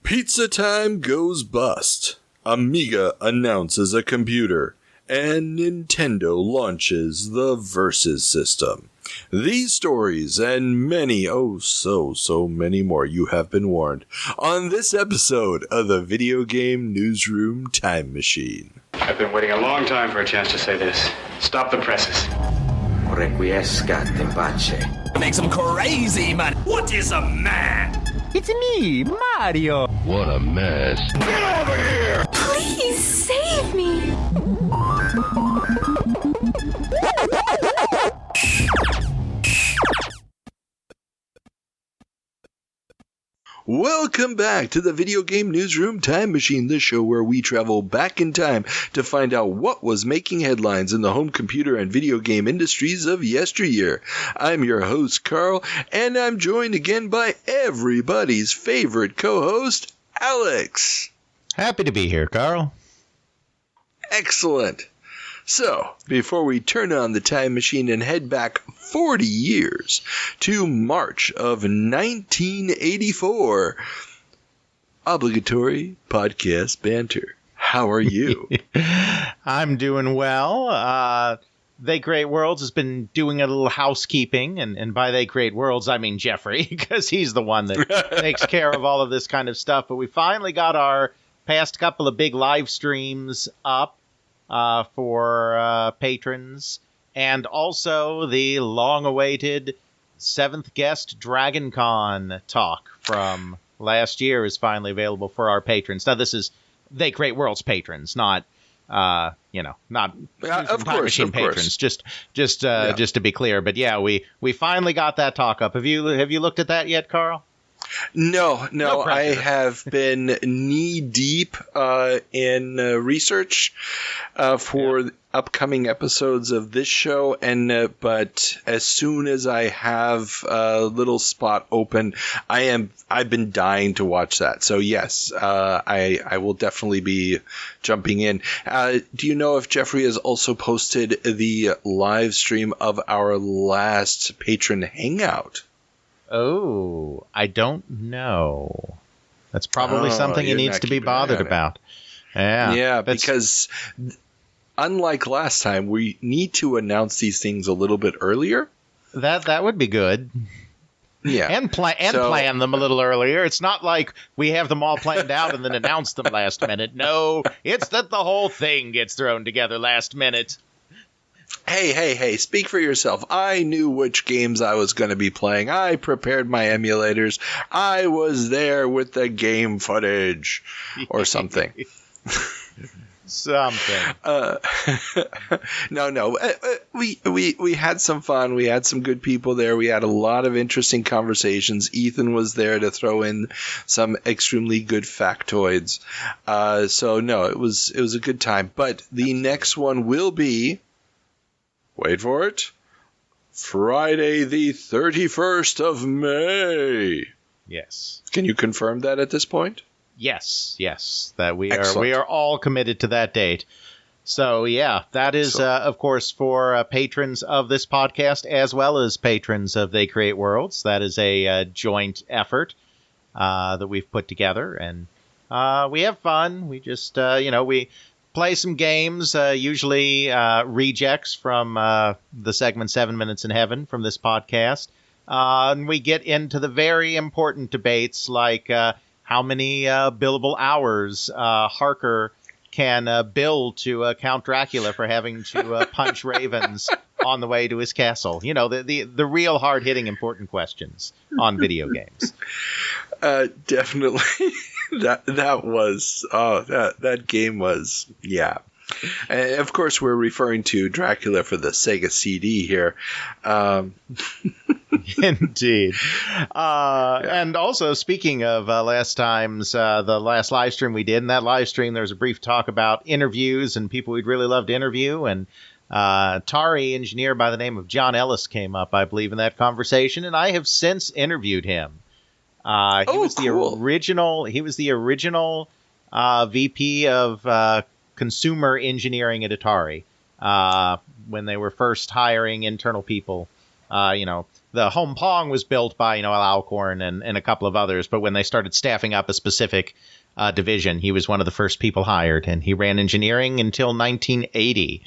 Pizza time goes bust. Amiga announces a computer. And Nintendo launches the Versus system. These stories and many, so many more, you have been warned, on this episode of the Video Game Newsroom Time Machine. I've been waiting a long time for a chance to say this. Stop the presses. Requiescat in pace. Makes him crazy, man. What is a man? It's me, Mario. What a mess. Get over here! Please save me. Welcome back to the Video Game Newsroom Time Machine, the show where we travel back in time to find out what was making headlines in the home computer and video game industries of yesteryear. I'm your host, Carl, and I'm joined again by everybody's favorite co-host, Alex. Happy to be here, Carl. Excellent. So, before we turn on the time machine and head back 40 years to March of 1984, obligatory podcast banter. How are you? I'm doing well. They Great Worlds has been doing a little housekeeping, and by They Great Worlds, I mean Jeffrey, because he's the one that takes care of all of this kind of stuff. But we finally got our past couple of big live streams up for patrons, and also the long-awaited 7th guest Dragon Con talk from last year is finally available for our patrons. Now, this is They Great Worlds patrons, not not of course, Machine patrons. Just to be clear. But yeah, we finally got that talk up. Have you looked at that yet, Carl? No, I have been knee-deep in research for upcoming episodes of this show, and but as soon as I have a little spot open, I've been dying to watch that. So yes, I will definitely be jumping in. Do you know if Jeffrey has also posted the live stream of our last patron hangout? Oh, I don't know. That's probably something he needs to be bothered about. Yeah, because unlike last time, we need to announce these things a little bit earlier. That would be good. Yeah, and plan them a little earlier. It's not like we have them all planned out and then announce them last minute. No, it's that the whole thing gets thrown together last minute. Hey, speak for yourself. I knew which games I was going to be playing. I prepared my emulators. I was there with the game footage or something. No. We had some fun. We had some good people there. We had a lot of interesting conversations. Ethan was there to throw in some extremely good factoids. So no, it was a good time. But the next one will be, wait for it, Friday the 31st of May. Yes. Can you confirm that at this point? Yes. That we are all committed to that date. So yeah, that is of course for patrons of this podcast as well as patrons of They Create Worlds. That is a joint effort that we've put together, and we have fun. We just we play some games, usually rejects from the segment 7 Minutes in Heaven from this podcast. And we get into the very important debates like how many billable hours Harker can bill to Count Dracula for having to punch ravens on the way to his castle. You know, the real hard-hitting important questions on video games. Definitely. that game was, yeah. And of course, we're referring to Dracula for the Sega CD here. Indeed. And also, speaking of last time's, the last live stream we did, in that live stream, there was a brief talk about interviews and people we'd really love to interview. And Atari engineer by the name of John Ellis came up, I believe, in that conversation. And I have since interviewed him. He was the original VP of consumer engineering at Atari when they were first hiring internal people. the Home Pong was built by, Alcorn and a couple of others, but when they started staffing up a specific division, he was one of the first people hired, and he ran engineering until 1980.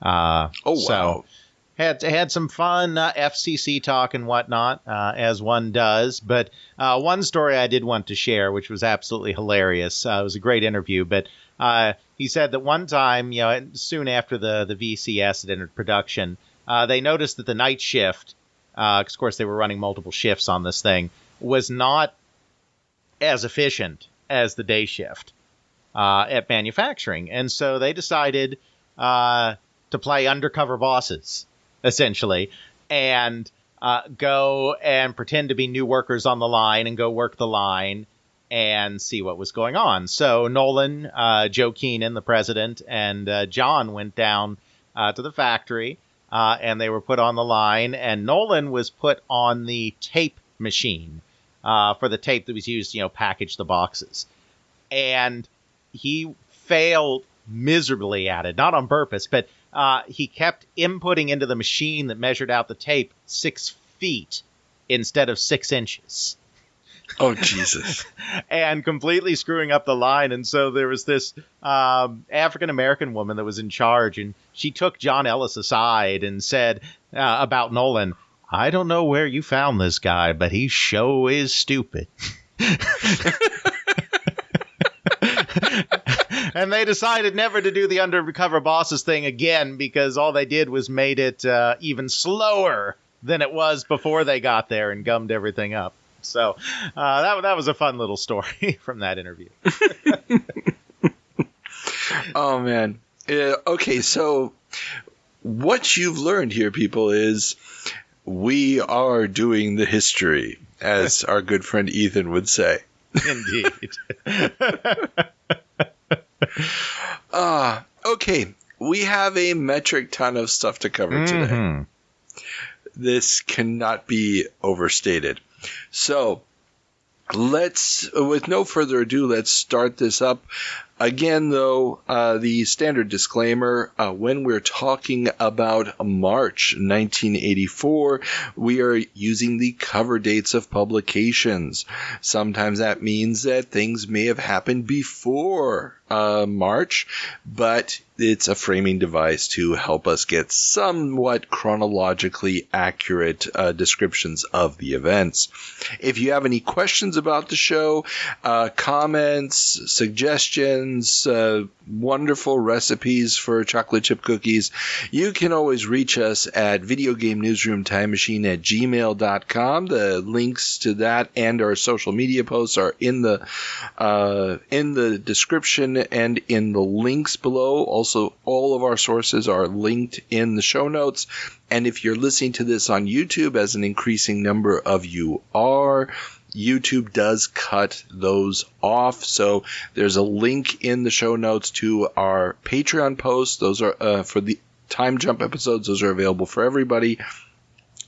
Wow. So had some fun FCC talk and whatnot, as one does. But one story I did want to share, which was absolutely hilarious. It was a great interview, but he said that one time, soon after the VCS had entered production, they noticed that the night shift, because of course they were running multiple shifts on this thing, was not as efficient as the day shift at manufacturing. And so they decided to play undercover bosses, essentially, and go and pretend to be new workers on the line and go work the line and see what was going on. So Nolan, Joe Keenan, the president, and John went down to the factory, and they were put on the line, and Nolan was put on the tape machine for the tape that was used to, package the boxes. And he failed miserably at it, not on purpose, but he kept inputting into the machine that measured out the tape 6 feet instead of 6 inches. Oh, Jesus. And completely screwing up the line. And so there was this African-American woman that was in charge, and she took John Ellis aside and said about Nolan, "I don't know where you found this guy, but he sure is stupid." And they decided never to do the undercover bosses thing again, because all they did was made it even slower than it was before they got there and gummed everything up. So that was a fun little story from that interview. Oh, man. Okay, so what you've learned here, people, is we are doing the history, as our good friend Ethan would say. Indeed. Okay, we have a metric ton of stuff to cover today. This cannot be overstated. So, with no further ado, let's start this up. Again, though, the standard disclaimer, when we're talking about March 1984, we are using the cover dates of publications. Sometimes that means that things may have happened before March, but it's a framing device to help us get somewhat chronologically accurate descriptions of the events. If you have any questions about the show, comments, suggestions, wonderful recipes for chocolate chip cookies, you can always reach us at videogamenewsroomtimemachine@gmail.com. The links to that and our social media posts are in the description and in the links below. Also, all of our sources are linked in the show notes. And if you're listening to this on YouTube, as an increasing number of you are, YouTube does cut those off. So there's a link in the show notes to our Patreon posts. Those are for the time jump episodes. Those are available for everybody.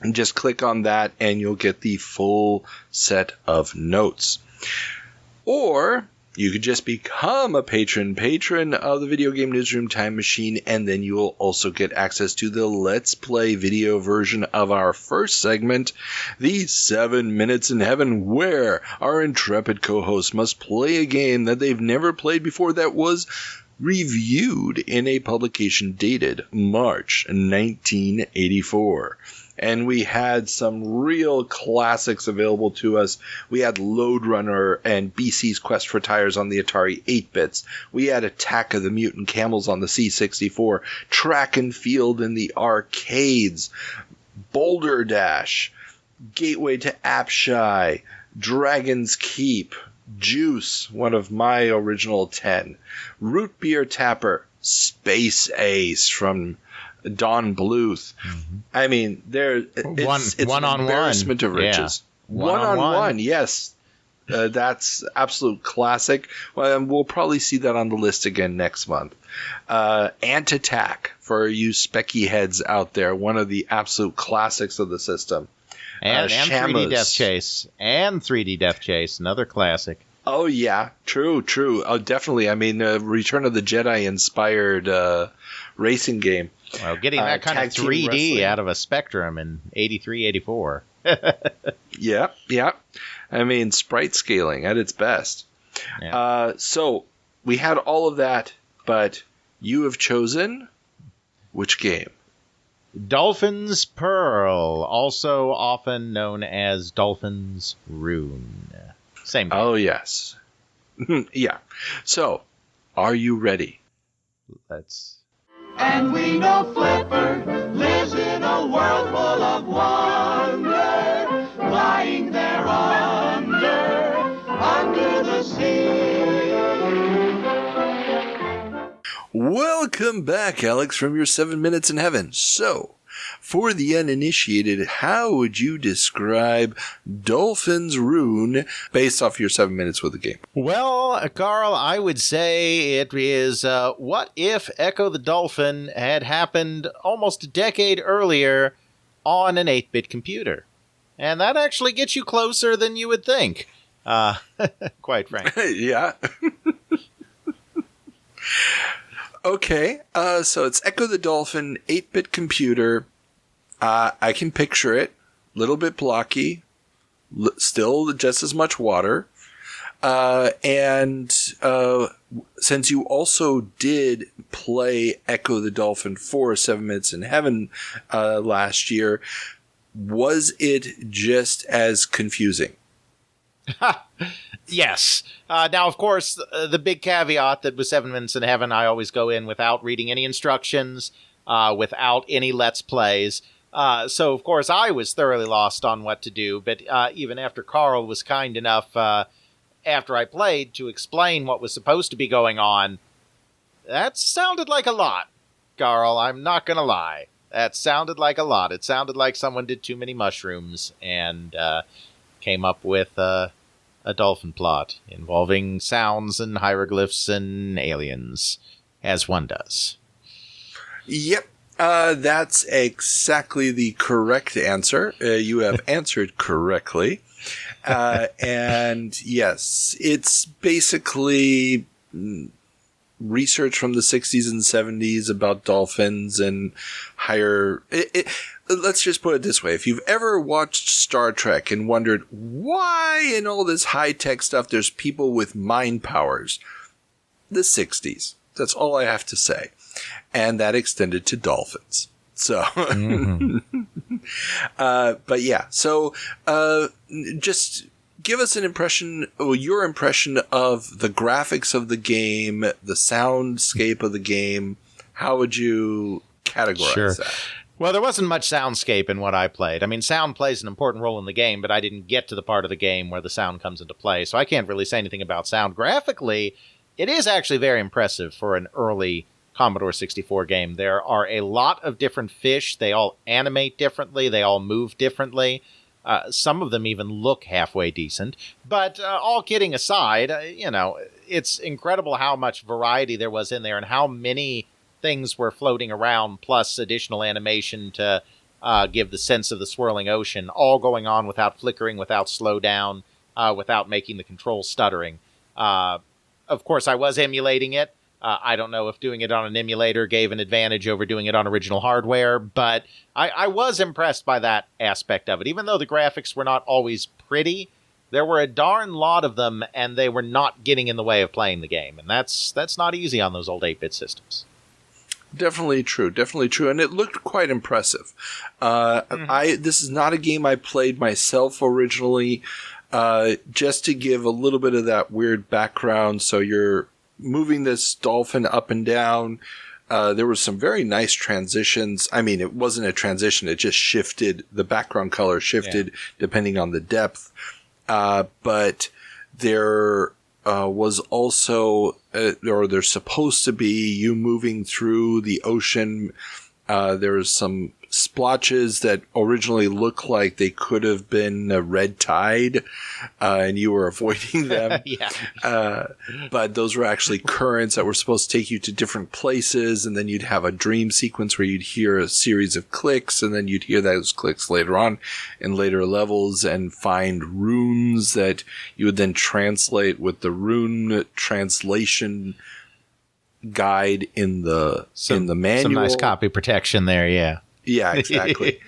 And just click on that and you'll get the full set of notes. Or you could just become a patron of the Video Game Newsroom Time Machine, and then you will also get access to the Let's Play video version of our first segment, the 7 Minutes in Heaven, where our intrepid co-host must play a game that they've never played before that was reviewed in a publication dated March 1984. And we had some real classics available to us. We had Lode Runner and BC's Quest for Tires on the Atari 8-bits. We had Attack of the Mutant Camels on the C64. Track and Field in the arcades. Boulder Dash. Gateway to Apshai. Dragon's Keep. Juice, one of my original 10. Root Beer Tapper. Space Ace from Don Bluth. I mean, it's an embarrassment of riches. Yeah. One-on-one, yes. That's absolute classic. Well, we'll probably see that on the list again next month. Ant Attack, for you specky heads out there, one of the absolute classics of the system. And 3D Death Chase. And 3D Death Chase, another classic. Oh, yeah. True. Oh, definitely. I mean, Return of the Jedi inspired racing game. Well, getting that kind of 3D out of a Spectrum in 83, 84. Yeah. I mean, sprite scaling at its best. Yeah. So we had all of that, but you have chosen which game? Dolphin's Pearl, also often known as Dolphin's Rune. Same game. Oh, yes. Yeah. So, are you ready? Let's... And we know Flipper lives in a world full of wonder, lying there under the sea. Welcome back, Alex, from your 7 minutes in heaven. So, for the uninitiated, how would you describe Dolphin's Rune based off your 7 minutes with the game? Well, Carl, I would say it is what if Echo the Dolphin had happened almost a decade earlier on an 8-bit computer? And that actually gets you closer than you would think, quite frankly. Yeah. Okay, so it's Echo the Dolphin, 8-bit computer. I can picture it. Little bit blocky. Still just as much water. And since you also did play Echo the Dolphin for 7 Minutes in Heaven last year, was it just as confusing? Yes. Now, of course, the big caveat that with 7 Minutes in Heaven, I always go in without reading any instructions, without any Let's Plays. So, of course, I was thoroughly lost on what to do. But even after Carl was kind enough, after I played, to explain what was supposed to be going on, that sounded like a lot, Carl. I'm not going to lie. That sounded like a lot. It sounded like someone did too many mushrooms and came up with a dolphin plot involving sounds and hieroglyphs and aliens, as one does. Yep. That's exactly the correct answer. You have answered correctly. And yes, it's basically research from the 60s and 70s about dolphins and higher... Let's just put it this way. If you've ever watched Star Trek and wondered why in all this high-tech stuff there's people with mind powers, the 60s. That's all I have to say. And that extended to dolphins. So, but yeah. So, just give us an impression, or your impression of the graphics of the game, the soundscape of the game. How would you categorize that? Well, there wasn't much soundscape in what I played. I mean, sound plays an important role in the game, but I didn't get to the part of the game where the sound comes into play, so I can't really say anything about sound. Graphically, it is actually very impressive for an early Commodore 64 game. There are a lot of different fish. They all animate differently. They all move differently. Some of them even look halfway decent. But all kidding aside, it's incredible how much variety there was in there and how many things were floating around, plus additional animation to give the sense of the swirling ocean, all going on without flickering, without slowdown, without making the controls stuttering. Of course, I was emulating it. I don't know if doing it on an emulator gave an advantage over doing it on original hardware, but I was impressed by that aspect of it. Even though the graphics were not always pretty, there were a darn lot of them, and they were not getting in the way of playing the game. And that's not easy on those old 8-bit systems. Definitely true, and it looked quite impressive. This is not a game I played myself originally, just to give a little bit of that weird background. So you're moving this dolphin up and down. There were some very nice transitions. I mean, it wasn't a transition; it just shifted. The background color shifted depending on the depth. But there was also, or there's supposed to be, you moving through the ocean. There's some splotches that originally looked like they could have been a red tide, and you were avoiding them. But those were actually currents that were supposed to take you to different places, and then you'd have a dream sequence where you'd hear a series of clicks, and then you'd hear those clicks later on in later levels and find runes that you would then translate with the rune translation guide in the manual. Some nice copy protection there, yeah. Yeah, exactly.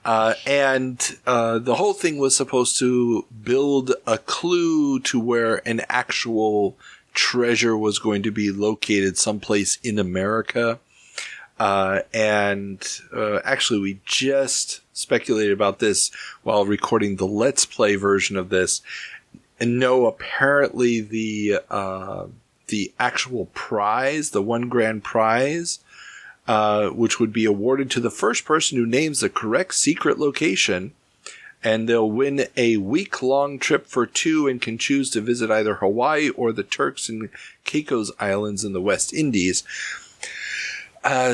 And the whole thing was supposed to build a clue to where an actual treasure was going to be located someplace in America. Actually, we just speculated about this while recording the Let's Play version of this. And no, apparently the actual prize, the $1 grand prize, which would be awarded to the first person who names the correct secret location, and they'll win a week-long trip for two and can choose to visit either Hawaii or the Turks and Caicos Islands in the West Indies.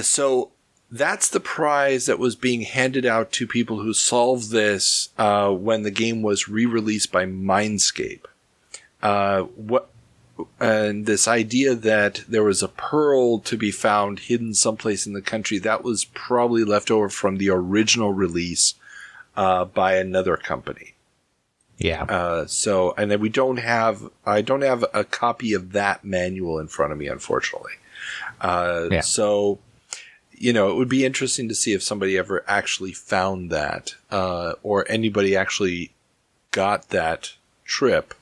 So that's the prize that was being handed out to people who solved this when the game was re-released by Mindscape. And this idea that there was a pearl to be found hidden someplace in the country, that was probably left over from the original release by another company. Yeah. And then I don't have a copy of that manual in front of me, unfortunately. So, it would be interesting to see if somebody ever actually found that, or anybody actually got that trip.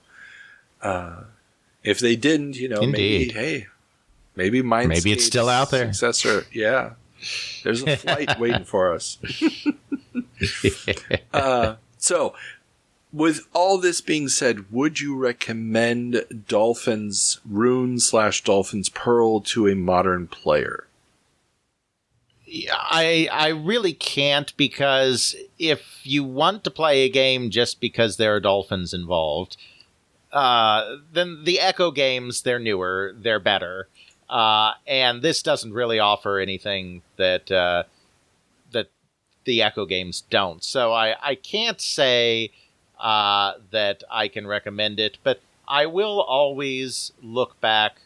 If they didn't, maybe mine's maybe it's still out there. Successor, yeah. There's a flight waiting for us. So, with all this being said, would you recommend Dolphin's Rune/Dolphin's Pearl to a modern player? I really can't, because if you want to play a game just because there are dolphins involved, then the Echo games, they're newer, they're better, and this doesn't really offer anything that the Echo games don't. So I can't say that I can recommend it, but I will always look back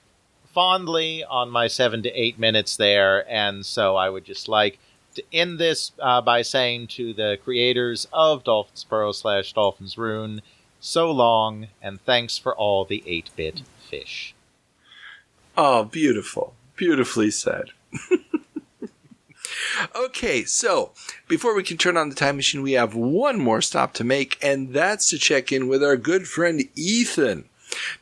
fondly on my 7 to 8 minutes there, and so I would just like to end this by saying to the creators of Dolphin's Pearl/Dolphin's Rune, so long, and thanks for all the 8-bit fish. Oh, beautiful. Beautifully said. Okay, so before we can turn on the time machine, we have one more stop to make, and that's to check in with our good friend Ethan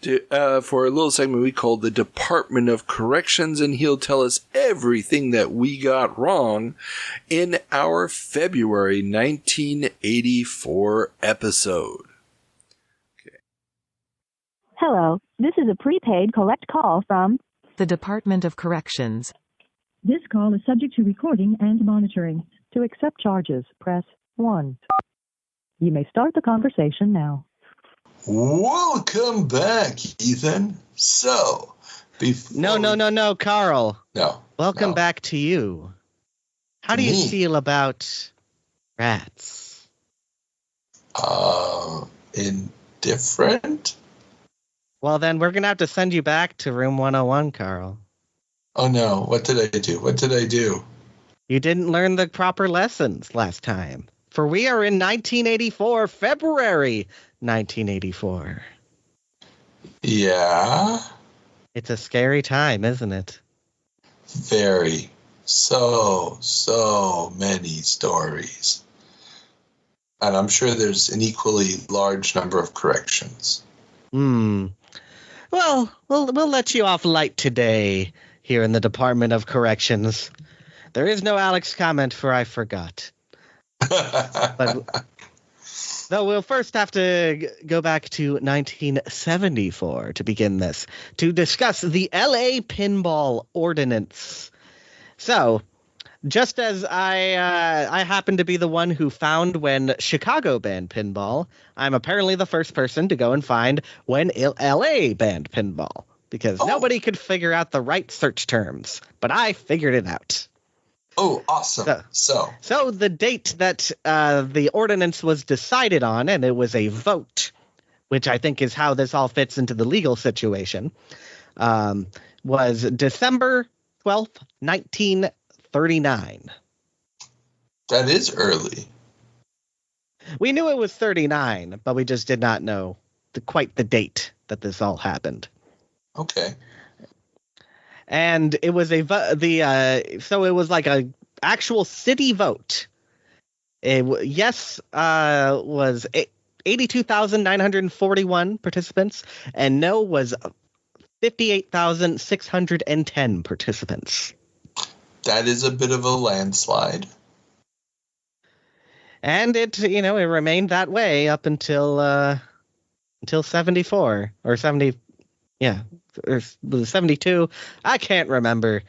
for a little segment we call the Department of Corrections, and he'll tell us everything that we got wrong in our February 1984 episode. Hello, this is a prepaid collect call from the Department of Corrections. This call is subject to recording and monitoring. To accept charges, press 1. You may start the conversation now. Welcome back, Ethan. So, No, Carl. No. Welcome back to you. How do you feel about rats? Indifferent? Well, then we're going to have to send you back to room 101, Carl. Oh, no. What did I do? You didn't learn the proper lessons last time. For we are in 1984, February 1984. Yeah? It's a scary time, isn't it? Very. So many stories. And I'm sure there's an equally large number of corrections. Well, we'll let you off light today here in the Department of Corrections. There is no Alex comment, for I forgot. But though we'll first have to go back to 1974 to begin this, to discuss the LA Pinball Ordinance. So, just as I happen to be the one who found when Chicago banned pinball, I'm apparently the first person to go and find when LA banned pinball, because nobody could figure out the right search terms, but I figured it out. Oh, awesome. So the date that the ordinance was decided on, and it was a vote, which I think is how this all fits into the legal situation, was December 12th, 1939. That is early. We knew it was 39, but we just did not know quite the date that this all happened. Okay. And it was so it was like a actual city vote. Yes was 82,941 participants, and no was 58,610 participants. That is a bit of a landslide. And it remained that way up until 74 or 70, or 72. I can't remember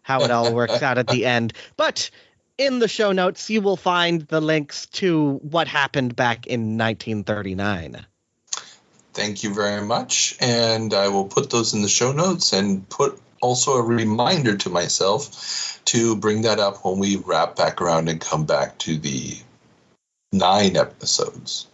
how it all works out at the end. But in the show notes, you will find the links to what happened back in 1939. Thank you very much. And I will put those in the show notes and put also a reminder to myself to bring that up when we wrap back around and come back to the 9 episodes.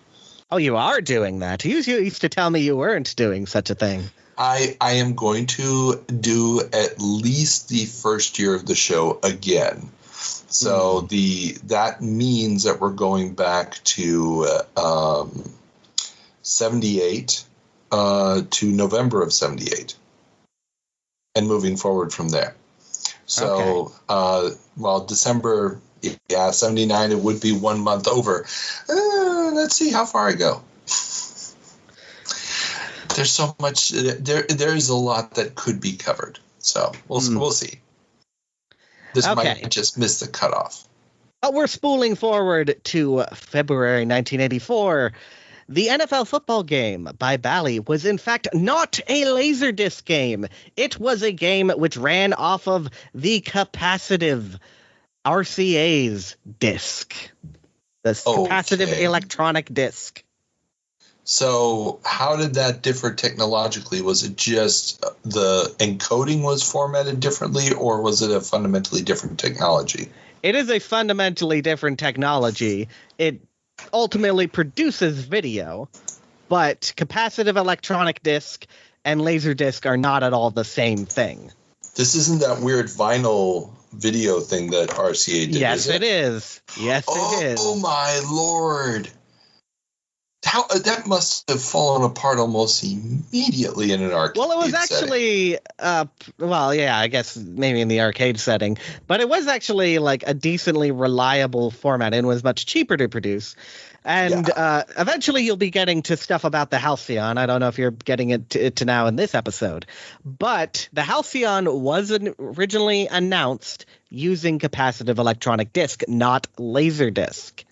Oh, you are doing that. You used to tell me you weren't doing such a thing. I am going to do at least the first year of the show again. So that means that we're going back to 78 to November of 78 and moving forward from there. So, December, 79, it would be 1 month over. Let's see how far I go. There's so much, there is a lot that could be covered. So we'll see. This might just miss the cutoff. But we're spooling forward to February 1984. The NFL football game by Bally was in fact not a Laserdisc game. It was a game which ran off of the capacitive RCA's disc. The capacitive electronic disc. So how did that differ technologically? Was it just the encoding was formatted differently, or was it a fundamentally different technology? It is a fundamentally different technology. It ultimately produces video, but capacitive electronic disc and Laserdisc are not at all the same thing. This isn't that weird vinyl video thing that RCA did, Yes, is it? it is. Yes, it is. Oh, my Lord. That must have fallen apart almost immediately in an arcade Well, it was actually, I guess maybe in the arcade setting, but it was actually like a decently reliable format and was much cheaper to produce. And eventually you'll be getting to stuff about the Halcyon. I don't know if you're getting it to now in this episode, but the Halcyon was originally announced using capacitive electronic disc, not Laserdisc.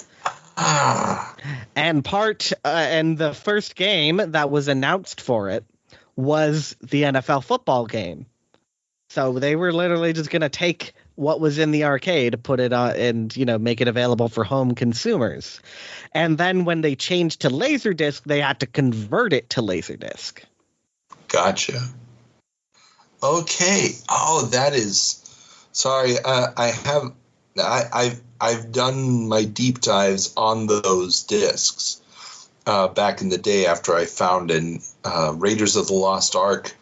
And the first game that was announced for it was the NFL football game. So they were literally just going to take what was in the arcade, put it on, and make it available for home consumers. And then when they changed to Laserdisc, they had to convert it to Laserdisc. Gotcha. Okay. Oh, that is. Sorry, I've done my deep dives on those discs back in the day after I found in Raiders of the Lost Ark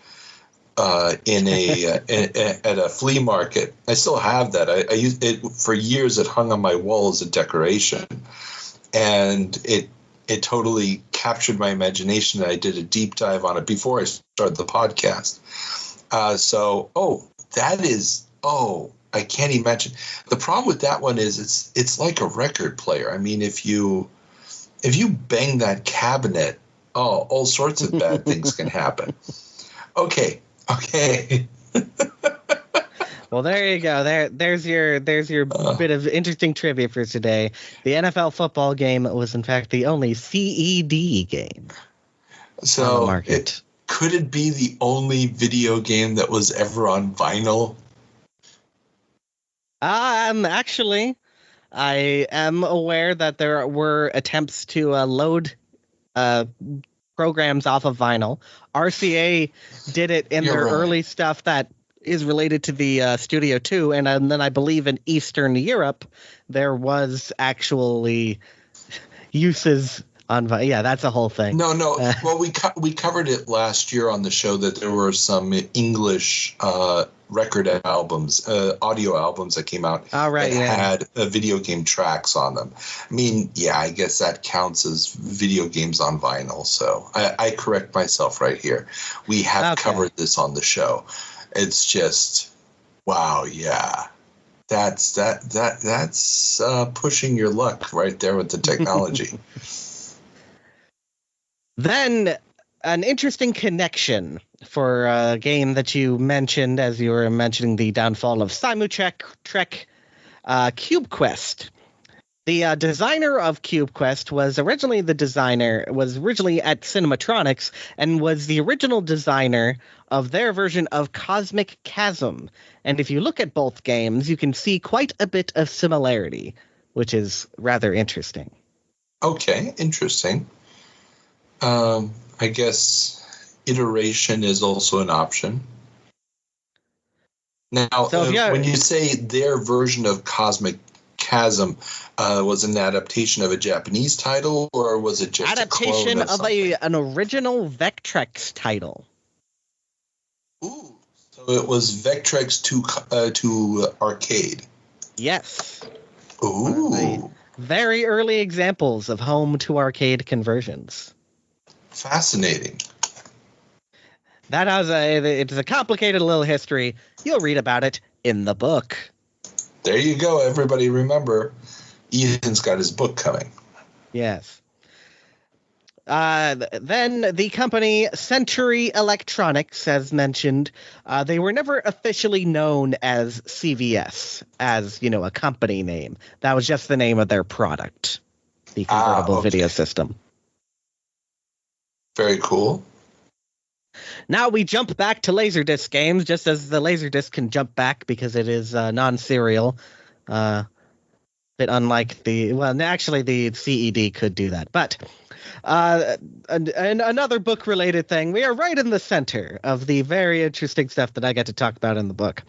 in at a flea market. I still have that. I used it for years. It hung on my wall as a decoration, and it totally captured my imagination. I did a deep dive on it before I started the podcast. I can't imagine. The problem with that one is it's like a record player. I mean, if you bang that cabinet, all sorts of bad things can happen. Okay. Well, there you go. There's your bit of interesting trivia for today. The NFL football game was in fact the only CED game on the market. Could it be the only video game that was ever on vinyl? Actually, I am aware that there were attempts to load programs off of vinyl. RCA did it in their early stuff that is related to the Studio 2, and then I believe in Eastern Europe there was actually uses on vinyl. Yeah, that's a whole thing. No. Well, we covered it last year on the show that there were some English record albums, audio albums that came out that had video game tracks on them. I mean, I guess that counts as video games on vinyl. So I correct myself right here. We have covered this on the show. It's just, wow, yeah. That's pushing your luck right there with the technology. Then an interesting connection for a game that you mentioned as you were mentioning the downfall of Trek, Cube Quest. The designer of Cube Quest was originally at Cinematronics and was the original designer of their version of Cosmic Chasm. And if you look at both games, you can see quite a bit of similarity, which is rather interesting. Okay, interesting. I guess iteration is also an option. Now, when you say their version of Cosmic Chasm, was an adaptation of a Japanese title, or was it just adaptation of an original Vectrex title? Ooh, so it was Vectrex to arcade. Yes. Ooh, very early examples of home to arcade conversions. Fascinating. It's a complicated little history. You'll read about it in the book. There you go, everybody. Remember, Ethan's got his book coming. Yes. Then the company Century Electronics, as mentioned, they were never officially known as CVS, as, a company name. That was just the name of their product, the convertible video system. Very cool. Now we jump back to Laserdisc games, just as the Laserdisc can jump back because it is non-serial. Bit unlike the CED could do that. But and another book-related thing, we are right in the center of the very interesting stuff that I get to talk about in the book.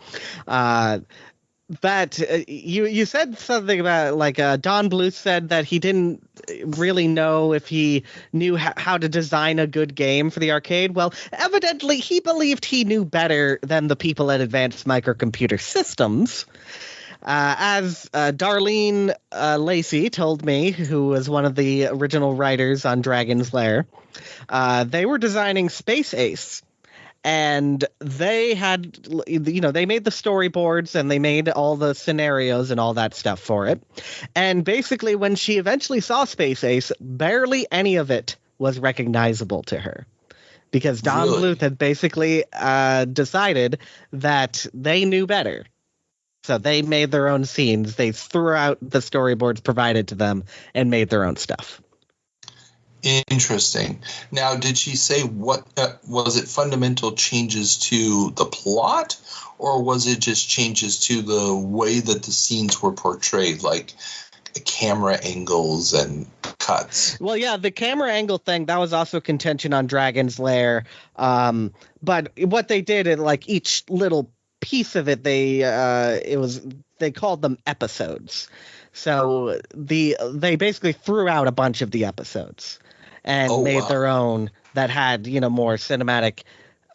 That you said something about Don Bluth said that he didn't really know if he knew how to design a good game for the arcade. Well, evidently he believed he knew better than the people at Advanced Microcomputer Systems. As Darlene Lacey told me, who was one of the original writers on Dragon's Lair, they were designing Space Ace. And they had, they made the storyboards and they made all the scenarios and all that stuff for it. And basically, when she eventually saw Space Ace, barely any of it was recognizable to her. Because Don Bluth had basically decided that they knew better. So they made their own scenes. They threw out the storyboards provided to them and made their own stuff. Interesting. Now, did she say what was it? Fundamental changes to the plot, or was it just changes to the way that the scenes were portrayed, like camera angles and cuts? Well, yeah, the camera angle thing, that was also contention on Dragon's Lair. But what they did, each little piece of it, they called them episodes. So they basically threw out a bunch of the episodes and made their own that had, more cinematic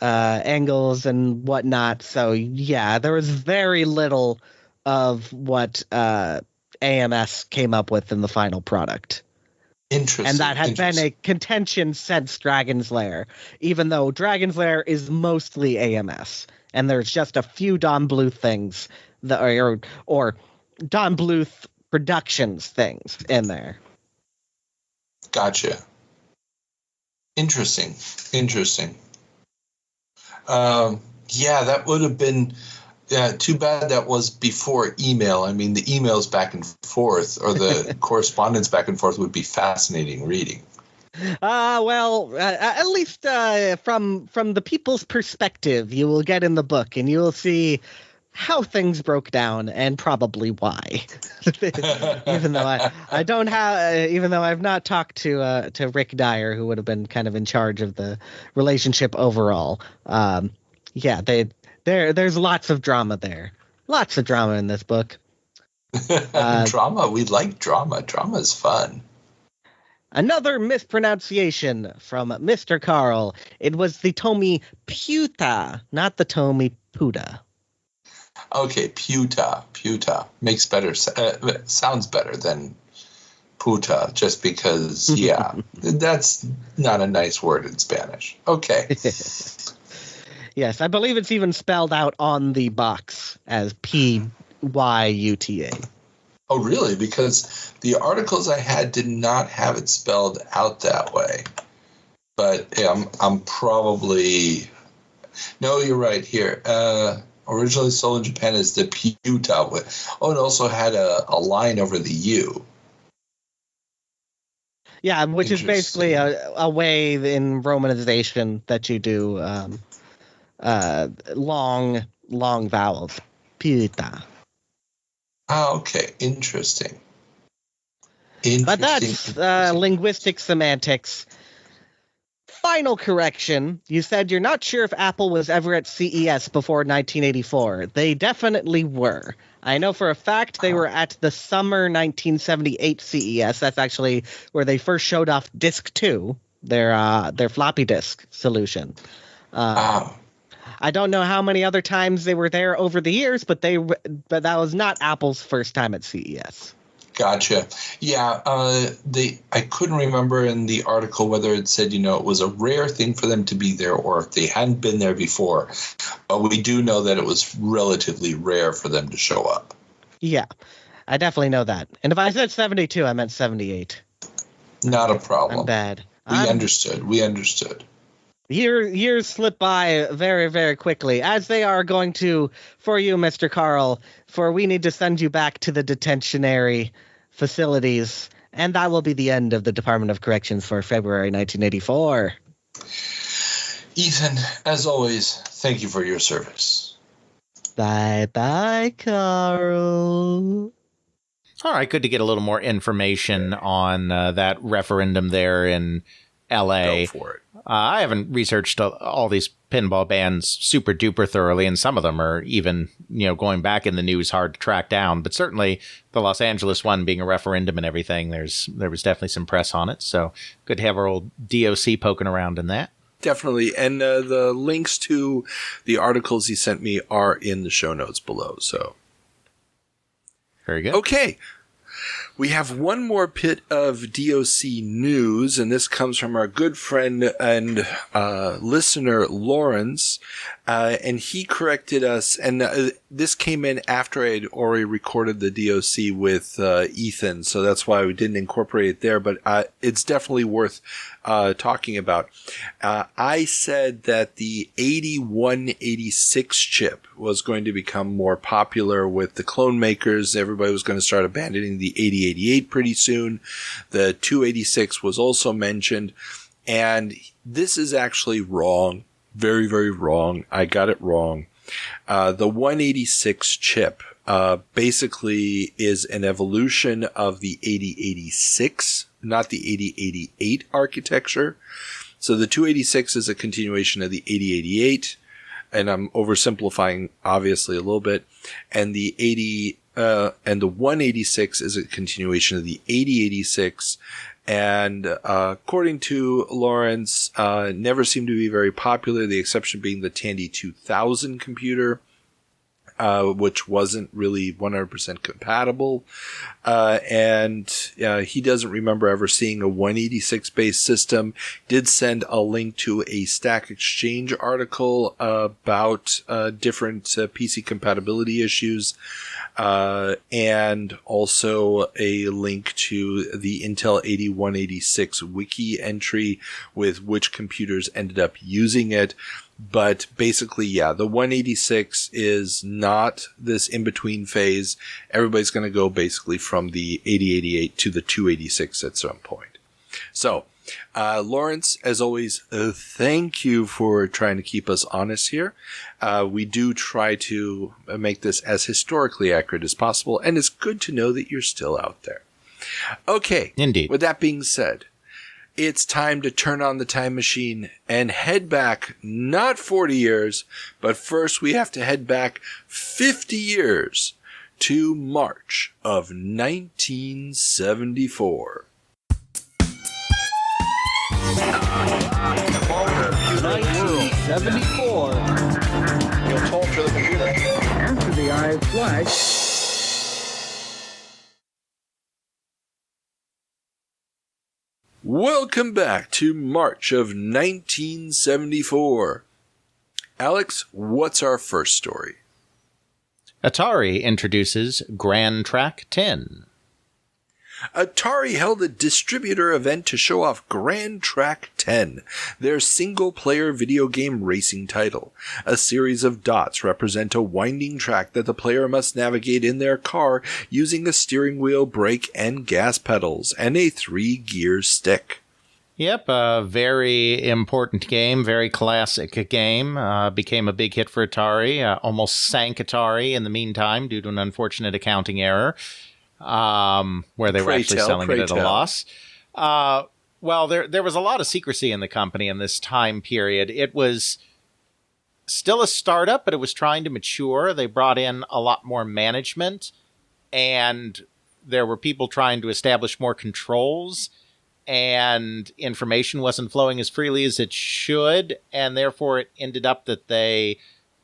angles and whatnot. So, yeah, there was very little of what AMS came up with in the final product. Interesting. And that had been a contention since Dragon's Lair, even though Dragon's Lair is mostly AMS. And there's just a few Don Bluth things that or Don Bluth Productions things in there. Gotcha. Interesting. Yeah, that would have been too bad that was before email. I mean, the emails back and forth or the correspondence back and forth would be fascinating reading. At least from the people's perspective, you will get in the book and you will see how things broke down and probably why. Even though I don't have, even though I've not talked to Rick Dyer, who would have been kind of in charge of the relationship overall. There's lots of drama there. Lots of drama in this book. Drama. We like drama. Drama is fun. Another mispronunciation from Mr. Carl. It was the Tomi Puta, not the Tomi Puta. Okay, Puta makes better. Sounds better than puta, just because. Yeah, that's not a nice word in Spanish. Okay. Yes, I believe it's even spelled out on the box as Y-U-T-A. Oh, really? Because the articles I had did not have it spelled out that way. But yeah, I'm probably... No, you're right here. Originally sold in Japan as the Pyuta. Oh, it also had a line over the U. Yeah, which is basically a way in romanization that you do long vowels. Pyuta. Oh, okay. Interesting. But that's linguistic semantics. Final correction. You said you're not sure if Apple was ever at CES before 1984. They definitely were. I know for a fact they were at the summer 1978 CES. That's actually where they first showed off Disk 2, their floppy disk solution. I don't know how many other times they were there over the years, but that was not Apple's first time at CES. Gotcha. Yeah, I couldn't remember in the article whether it said, it was a rare thing for them to be there or if they hadn't been there before. But we do know that it was relatively rare for them to show up. Yeah, I definitely know that. And if I said 72, I meant 78. Not a problem. I'm bad. We understood. Years slip by very, very quickly, as they are going to for you, Mr. Carl, for we need to send you back to the detentionary facilities, and that will be the end of the Department of Corrections for February 1984. Ethan, as always, thank you for your service. Bye-bye, Carl. All right, good to get a little more information on that referendum there in L.A. Go for it. I haven't researched all these pinball bands super duper thoroughly, and some of them are even, going back in the news hard to track down. But certainly the Los Angeles one being a referendum and everything, there was definitely some press on it. So good to have our old DOC poking around in that. Definitely. And the links to the articles he sent me are in the show notes below. So very good. Okay. We have one more bit of DOC news, and this comes from our good friend and listener, Lawrence, and he corrected us, and this came in after I had already recorded the DOC with Ethan, so that's why we didn't incorporate it there, but it's definitely worth talking about. I said that the 8186 chip was going to become more popular with the clone makers. Everybody was going to start abandoning the 8088 pretty soon. The 286 was also mentioned, and this is actually wrong. Very, very wrong. I got it wrong. The 186 chip basically is an evolution of the 8086, not the 8088 architecture. So the 286 is a continuation of the 8088, and I'm oversimplifying obviously a little bit. And the 186 is a continuation of the 8086. And according to Lawrence, never seemed to be very popular, the exception being the Tandy 2000 computer, which wasn't really 100% compatible. And he doesn't remember ever seeing a 186-based system. Did send a link to a Stack Exchange article about different PC compatibility issues. And also a link to the Intel 8186 wiki entry with which computers ended up using it. But basically, yeah, the 186 is not this in-between phase. Everybody's going to go basically from the 8088 to the 286 at some point. So, Lawrence, as always, thank you for trying to keep us honest here. We do try to make this as historically accurate as possible, and it's good to know that you're still out there. Okay. Indeed. With that being said, it's time to turn on the time machine and head back not 40 years, but first we have to head back 50 years to March of 1974. 1974. You'll talk to the computer. After the eye flash. Welcome back to March of 1974. Alex, what's our first story? Atari introduces Gran Track 10. Atari held a distributor event to show off Gran Track 10, their single-player video game racing title. A series of dots represent a winding track that the player must navigate in their car using a steering wheel, brake, and gas pedals, and a 3-gear stick. Yep, a very important game, very classic game. Became a big hit for Atari, almost sank Atari in the meantime due to an unfortunate accounting error. Where they were actually selling it at a loss. Well, there was a lot of secrecy in the company in this time period. It was still a startup, but it was trying to mature. They brought in a lot more management, and there were people trying to establish more controls, and information wasn't flowing as freely as it should, and therefore it ended up that they,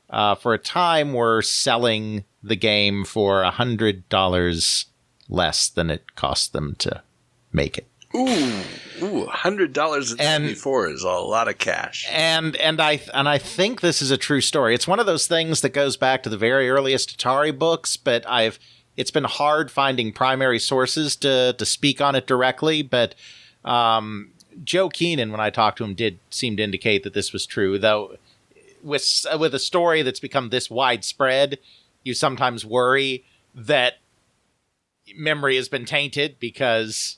for a time, were selling the game for $100 less than it cost them to make it. Ooh, $100 in 74 is a lot of cash. And I think this is a true story. It's one of those things that goes back to the very earliest Atari books, but it's been hard finding primary sources to speak on it directly. But Joe Keenan, when I talked to him, did seem to indicate that this was true. Though with a story that's become this widespread, you sometimes worry that memory has been tainted because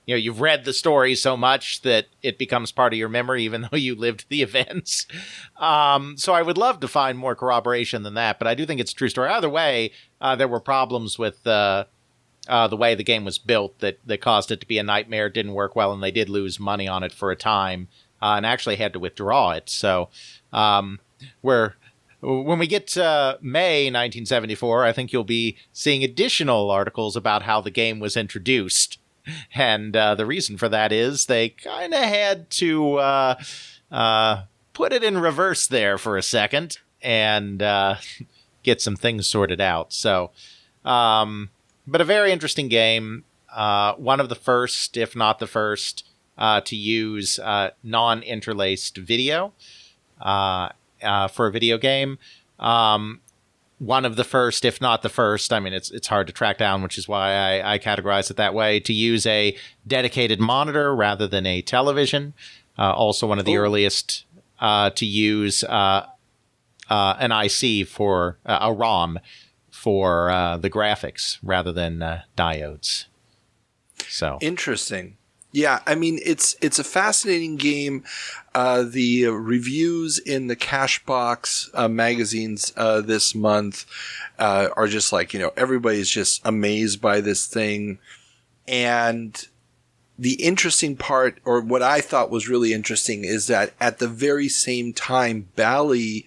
you've read the story so much that it becomes part of your memory even though you lived the events. So I would love to find more corroboration than that, but I do think it's a true story. Either way, there were problems with the way the game was built that caused it to be a nightmare. It didn't work well, and they did lose money on it for a time and actually had to withdraw it. So when we get to May 1974, I think you'll be seeing additional articles about how the game was introduced. And the reason for that is they kind of had to put it in reverse there for a second and get some things sorted out. So, but a very interesting game. One of the first, if not the first, to use non-interlaced video. For a video game. One of the first, if not the first, I mean, it's hard to track down, which is why I categorize it that way, to use a dedicated monitor rather than a television. Also one of the earliest to use an IC for a ROM for the graphics rather than diodes. So interesting. Yeah, I mean, it's a fascinating game. The reviews in the Cashbox magazines this month are just like, everybody's just amazed by this thing. And the interesting part, or what I thought was really interesting, is that at the very same time, Bally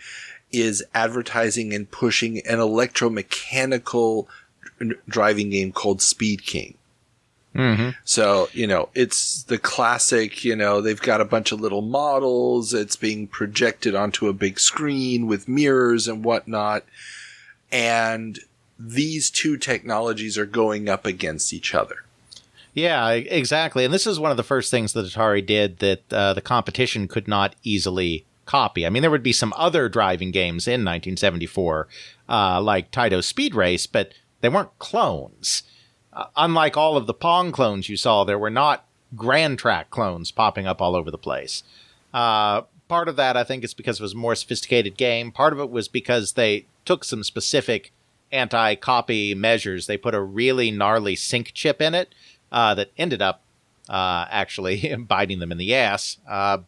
is advertising and pushing an electromechanical driving game called Speed King. Mm-hmm. So, it's the classic, they've got a bunch of little models. It's being projected onto a big screen with mirrors and whatnot. And these two technologies are going up against each other. Yeah, exactly. And this is one of the first things that Atari did that the competition could not easily copy. I mean, there would be some other driving games in 1974, like Taito Speed Race, but they weren't clones. Unlike all of the Pong clones you saw, there were not Gran Track clones popping up all over the place. Part of that, I think, is because it was a more sophisticated game. Part of it was because they took some specific anti-copy measures. They put a really gnarly sync chip in it that ended up actually biting them in the ass,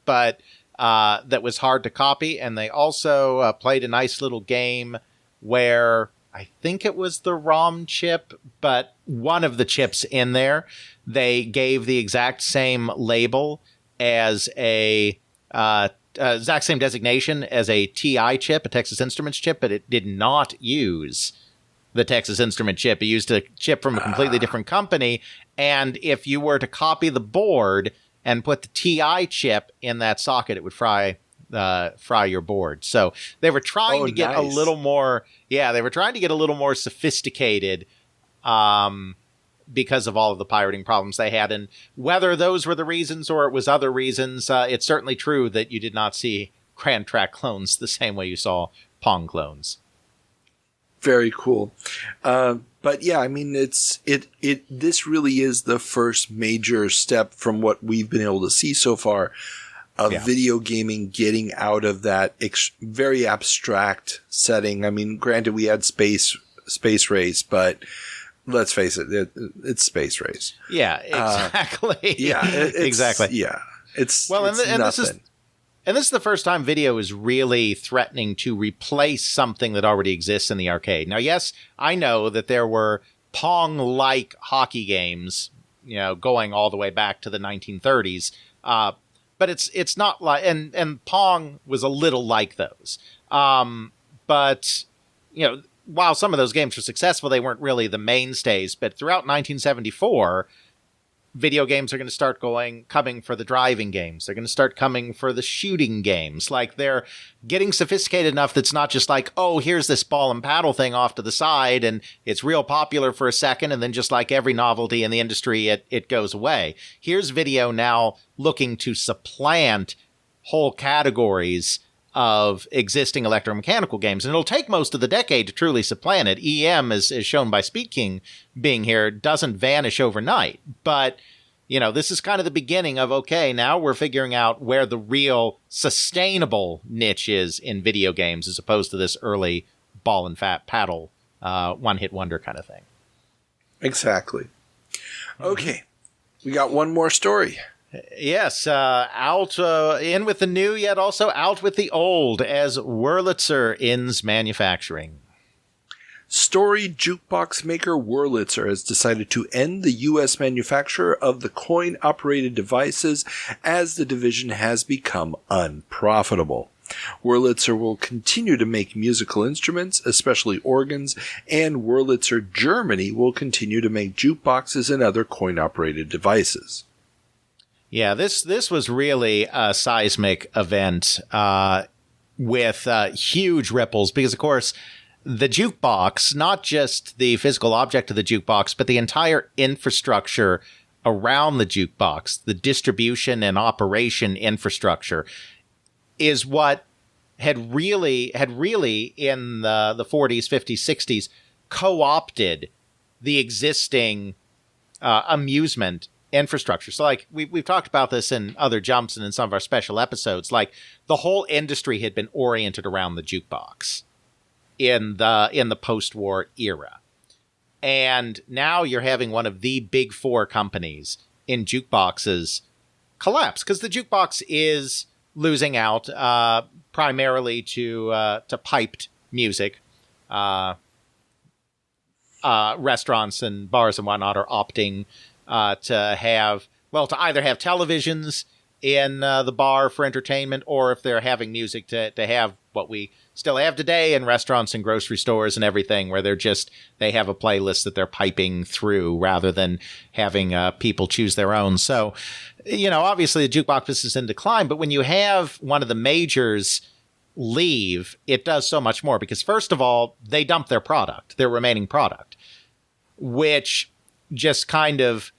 but that was hard to copy. And they also played a nice little game where I think it was the ROM chip, but one of the chips in there, they gave the exact same label as exact same designation as a TI chip, a Texas Instruments chip, but it did not use the Texas Instrument chip. It used a chip from a completely different company. And if you were to copy the board and put the TI chip in that socket, it would fry your board. So they were trying to get a little more, they were trying to get a little more sophisticated because of all of the pirating problems they had. And whether those were the reasons or it was other reasons, it's certainly true that you did not see Gran Track clones the same way you saw Pong clones. Very cool. But yeah, I mean, this really is the first major step from what we've been able to see so far of video gaming getting out of that very abstract setting. I mean, granted, we had Space Race, but let's face it, it's Space Race. Yeah, exactly. Exactly. Yeah, it's nothing. This is the first time video is really threatening to replace something that already exists in the arcade. Now, yes, I know that there were Pong-like hockey games, going all the way back to the 1930s. But it's not like, and Pong was a little like those. But, while some of those games were successful, they weren't really the mainstays. But throughout 1974, video games are going to start coming for the driving games. They're going to start coming for the shooting games. Like, they're getting sophisticated enough that's not just like, oh, here's this ball and paddle thing off to the side, and it's real popular for a second, and then just like every novelty in the industry, it goes away. Here's video now looking to supplant whole categories of existing electromechanical games. And it'll take most of the decade to truly supplant it. EM, as shown by Speed King being here, doesn't vanish overnight. But, this is kind of the beginning of, okay, now we're figuring out where the real sustainable niche is in video games as opposed to this early ball and paddle, one-hit wonder kind of thing. Exactly. Okay. We got one more story. Yes, out in with the new, yet also out with the old, as Wurlitzer ends manufacturing. Storied jukebox maker Wurlitzer has decided to end the U.S. manufacture of the coin-operated devices as the division has become unprofitable. Wurlitzer will continue to make musical instruments, especially organs, and Wurlitzer Germany will continue to make jukeboxes and other coin-operated devices. Yeah, this was really a seismic event with huge ripples because, of course, the jukebox, not just the physical object of the jukebox, but the entire infrastructure around the jukebox, the distribution and operation infrastructure, is what had really in the 40s, 50s, 60s co-opted the existing amusement infrastructure. So like we've talked about this in other jumps and in some of our special episodes, like the whole industry had been oriented around the jukebox in the post-war era. And now you're having one of the big four companies in jukeboxes collapse because the jukebox is losing out primarily to piped music. Restaurants and bars and whatnot are opting to either have televisions in the bar for entertainment, or if they're having music, to have what we still have today in restaurants and grocery stores and everything, where they have a playlist that they're piping through rather than having people choose their own. So, obviously the jukebox business is in decline, but when you have one of the majors leave, it does so much more because, first of all, they dump their remaining product, which just kind of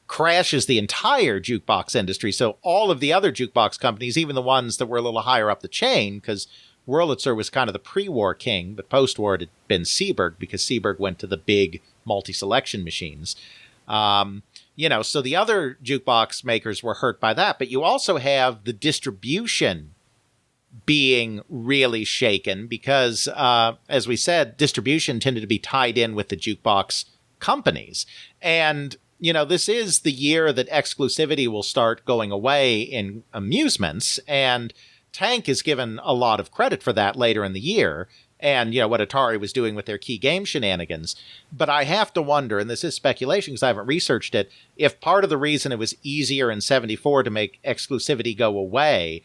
crashes the entire jukebox industry. So all of the other jukebox companies, even the ones that were a little higher up the chain, because Wurlitzer was kind of the pre-war king, but post-war it had been Seeburg because Seeburg went to the big multi-selection machines. So the other jukebox makers were hurt by that, but you also have the distribution being really shaken because, as we said, distribution tended to be tied in with the jukebox companies. And this is the year that exclusivity will start going away in amusements, and Tank is given a lot of credit for that later in the year, and, what Atari was doing with their key game shenanigans. But I have to wonder, and this is speculation because I haven't researched it, if part of the reason it was easier in 74 to make exclusivity go away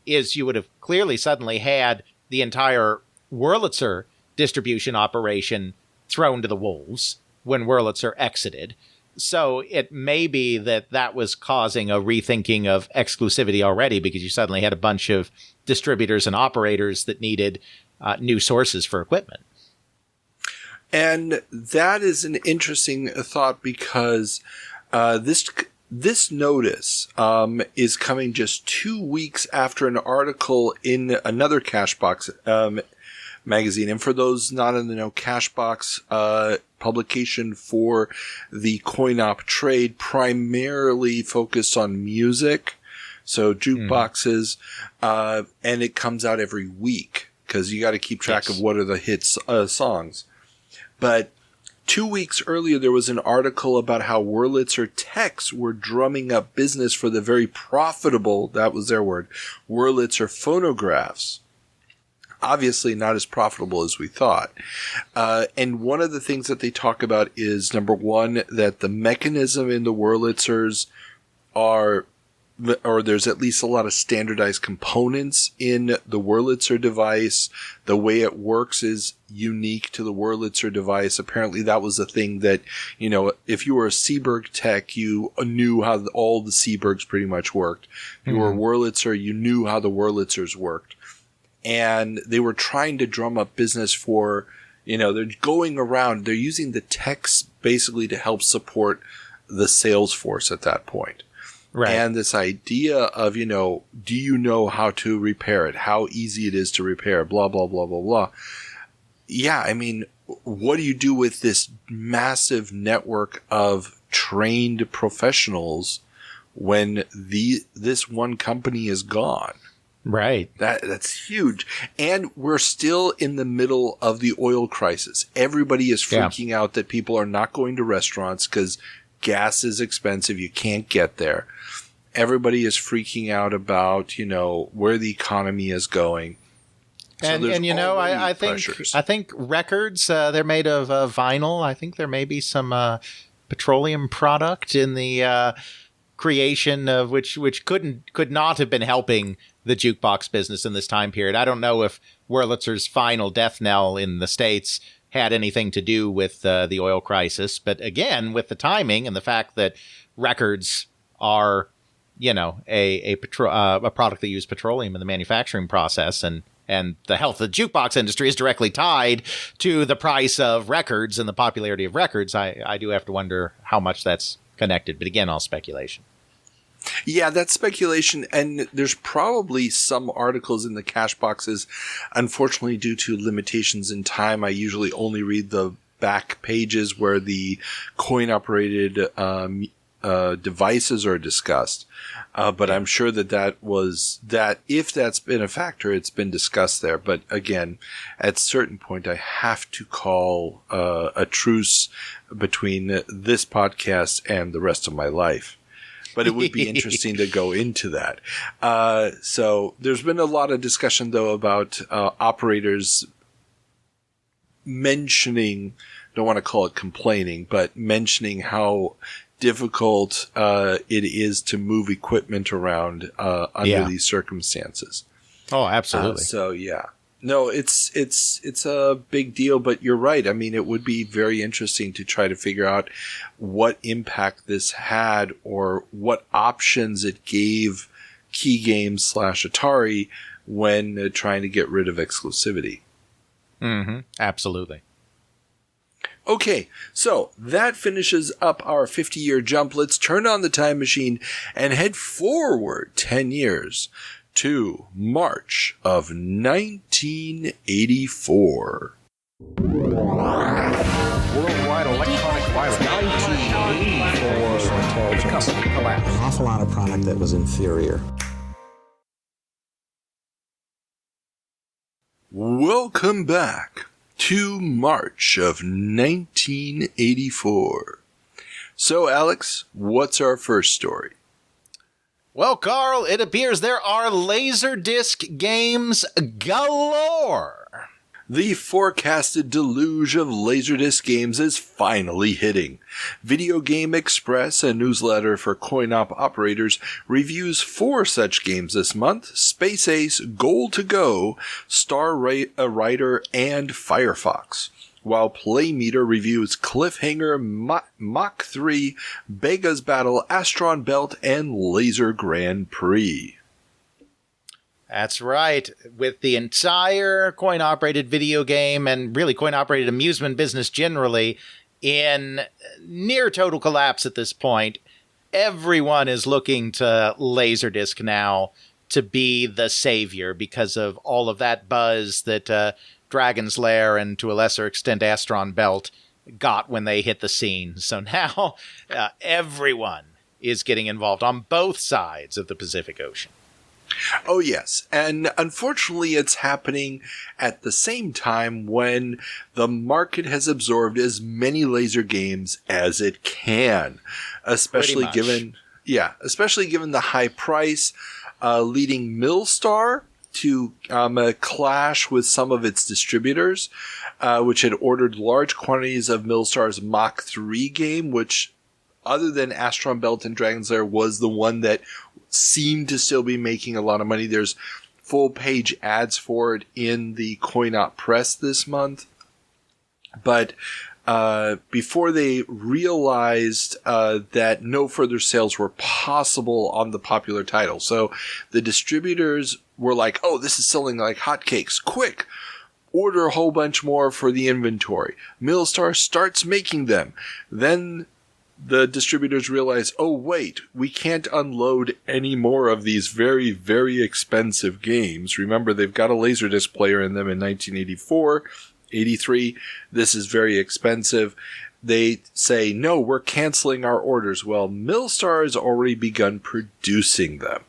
is you would have clearly suddenly had the entire Wurlitzer distribution operation thrown to the wolves when Wurlitzer exited. So it may be that was causing a rethinking of exclusivity already because you suddenly had a bunch of distributors and operators that needed new sources for equipment. And that is an interesting thought because this notice is coming just 2 weeks after an article in another Cashbox magazine. And for those not in the know, Cashbox publication for the coin-op trade, primarily focused on music, so jukeboxes, and it comes out every week because you got to keep track of what are the hits songs. But 2 weeks earlier, there was an article about how Wurlitzer techs were drumming up business for the very profitable, that was their word, Wurlitzer phonographs. Obviously not as profitable as we thought. And one of the things that they talk about is, number one, that the mechanism in the Wurlitzers there's at least a lot of standardized components in the Wurlitzer device. The way it works is unique to the Wurlitzer device. Apparently that was a thing that, if you were a Seeberg tech, you knew how all the Seebergs pretty much worked. If you were a Wurlitzer, you knew how the Wurlitzers worked. And they were trying to drum up business for, they're going around, they're using the techs basically to help support the sales force at that point. Right. And this idea of, do you know how to repair it? How easy it is to repair, blah, blah, blah, blah, blah. Yeah, I mean, what do you do with this massive network of trained professionals when this one company is gone? Right. That's huge. And we're still in the middle of the oil crisis. Everybody is freaking out that people are not going to restaurants because gas is expensive. You can't get there. Everybody is freaking out about, where the economy is going. So I think records, they're made of vinyl. I think there may be some petroleum product in the creation of which could not have been helping the jukebox business in this time period. I don't know if Wurlitzer's final death knell in the States had anything to do with the oil crisis, but again, with the timing and the fact that records are, a product that uses petroleum in the manufacturing process, and the health of the jukebox industry is directly tied to the price of records and the popularity of records, I do have to wonder how much that's connected. But again, all speculation. Yeah, that's speculation, and there's probably some articles in the cash boxes. Unfortunately, due to limitations in time, I usually only read the back pages where the coin-operated devices are discussed. But I'm sure that if that's been a factor, it's been discussed there. But again, at a certain point, I have to call a truce between this podcast and the rest of my life. But it would be interesting to go into that. So there's been a lot of discussion, though, about operators mentioning, don't want to call it complaining, but mentioning how difficult it is to move equipment around under these circumstances. Oh, absolutely. So, yeah. No, it's a big deal, but you're right. I mean, it would be very interesting to try to figure out what impact this had or what options it gave Key Games / Atari when trying to get rid of exclusivity. Mm-hmm. Absolutely. Okay, so that finishes up our 50-year jump. Let's turn on the time machine and head forward 10 years. To March of 1984. Worldwide electronic violence. 1984. Company collapse. An awful lot of product that was inferior. Welcome back to March of 1984. So, Alex, what's our first story? Well, Carl, it appears there are Laserdisc games galore. The forecasted deluge of Laserdisc games is finally hitting. Video Game Express, a newsletter for coin-op operators, reviews 4 such games this month: Space Ace, Goal to Go, Star Rider, and Firefox. While Playmeter reviews Cliffhanger, Mach 3, Bega's Battle, Astron Belt, and Laser Grand Prix. That's right. With the entire coin-operated video game and really coin-operated amusement business generally in near total collapse at this point, everyone is looking to Laserdisc now to be the savior because of all of that buzz that Dragon's Lair and to a lesser extent Astron Belt got when they hit the scene. So now everyone is getting involved on both sides of the Pacific Ocean. Oh, yes. And unfortunately, it's happening at the same time when the market has absorbed as many laser games as it can, especially given the high price, leading Millstar to clash with some of its distributors, which had ordered large quantities of Millstar's Mach 3 game, which, other than Astron Belt and Dragon's Lair, was the one that seemed to still be making a lot of money. There's full-page ads for it in the Coin-Op Press this month. But before they realized that no further sales were possible on the popular title. So the distributors were like, oh, this is selling like hotcakes. Quick! Order a whole bunch more for the inventory. Millstar starts making them. Then the distributors realize, oh, wait, we can't unload any more of these very, very expensive games. Remember, they've got a Laserdisc player in them in 1984, 83. This is very expensive. They say, no, we're canceling our orders. Well, Millstar has already begun producing them.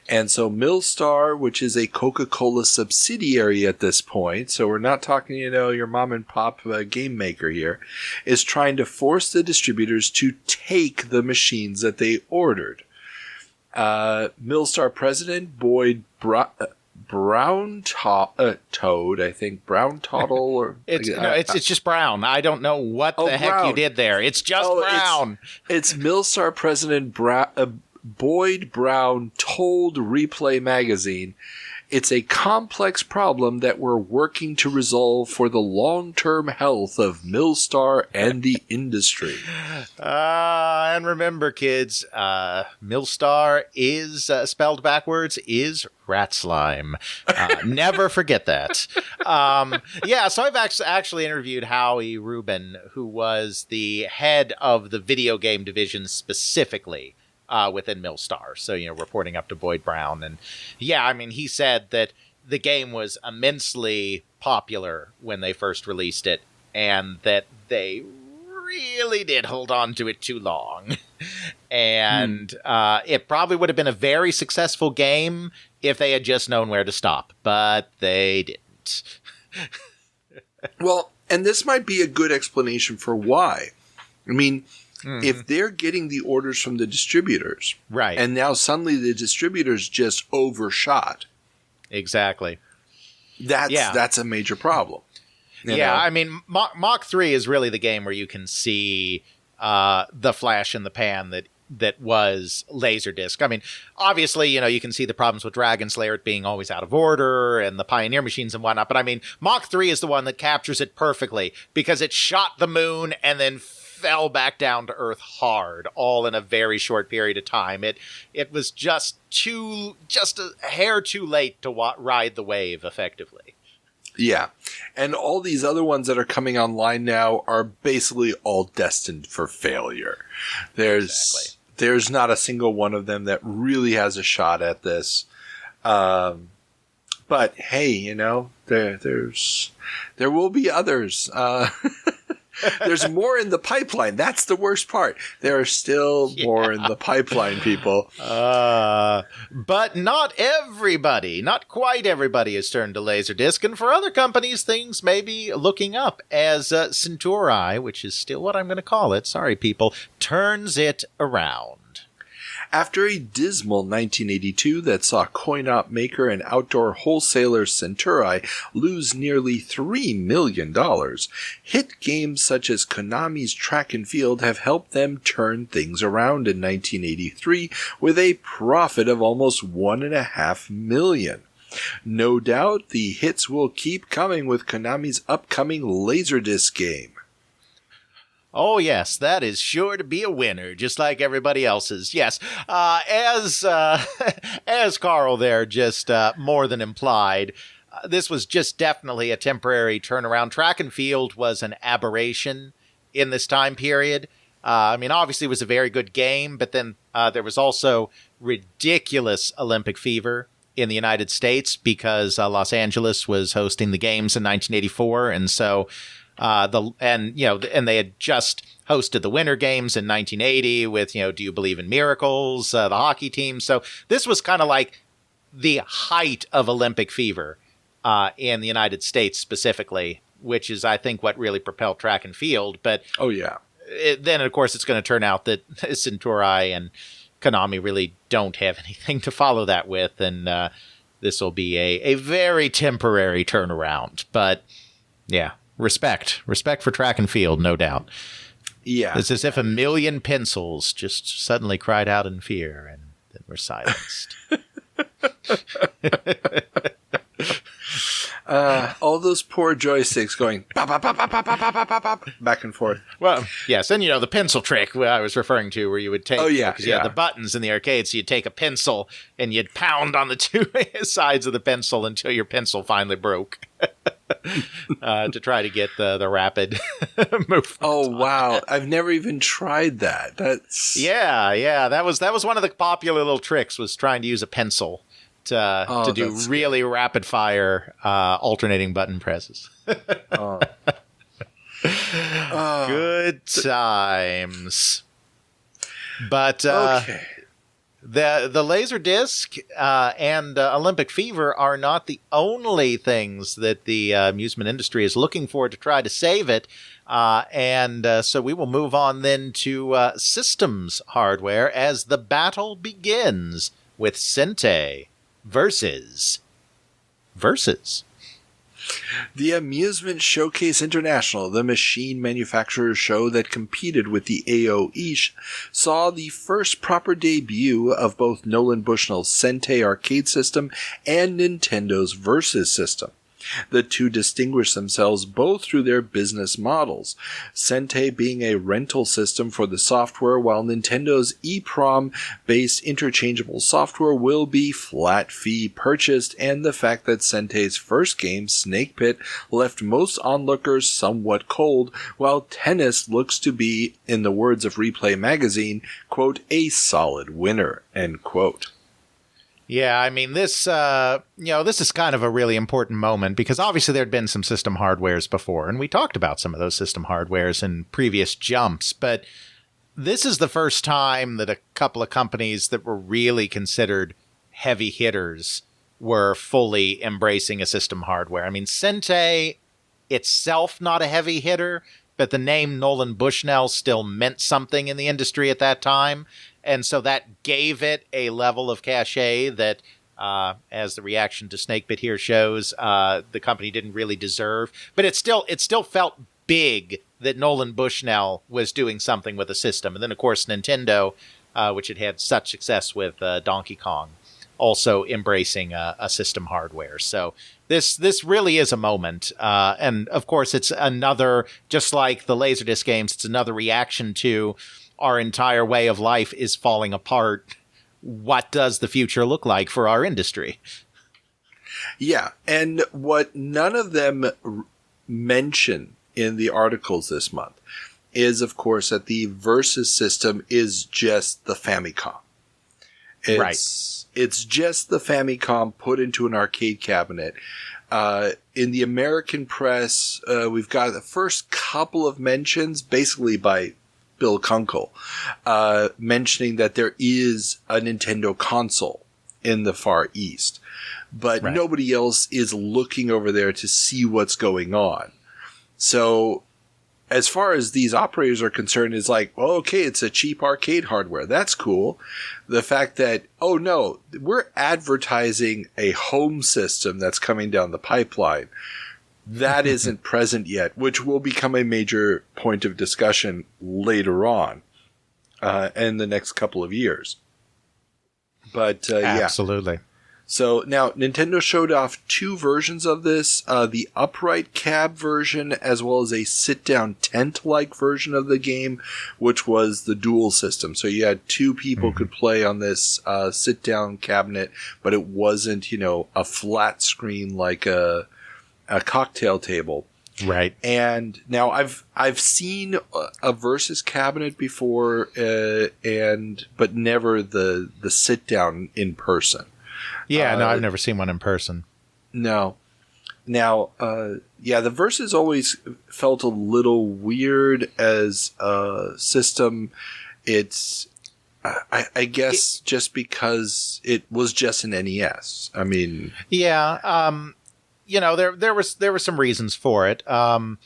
And so Millstar, which is a Coca-Cola subsidiary at this point, so we're not talking, your mom and pop game maker here, is trying to force the distributors to take the machines that they ordered. Millstar president Boyd Brown Toad, I think. Brown Toddle? Or it's just Brown. I don't know what the heck Brown. You did there. It's just Brown. It's Millstar president Boyd Brown told Replay magazine, it's a complex problem that we're working to resolve for the long-term health of Millstar and the industry. And remember, kids, Millstar is spelled backwards is rat slime. Never forget that. So I've actually interviewed Howie Rubin, who was the head of the video game division specifically within Millstar. So, reporting up to Boyd Brown. And he said that the game was immensely popular when they first released it and that they really did hold on to it too long. And it probably would have been a very successful game if they had just known where to stop, but they didn't. Well, and this might be a good explanation for why. If they're getting the orders from the distributors, right, and now suddenly the distributors just overshot. Exactly. That's a major problem. Mach 3 is really the game where you can see the flash in the pan that was Laserdisc. Obviously, you can see the problems with Dragon's Lair, it being always out of order, and the Pioneer machines and whatnot. But Mach 3 is the one that captures it perfectly because it shot the moon and then fell back down to Earth hard, all in a very short period of time. It was just a hair too late to ride the wave effectively. Yeah. And all these other ones that are coming online now are basically all destined for failure. There's not a single one of them that really has a shot at this. But hey, there will be others. There's more in the pipeline. That's the worst part. There are still more in the pipeline, people. But not everybody, not quite everybody has turned to Laserdisc. And for other companies, things may be looking up as Centauri, which is still what I'm going to call it, sorry people, turns it around. After a dismal 1982 that saw coin-op maker and outdoor wholesaler Centauri lose nearly $3 million, hit games such as Konami's Track and Field have helped them turn things around in 1983 with a profit of almost $1.5 million. No doubt the hits will keep coming with Konami's upcoming Laserdisc game. Oh, yes, that is sure to be a winner, just like everybody else's. Yes, as Carl there just more than implied, this was just definitely a temporary turnaround. Track and Field was an aberration in this time period. Obviously it was a very good game, but then there was also ridiculous Olympic fever in the United States because Los Angeles was hosting the games in 1984, and so they had just hosted the Winter Games in 1980 with Do You Believe in Miracles, the hockey team. So this was kind of like the height of Olympic fever in the United States specifically, which is, I think, what really propelled track and field. But then, of course, it's going to turn out that Centauri and Konami really don't have anything to follow that with, and this will be a very temporary turnaround. But yeah, respect for track and field, no doubt. Yeah, it's as if a million pencils just suddenly cried out in fear and then were silenced. All those poor joysticks going pop, pop, pop, pop, pop, pop, pop, pop, pop, back and forth. Well, yes, and the pencil trick I was referring to, where you would take, because you had the buttons in the arcade, so you'd take a pencil and you'd pound on the two sides of the pencil until your pencil finally broke. To try to get the rapid movement. Oh wow! I've never even tried that. That's that was one of the popular little tricks, was trying to use a pencil to do really rapid fire alternating button presses. Good times. But okay. The Laserdisc and Olympic Fever are not the only things that the amusement industry is looking for to try to save it. So we will move on then to systems hardware as the battle begins with Sentai versus. The Amusement Showcase International, the machine manufacturer's show that competed with the AOE, saw the first proper debut of both Nolan Bushnell's Sentai arcade system and Nintendo's Versus system. The two distinguish themselves both through their business models, Sentai being a rental system for the software, while Nintendo's EEPROM-based interchangeable software will be flat fee purchased, and the fact that Sentai's first game, Snake Pit, left most onlookers somewhat cold, while Tennis looks to be, in the words of Replay magazine, quote, a solid winner, end quote. Yeah, I mean, this is kind of a really important moment because obviously there had been some system hardwares before, and we talked about some of those system hardwares in previous jumps, but this is the first time that a couple of companies that were really considered heavy hitters were fully embracing a system hardware. I mean, Sentai itself, not a heavy hitter, but the name Nolan Bushnell still meant something in the industry at that time. And so that gave it a level of cachet that, as the reaction to Snake Pit here shows, the company didn't really deserve. But it still felt big that Nolan Bushnell was doing something with a system. And then, of course, Nintendo, which had such success with Donkey Kong, also embracing a system hardware. So this really is a moment. And, of course, it's another, just like the Laserdisc games, it's another reaction to our entire way of life is falling apart. What does the future look like for our industry? Yeah, and what none of them mention in the articles this month is, of course, that the Versus system is just the Famicom. It's just the Famicom put into an arcade cabinet. In the American press, we've got the first couple of mentions, basically by Bill Kunkel, mentioning that there is a Nintendo console in the Far East, but nobody else is looking over there to see what's going on. So as far as these operators are concerned, it's like, well, okay, it's a cheap arcade hardware. That's cool. The fact that, oh no, we're advertising a home system that's coming down the pipeline. That isn't present yet, which will become a major point of discussion later on in the next couple of years. But absolutely. Yeah. So now Nintendo showed off two versions of this, the upright cab version as well as a sit-down tent-like version of the game, which was the dual system. So you had two people could play on this sit-down cabinet, but it wasn't, a flat screen like a cocktail table. Right. And now I've seen a Versus cabinet before, but never the sit down in person. Yeah, no, I've never seen one in person. No. Now, the Versus always felt a little weird as a system. It's, I guess, just because it was just an NES. I mean, yeah, there were some reasons for it. Nintendo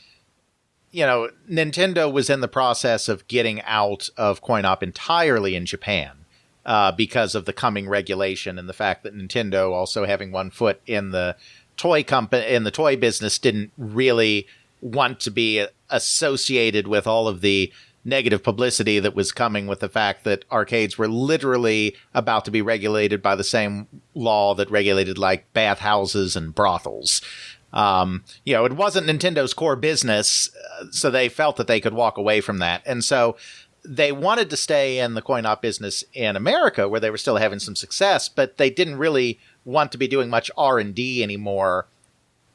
was in the process of getting out of coin-op entirely in Japan because of the coming regulation and the fact that Nintendo, also having one foot in the toy business, didn't really want to be associated with all of the negative publicity that was coming with the fact that arcades were literally about to be regulated by the same law that regulated like bathhouses and brothels. It wasn't Nintendo's core business, so they felt that they could walk away from that. And so they wanted to stay in the coin-op business in America, where they were still having some success, but they didn't really want to be doing much R&D anymore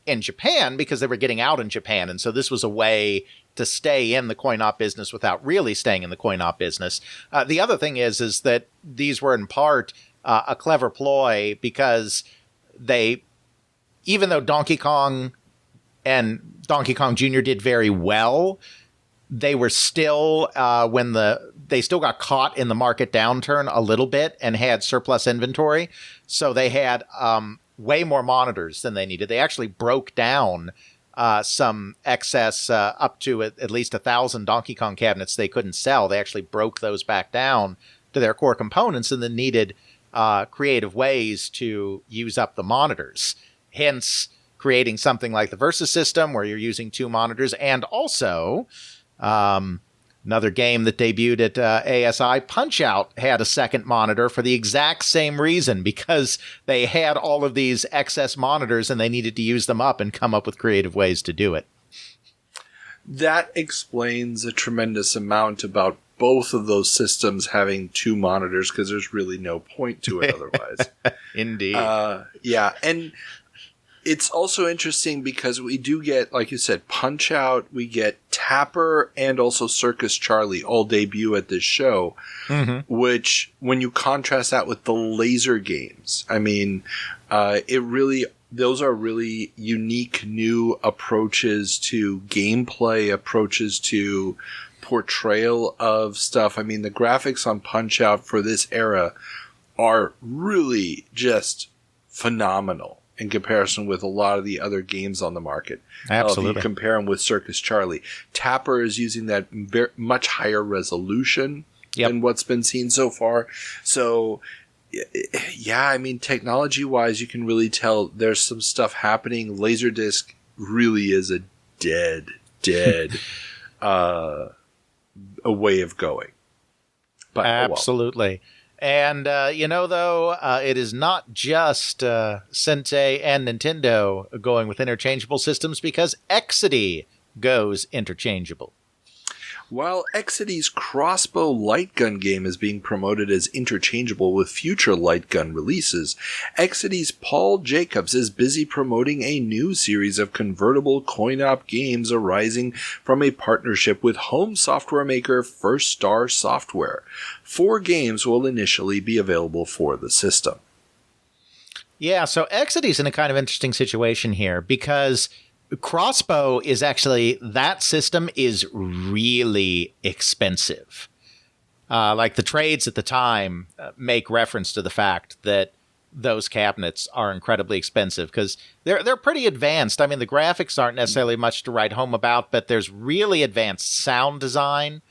in Japan because they were getting out in Japan. And so this was a way to stay in the coin-op business without really staying in the coin-op business. The other thing is that these were in part a clever ploy because even though Donkey Kong and Donkey Kong Jr. did very well, they were still, they still got caught in the market downturn a little bit and had surplus inventory. So they had way more monitors than they needed. They actually broke down some excess up to at least 1,000 Donkey Kong cabinets they couldn't sell. They actually broke those back down to their core components and then needed creative ways to use up the monitors. Hence, creating something like the Versus system where you're using 2 monitors, and also another game that debuted at ASI, Punch-Out, had a second monitor for the exact same reason, because they had all of these excess monitors and they needed to use them up and come up with creative ways to do it. That explains a tremendous amount about both of those systems having 2 monitors, because there's really no point to it otherwise. Indeed. And it's also interesting because we do get, like you said, Punch-Out, we get Tapper, and also Circus Charlie all debut at this show, which, when you contrast that with the laser games, I mean, those are really unique new approaches to gameplay, approaches to portrayal of stuff. I mean, the graphics on Punch-Out for this era are really just phenomenal in comparison with a lot of the other games on the market. Absolutely. If you compare them with Circus Charlie. Tapper is using that much higher resolution than what's been seen so far. So, yeah, I mean, technology-wise, you can really tell there's some stuff happening. Laserdisc really is a dead a way of going. But absolutely. And, it is not just Sente and Nintendo going with interchangeable systems, because Exidy goes interchangeable. While Exidy's Crossbow light gun game is being promoted as interchangeable with future light gun releases, Exidy's Paul Jacobs is busy promoting a new series of convertible coin-op games arising from a partnership with home software maker First Star Software. 4 games will initially be available for the system. Yeah, so Exidy's in a kind of interesting situation here, because Crossbow is actually, that system is really expensive. Like the trades at the time make reference to the fact that those cabinets are incredibly expensive because they're pretty advanced. I mean, the graphics aren't necessarily much to write home about, but there's really advanced sound design.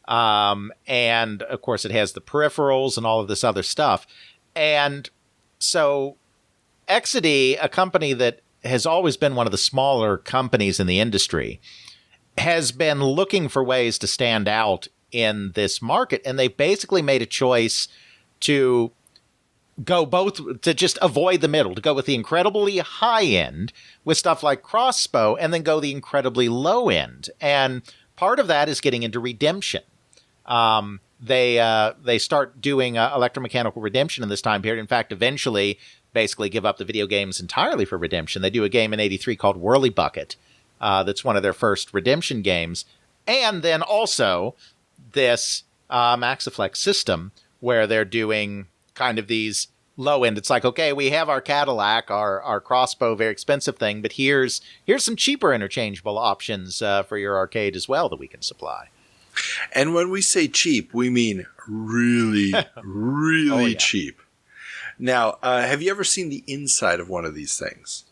And of course it has the peripherals and all of this other stuff. And so Exidy, a company that has always been one of the smaller companies in the industry, has been looking for ways to stand out in this market. And they basically made a choice to to just avoid the middle, to go with the incredibly high end with stuff like Crossbow, and then go the incredibly low end. And part of that is getting into redemption. They start doing electromechanical redemption in this time period. In fact, eventually basically give up the video games entirely for redemption. They do a game in '83 called Whirly Bucket. That's one of their first redemption games. And then also this Maxiflex system where they're doing kind of these low end. It's like, okay, we have our Cadillac, our crossbow, very expensive thing, but here's some cheaper interchangeable options for your arcade as well that we can supply. And when we say cheap, we mean really, really cheap. Now, have you ever seen the inside of one of these things?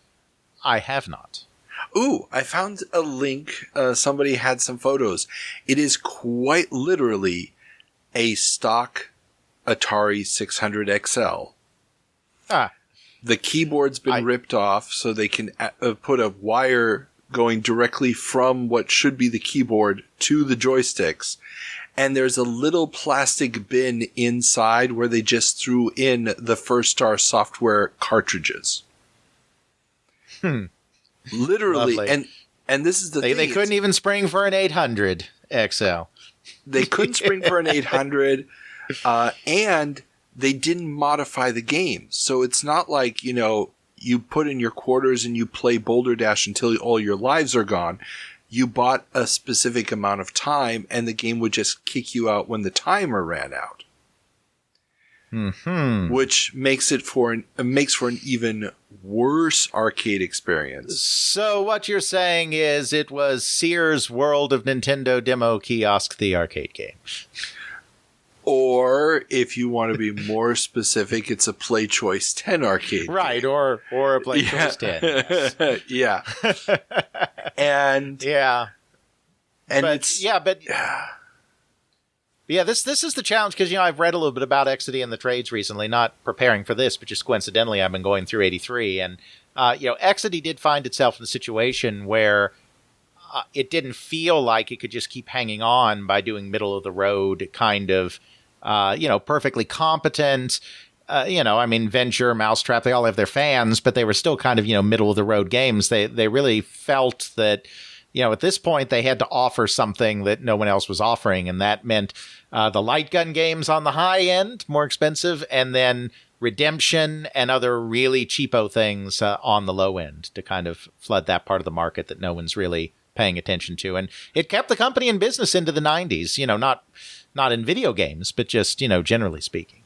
I have not. Ooh, I found a link. Somebody had some photos. It is quite literally a stock Atari 600 XL. The keyboard's been ripped off so they can put a wire going directly from what should be the keyboard to the joysticks. And there's a little plastic bin inside where they just threw in the First Star software cartridges. Literally. Lovely. And this is the thing. They couldn't even spring for an 800 XL. They couldn't spring for an 800, and they didn't modify the game. So it's not like, you put in your quarters and you play Boulder Dash until all your lives are gone. You bought a specific amount of time, and the game would just kick you out when the timer ran out. Which makes for an even worse arcade experience. So what you're saying is it was Sears World of Nintendo Demo Kiosk, the arcade game. Or, if you want to be more specific, it's a Play Choice 10 arcade right, game. Or a Play Choice 10. Yes. Yeah. And... Yeah. And but, it's... Yeah, but... Yeah, this is the challenge, because, I've read a little bit about Exidy and the trades recently, not preparing for this, but just coincidentally, I've been going through 83, and, Exidy did find itself in a situation where it didn't feel like it could just keep hanging on by doing middle-of-the-road kind of, perfectly competent, Venture, Mousetrap, they all have their fans, but they were still kind of, middle-of-the-road games. They really felt that... at this point, they had to offer something that no one else was offering, and that meant the light gun games on the high end, more expensive, and then Redemption and other really cheapo things on the low end to kind of flood that part of the market that no one's really paying attention to. And it kept the company in business into the 90s, not in video games, but just, generally speaking.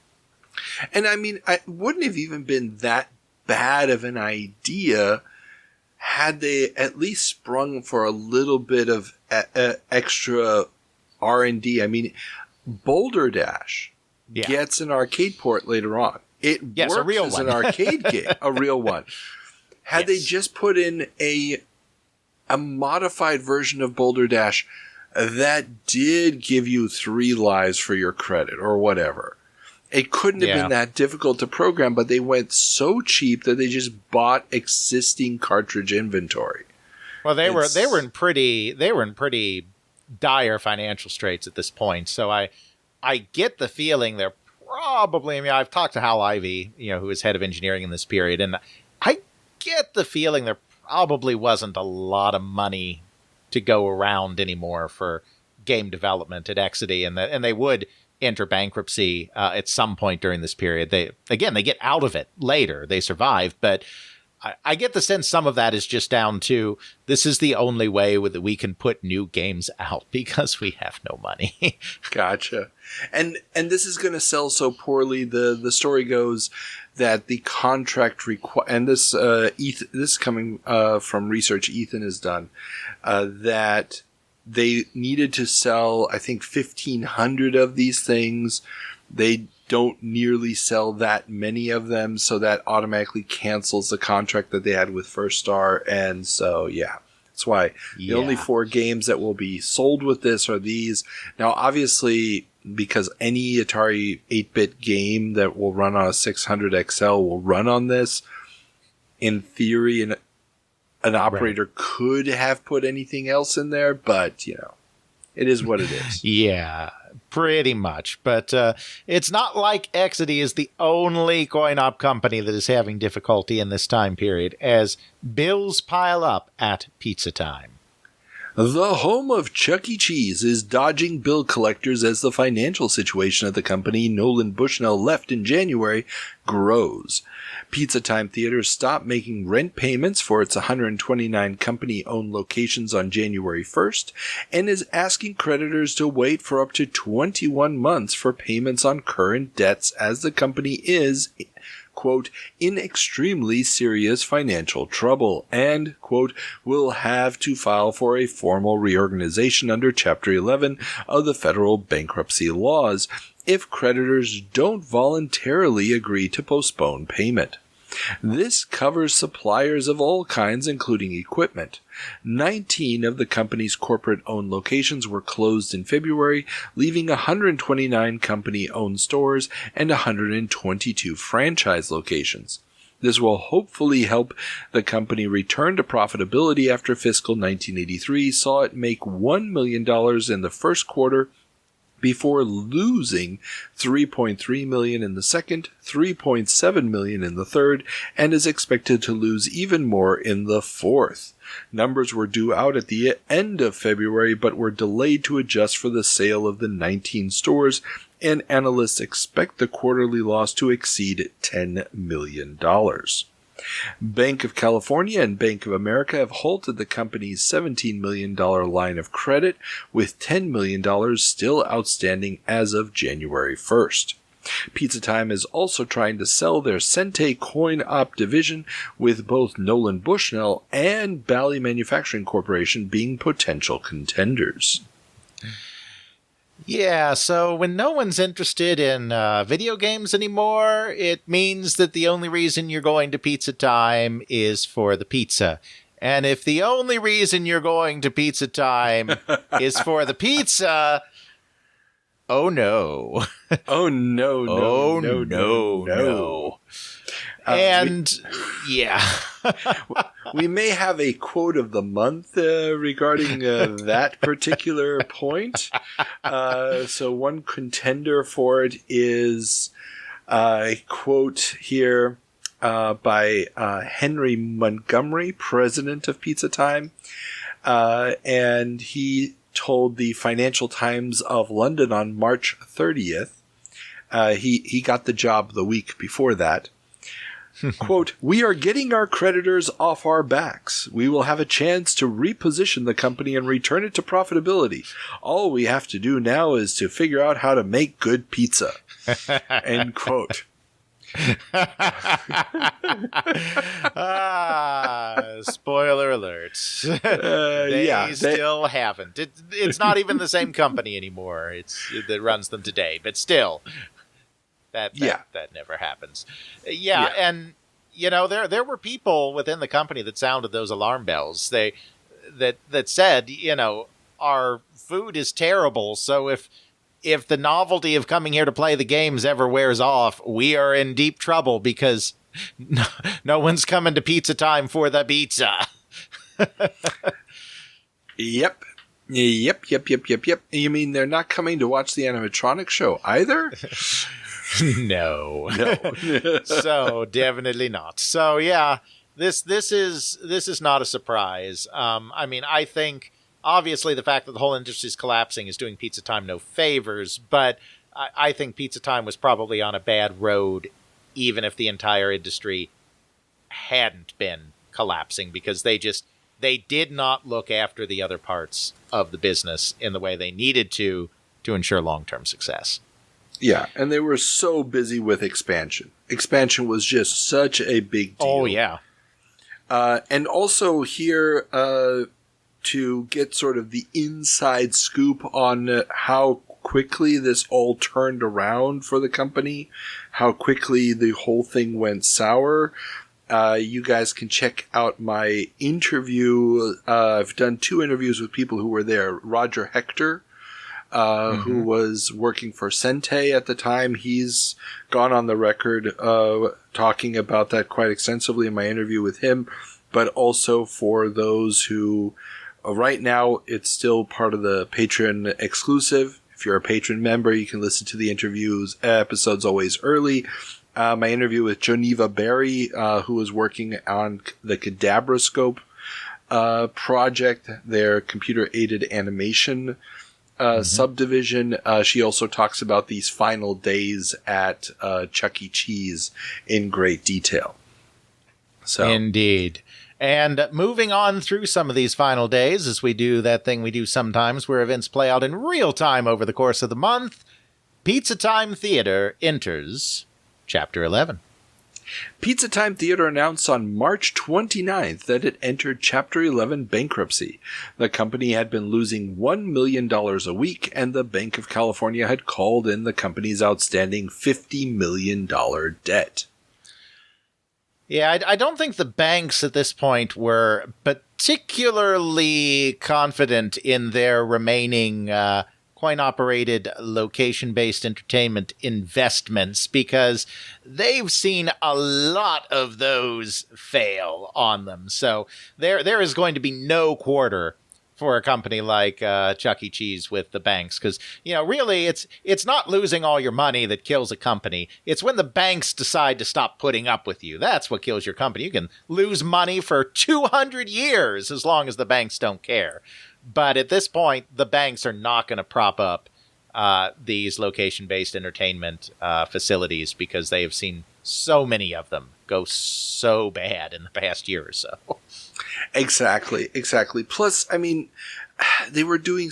And I wouldn't have even been that bad of an idea had they at least sprung for a little bit of extra R&D. Boulder Dash gets an arcade port later on. It works a real as one. an arcade game, a real one. Had they just put in a modified version of Boulder Dash that did give you 3 lives for your credit or whatever, it couldn't have been that difficult to program, but they went so cheap that they just bought existing cartridge inventory. Well, they were in pretty dire financial straits at this point. So I get the feeling they're probably. I've talked to Hal Ivey, who was head of engineering in this period, and I get the feeling there probably wasn't a lot of money to go around anymore for game development at Exidy, and they would enter bankruptcy at some point during this period. They get out of it later. They survive, but I get the sense some of that is just down to this is the only way that we can put new games out because we have no money. Gotcha. And this is going to sell so poorly. The story goes that the contract and this is coming from research Ethan has done, that they needed to sell, I think, 1,500 of these things. They don't nearly sell that many of them, so that automatically cancels the contract that they had with First Star. And so, that's why the only 4 games that will be sold with this are these. Now, obviously, because any Atari 8-bit game that will run on a 600 XL will run on this, in theory, an operator could have put anything else in there, but, it is what it is. Yeah, pretty much. But it's not like Exidy is the only coin-op company that is having difficulty in this time period, as bills pile up at Pizza Time. The home of Chuck E. Cheese is dodging bill collectors as the financial situation at the company Nolan Bushnell left in January grows. Pizza Time Theater stopped making rent payments for its 129 company-owned locations on January 1st and is asking creditors to wait for up to 21 months for payments on current debts as the company is, quote, in extremely serious financial trouble and, quote, will have to file for a formal reorganization under Chapter 11 of the federal bankruptcy laws if creditors don't voluntarily agree to postpone payment. This covers suppliers of all kinds, including equipment. 19 of the company's corporate-owned locations were closed in February, leaving 129 company-owned stores and 122 franchise locations. This will hopefully help the company return to profitability after fiscal 1983 saw it make $1 million in the first quarter before losing $3.3 million in the second, $3.7 million in the third, and is expected to lose even more in the fourth. Numbers were due out at the end of February, but were delayed to adjust for the sale of the 19 stores, and analysts expect the quarterly loss to exceed $10 million. Bank of California and Bank of America have halted the company's $17 million line of credit, with $10 million still outstanding as of January 1st. Pizza Time is also trying to sell their Sente coin-op division, with both Nolan Bushnell and Bally Manufacturing Corporation being potential contenders. Yeah, so when no one's interested in video games anymore, it means that the only reason you're going to Pizza Time is for the pizza. And if the only reason you're going to Pizza Time is for the pizza, oh no. Oh no, no, oh, no, no, no. And, yeah. We may have a quote of the month regarding that particular point. So one contender for it is a quote here by Henry Montgomery, president of Pizza Time. And he told the Financial Times of London on March 30th. He got the job the week before that. Quote, we are getting our creditors off our backs. We will have a chance to reposition the company and return it to profitability. All we have to do now is to figure out how to make good pizza. End quote. Spoiler alert. They still haven't. It's not even the same company anymore. That runs them today, but still. That never happens. Yeah, and there were people within the company that sounded those alarm bells. That said, our food is terrible, so if the novelty of coming here to play the games ever wears off, we are in deep trouble because no one's coming to Pizza Time for the pizza. Yep. You mean they're not coming to watch the animatronic show either? No. So definitely not. So yeah, this is not a surprise. I think obviously the fact that the whole industry is collapsing is doing Pizza Time no favors, but I think Pizza Time was probably on a bad road, even if the entire industry hadn't been collapsing, because they did not look after the other parts of the business in the way they needed to ensure long-term success. Yeah, and they were so busy with expansion. Expansion was just such a big deal. Oh, yeah. And also here, to get sort of the inside scoop on how quickly this all turned around for the company, how quickly the whole thing went sour, you guys can check out my interview. I've done 2 interviews with people who were there. Roger Hector, who was working for Sente at the time. He's gone on the record talking about that quite extensively in my interview with him, but also for those who, right now, it's still part of the Patreon exclusive. If you're a patron member, you can listen to the episodes always early. My interview with Geneva Berry, who was working on the Cadabroscope project, their computer-aided animation subdivision. She also talks about these final days at Chuck E. Cheese in great detail. So indeed. And moving on through some of these final days, as we do that thing we do sometimes where events play out in real time over the course of the month, Pizza Time Theater enters Chapter 11. Pizza Time Theater announced on March 29th that it entered Chapter 11 bankruptcy. The company had been losing $1 million a week, and the Bank of California had called in the company's outstanding $50 million debt. Yeah, I don't think the banks at this point were particularly confident in their remaining coin-operated, location-based entertainment investments, because they've seen a lot of those fail on them. So there is going to be no quarter for a company like Chuck E. Cheese with the banks, because, really, it's not losing all your money that kills a company. It's when the banks decide to stop putting up with you. That's what kills your company. You can lose money for 200 years as long as the banks don't care. But at this point, the banks are not going to prop up these location-based entertainment facilities, because they have seen so many of them go so bad in the past year or so. Exactly. Plus, they were doing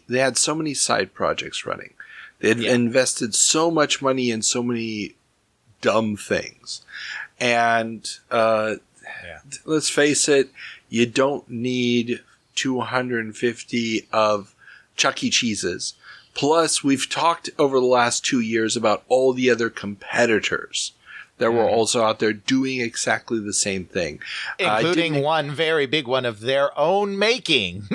they had so many side projects running. They had invested so much money in so many dumb things. And let's face it, you don't need 250 of Chuck E. Cheese's. Plus, we've talked over the last 2 years about all the other competitors that were also out there doing exactly the same thing. Including one very big one of their own making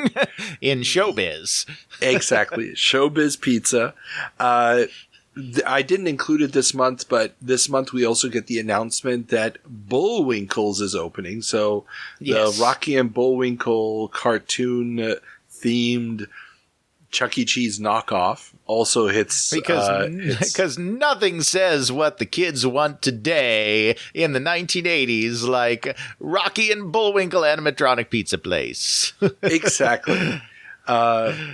in Showbiz. Exactly. Showbiz Pizza. I didn't include it this month, but this month we also get the announcement that Bullwinkle's is opening. So the Rocky and Bullwinkle cartoon themed Chuck E. Cheese knockoff also hits because nothing says what the kids want today in the 1980s like Rocky and Bullwinkle animatronic pizza place. Exactly.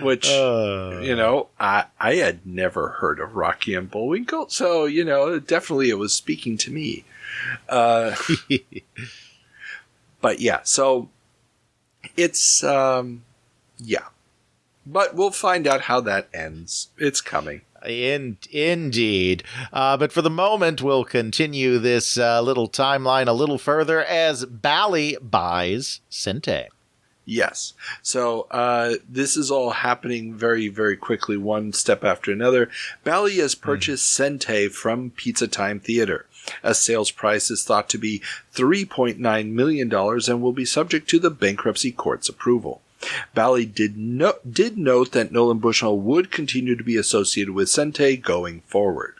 Which I had never heard of Rocky and Bullwinkle, so definitely it was speaking to me. But yeah, so it's But we'll find out how that ends. It's coming. Indeed. But for the moment, we'll continue this little timeline a little further as Bally buys Sente. Yes. So this is all happening very, very quickly, one step after another. Bally has purchased Sente from Pizza Time Theater. A sales price is thought to be $3.9 million and will be subject to the bankruptcy court's approval. Bally did note that Nolan Bushnell would continue to be associated with Sente going forward.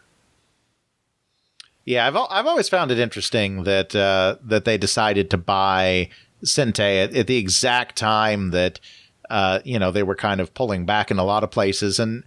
Yeah, I've always found it interesting that that they decided to buy Sente at the exact time that they were kind of pulling back in a lot of places, and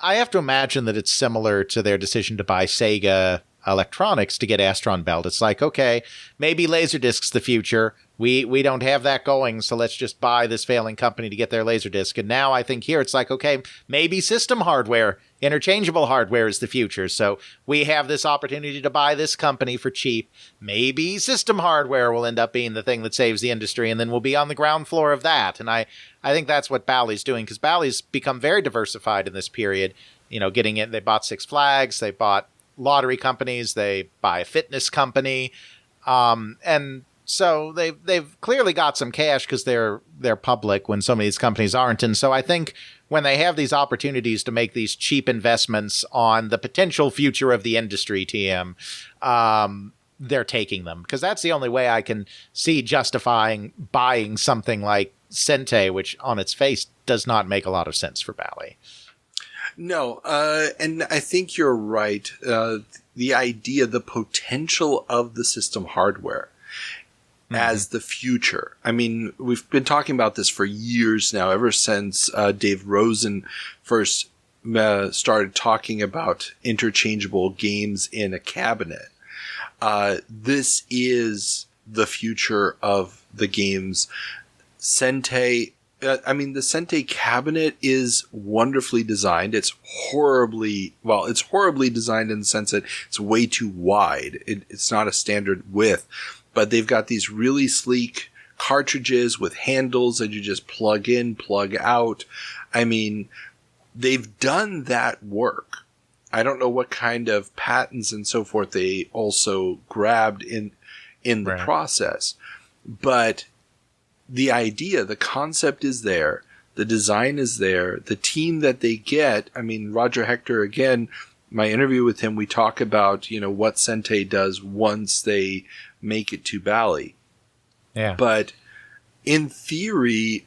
I have to imagine that it's similar to their decision to buy Sega Electronics to get Astron Belt. It's like, okay, maybe Laserdisc's the future. We don't have that going, so let's just buy this failing company to get their Laserdisc. And now I think here it's like, okay, maybe system hardware, interchangeable hardware is the future. So we have this opportunity to buy this company for cheap. Maybe system hardware will end up being the thing that saves the industry, and then we'll be on the ground floor of that. And I think that's what Bally's doing, because Bally's become very diversified in this period. Getting it, they bought Six Flags, they bought lottery companies, they buy a fitness company, and so they've clearly got some cash because they're public when some of these companies aren't. And so I think when they have these opportunities to make these cheap investments on the potential future of the industry, TM, they're taking them, because that's the only way I can see justifying buying something like Sente, which on its face does not make a lot of sense for Bally. No, and I think you're right. The idea, the potential of the system hardware as the future. I mean, we've been talking about this for years now, ever since Dave Rosen first started talking about interchangeable games in a cabinet. This is the future of the games. Sente, the Sente cabinet is wonderfully designed. It's horribly designed in the sense that it's way too wide. It's not a standard width. But they've got these really sleek cartridges with handles that you just plug in, plug out. I mean, they've done that work. I don't know what kind of patents and so forth they also grabbed in the process. But the idea, the concept is there. The design is there. The team that they get, I mean, Roger Hector, again, my interview with him, we talk about, what Sentai does once they make it to Bally. Yeah. But in theory,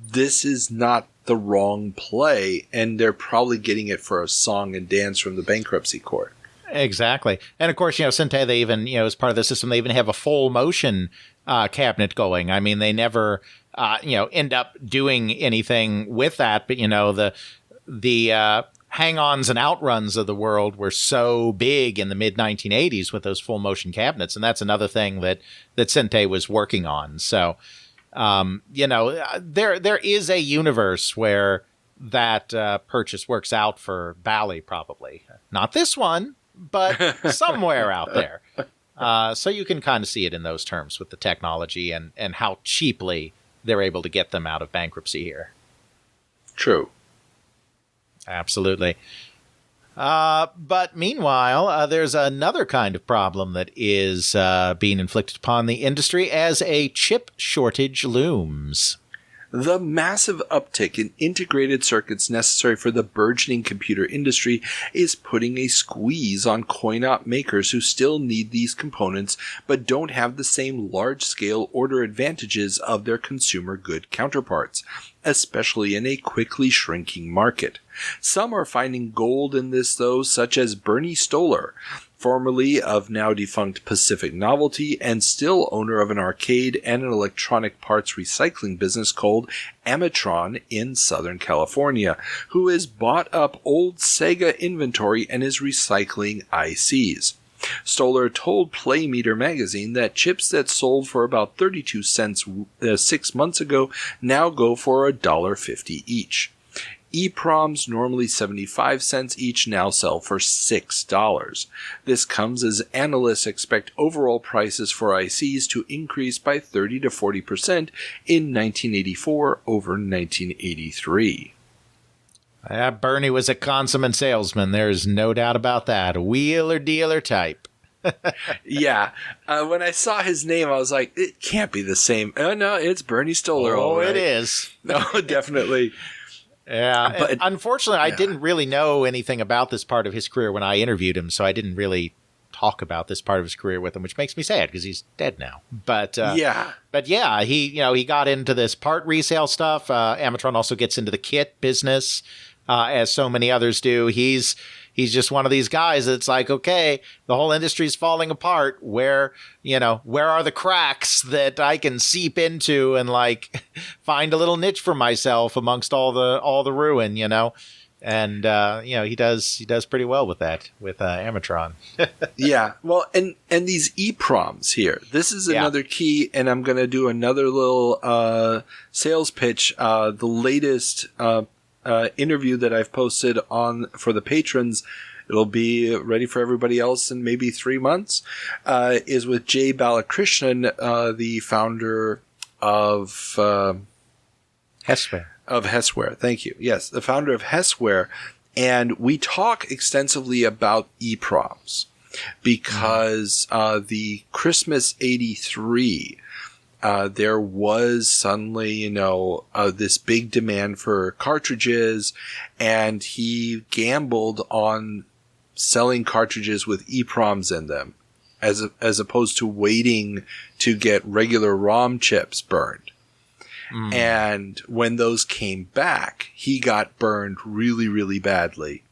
this is not the wrong play, and they're probably getting it for a song and dance from the bankruptcy court. Exactly. And of course, Sentai, they even, as part of the system, they even have a full motion cabinet going. I mean, they never, end up doing anything with that. But, the hang-ons and outruns of the world were so big in the mid-1980s with those full motion cabinets. And that's another thing that Sentai was working on. So, there is a universe where that purchase works out for Bally, probably. Not this one, but somewhere out there. So you can kind of see it in those terms with the technology and how cheaply they're able to get them out of bankruptcy here. True. Absolutely. But meanwhile, there's another kind of problem that is being inflicted upon the industry as a chip shortage looms. The massive uptick in integrated circuits necessary for the burgeoning computer industry is putting a squeeze on coin-op makers who still need these components but don't have the same large-scale order advantages of their consumer good counterparts, especially in a quickly shrinking market. Some are finding gold in this, though, such as Bernie Stoller, formerly of now-defunct Pacific Novelty and still owner of an arcade and an electronic parts recycling business called Amatron in Southern California, who has bought up old Sega inventory and is recycling ICs. Stoller told Playmeter magazine that chips that sold for about 32 cents 6 months ago now go for $1.50 each. EPROMs, normally 75 cents each, now sell for $6. This comes as analysts expect overall prices for ICs to increase by 30 to 40% in 1984 over 1983. Bernie was a consummate salesman. There's no doubt about that. A wheeler dealer type. Yeah. When I saw his name, I was like, it can't be the same. Oh, no, it's Bernie Stoller. Oh, right. It is. No, definitely. Yeah. But, unfortunately, I didn't really know anything about this part of his career when I interviewed him, so I didn't really talk about this part of his career with him, which makes me sad because he's dead now. But he got into this part resale stuff. Amatron also gets into the kit business, as so many others do. He's just one of these guys that's like, okay, the whole industry's falling apart. Where are the cracks that I can seep into and find a little niche for myself amongst all the ruin, And he does pretty well with that with Amatron. Yeah. Well, and these EPROMs here. This is another key, and I'm going to do another little sales pitch. The latest interview that I've posted on for the patrons, it'll be ready for everybody else in maybe 3 months, is with Jay Balakrishnan, the founder of Hessware. Of Hessware, thank you. Yes, the founder of Hessware, and we talk extensively about EPROMs because the Christmas '83. There was suddenly, this big demand for cartridges, and he gambled on selling cartridges with EPROMs in them, as opposed to waiting to get regular ROM chips burned. And when those came back, he got burned really, really badly.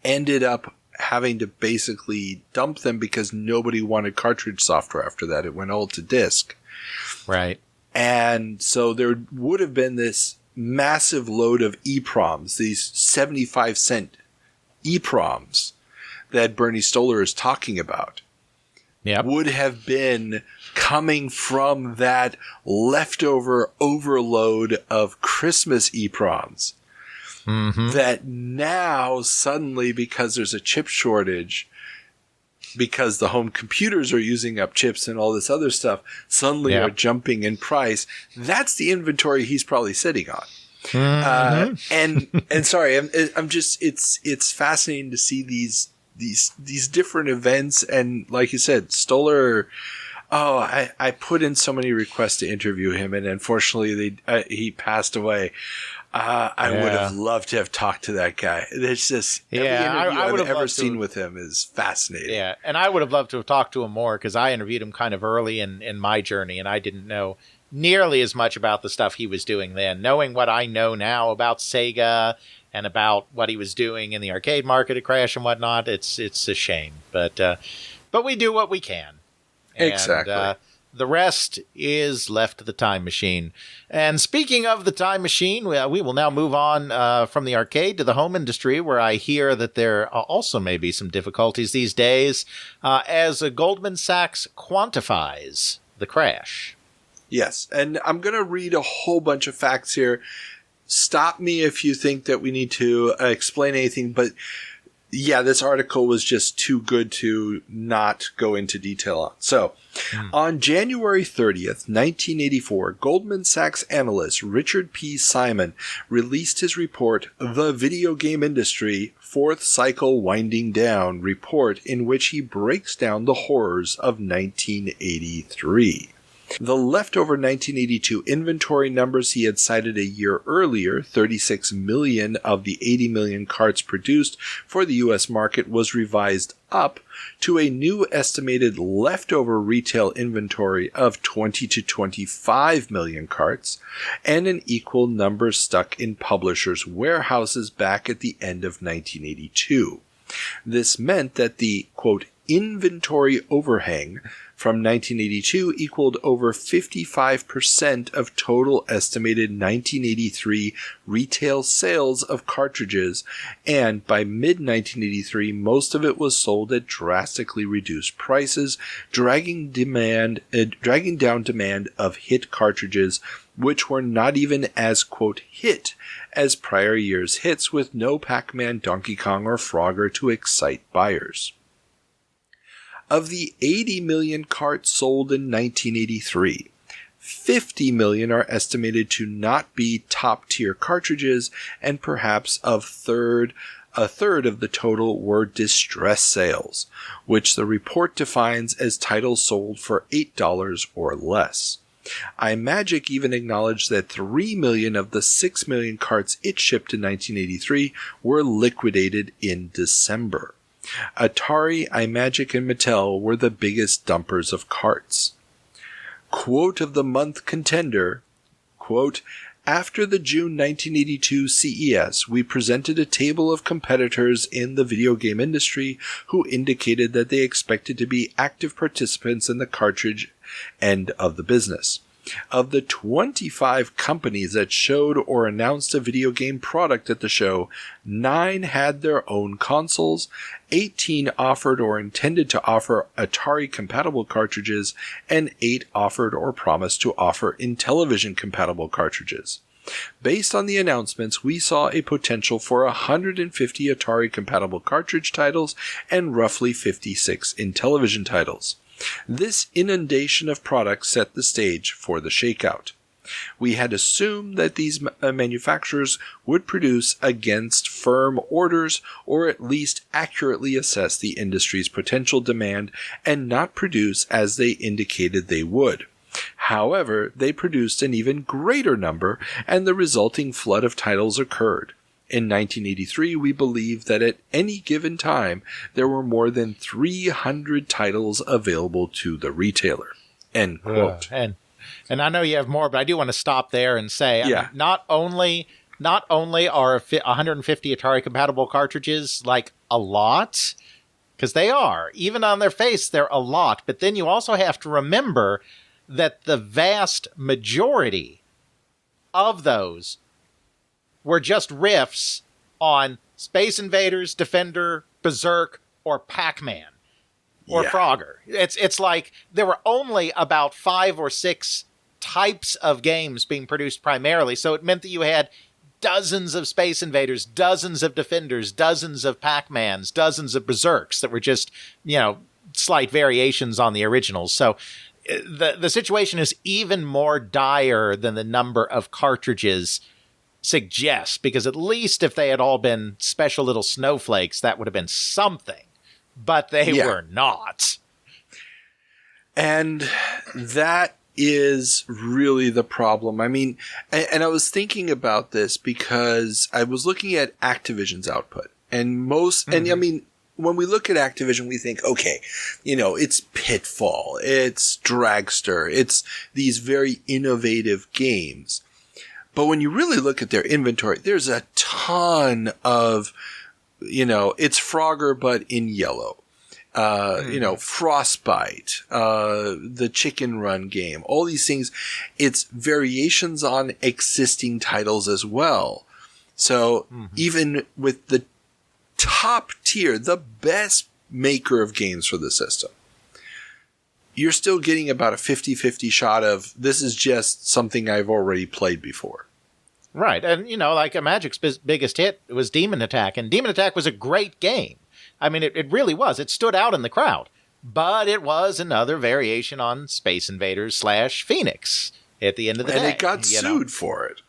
Ended up having to basically dump them because nobody wanted cartridge software after that. It went all to disk. Right. And so there would have been this massive load of EPROMs, these 75-cent EPROMs that Bernie Stoller is talking about. Yep. Would have been coming from that leftover overload of Christmas EPROMs. That now suddenly, because there's a chip shortage, because the home computers are using up chips and all this other stuff, suddenly are jumping in price. That's the inventory he's probably sitting on. And sorry, I'm just it's fascinating to see these different events, and like you said, Stoller. Oh, I put in so many requests to interview him, and unfortunately, he passed away. I would have loved to have talked to that guy. There's just every interview I've ever seen with him is fascinating. Yeah, and I would have loved to have talked to him more because I interviewed him kind of early in my journey, and I didn't know nearly as much about the stuff he was doing then. Knowing what I know now about Sega and about what he was doing in the arcade market at Crash and whatnot, it's a shame. But we do what we can. Exactly. And, the rest is left to the time machine. And speaking of the time machine, we will now move on from the arcade to the home industry, where I hear that there also may be some difficulties these days as Goldman Sachs quantifies the crash. Yes, and I'm going to read a whole bunch of facts here. Stop me if you think that we need to explain anything, but yeah, this article was just too good to not go into detail on. So, on January 30th, 1984, Goldman Sachs analyst Richard P. Simon released his report, The Video Game Industry, Fourth Cycle Winding Down report, in which he breaks down the horrors of 1983. The leftover 1982 inventory numbers he had cited a year earlier, 36 million of the 80 million carts produced for the U.S. market, was revised up to a new estimated leftover retail inventory of 20 to 25 million carts, and an equal number stuck in publishers' warehouses back at the end of 1982. This meant that the, quote, inventory overhang from 1982 equaled over 55% of total estimated 1983 retail sales of cartridges, and by mid-1983 most of it was sold at drastically reduced prices, dragging down demand of hit cartridges, which were not even as, quote, hit as prior year's hits, with no Pac-Man, Donkey Kong, or Frogger to excite buyers. Of the 80 million carts sold in 1983, 50 million are estimated to not be top-tier cartridges, and perhaps a third of the total were distress sales, which the report defines as titles sold for $8 or less. iMagic even acknowledged that 3 million of the 6 million carts it shipped in 1983 were liquidated in December. Atari, iMagic, and Mattel were the biggest dumpers of carts. Quote of the month contender, quote, after the June 1982 CES, we presented a table of competitors in the video game industry who indicated that they expected to be active participants in the cartridge end of the business. Of the 25 companies that showed or announced a video game product at the show, 9 had their own consoles, 18 offered or intended to offer Atari-compatible cartridges, and 8 offered or promised to offer Intellivision-compatible cartridges. Based on the announcements, we saw a potential for 150 Atari-compatible cartridge titles and roughly 56 Intellivision titles. This inundation of products set the stage for the shakeout. We had assumed that these manufacturers would produce against firm orders, or at least accurately assess the industry's potential demand, and not produce as they indicated they would. However, they produced an even greater number, and the resulting flood of titles occurred. In 1983, we believe that at any given time, there were more than 300 titles available to the retailer. End quote. And I know you have more, but I do want to stop there and say, yeah. I mean, not only are 150 Atari-compatible cartridges like a lot, because they are. Even on their face, they're a lot. But then you also have to remember that the vast majority of those were just riffs on Space Invaders, Defender, Berserk, or Pac-Man, or Frogger. It's like there were only about 5 or 6 types of games being produced primarily, so it meant that you had dozens of Space Invaders, dozens of Defenders, dozens of Pac-Mans, dozens of Berserks that were just, slight variations on the originals. So the situation is even more dire than the number of cartridges suggest, because at least if they had all been special little snowflakes, that would have been something. But they were not. And that is really the problem. I mean, and I was thinking about this because I was looking at Activision's output. And I mean, when we look at Activision, we think, okay, it's Pitfall, it's Dragster, it's these very innovative games. But when you really look at their inventory, there's a ton of, it's Frogger, but in yellow. Frostbite, the Chicken Run game, all these things. It's variations on existing titles as well. So even with the top tier, the best maker of games for the system, you're still getting about a 50-50 shot of this is just something I've already played before. Right. And, like Magic's biggest hit was Demon Attack. And Demon Attack was a great game. I mean, it really was. It stood out in the crowd. But it was another variation on Space Invaders / Phoenix at the end of the day. And it got sued for it.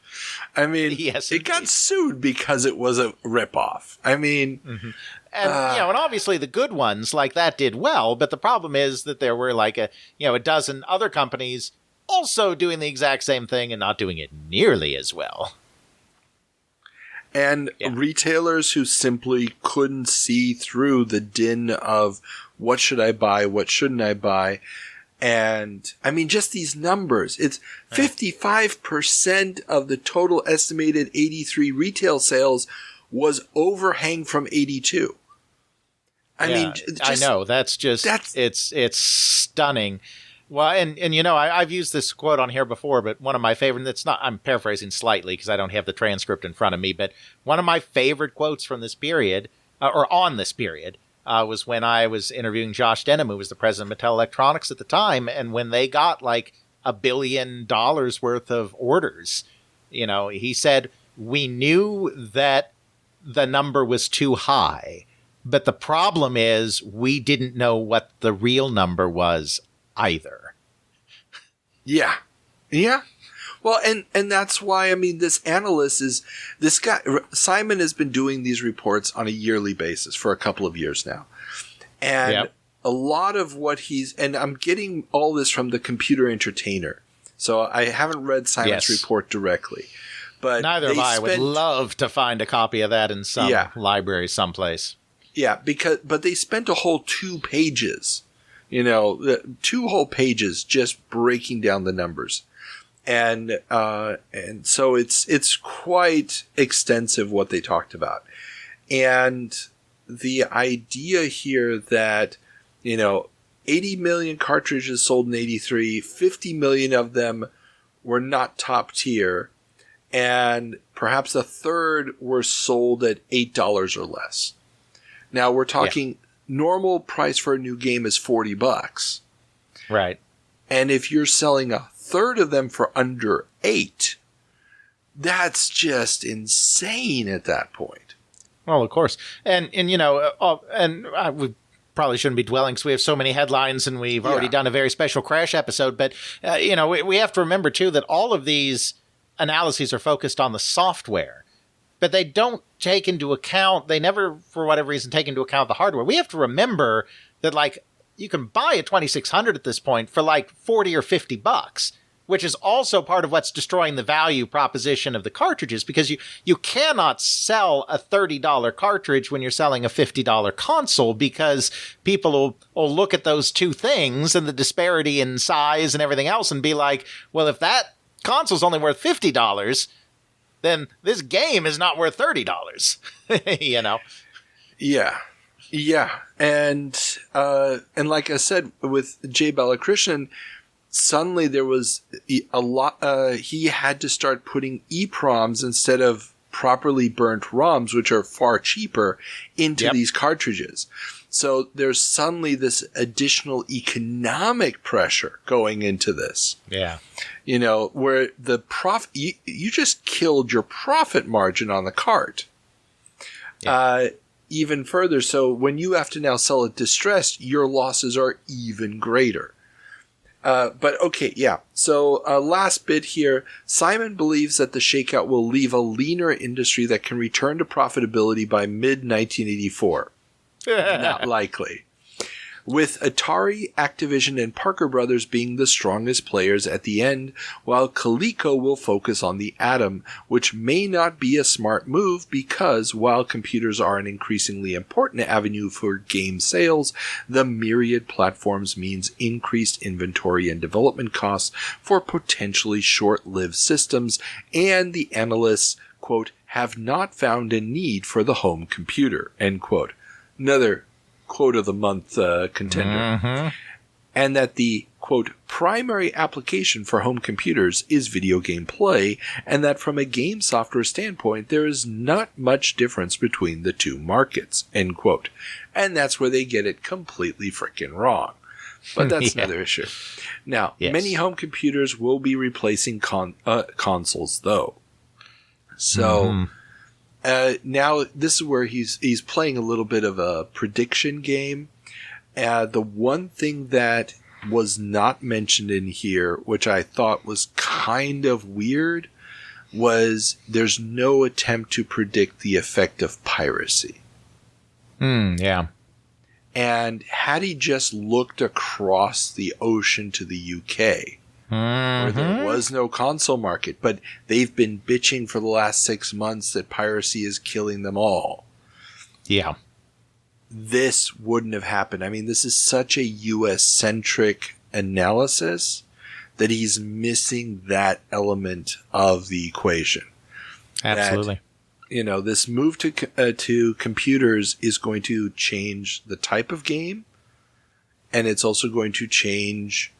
I mean, yes, it got sued because it was a ripoff. I mean... And, and obviously the good ones like that did well, but the problem is that there were like a dozen other companies also doing the exact same thing and not doing it nearly as well. And retailers who simply couldn't see through the din of what should I buy, what shouldn't I buy. And I mean, just these numbers, it's 55% of the total estimated 83 retail sales was overhang from 82. I mean, I know it's stunning. Well, and I've used this quote on here before, but one of my favorite, I'm paraphrasing slightly because I don't have the transcript in front of me, but one of my favorite quotes from this period, or on this period, was when I was interviewing Josh Denham, who was the president of Mattel Electronics at the time, and when they got like $1 billion worth of orders, he said, we knew that the number was too high, but the problem is we didn't know what the real number was either. Yeah. Well, and that's why, I mean, this guy, Simon has been doing these reports on a yearly basis for a couple of years now. And a lot of what and I'm getting all this from the Computer Entertainer. So I haven't read Simon's report directly. But neither have I. Would love to find a copy of that in some library someplace. Yeah, but they spent a whole 2 pages, 2 whole pages just breaking down the numbers. And so it's quite extensive what they talked about. And the idea here that, 80 million cartridges sold in 83, 50 million of them were not top tier, and perhaps a third were sold at $8 or less. Now we're talking normal price for a new game is $40. Right. And if you're selling a third of them for under $8, that's just insane at that point. Well, of course. And we probably shouldn't be dwelling because we have so many headlines and we've already done a very special Crash episode. But, we have to remember, too, that all of these analyses are focused on the software. But they don't take into account, they never, for whatever reason, take into account the hardware. We have to remember that, like, you can buy a 2600 at this point for like $40 or $50, which is also part of what's destroying the value proposition of the cartridges, because you cannot sell a $30 cartridge when you're selling a $50 console, because people will look at those two things and the disparity in size and everything else and be like, well, if that console's only worth $50, then this game is not worth $30, Yeah. Yeah. And like I said, with Jay Balakrishnan, suddenly there was a lot, he had to start putting EEPROMs instead of properly burnt ROMs, which are far cheaper, into these cartridges. So there's suddenly this additional economic pressure going into this. Yeah. Where the profit, you just killed your profit margin on the cart. Yeah. Even further. So when you have to now sell it distressed, your losses are even greater. But okay, yeah. So last bit here. Simon believes that the shakeout will leave a leaner industry that can return to profitability by mid-1984. Not likely. With Atari, Activision, and Parker Brothers being the strongest players at the end, while Coleco will focus on the Atom, which may not be a smart move because while computers are an increasingly important avenue for game sales, the myriad platforms means increased inventory and development costs for potentially short-lived systems, and the analysts, quote, have not found a need for the home computer, end quote. Another quote of the month contender. Mm-hmm. And that the, quote, primary application for home computers is video game play, and that from a game software standpoint, there is not much difference between the two markets, end quote. And that's where they get it completely freaking wrong. But that's another issue. Now, many home computers will be replacing consoles, though. So... now this is where he's playing a little bit of a prediction game. The one thing that was not mentioned in here, which I thought was kind of weird, was there's no attempt to predict the effect of piracy. Yeah. And had he just looked across the ocean to the UK, where there was no console market, but they've been bitching for the last 6 months that piracy is killing them all. Yeah. This wouldn't have happened. I mean, this is such a US-centric analysis that he's missing that element of the equation. Absolutely. That, this move to computers is going to change the type of game, and it's also going to change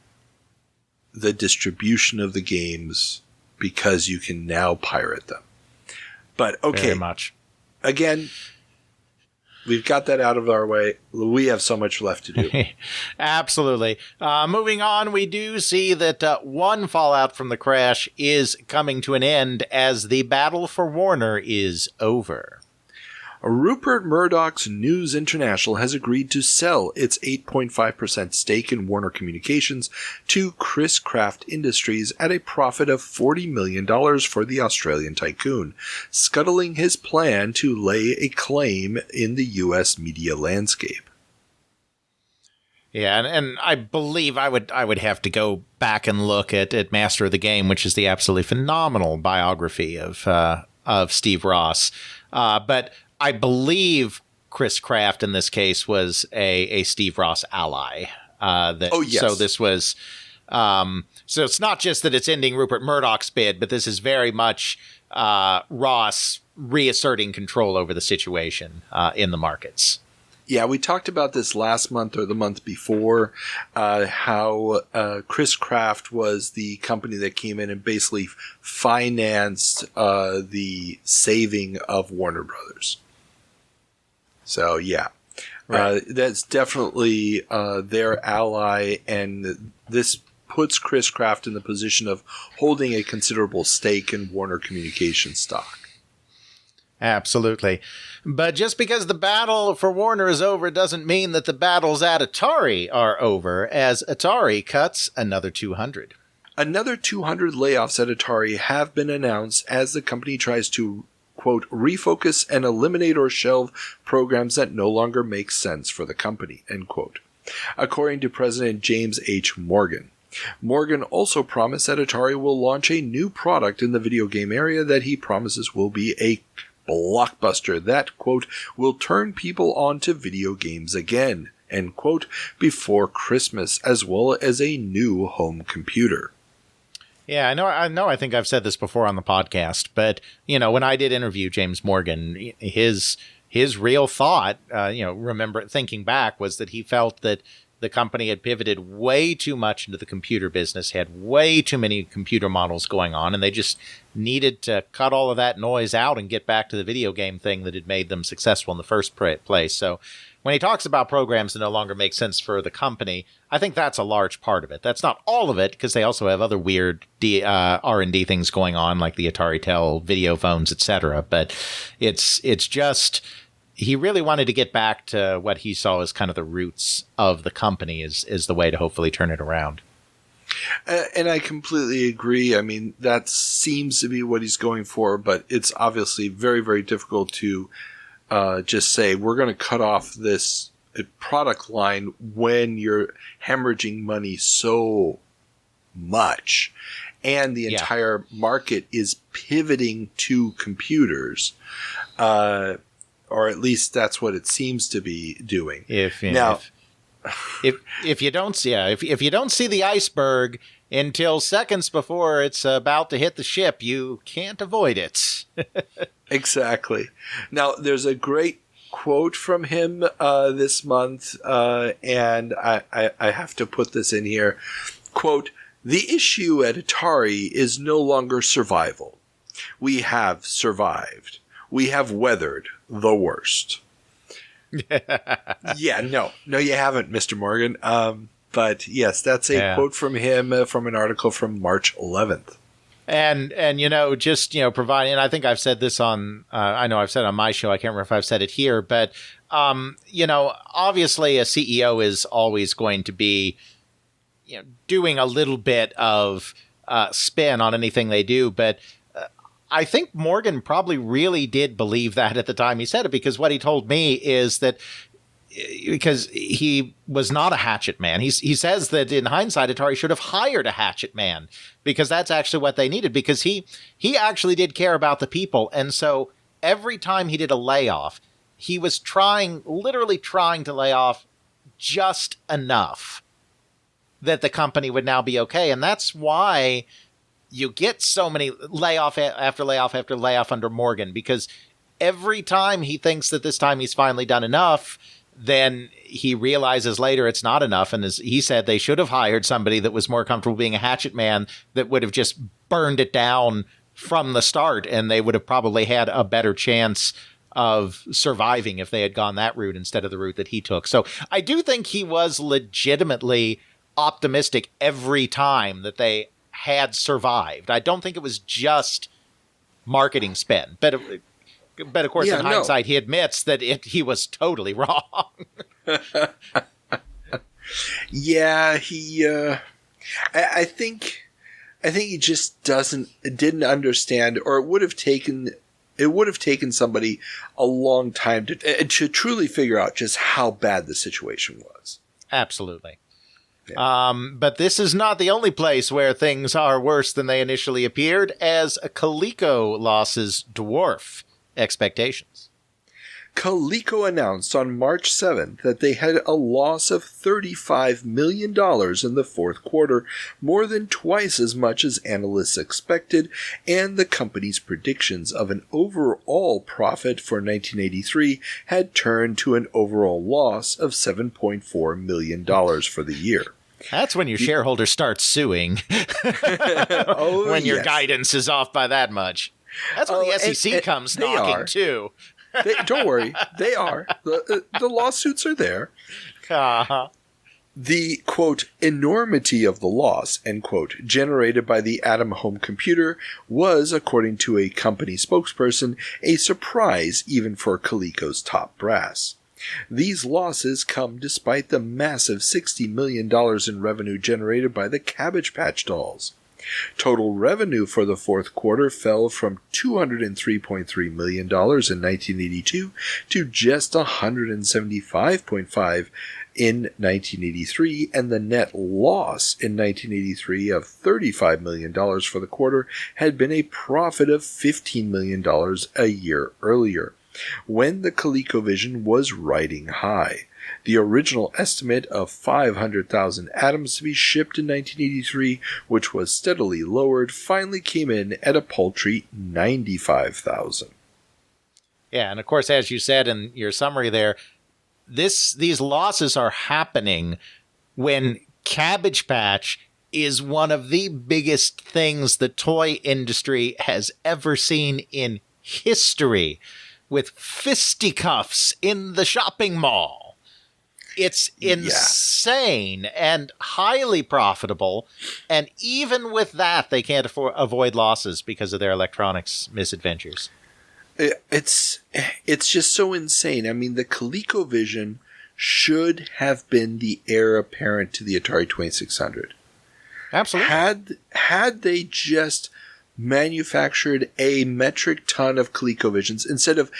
the distribution of the games because you can now pirate them. But okay, very much. Again, we've got that out of our way. We have so much left to do. Absolutely. Moving on, we do see that one fallout from the crash is coming to an end as the battle for Warner is over. Rupert Murdoch's News International has agreed to sell its 8.5% stake in Warner Communications to Chris Kraft Industries at a profit of $40 million for the Australian tycoon, scuttling his plan to lay a claim in the U.S. media landscape. Yeah, and I believe I would have to go back and look at Master of the Game, which is the absolutely phenomenal biography of Steve Ross. But I believe Chris Kraft in this case was a Steve Ross ally. Yes. So this was, so it's not just that it's ending Rupert Murdoch's bid, but this is very much Ross reasserting control over the situation in the markets. Yeah, we talked about this last month or the month before, how Chris Kraft was the company that came in and basically financed the saving of Warner Brothers. So, yeah, right. That's definitely their ally, and this puts Chris Kraft in the position of holding a considerable stake in Warner Communications stock. Absolutely. But just because the battle for Warner is over doesn't mean that the battles at Atari are over, as Atari cuts another 200. Another 200 layoffs at Atari have been announced as the company tries to, quote, refocus and eliminate or shelve programs that no longer make sense for the company, end quote, according to President James H. Morgan. Morgan also promised that Atari will launch a new product in the video game area that he promises will be a blockbuster that, quote, will turn people on to video games again, end quote, before Christmas, as well as a new home computer. Yeah, I know. I think I've said this before on the podcast, but when I did interview James Morgan, his real thought, remember thinking back, was that he felt that the company had pivoted way too much into the computer business, had way too many computer models going on, and they just needed to cut all of that noise out and get back to the video game thing that had made them successful in the first place. So when he talks about programs that no longer make sense for the company, I think that's a large part of it. That's not all of it, because they also have other weird R&D things going on, like the Atari Tel video phones, etc. But it's just... he really wanted to get back to what he saw as kind of the roots of the company is the way to hopefully turn it around. And I completely agree. I mean, that seems to be what he's going for, but it's obviously very, very difficult to just say, we're going to cut off this product line when you're hemorrhaging money so much. And the entire market is pivoting to computers. Or at least that's what it seems to be doing. If you don't see the iceberg until seconds before it's about to hit the ship, you can't avoid it. Exactly. Now, there's a great quote from him this month, and I have to put this in here. Quote, "The issue at Atari is no longer survival. We have survived. We have weathered the worst." Yeah, no, you haven't, Mr. Morgan. But yes, that's a quote from him from an article from March 11th. And providing, and I think I've said this on, I know I've said it on my show, I can't remember if I've said it here, but, obviously a CEO is always going to be, doing a little bit of spin on anything they do, but I think Morgan probably really did believe that at the time he said it, because what he told me is that because he was not a hatchet man. He says that in hindsight, Atari should have hired a hatchet man because that's actually what they needed, because he actually did care about the people. And so every time he did a layoff, he was literally trying to lay off just enough that the company would now be okay. And that's why you get so many layoff after layoff after layoff under Morgan, because every time he thinks that this time he's finally done enough, then he realizes later it's not enough. And as he said, they should have hired somebody that was more comfortable being a hatchet man that would have just burned it down from the start. And they would have probably had a better chance of surviving if they had gone that route instead of the route that he took. So I do think he was legitimately optimistic every time that they had survived. I don't think it was just marketing spin, but of course, in hindsight, he admits that he was totally wrong. Yeah, I think he just didn't understand, or it would have taken somebody a long time to truly figure out just how bad the situation was. Absolutely. Yeah. But this is not the only place where things are worse than they initially appeared, as Coleco losses dwarf expectations. Coleco announced on March 7th that they had a loss of $35 million in the fourth quarter, more than twice as much as analysts expected, and the company's predictions of an overall profit for 1983 had turned to an overall loss of $7.4 million for the year. That's when your shareholders start suing. When your guidance is off by that much. That's when the SEC comes knocking, too. Don't worry. They are. The lawsuits are there. Uh-huh. The, quote, enormity of the loss, end quote, generated by the Atom home computer was, according to a company spokesperson, a surprise even for Coleco's top brass. These losses come despite the massive $60 million in revenue generated by the Cabbage Patch Dolls. Total revenue for the fourth quarter fell from $203.3 million in 1982 to just $175.5 in 1983, and the net loss in 1983 of $35 million for the quarter had been a profit of $15 million a year earlier, when the ColecoVision was riding high. The original estimate of 500,000 atoms to be shipped in 1983, which was steadily lowered, finally came in at a paltry 95,000. Yeah, and of course, as you said in your summary there, these losses are happening when Cabbage Patch is one of the biggest things the toy industry has ever seen in history, with fisticuffs in the shopping mall. It's insane and highly profitable, and even with that, they can't avoid losses because of their electronics misadventures. It's just so insane. I mean, the ColecoVision should have been the heir apparent to the Atari 2600. Absolutely. Had they just manufactured a metric ton of ColecoVisions instead of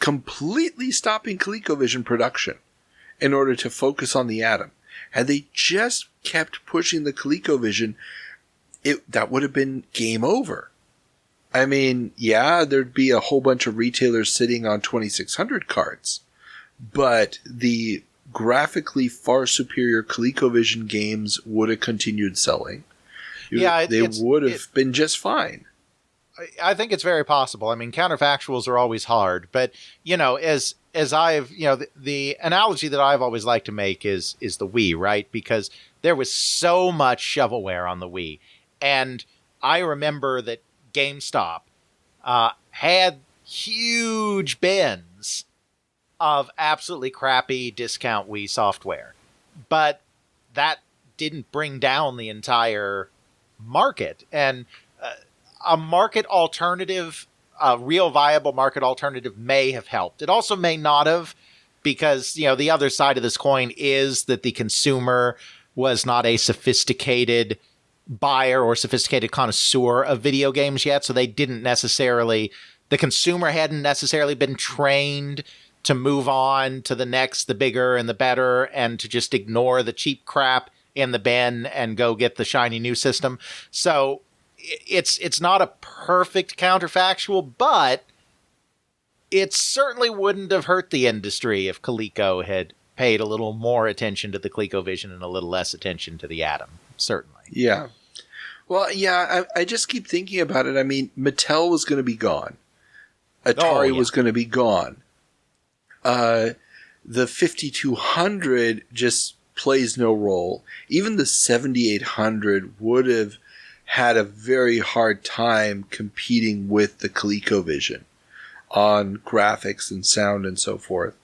completely stopping ColecoVision production in order to focus on the Atom, had they just kept pushing the ColecoVision, that would have been game over. I mean, yeah, there'd be a whole bunch of retailers sitting on 2600 cards, but the graphically far superior ColecoVision games would have continued selling. They would have been just fine. I think it's very possible. I mean, counterfactuals are always hard, but as I've the analogy that I've always liked to make is the Wii, right? Because there was so much shovelware on the Wii, and I remember that GameStop had huge bins of absolutely crappy discount Wii software, but that didn't bring down the entire market. And a market alternative, a real viable market alternative may have helped. It also may not have, because, the other side of this coin is that the consumer was not a sophisticated buyer or sophisticated connoisseur of video games yet. So they didn't necessarily, the consumer hadn't necessarily been trained to move on to the next, the bigger and the better, and to just ignore the cheap crap in the bin and go get the shiny new system. So it's not a perfect counterfactual, but it certainly wouldn't have hurt the industry if Coleco had paid a little more attention to the ColecoVision and a little less attention to the Atom. Certainly. Yeah. Well, yeah, I just keep thinking about it. I mean, Mattel was going to be gone. Atari was going to be gone. The 5200 just plays no role. Even the 7800 would have had a very hard time competing with the ColecoVision on graphics and sound and so forth.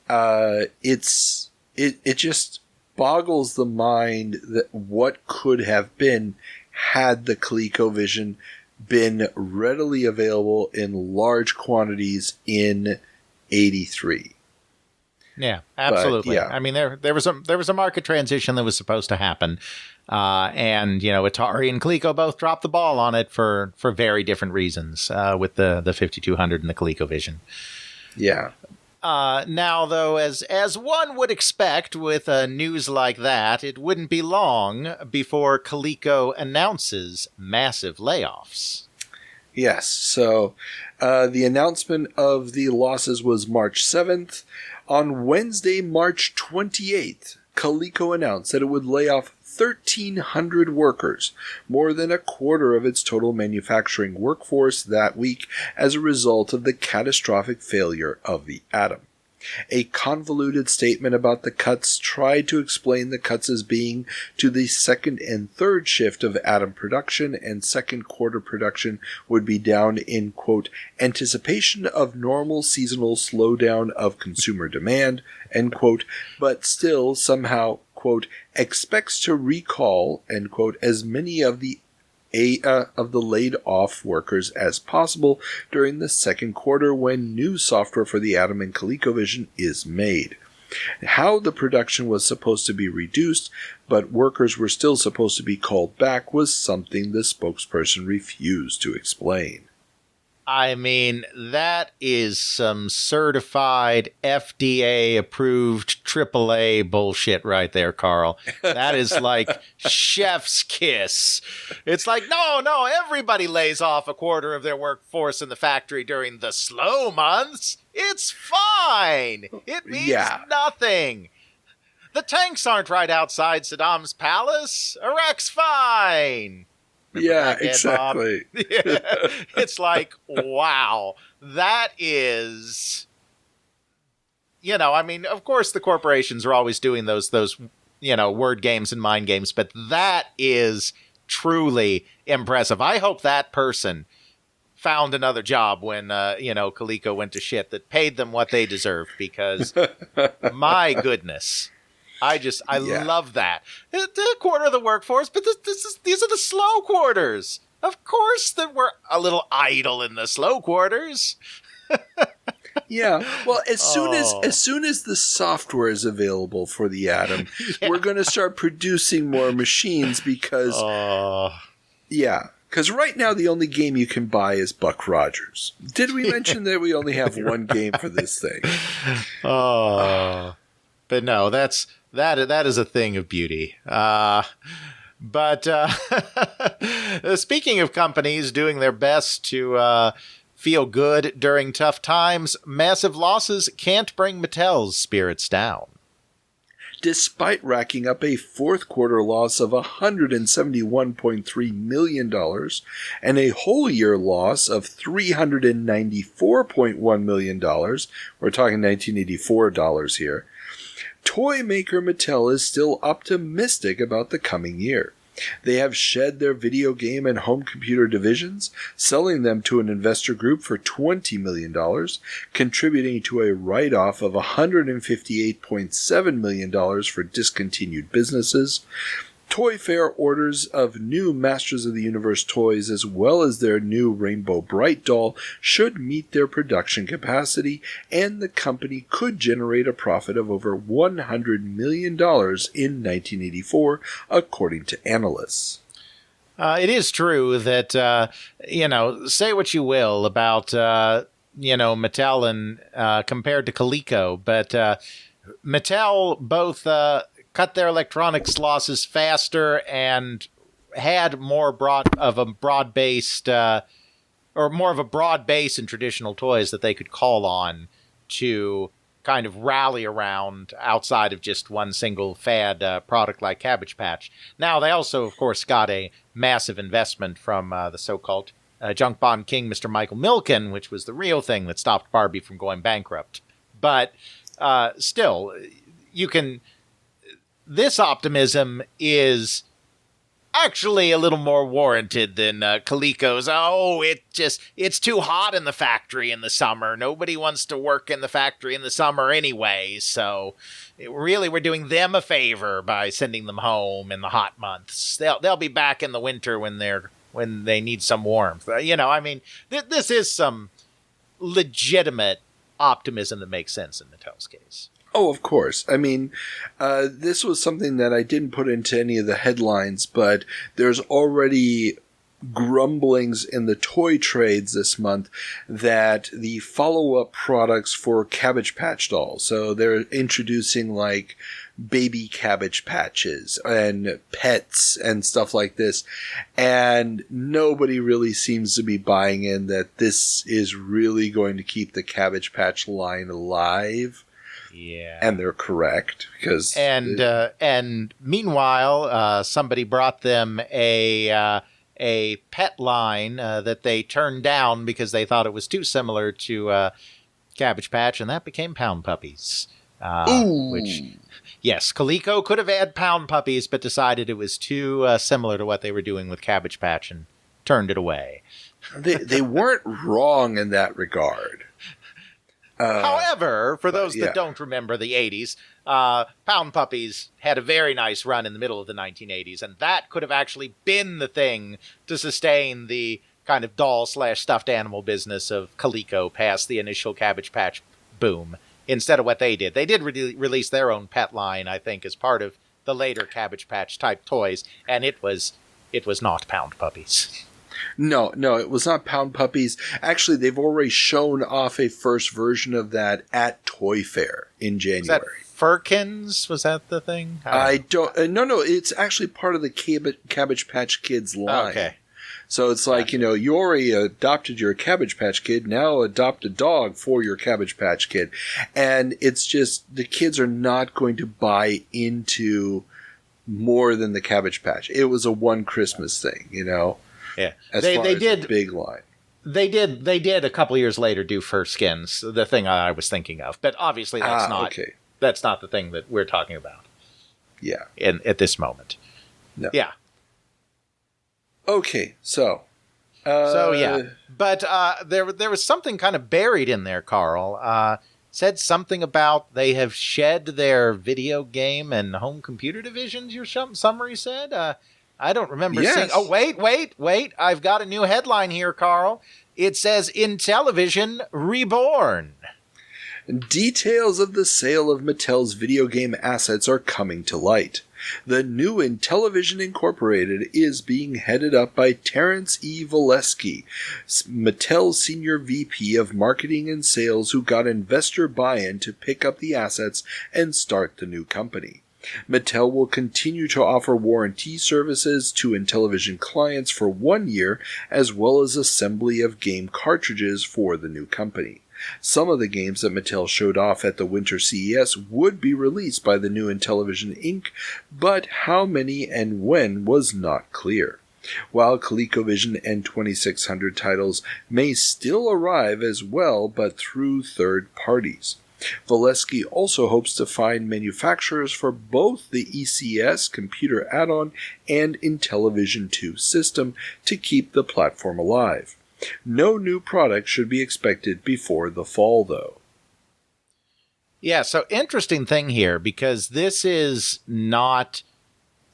It just boggles the mind that what could have been had the ColecoVision been readily available in large quantities in 83. Yeah, absolutely. But, yeah. I mean, there was a market transition that was supposed to happen. And Atari and Coleco both dropped the ball on it for very different reasons, with the 5200 and the ColecoVision. Yeah. Now, though, as one would expect with news like that, it wouldn't be long before Coleco announces massive layoffs. Yes. So the announcement of the losses was March 7th. On Wednesday, March 28th, Coleco announced that it would lay off 1,300 workers, more than a quarter of its total manufacturing workforce that week as a result of the catastrophic failure of the Atom. A convoluted statement about the cuts tried to explain the cuts as being to the second and third shift of Atom production, and second quarter production would be down in, quote, anticipation of normal seasonal slowdown of consumer demand, end quote, but still somehow, quote, expects to recall, end quote, as many of the laid off workers as possible during the second quarter when new software for the Atom and ColecoVision is made. How the production was supposed to be reduced, but workers were still supposed to be called back, was something the spokesperson refused to explain. I mean, that is some certified FDA-approved AAA bullshit right there, Carl. That is like chef's kiss. It's like, no, everybody lays off a quarter of their workforce in the factory during the slow months. It's fine. It means nothing. The tanks aren't right outside Saddam's palace. Iraq's fine. Remember exactly. Yeah. It's like, wow, that is, I mean, of course the corporations are always doing those, word games and mind games, but that is truly impressive. I hope that person found another job when, Coleco went to shit that paid them what they deserved, because my goodness. I love that. A quarter of the workforce, but these are the slow quarters. Of course that we're a little idle in the slow quarters. Yeah. Well, as soon as the software is available for the Atom, we're going to start producing more machines because because right now the only game you can buy is Buck Rogers. Did we mention that we only have one game for this thing? But no, that is a thing of beauty. But speaking of companies doing their best to feel good during tough times, massive losses can't bring Mattel's spirits down. Despite racking up a fourth quarter loss of $171.3 million and a whole year loss of $394.1 million, we're talking 1984 dollars here, toy maker Mattel is still optimistic about the coming year. They have shed their video game and home computer divisions, selling them to an investor group for $20 million, contributing to a write-off of $158.7 million for discontinued businesses. Toy Fair orders of new Masters of the Universe toys as well as their new Rainbow Bright doll should meet their production capacity, and the company could generate a profit of over $100 million in 1984, according to analysts. It is true that, say what you will about, Mattel and compared to Coleco, but Mattel both cut their electronics losses faster and had more of a broad base in traditional toys that they could call on to kind of rally around outside of just one single fad product like Cabbage Patch. Now, they also, of course, got a massive investment from the so-called junk bond king, Mr. Michael Milken, which was the real thing that stopped Barbie from going bankrupt. But still, this optimism is actually a little more warranted than Coleco's. It's too hot in the factory in the summer. Nobody wants to work in the factory in the summer anyway. So we're doing them a favor by sending them home in the hot months. They'll be back in the winter when they need some warmth. This is some legitimate optimism that makes sense in Mattel's case. Oh, of course. This was something that I didn't put into any of the headlines, but there's already grumblings in the toy trades this month that the follow-up products for Cabbage Patch dolls, so they're introducing like baby Cabbage Patches and pets and stuff like this, and nobody really seems to be buying in that this is really going to keep the Cabbage Patch line alive. Yeah, and they're correct because meanwhile, somebody brought them a pet line that they turned down because they thought it was too similar to Cabbage Patch, and that became Pound Puppies. Which, yes, Coleco could have had Pound Puppies, but decided it was too similar to what they were doing with Cabbage Patch and turned it away. They weren't wrong in that regard. However, for those that don't remember the 80s, Pound Puppies had a very nice run in the middle of the 1980s, and that could have actually been the thing to sustain the kind of doll/stuffed animal business of Coleco past the initial Cabbage Patch boom, instead of what they did. They did release their own pet line, I think, as part of the later Cabbage Patch type toys, and it was not Pound Puppies. No, it was not Pound Puppies. Actually, they've already shown off a first version of that at Toy Fair in January. Was that Firkins? Was that the thing? I don't. No. It's actually part of the Cabbage Patch Kids line. Okay. So it's like, you already adopted your Cabbage Patch Kid, now adopt a dog for your Cabbage Patch Kid. And it's just, the kids are not going to buy into more than the Cabbage Patch. It was a one Christmas thing, Yeah, they did the big line. They did a couple years later do Fur Skins, the thing I was thinking of, but obviously that's not okay. That's not the thing that we're talking about. Yeah, at this moment. No. Yeah. Okay, so yeah, but there was something kind of buried in there, Carl. Said something about they have shed their video game and home computer divisions. Your summary said. I don't remember seeing... Oh, wait. I've got a new headline here, Carl. It says, Intellivision Reborn. Details of the sale of Mattel's video game assets are coming to light. The new Intellivision Incorporated is being headed up by Terrence E. Volesky, Mattel's Senior VP of Marketing and Sales, who got investor buy-in to pick up the assets and start the new company. Mattel will continue to offer warranty services to Intellivision clients for 1 year, as well as assembly of game cartridges for the new company. Some of the games that Mattel showed off at the Winter CES would be released by the new Intellivision Inc., but how many and when was not clear. While ColecoVision and 2600 titles may still arrive as well, but through third parties. Volesky also hopes to find manufacturers for both the ECS computer add-on and Intellivision 2 system to keep the platform alive. No new product should be expected before the fall, though. Yeah, so interesting thing here, because this is not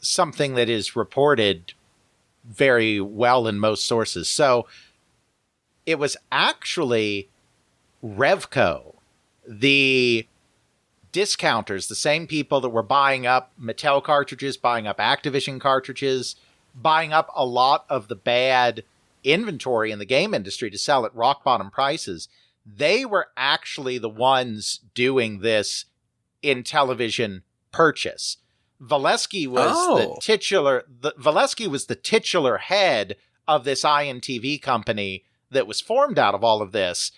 something that is reported very well in most sources. So it was actually Revco, the discounters, the same people that were buying up Mattel cartridges, buying up Activision cartridges, buying up a lot of the bad inventory in the game industry to sell at rock bottom prices. They were actually the ones doing this Intellivision purchase. Volesky was Volesky was the titular head of this INTV company that was formed out of all of this.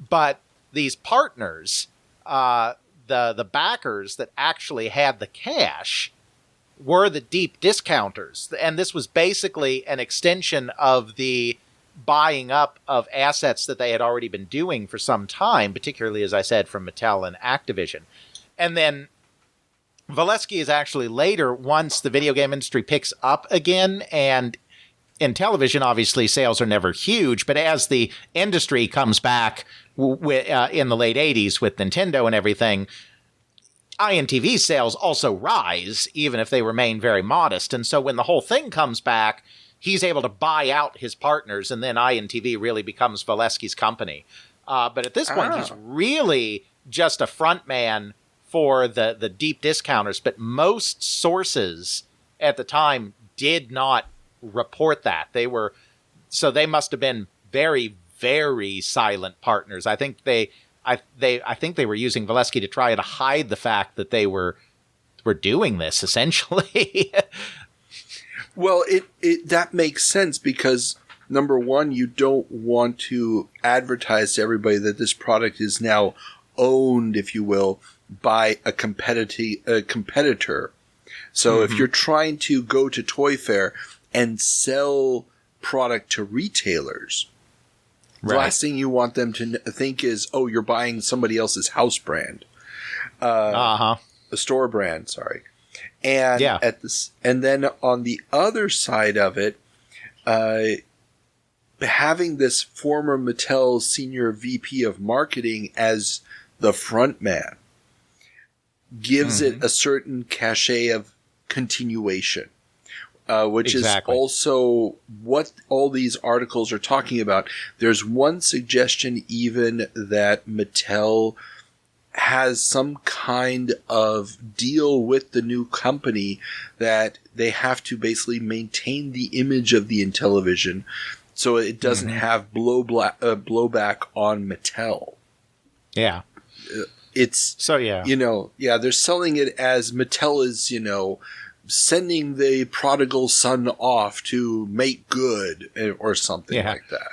But these partners, the backers that actually had the cash, were the deep discounters. And this was basically an extension of the buying up of assets that they had already been doing for some time, particularly, as I said, from Mattel and Activision. And then Volesky is actually later, once the video game industry picks up again, and in television, obviously, sales are never huge, but as the industry comes back in the late 80s with Nintendo and everything, INTV sales also rise, even if they remain very modest. And so when the whole thing comes back, he's able to buy out his partners, and then INTV really becomes Volesky's company. But at this point, he's really just a front man for the deep discounters. But most sources at the time did not report that. They must have been very, very silent partners. I think they were using Volesky to try to hide the fact that they were doing this, essentially. Well, that makes sense because, number one, you don't want to advertise to everybody that this product is now owned, if you will, by a competitor. So if you're trying to go to Toy Fair and sell product to retailers, the last thing you want them to think is, oh, you're buying somebody else's house brand. A store brand, sorry. And and then on the other side of it, having this former Mattel senior VP of marketing as the front man gives it a certain cachet of continuation. Which is also what all these articles are talking about. There's one suggestion even that Mattel has some kind of deal with the new company that they have to basically maintain the image of the Intellivision so it doesn't have blowback on Mattel. Yeah. They're selling it as Mattel is, sending the prodigal son off to make good or something like that.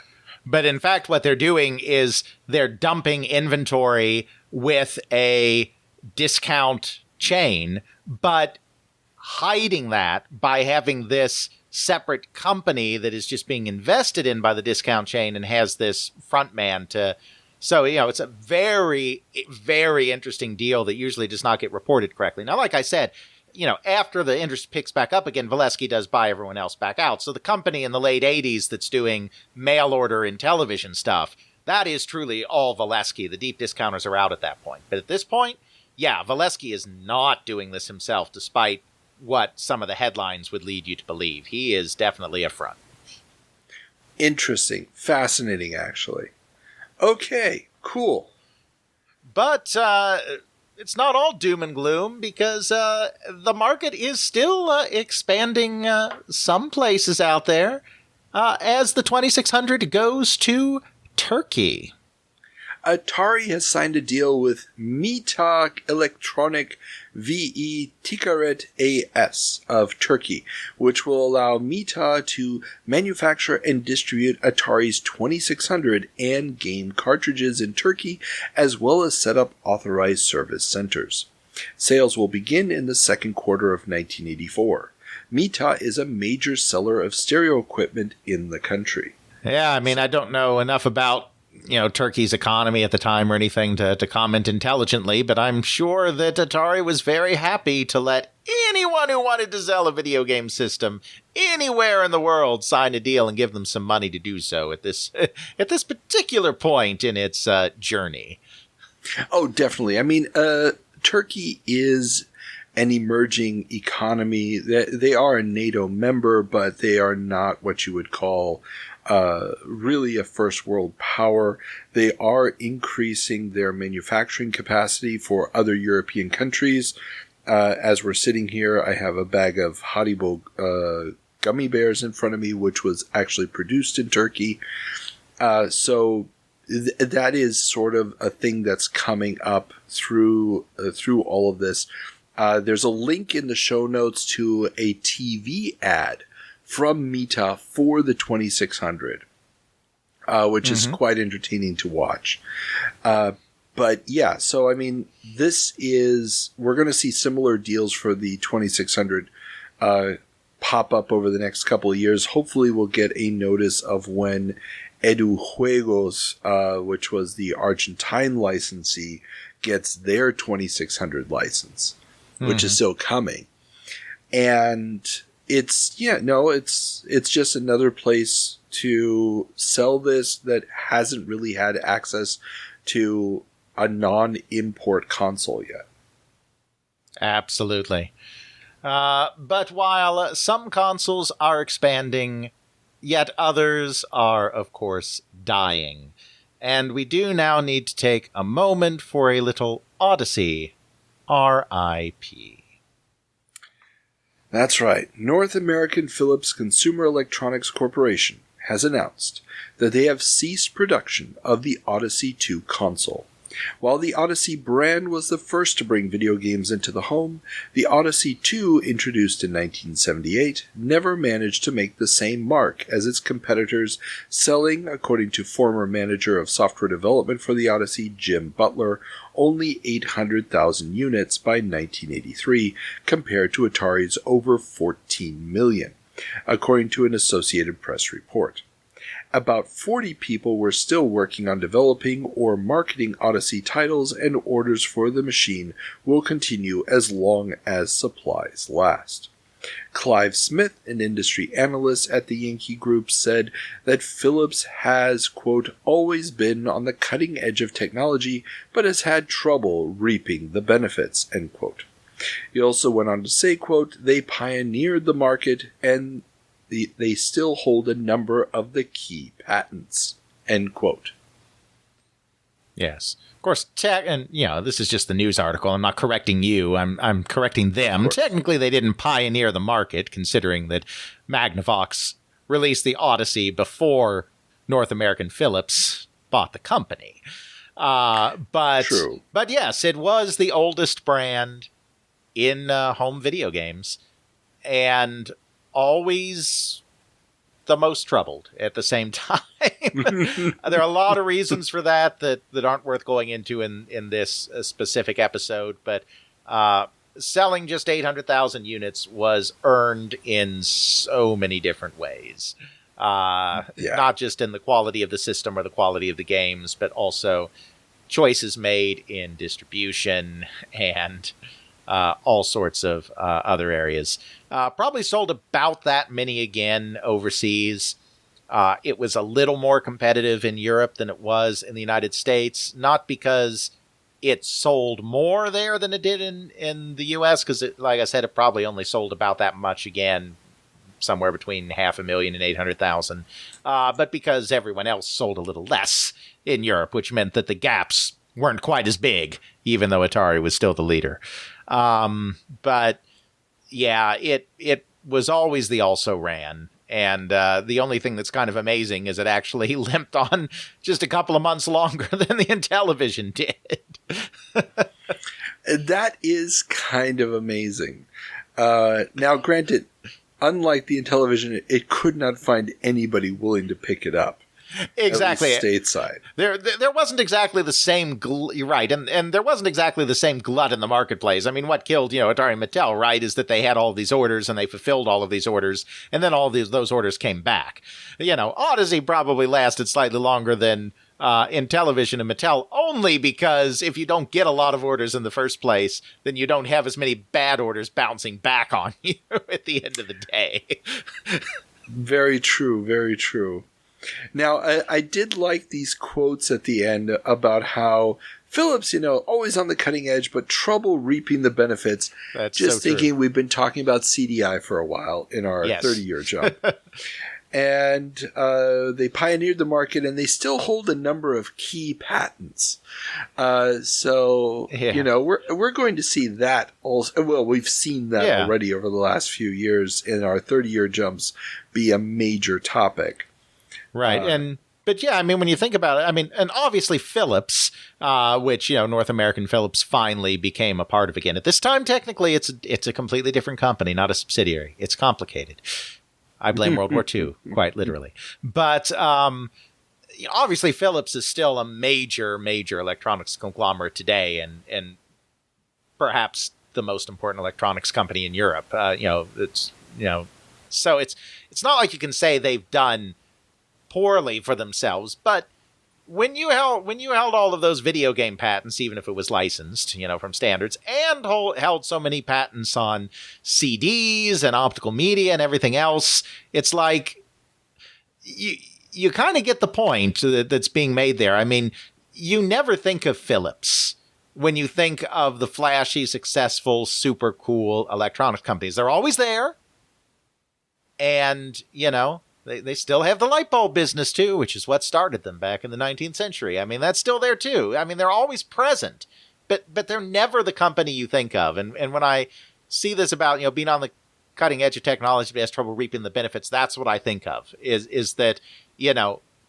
But in fact, what they're doing is they're dumping inventory with a discount chain, but hiding that by having this separate company that is just being invested in by the discount chain and has this front man to... So, it's a very, very interesting deal that usually does not get reported correctly. Now, like I said, after the industry picks back up again, Volesky does buy everyone else back out. So the company in the late 80s that's doing mail order and television stuff, that is truly all Volesky. The deep discounters are out at that point. But at this point, Volesky is not doing this himself, despite what some of the headlines would lead you to believe. He is definitely a front. Interesting. Fascinating, actually. Okay, cool. But it's not all doom and gloom, because the market is still expanding some places out there as the 2600 goes to Turkey. Atari has signed a deal with Mita Electronic VE Ticaret AS of Turkey, which will allow Mita to manufacture and distribute Atari's 2600 and game cartridges in Turkey, as well as set up authorized service centers. Sales will begin in the second quarter of 1984. Mita is a major seller of stereo equipment in the country. Yeah, I mean, I don't know enough about Turkey's economy at the time or anything to comment intelligently, but I'm sure that Atari was very happy to let anyone who wanted to sell a video game system anywhere in the world sign a deal and give them some money to do so at this particular point in its journey. Oh, definitely. I mean, Turkey is an emerging economy. They are a NATO member, but they are not what you would call really a first world power. They are increasing their manufacturing capacity for other European countries. As we're sitting here, I have a bag of Haribo gummy bears in front of me, which was actually produced in Turkey. So that is sort of a thing that's coming up through all of this. There's a link in the show notes to a TV ad from Mita for the 2600, which is quite entertaining to watch. But yeah, so I mean, we're going to see similar deals for the 2600 pop up over the next couple of years. Hopefully we'll get a notice of when Edu Juegos, which was the Argentine licensee, gets their 2600 license, which is still coming. And it's just another place to sell this that hasn't really had access to a non-import console yet. Absolutely. But while some consoles are expanding, yet others are, of course, dying. And we do now need to take a moment for a little Odyssey. R.I.P. That's right. North American Philips Consumer Electronics Corporation has announced that they have ceased production of the Odyssey 2 console. While the Odyssey brand was the first to bring video games into the home, the Odyssey 2, introduced in 1978, never managed to make the same mark as its competitors, selling, according to former manager of software development for the Odyssey, Jim Butler, only 800,000 units by 1983, compared to Atari's over 14 million, according to an Associated Press report. About 40 people were still working on developing or marketing Odyssey titles, and orders for the machine will continue as long as supplies last. Clive Smith, an industry analyst at the Yankee Group, said that Philips has, quote, always been on the cutting edge of technology, but has had trouble reaping the benefits, end quote. He also went on to say, quote, they pioneered the market and they still hold a number of the key patents, end quote. Yes. Of course, this is just the news article. I'm not correcting you. I'm correcting them. Technically, they didn't pioneer the market, considering that Magnavox released the Odyssey before North American Philips bought the company. True. But yes, it was the oldest brand in home video games, and always the most troubled at the same time. There are a lot of reasons for that aren't worth going into in this specific episode, but selling just 800,000 units was earned in so many different ways. Not just in the quality of the system or the quality of the games, but also choices made in distribution and all sorts of other areas. Probably sold about that many again overseas. It was a little more competitive in Europe than it was in the United States, not because it sold more there than it did in the U.S., because, like I said, it probably only sold about that much again, somewhere between 500,000 and 800,000, but because everyone else sold a little less in Europe, which meant that the gaps weren't quite as big, even though Atari was still the leader. But yeah, it was always the also-ran. And the only thing that's kind of amazing is it actually limped on just a couple of months longer than the Intellivision did. That is kind of amazing. Now, granted, unlike the Intellivision, it could not find anybody willing to pick it up. Exactly. At least stateside. There wasn't exactly the same you're right, and there wasn't exactly the same glut in the marketplace. I mean, what killed, Atari and Mattel, right, is that they had all these orders and they fulfilled all of these orders, and then those orders came back. Odyssey probably lasted slightly longer than Intellivision and Mattel, only because if you don't get a lot of orders in the first place, then you don't have as many bad orders bouncing back on you at the end of the day. Very true, very true. Now, I did like these quotes at the end about how Philips, always on the cutting edge, but trouble reaping the benefits. That's just so thinking true. We've been talking about CDI for a while in our 30-year jump. And they pioneered the market, and they still hold a number of key patents. So, we're going to see that also. Well, we've seen that already over the last few years in our 30-year jumps be a major topic. Right. But yeah, I mean, when you think about it, and obviously Philips, which, North American Philips finally became a part of again. At this time, technically, it's a completely different company, not a subsidiary. It's complicated. I blame World War II, quite literally. But obviously Philips is still a major, major electronics conglomerate today, and perhaps the most important electronics company in Europe. So it's not like you can say they've done poorly for themselves, but when you held all of those video game patents, even if it was licensed, from standards, and held so many patents on CDs and optical media and everything else, it's like you kind of get the point that's being made there. I mean, you never think of Philips when you think of the flashy, successful, super cool electronics companies. They're always there, and They still have the light bulb business, too, which is what started them back in the 19th century. I mean, that's still there, too. I mean, they're always present, but they're never the company you think of. And when I see this about, being on the cutting edge of technology but has trouble reaping the benefits, that's what I think of, is that,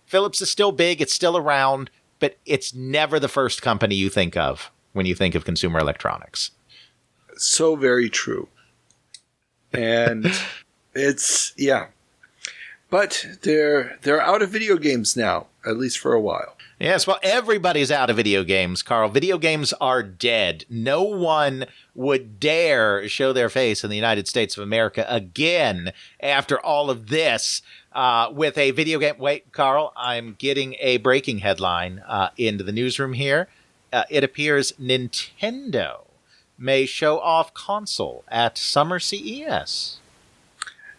Philips is still big, it's still around, but it's never the first company you think of when you think of consumer electronics. So very true. And it's, yeah. But they're out of video games now, at least for a while. Yes, well, everybody's out of video games, Carl. Video games are dead. No one would dare show their face in the United States of America again after all of this with a video game. Wait, Carl, I'm getting a breaking headline into the newsroom here. It appears Nintendo may show off console at Summer CES.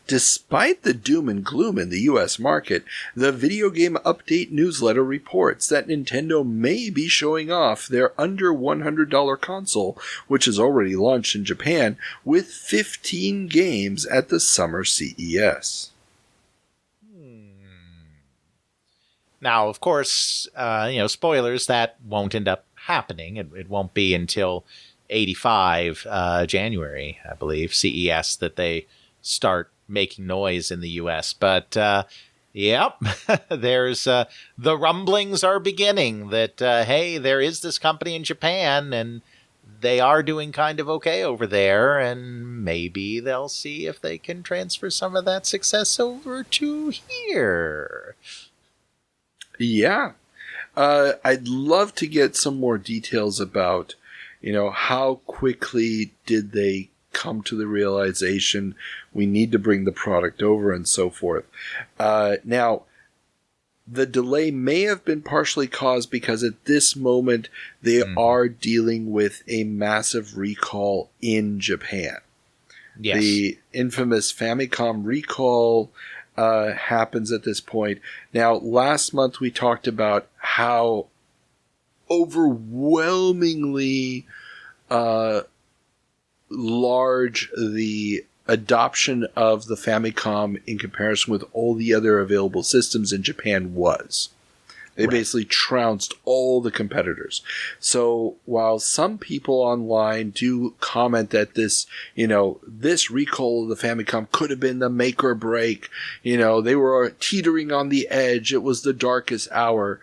Despite the doom and gloom in the U.S. market, the Video Game Update newsletter reports that Nintendo may be showing off their under $100 console, which is already launched in Japan, with 15 games at the Summer CES. Now, of course, spoilers, that won't end up happening. It won't be until 85 January, I believe, CES, that they start making noise in the U.S. But, yep, there's the rumblings are beginning that, hey, there is this company in Japan, and they are doing kind of okay over there, and maybe they'll see if they can transfer some of that success over to here. Yeah. I'd love to get some more details about, how quickly did they come to the realization we need to bring the product over and so forth. Now, the delay may have been partially caused because at this moment they are dealing with a massive recall in Japan. Yes. The infamous Famicom recall happens at this point. Now, last month we talked about how overwhelmingly large the adoption of the Famicom in comparison with all the other available systems in Japan was. They basically trounced all the competitors. So while some people online do comment that this recall of the Famicom could have been the make or break, they were teetering on the edge, it was the darkest hour.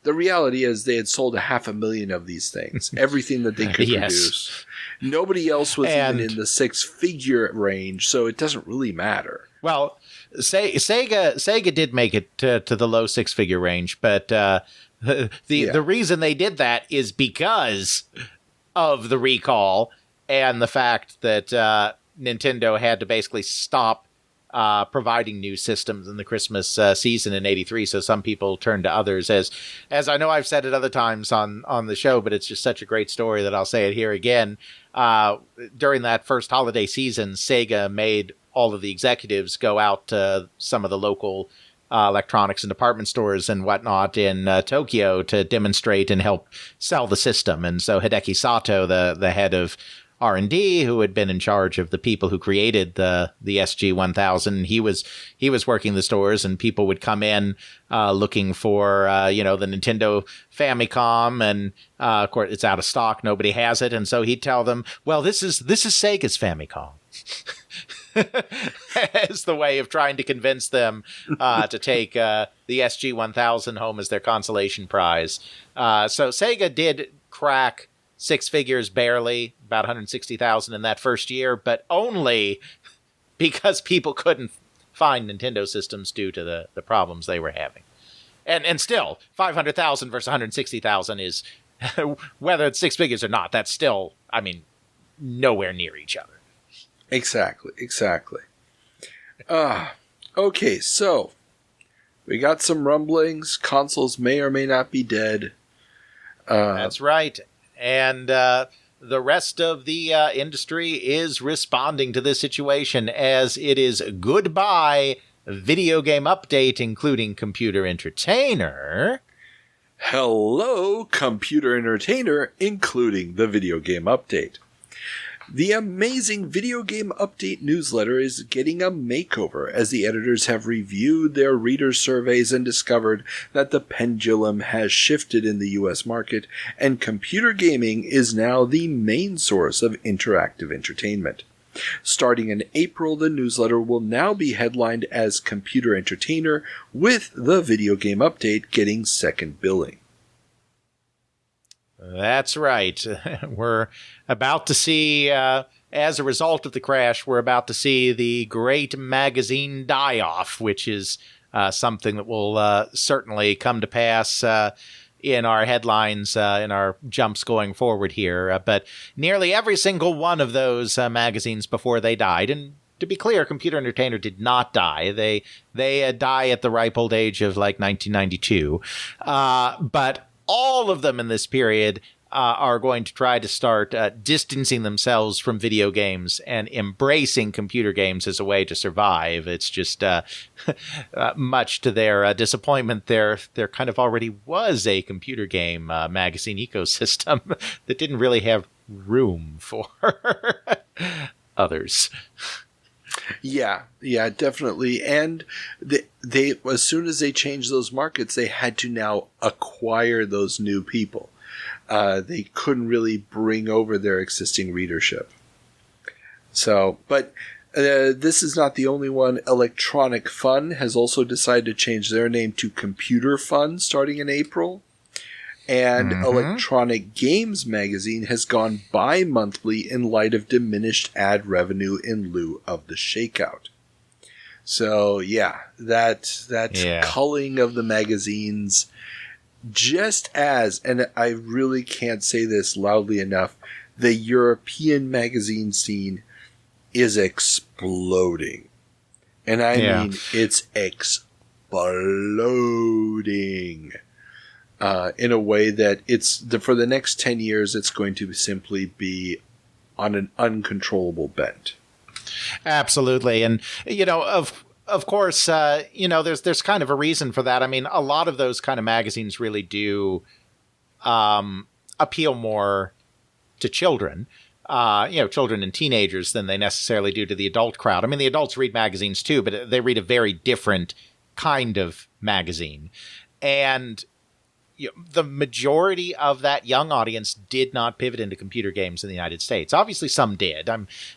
The reality is they had sold 500,000 of these things, everything that they could produce. Nobody else was even in the 6-figure range, so it doesn't really matter. Well, Sega did make it to the low 6-figure range, but the reason they did that is because of the recall and the fact that Nintendo had to basically stop providing new systems in the Christmas season in '83. So some people turned to others, as I know I've said it other times on the show, but it's just such a great story that I'll say it here again. During that first holiday season, Sega made all of the executives go out to some of the local electronics and department stores and whatnot in Tokyo to demonstrate and help sell the system. And so Hideki Sato, the head of R&D, who had been in charge of the people who created the SG-1000, he was working the stores, and people would come in looking for the Nintendo Famicom, and of course it's out of stock, nobody has it, and so he'd tell them, well, this is Sega's Famicom. As the way of trying to convince them to take the SG-1000 home as their consolation prize. So Sega did crack 6 figures barely, about 160,000 in that first year, but only because people couldn't find Nintendo systems due to the problems they were having. And still, 500,000 versus 160,000 is, whether it's 6 figures or not, that's still, nowhere near each other. Exactly. Okay, so we got some rumblings. Consoles may or may not be dead. That's right. And the rest of the industry is responding to this situation, as it is goodbye video game update, including Computer Entertainer. Hello, Computer Entertainer, including the video game update. The amazing Video Game Update newsletter is getting a makeover, as the editors have reviewed their reader surveys and discovered that the pendulum has shifted in the US market, and computer gaming is now the main source of interactive entertainment. Starting in April, the newsletter will now be headlined as Computer Entertainer, with the Video Game Update getting second billing. That's right. We're about to see, as a result of the crash, we're about to see the great magazine die-off, which is something that will certainly come to pass in our headlines, in our jumps going forward here. But nearly every single one of those magazines before they died, and to be clear, Computer Entertainer did not die. They die at the ripe old age of like 1992. But all of them in this period are going to try to start distancing themselves from video games and embracing computer games as a way to survive. It's just much to their disappointment, there kind of already was a computer game magazine ecosystem that didn't really have room for others. Yeah, definitely. And they as soon as they changed those markets, they had to now acquire those new people. They couldn't really bring over their existing readership. So, but this is not the only one. Electronic Fun has also decided to change their name to Computer Fun starting in April. And Electronic Games Magazine has gone bi-monthly in light of diminished ad revenue in lieu of the shakeout. So, that culling of the magazines, just as, and I really can't say this loudly enough, the European magazine scene is exploding. And I mean, it's exploding. In a way that for the next 10 years, it's going to simply be on an uncontrollable bent. Absolutely. And, of course, there's kind of a reason for that. I mean, a lot of those kind of magazines really do appeal more to children, children and teenagers than they necessarily do to the adult crowd. I mean, the adults read magazines too, but they read a very different kind of magazine. And the majority of that young audience did not pivot into computer games in the United States. Obviously, some did.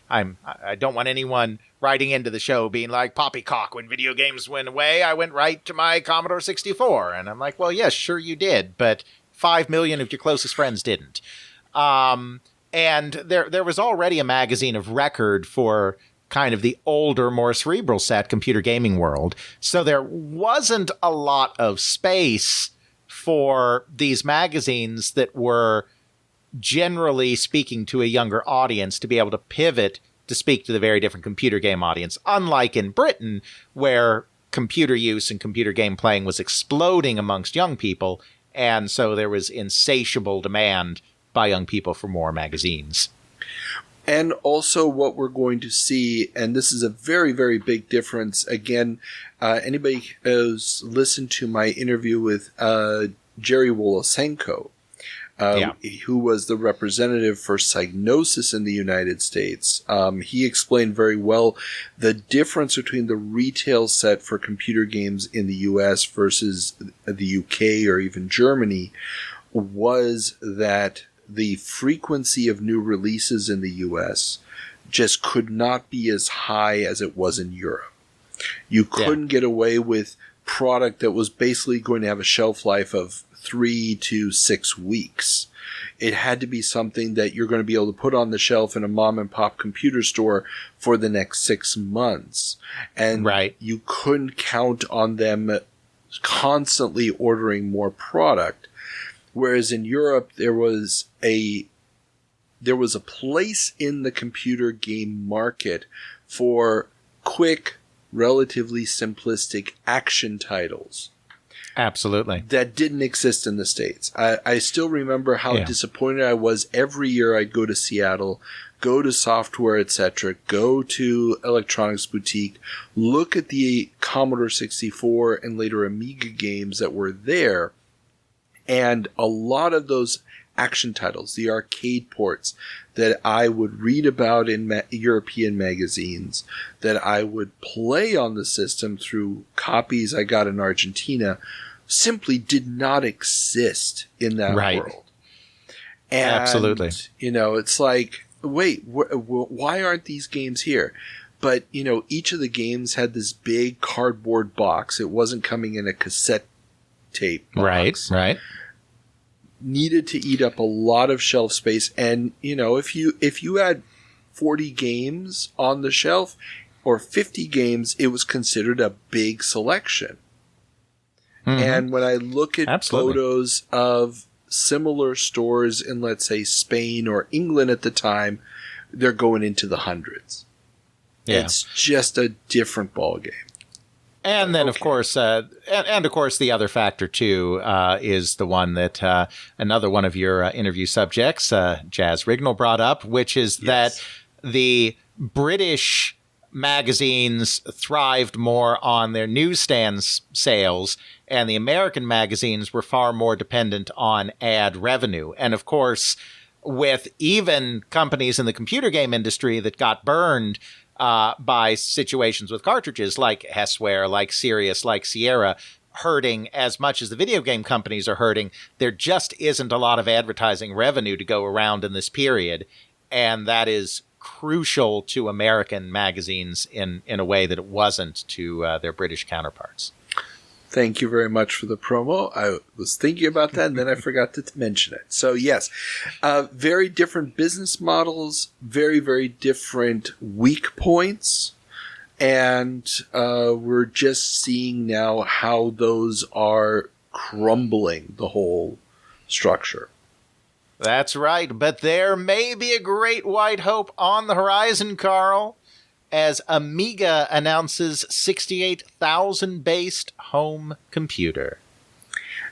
I don't want anyone writing into the show being like, poppycock, when video games went away, I went right to my Commodore 64. And I'm like, well, yes, sure you did, but 5 million of your closest friends didn't. And there was already a magazine of record for kind of the older, more cerebral set computer gaming world. So there wasn't a lot of space for these magazines that were generally speaking to a younger audience to be able to pivot to speak to the very different computer game audience. Unlike in Britain, where computer use and computer game playing was exploding amongst young people, and so there was insatiable demand by young people for more magazines. And also what we're going to see, and this is a very, very big difference. Again, anybody who's listened to my interview with Jerry Wolosenko, who was the representative for Psygnosis in the United States, he explained very well the difference between the retail set for computer games in the US versus the UK or even Germany was that the frequency of new releases in the US just could not be as high as it was in Europe. You couldn't get away with product that was basically going to have a shelf life of 3 to 6 weeks. It had to be something that you're going to be able to put on the shelf in a mom and pop computer store for the next 6 months. And you couldn't count on them constantly ordering more product. Whereas in Europe, there was a place in the computer game market for quick, relatively simplistic action titles. Absolutely. That didn't exist in the States. I still remember how disappointed I was every year I'd go to Seattle, go to Software, etc., go to Electronics Boutique, look at the Commodore 64 and later Amiga games that were there. And a lot of those action titles, the arcade ports that I would read about in European magazines, that I would play on the system through copies I got in Argentina, simply did not exist in that world. And, absolutely. It's like, wait, why aren't these games here? But, each of the games had this big cardboard box. It wasn't coming in a cassette tape box. Right. Needed to eat up a lot of shelf space. And, if you had 40 games on the shelf or 50 games, it was considered a big selection. Mm-hmm. And when I look at photos of similar stores in, let's say, Spain or England at the time, they're going into the hundreds. Yeah. It's just a different ballgame. And then, of course, the other factor, too, is the one that another one of your interview subjects, Jazz Rignall, brought up, which is that the British magazines thrived more on their newsstand sales, and the American magazines were far more dependent on ad revenue. And, of course, with even companies in the computer game industry that got burned by situations with cartridges like Hessware, like Sirius, like Sierra, hurting as much as the video game companies are hurting, there just isn't a lot of advertising revenue to go around in this period. And that is crucial to American magazines in a way that it wasn't to their British counterparts. Thank you very much for the promo. I was thinking about that, and then I forgot to mention it. So, yes, very different business models, very, very different weak points, and we're just seeing now how those are crumbling the whole structure. That's right, but there may be a great white hope on the horizon, Carl, as Amiga announces 68,000-based home computer.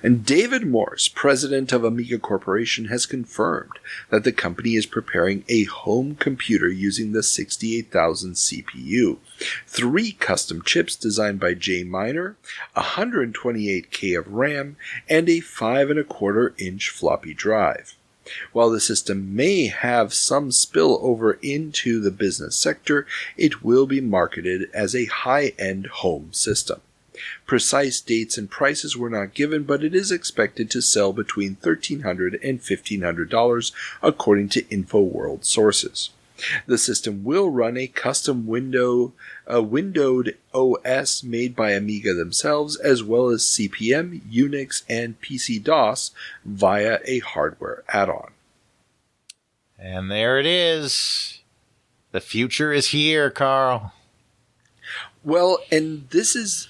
And David Morse, president of Amiga Corporation, has confirmed that the company is preparing a home computer using the 68,000 CPU, 3 custom chips designed by Jay Miner, 128K of RAM, and a 5.25-inch floppy drive. While the system may have some spill over into the business sector, it will be marketed as a high-end home system. Precise dates and prices were not given, but it is expected to sell between $1,300 and $1,500 according to InfoWorld sources. The system will run a custom windowed OS made by Amiga themselves, as well as CP/M, Unix, and PC-DOS via a hardware add-on. And there it is. The future is here, Carl. Well, and this is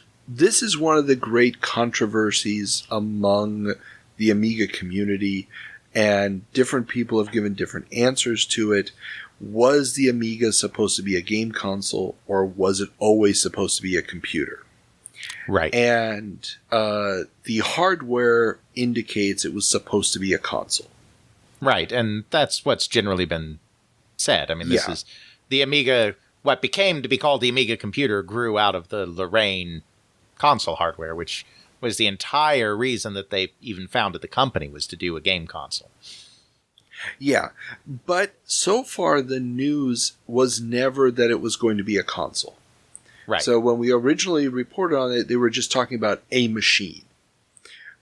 one of the great controversies among the Amiga community, and different people have given different answers to it. Was the Amiga supposed to be a game console, or was it always supposed to be a computer? Right. And the hardware indicates it was supposed to be a console. Right, and that's what's generally been said. I mean, this is the Amiga. What became to be called the Amiga computer grew out of the Lorraine console hardware, which was the entire reason that they even founded the company, was to do a game console. Yeah, but so far the news was never that it was going to be a console. Right. So when we originally reported on it, they were just talking about a machine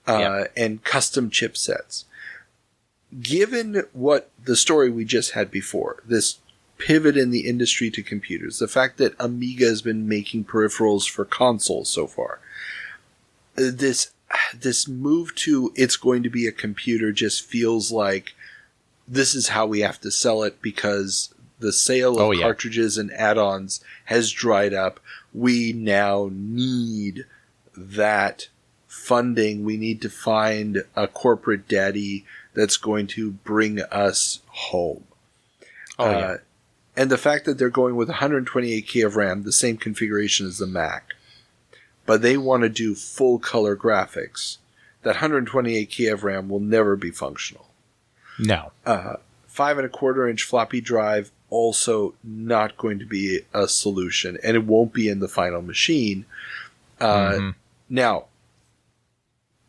and custom chipsets. Given what the story we just had before, this pivot in the industry to computers, the fact that Amiga has been making peripherals for consoles so far, this move to it's going to be a computer just feels like this is how we have to sell it, because the sale of cartridges and add-ons has dried up. We now need that funding. We need to find a corporate daddy that's going to bring us home. And the fact that they're going with 128K of RAM, the same configuration as the Mac, but they want to do full color graphics, that 128K of RAM will never be functional. No. 5.25-inch floppy drive, also not going to be a solution, and it won't be in the final machine. Now,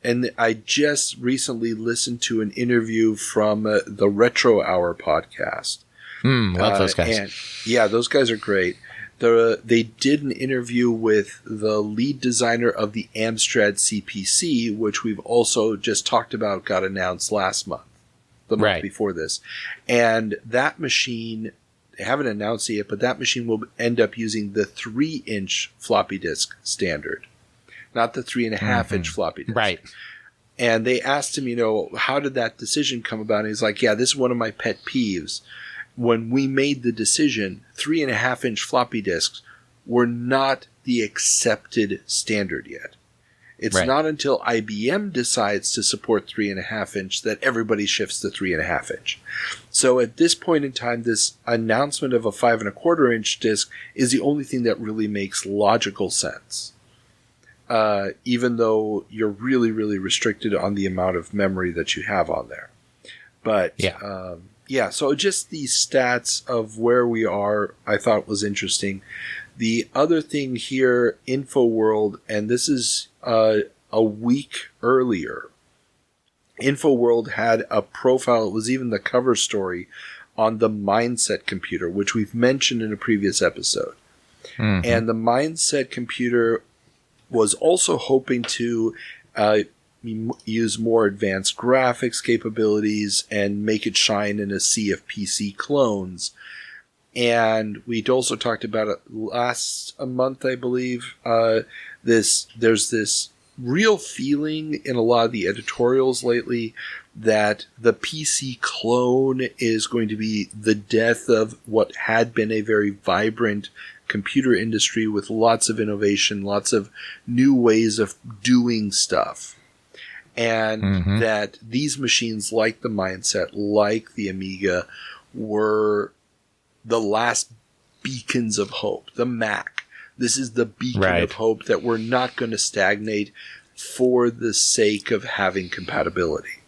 and I just recently listened to an interview from the Retro Hour podcast. Love those guys. And, those guys are great. They did an interview with the lead designer of the Amstrad CPC, which we've also just talked about, got announced last month. The month before this. And that machine, they haven't announced it yet, but that machine will end up using the 3-inch floppy disk standard, not the 3.5-inch floppy disk. Right. And they asked him, how did that decision come about? And he's like, this is one of my pet peeves. When we made the decision, 3.5-inch floppy disks were not the accepted standard yet. It's not until IBM decides to support 3.5-inch that everybody shifts to 3.5-inch. So at this point in time, this announcement of a 5.25-inch disc is the only thing that really makes logical sense. Even though you're really, really restricted on the amount of memory that you have on there. But so just these stats of where we are, I thought was interesting. The other thing here, InfoWorld, and this is a week earlier, InfoWorld had a profile, it was even the cover story, on the Mindset computer, which we've mentioned in a previous episode. And the Mindset computer was also hoping to use more advanced graphics capabilities and make it shine in a sea of PC clones. And we'd also talked about it last month, I believe. There's this real feeling in a lot of the editorials lately that the PC clone is going to be the death of what had been a very vibrant computer industry with lots of innovation, lots of new ways of doing stuff. And that these machines, like the Mindset, like the Amiga, were the last beacons of hope. The Mac. This is the beacon of hope that we're not going to stagnate for the sake of having compatibility.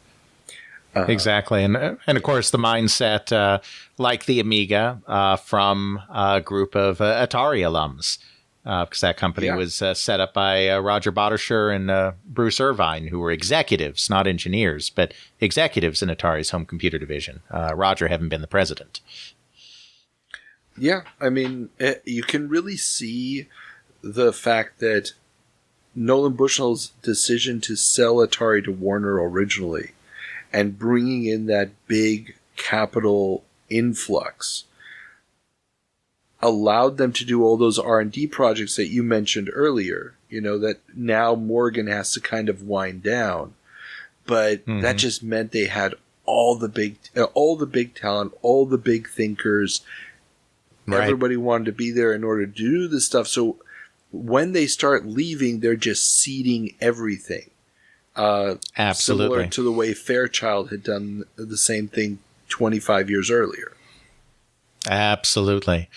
Exactly. And of course, the Mindset, like the Amiga, from a group of Atari alums. Because that company was set up by Roger Bottesher and Bruce Irvine, who were executives, not engineers, but executives in Atari's home computer division. Roger having been the president. Yeah, I mean, you can really see the fact that Nolan Bushnell's decision to sell Atari to Warner originally and bringing in that big capital influx allowed them to do all those R&D projects that you mentioned earlier, that now Morgan has to kind of wind down. But that just meant they had all the big talent, all the big thinkers. Right. Everybody wanted to be there in order to do this stuff. So when they start leaving, they're just ceding everything. Absolutely. Similar to the way Fairchild had done the same thing 25 years earlier. Absolutely.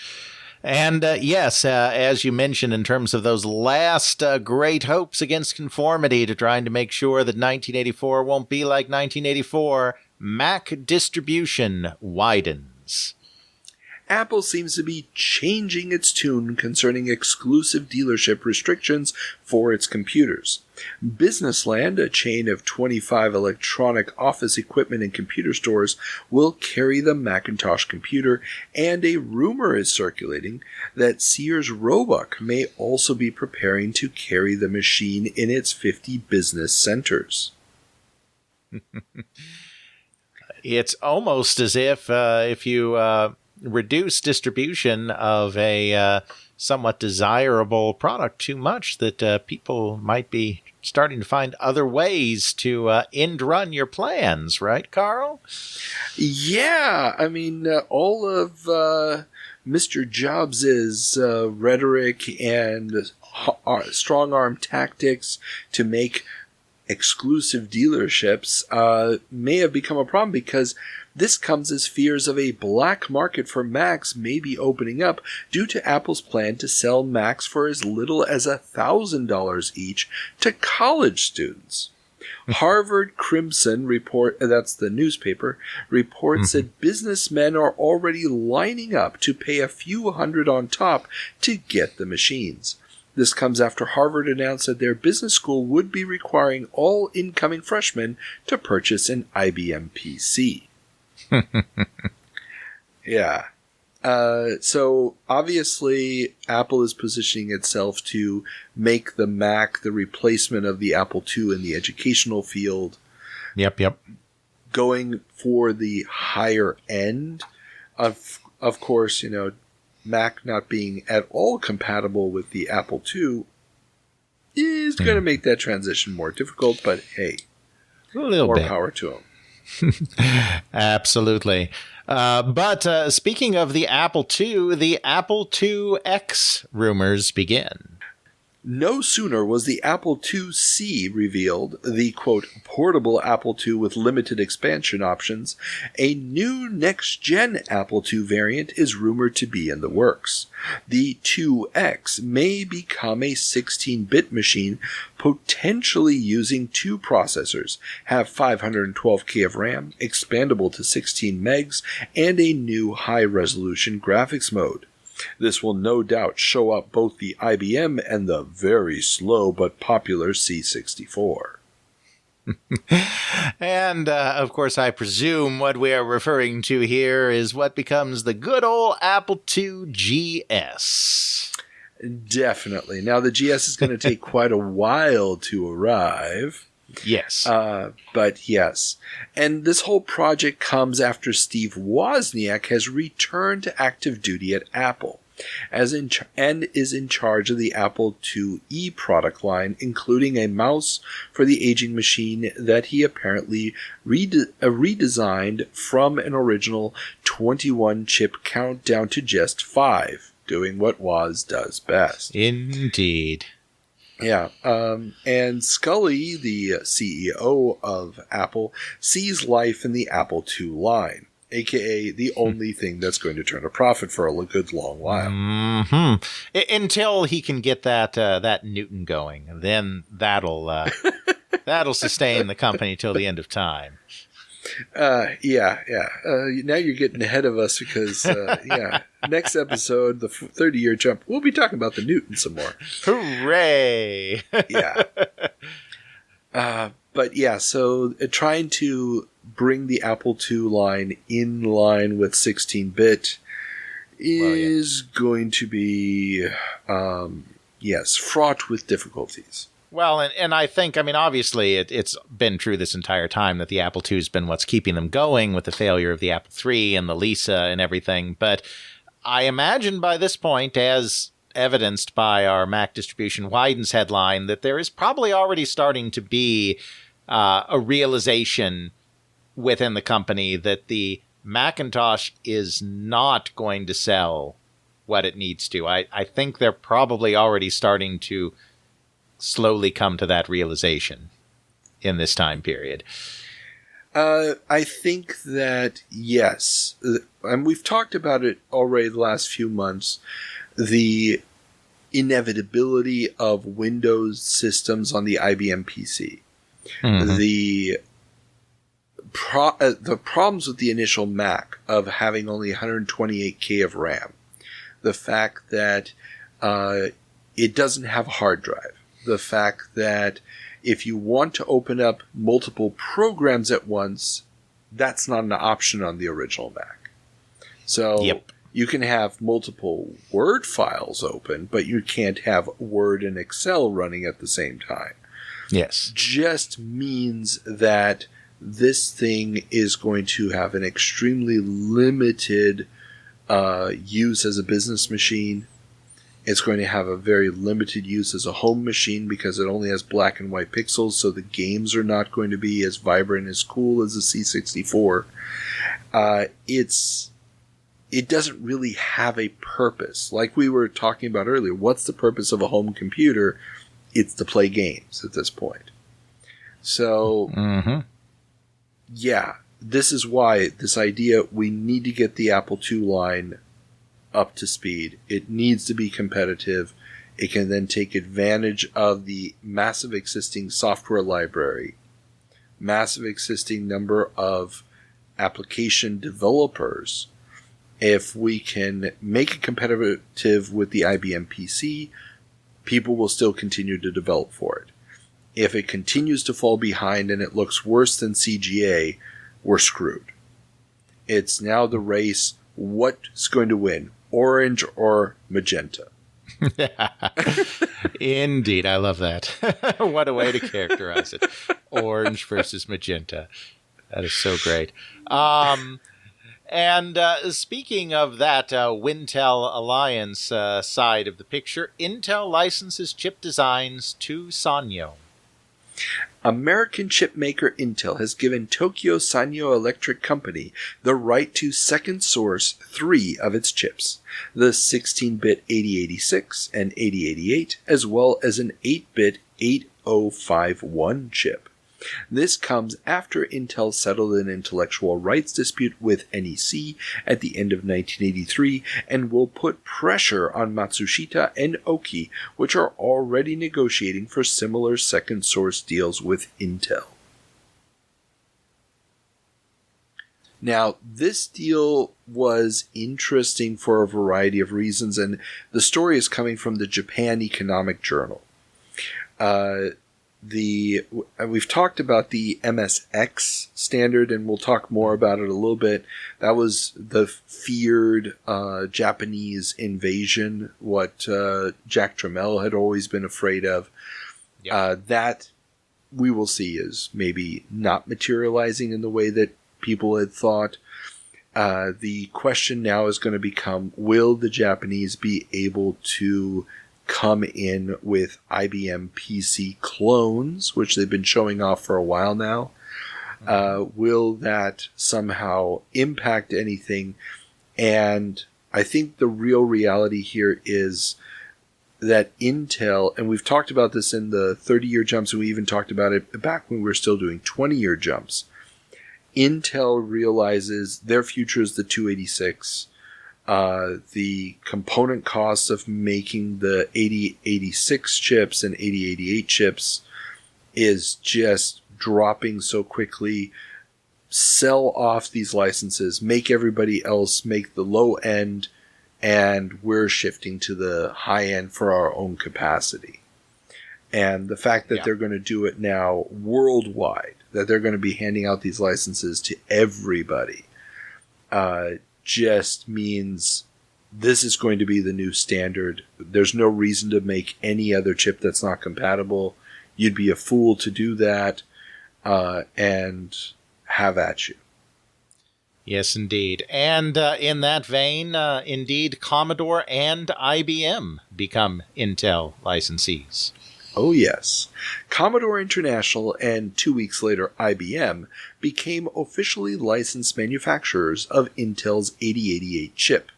And yes, as you mentioned, in terms of those last great hopes against conformity to trying to make sure that 1984 won't be like 1984, Mac distribution widens. Apple seems to be changing its tune concerning exclusive dealership restrictions for its computers. Businessland, a chain of 25 electronic office equipment and computer stores, will carry the Macintosh computer, and a rumor is circulating that Sears Roebuck may also be preparing to carry the machine in its 50 business centers. It's almost as if you reduce distribution of a somewhat desirable product too much, that people might be starting to find other ways to end run your plans, right, Carl? Yeah, I mean, all of Mr. Jobs' rhetoric and strong-arm tactics to make exclusive dealerships may have become a problem, because this comes as fears of a black market for Macs may be opening up due to Apple's plan to sell Macs for as little as $1,000 each to college students. Harvard Crimson report, that's the newspaper, reports that businessmen are already lining up to pay a few hundred on top to get the machines. This comes after Harvard announced that their business school would be requiring all incoming freshmen to purchase an IBM PC. Yeah. So obviously Apple is positioning itself to make the Mac the replacement of the Apple II in the educational field. Yep. Going for the higher end. Of course, Mac not being at all compatible with the Apple II is going to make that transition more difficult, but hey, more power to them. Absolutely. But speaking of the Apple II, the Apple IIX rumors begin. No sooner was the Apple IIc revealed, the, quote, portable Apple II with limited expansion options, a new next-gen Apple II variant is rumored to be in the works. The IIX may become a 16-bit machine, potentially using two processors, have 512K of RAM, expandable to 16 megs, and a new high-resolution graphics mode. This will no doubt show up both the IBM and the very slow but popular C64. And, of course, I presume what we are referring to here is what becomes the good old Apple II GS. Definitely. Now, the GS is going to take quite a while to arrive. Yes. But yes. And this whole project comes after Steve Wozniak has returned to active duty at Apple, and is in charge of the Apple IIe product line, including a mouse for the aging machine that he apparently redesigned from an original 21-chip count down to just 5, doing what Woz does best. Indeed. Yeah, and Scully, the CEO of Apple, sees life in the Apple II line, aka the only thing that's going to turn a profit for a good long while. Until he can get that Newton going, then that'll sustain the company till the end of time. Now you're getting ahead of us because, next episode, the 30-year jump, we'll be talking about the Newton some more. Hooray! Yeah. But yeah, so trying to bring the Apple II line in line with 16-bit is going to be, fraught with difficulties. Well, and I think, I mean, obviously it's been true this entire time that the Apple II has been what's keeping them going with the failure of the Apple III and the Lisa and everything. But I imagine by this point, as evidenced by our Mac distribution widens headline, that there is probably already starting to be a realization within the company that the Macintosh is not going to sell what it needs to. I think they're probably already starting to slowly come to that realization in this time period. I think that, yes, and we've talked about it already the last few months, the inevitability of Windows systems on the IBM PC. Mm-hmm. The problems with the initial Mac of having only 128K of RAM. The fact that it doesn't have a hard drive. The fact that if you want to open up multiple programs at once, that's not an option on the original Mac. So you can have multiple Word files open, but you can't have Word and Excel running at the same time. Yes. Just means that this thing is going to have an extremely limited use as a business machine. It's going to have a very limited use as a home machine because it only has black and white pixels, so the games are not going to be as vibrant, as cool as the C64. It doesn't really have a purpose. Like we were talking about earlier, what's the purpose of a home computer? It's to play games at this point. So, yeah, this is why this idea, we need to get the Apple II line up to speed. It needs to be competitive. It can then take advantage of the massive existing software library, massive existing number of application developers. If we can make it competitive with the IBM PC, people will still continue to develop for it. If it continues to fall behind and it looks worse than CGA, we're screwed. It's now the race. What's going to win? Orange or magenta? Indeed, I love that. What a way to characterize it. Orange versus magenta. That is so great. And speaking of that Wintel Alliance side of the picture, Intel licenses chip designs to Sanyo. American chipmaker Intel has given Tokyo Sanyo Electric Company the right to second source 3 of its chips, the 16-bit 8086 and 8088, as well as an 8-bit 8051 chip. This comes after Intel settled an intellectual rights dispute with NEC at the end of 1983 and will put pressure on Matsushita and Oki, which are already negotiating for similar second source deals with Intel. Now, this deal was interesting for a variety of reasons, and the story is coming from the Japan Economic Journal. We've talked about the MSX standard, and we'll talk more about it a little bit. That was the feared Japanese invasion, what Jack Tramiel had always been afraid of. Yep. That we will see is maybe not materializing in the way that people had thought. The question now is going to become, will the Japanese be able to come in with IBM PC clones, which they've been showing off for a while now? Will that somehow impact anything? And I think the real reality here is that Intel, and we've talked about this in the 30-year jumps, and we even talked about it back when we were still doing 20-year jumps. Intel realizes their future is the 286. The component costs of making the 8086 chips and 8088 chips is just dropping so quickly. Sell off these licenses, make everybody else make the low end, and we're shifting to the high end for our own capacity. And the fact that they're going to do it now worldwide, that they're going to be handing out these licenses to everybody, just means this is going to be the new standard. There's no reason to make any other chip that's not compatible. you'd be a fool to do that, and have at you. Yes, indeed. And in that vein, indeed, Commodore and IBM become Intel licensees. Oh, yes. Commodore International and 2 weeks later IBM became officially licensed manufacturers of Intel's 8088 chip.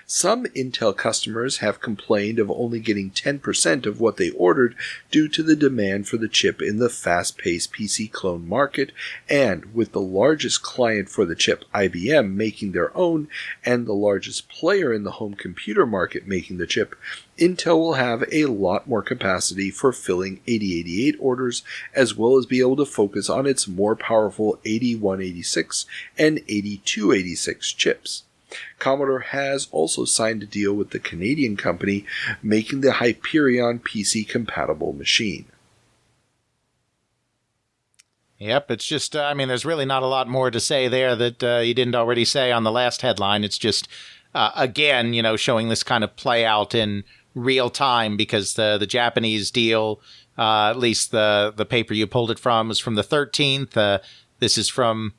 Some Intel customers have complained of only getting 10% of what they ordered due to the demand for the chip in the fast-paced PC clone market, and with the largest client for the chip, IBM, making their own, and the largest player in the home computer market making the chip, Intel will have a lot more capacity for filling 8088 orders, as well as be able to focus on its more powerful 8186 and 8286 chips. Commodore has also signed a deal with the Canadian company making the Hyperion PC-compatible machine. Yep, it's just, there's really not a lot more to say there that you didn't already say on the last headline. It's just, again, showing this kind of play out in real time, because the Japanese deal, at least the paper you pulled it from, was from the 13th. This is from,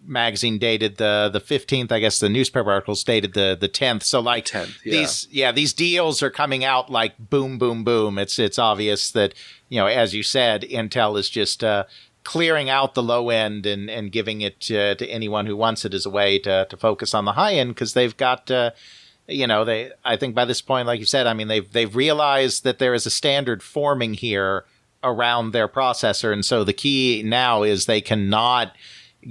magazine dated the 15th. I guess the newspaper articles dated the 10th. So like 10th, yeah. these deals are coming out like boom, boom, boom. It's obvious that, as you said, Intel is just clearing out the low end and giving it to anyone who wants it as a way to focus on the high end, because they've got, I think by this point, like you said, they've realized that there is a standard forming here around their processor. And so the key now is they cannot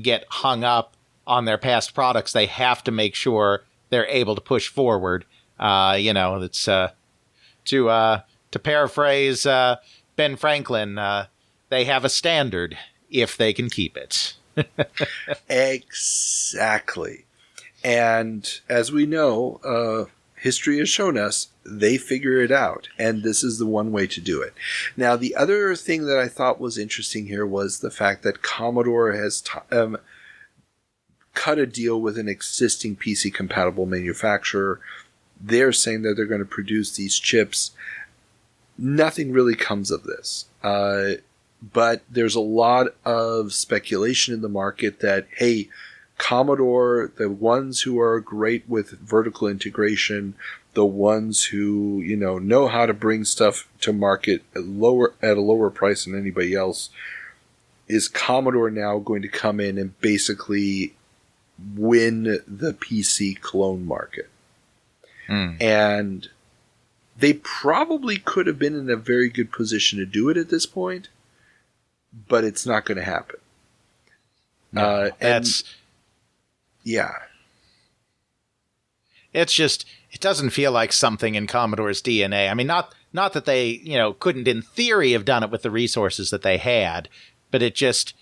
get hung up on their past products. They have to make sure they're able to push forward. It's to paraphrase Ben Franklin, they have a standard if they can keep it. Exactly. And as we know, history has shown us they figure it out, and this is the one way to do it. Now, the other thing that I thought was interesting here was the fact that Commodore has cut a deal with an existing PC-compatible manufacturer. They're saying that they're going to produce these chips. Nothing really comes of this. But there's a lot of speculation in the market that, hey, Commodore, the ones who are great with vertical integration, the ones who, know how to bring stuff to market at a lower price than anybody else, is Commodore now going to come in and basically win the PC clone market? And they probably could have been in a very good position to do it at this point, but it's not going to happen. Yeah. It's just, it doesn't feel like something in Commodore's DNA. Not that they, couldn't in theory have done it with the resources that they had, but it just,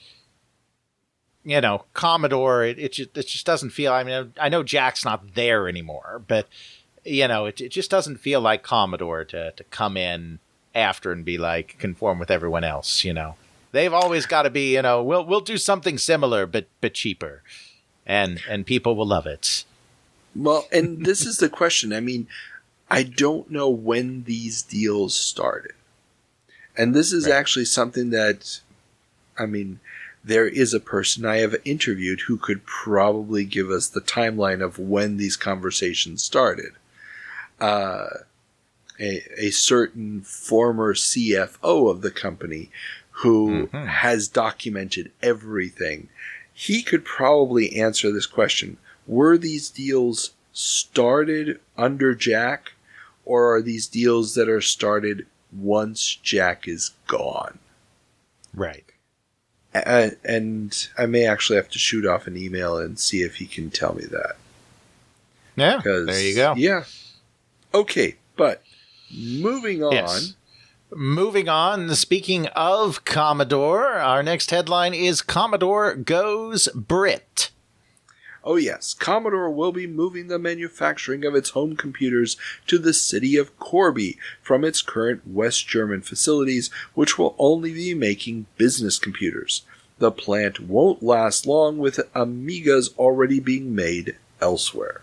Commodore, it just doesn't feel, I know Jack's not there anymore, but, it just doesn't feel like Commodore to come in after and be like, conform with everyone else, They've always got to be, we'll do something similar, but cheaper. And people will love it. Well, and this is the question. I don't know when these deals started. And this is actually something that, there is a person I have interviewed who could probably give us the timeline of when these conversations started. A certain former CFO of the company who has documented everything. He could probably answer this question. Were these deals started under Jack, or are these deals that are started once Jack is gone? Right. And I may actually have to shoot off an email and see if he can tell me that. Yeah, there you go. Yeah. Okay, but moving on. Yes. Moving on, speaking of Commodore, our next headline is Commodore Goes Brit. Oh yes, Commodore will be moving the manufacturing of its home computers to the city of Corby from its current West German facilities, which will only be making business computers. The plant won't last long, with Amigas already being made elsewhere.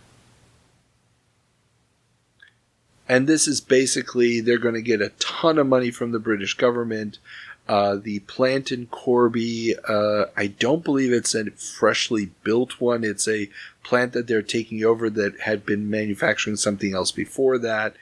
And this is basically, they're going to get a ton of money from the British government. The plant in Corby, I don't believe it's a freshly built one. It's a plant that they're taking over that had been manufacturing something else before that.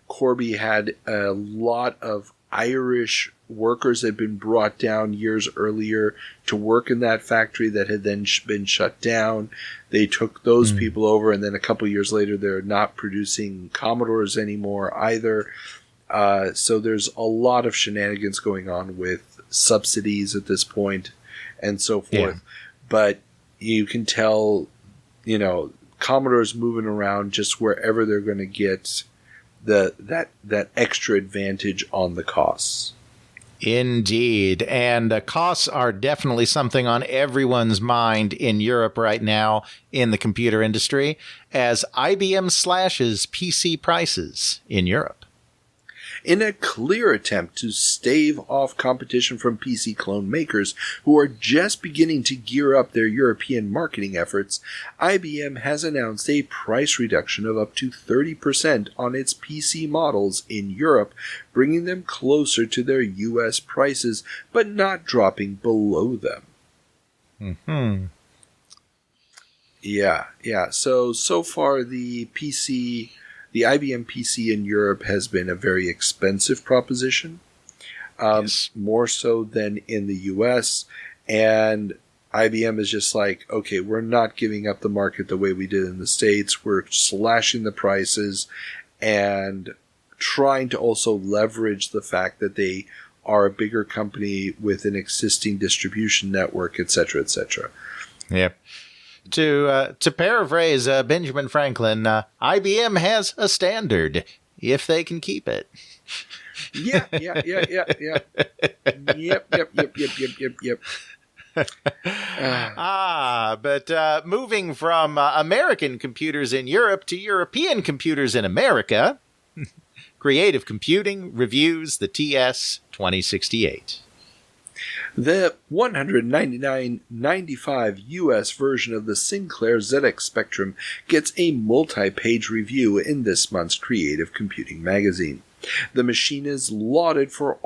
Corby had a lot of Irish workers that had been brought down years earlier to work in that factory that had then been shut down. They took those people over, and then a couple years later, they're not producing Commodores anymore either. So there's a lot of shenanigans going on with subsidies at this point and so forth. Yeah. But you can tell, Commodore's moving around just wherever they're going to get that extra advantage on the costs. Indeed. And costs are definitely something on everyone's mind in Europe right now in the computer industry, as IBM slashes PC prices in Europe. In a clear attempt to stave off competition from PC clone makers who are just beginning to gear up their European marketing efforts, IBM has announced a price reduction of up to 30% on its PC models in Europe, bringing them closer to their US prices, but not dropping below them. Mm-hmm. Yeah. So far the IBM PC in Europe has been a very expensive proposition, yes. More so than in the US. And IBM is just like, okay, we're not giving up the market the way we did in the States. We're slashing the prices and trying to also leverage the fact that they are a bigger company with an existing distribution network, et cetera, et cetera. Yep. To paraphrase Benjamin Franklin, IBM has a standard if they can keep it. Yeah. Yep. But moving from American computers in Europe to European computers in America, Creative Computing reviews the TS-2068. The $199.95 US version of the Sinclair ZX Spectrum gets a multi-page review in this month's Creative Computing magazine. The machine is lauded for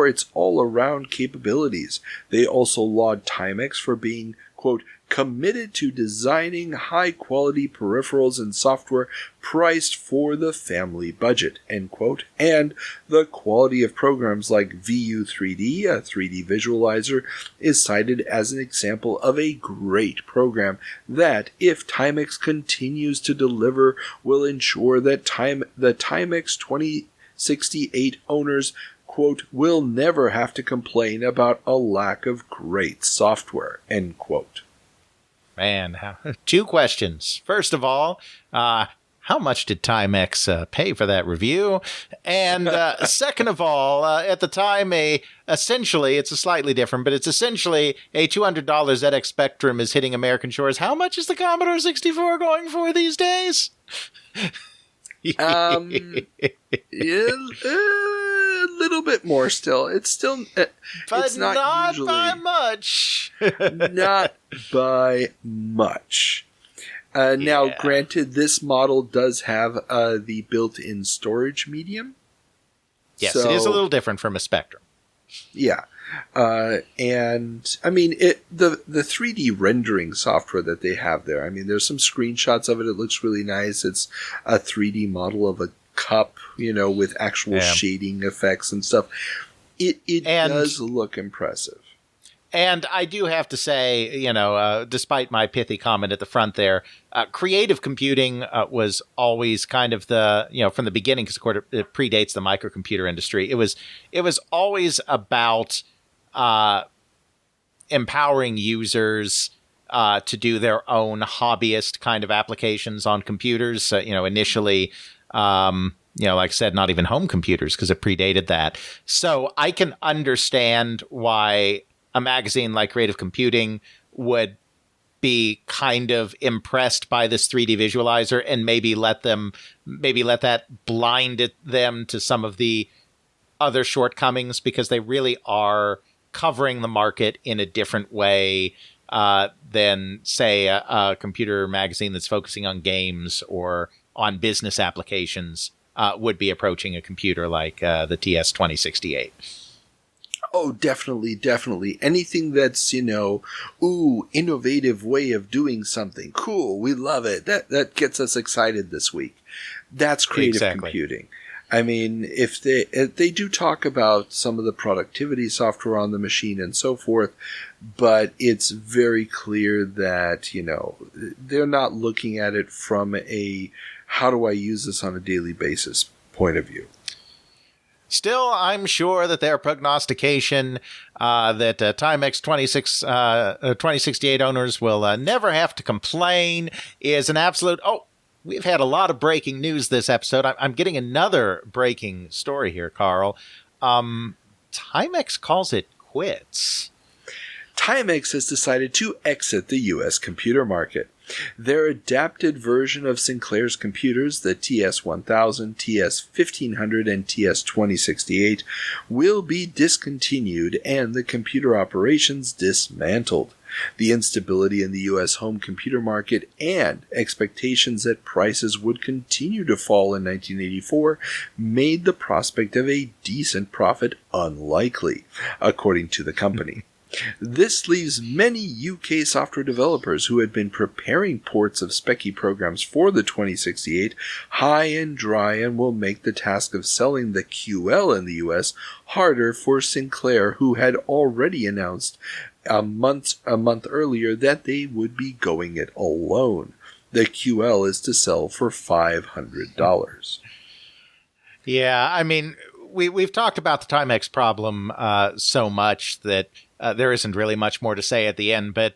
its all-around capabilities. They also laud Timex for being, quote, committed to designing high-quality peripherals and software priced for the family budget, end quote, and the quality of programs like VU3D, a 3D visualizer, is cited as an example of a great program that, if Timex continues to deliver, will ensure that the Timex 2068 owners, quote, will never have to complain about a lack of great software, end quote. Man, two questions. First of all, how much did Timex pay for that review? And second of all, at the time, essentially, it's a slightly different, but it's essentially a $200 ZX Spectrum is hitting American shores. How much is the Commodore 64 going for these days? A little bit more still. It's still, but it's not usually, by much. Not by much. Now, granted, this model does have the built-in storage medium. Yes, so, it is a little different from a Spectrum. Yeah. And I mean, the 3D rendering software that they have there, I mean, there's some screenshots of it. It looks really nice. It's a 3D model of a cup, with actual shading effects and stuff. It does look impressive. And I do have to say, despite my pithy comment at the front there, Creative Computing was always kind of the, from the beginning, because of course it predates the microcomputer industry. It was always about empowering users to do their own hobbyist kind of applications on computers. Initially, like I said, not even home computers, because it predated that. So I can understand why a magazine like Creative Computing would be kind of impressed by this 3D visualizer and maybe let that blind them to some of the other shortcomings, because they really are covering the market in a different way than, say, a computer magazine that's focusing on games or on business applications would be approaching a computer like the TS-2068. Oh, definitely, definitely. Anything that's, innovative way of doing something. Cool, we love it. That gets us excited this week. That's creative computing. I mean, if they do talk about some of the productivity software on the machine and so forth, but it's very clear that, they're not looking at it from a how do I use this on a daily basis point of view. Still, I'm sure that their prognostication that Timex 2068 owners will never have to complain is an absolute... Oh, we've had a lot of breaking news this episode. I'm getting another breaking story here, Carl. Timex calls it quits. Timex has decided to exit the U.S. computer market. Their adapted version of Sinclair's computers, the TS-1000, TS-1500, and TS-2068, will be discontinued and the computer operations dismantled. The instability in the U.S. home computer market and expectations that prices would continue to fall in 1984 made the prospect of a decent profit unlikely, according to the company. This leaves many UK software developers who had been preparing ports of Speccy programs for the 2068 high and dry and will make the task of selling the QL in the US harder for Sinclair, who had already announced a month earlier that they would be going it alone. The QL is to sell for $500. Yeah, I mean, we've talked about the Timex problem so much that there isn't really much more to say at the end, but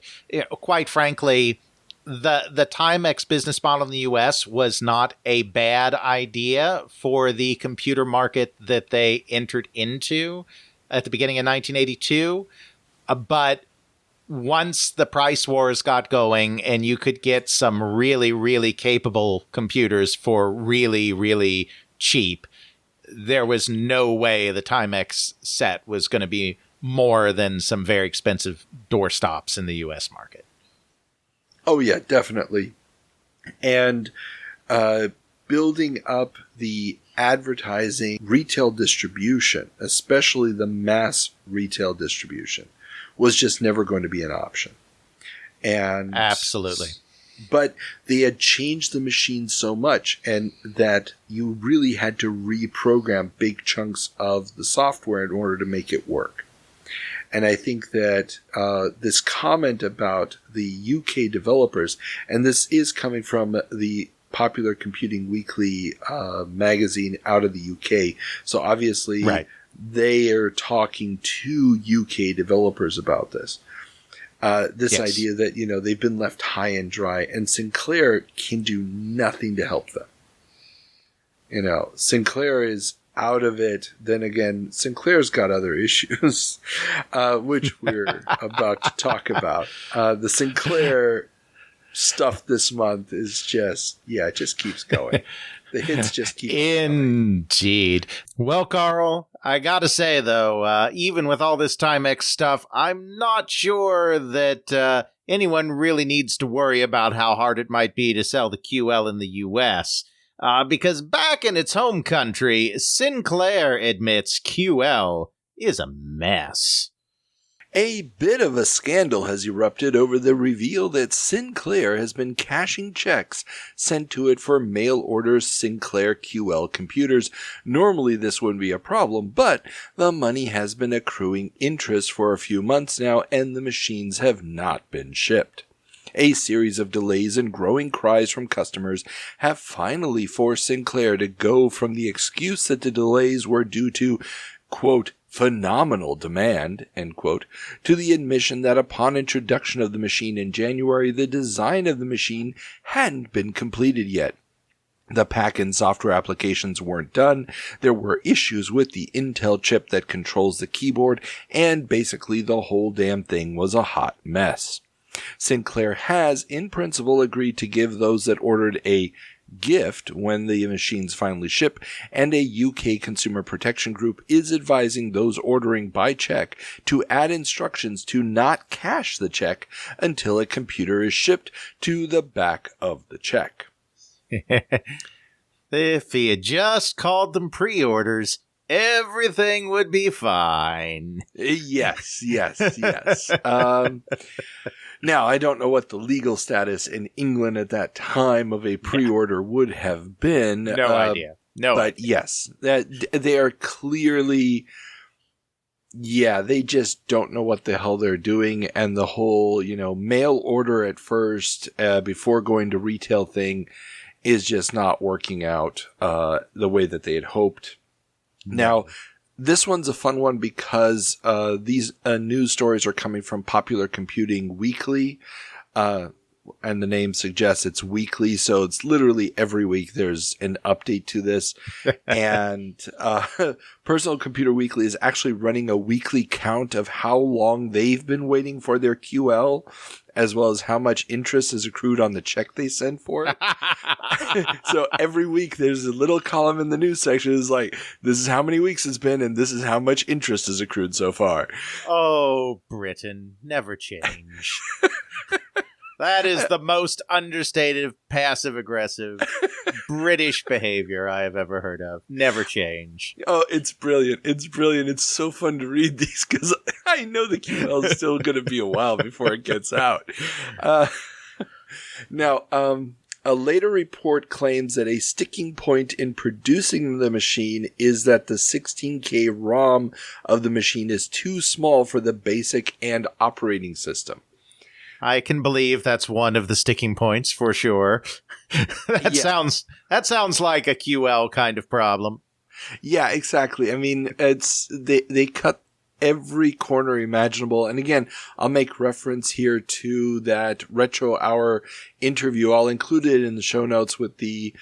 quite frankly, the Timex business model in the U.S. was not a bad idea for the computer market that they entered into at the beginning of 1982. But once the price wars got going and you could get some really, really capable computers for really, really cheap, there was no way the Timex set was going to be more than some very expensive doorstops in the U.S. market. Oh, yeah, definitely. And building up the advertising retail distribution, especially the mass retail distribution, was just never going to be an option. And absolutely. But they had changed the machine so much and that you really had to reprogram big chunks of the software in order to make it work. And I think that this comment about the UK developers, and this is coming from the Popular Computing Weekly magazine out of the UK, so obviously they are talking to UK developers about this. This idea that, they've been left high and dry, and Sinclair can do nothing to help them. Sinclair is out of it. Then again, Sinclair's got other issues, which we're about to talk about. The Sinclair stuff this month is it just keeps going. The hits just keep Indeed. Going. Well, Carl, I gotta say, though, even with all this Timex stuff, I'm not sure that anyone really needs to worry about how hard it might be to sell the QL in the U.S., because back in its home country, Sinclair admits QL is a mess. A bit of a scandal has erupted over the reveal that Sinclair has been cashing checks sent to it for mail-order Sinclair QL computers. Normally this wouldn't be a problem, but the money has been accruing interest for a few months now, and the machines have not been shipped. A series of delays and growing cries from customers have finally forced Sinclair to go from the excuse that the delays were due to, quote, phenomenal demand, end quote, to the admission that upon introduction of the machine in January, the design of the machine hadn't been completed yet. The pack-in software applications weren't done, there were issues with the Intel chip that controls the keyboard, and basically the whole damn thing was a hot mess. Sinclair has, in principle, agreed to give those that ordered a gift when the machines finally ship, and a UK consumer protection group is advising those ordering by check to add instructions to not cash the check until a computer is shipped to the back of the check. If he had just called them pre-orders, everything would be fine. Yes. Now, I don't know what the legal status in England at that time of a pre-order would have been. No idea. But yes, that they are clearly, they just don't know what the hell they're doing. And the whole, mail order at first before going to retail thing is just not working out the way that they had hoped. Now, this one's a fun one because these news stories are coming from Popular Computing Weekly, and the name suggests it's weekly, so it's literally every week there's an update to this. And Personal Computer Weekly is actually running a weekly count of how long they've been waiting for their QL, as well as how much interest is accrued on the check they sent for it. So every week there's a little column in the news section is like, this is how many weeks it's been and this is how much interest is accrued so far. Oh, Britain, never change. That is the most understated, passive-aggressive British behavior I have ever heard of. Never change. Oh, it's brilliant. It's so fun to read these because I know the QL is still going to be a while before it gets out. Now, a later report claims that a sticking point in producing the machine is that the 16K ROM of the machine is too small for the BASIC and operating system. I can believe that's one of the sticking points for sure. That sounds like a QL kind of problem. Yeah, exactly. I mean, they cut every corner imaginable. And again, I'll make reference here to that Retro Hour interview. I'll include it in the show notes with the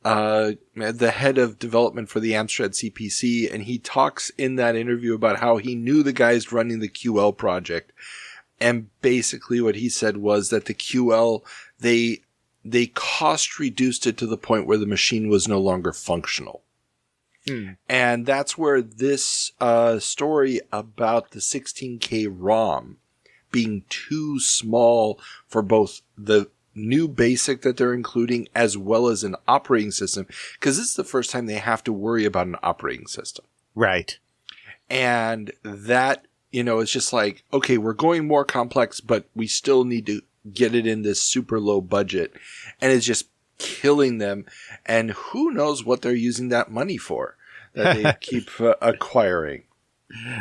head of development for the Amstrad CPC, and he talks in that interview about how he knew the guys running the QL project. And basically what he said was that the QL, they cost reduced it to the point where the machine was no longer functional. And that's where this story about the 16K ROM being too small for both the new BASIC that they're including as well as an operating system, because this is the first time they have to worry about an operating system. Right. And that, it's just like, okay, we're going more complex, but we still need to get it in this super low budget. And it's just killing them. And who knows what they're using that money for that they keep acquiring.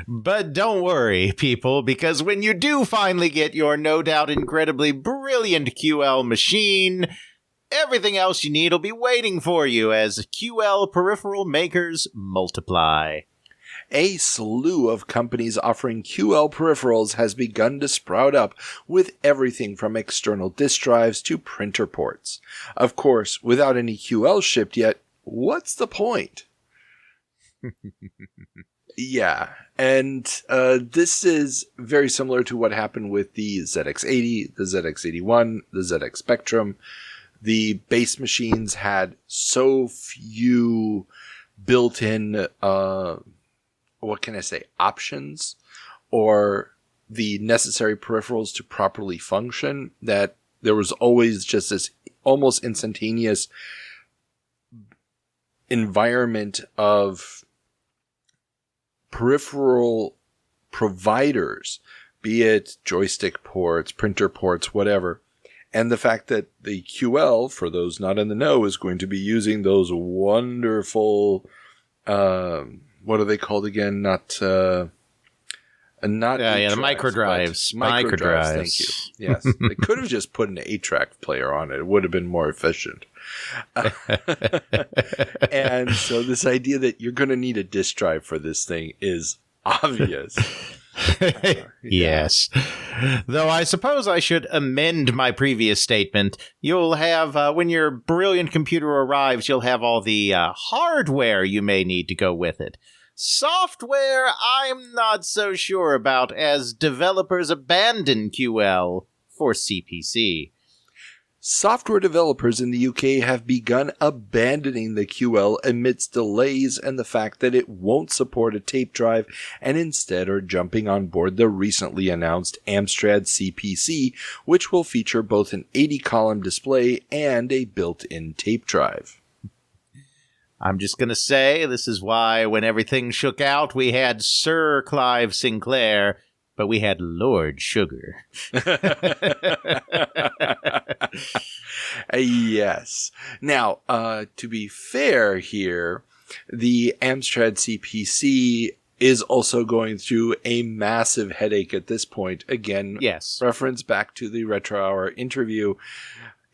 But don't worry, people, because when you do finally get your no doubt incredibly brilliant QL machine, everything else you need will be waiting for you as QL peripheral makers multiply. A slew of companies offering QL peripherals has begun to sprout up with everything from external disk drives to printer ports. Of course, without any QL shipped yet, what's the point? Yeah, and this is very similar to what happened with the ZX80, the ZX81, the ZX Spectrum. The base machines had so few built-in options or the necessary peripherals to properly function that there was always just this almost instantaneous environment of peripheral providers, be it joystick ports, printer ports, whatever. And the fact that the QL, for those not in the know, is going to be using those wonderful, what are they called again? The microdrives. Microdrives, thank you. Yes. They could have just put an 8-track player on it. It would have been more efficient. And so this idea that you're going to need a disk drive for this thing is obvious. Yes. Though I suppose I should amend my previous statement. You'll have, when your brilliant computer arrives, you'll have all the hardware you may need to go with it. Software, I'm not so sure about, as developers abandon QL for CPC. Software developers in the UK have begun abandoning the QL amidst delays and the fact that it won't support a tape drive, and instead are jumping on board the recently announced Amstrad CPC, which will feature both an 80-column display and a built-in tape drive. I'm just going to say this is why when everything shook out, we had Sir Clive Sinclair, but we had Lord Sugar. Yes. Now, to be fair here, the Amstrad CPC is also going through a massive headache at this point. Again, yes. Reference back to the Retro Hour interview.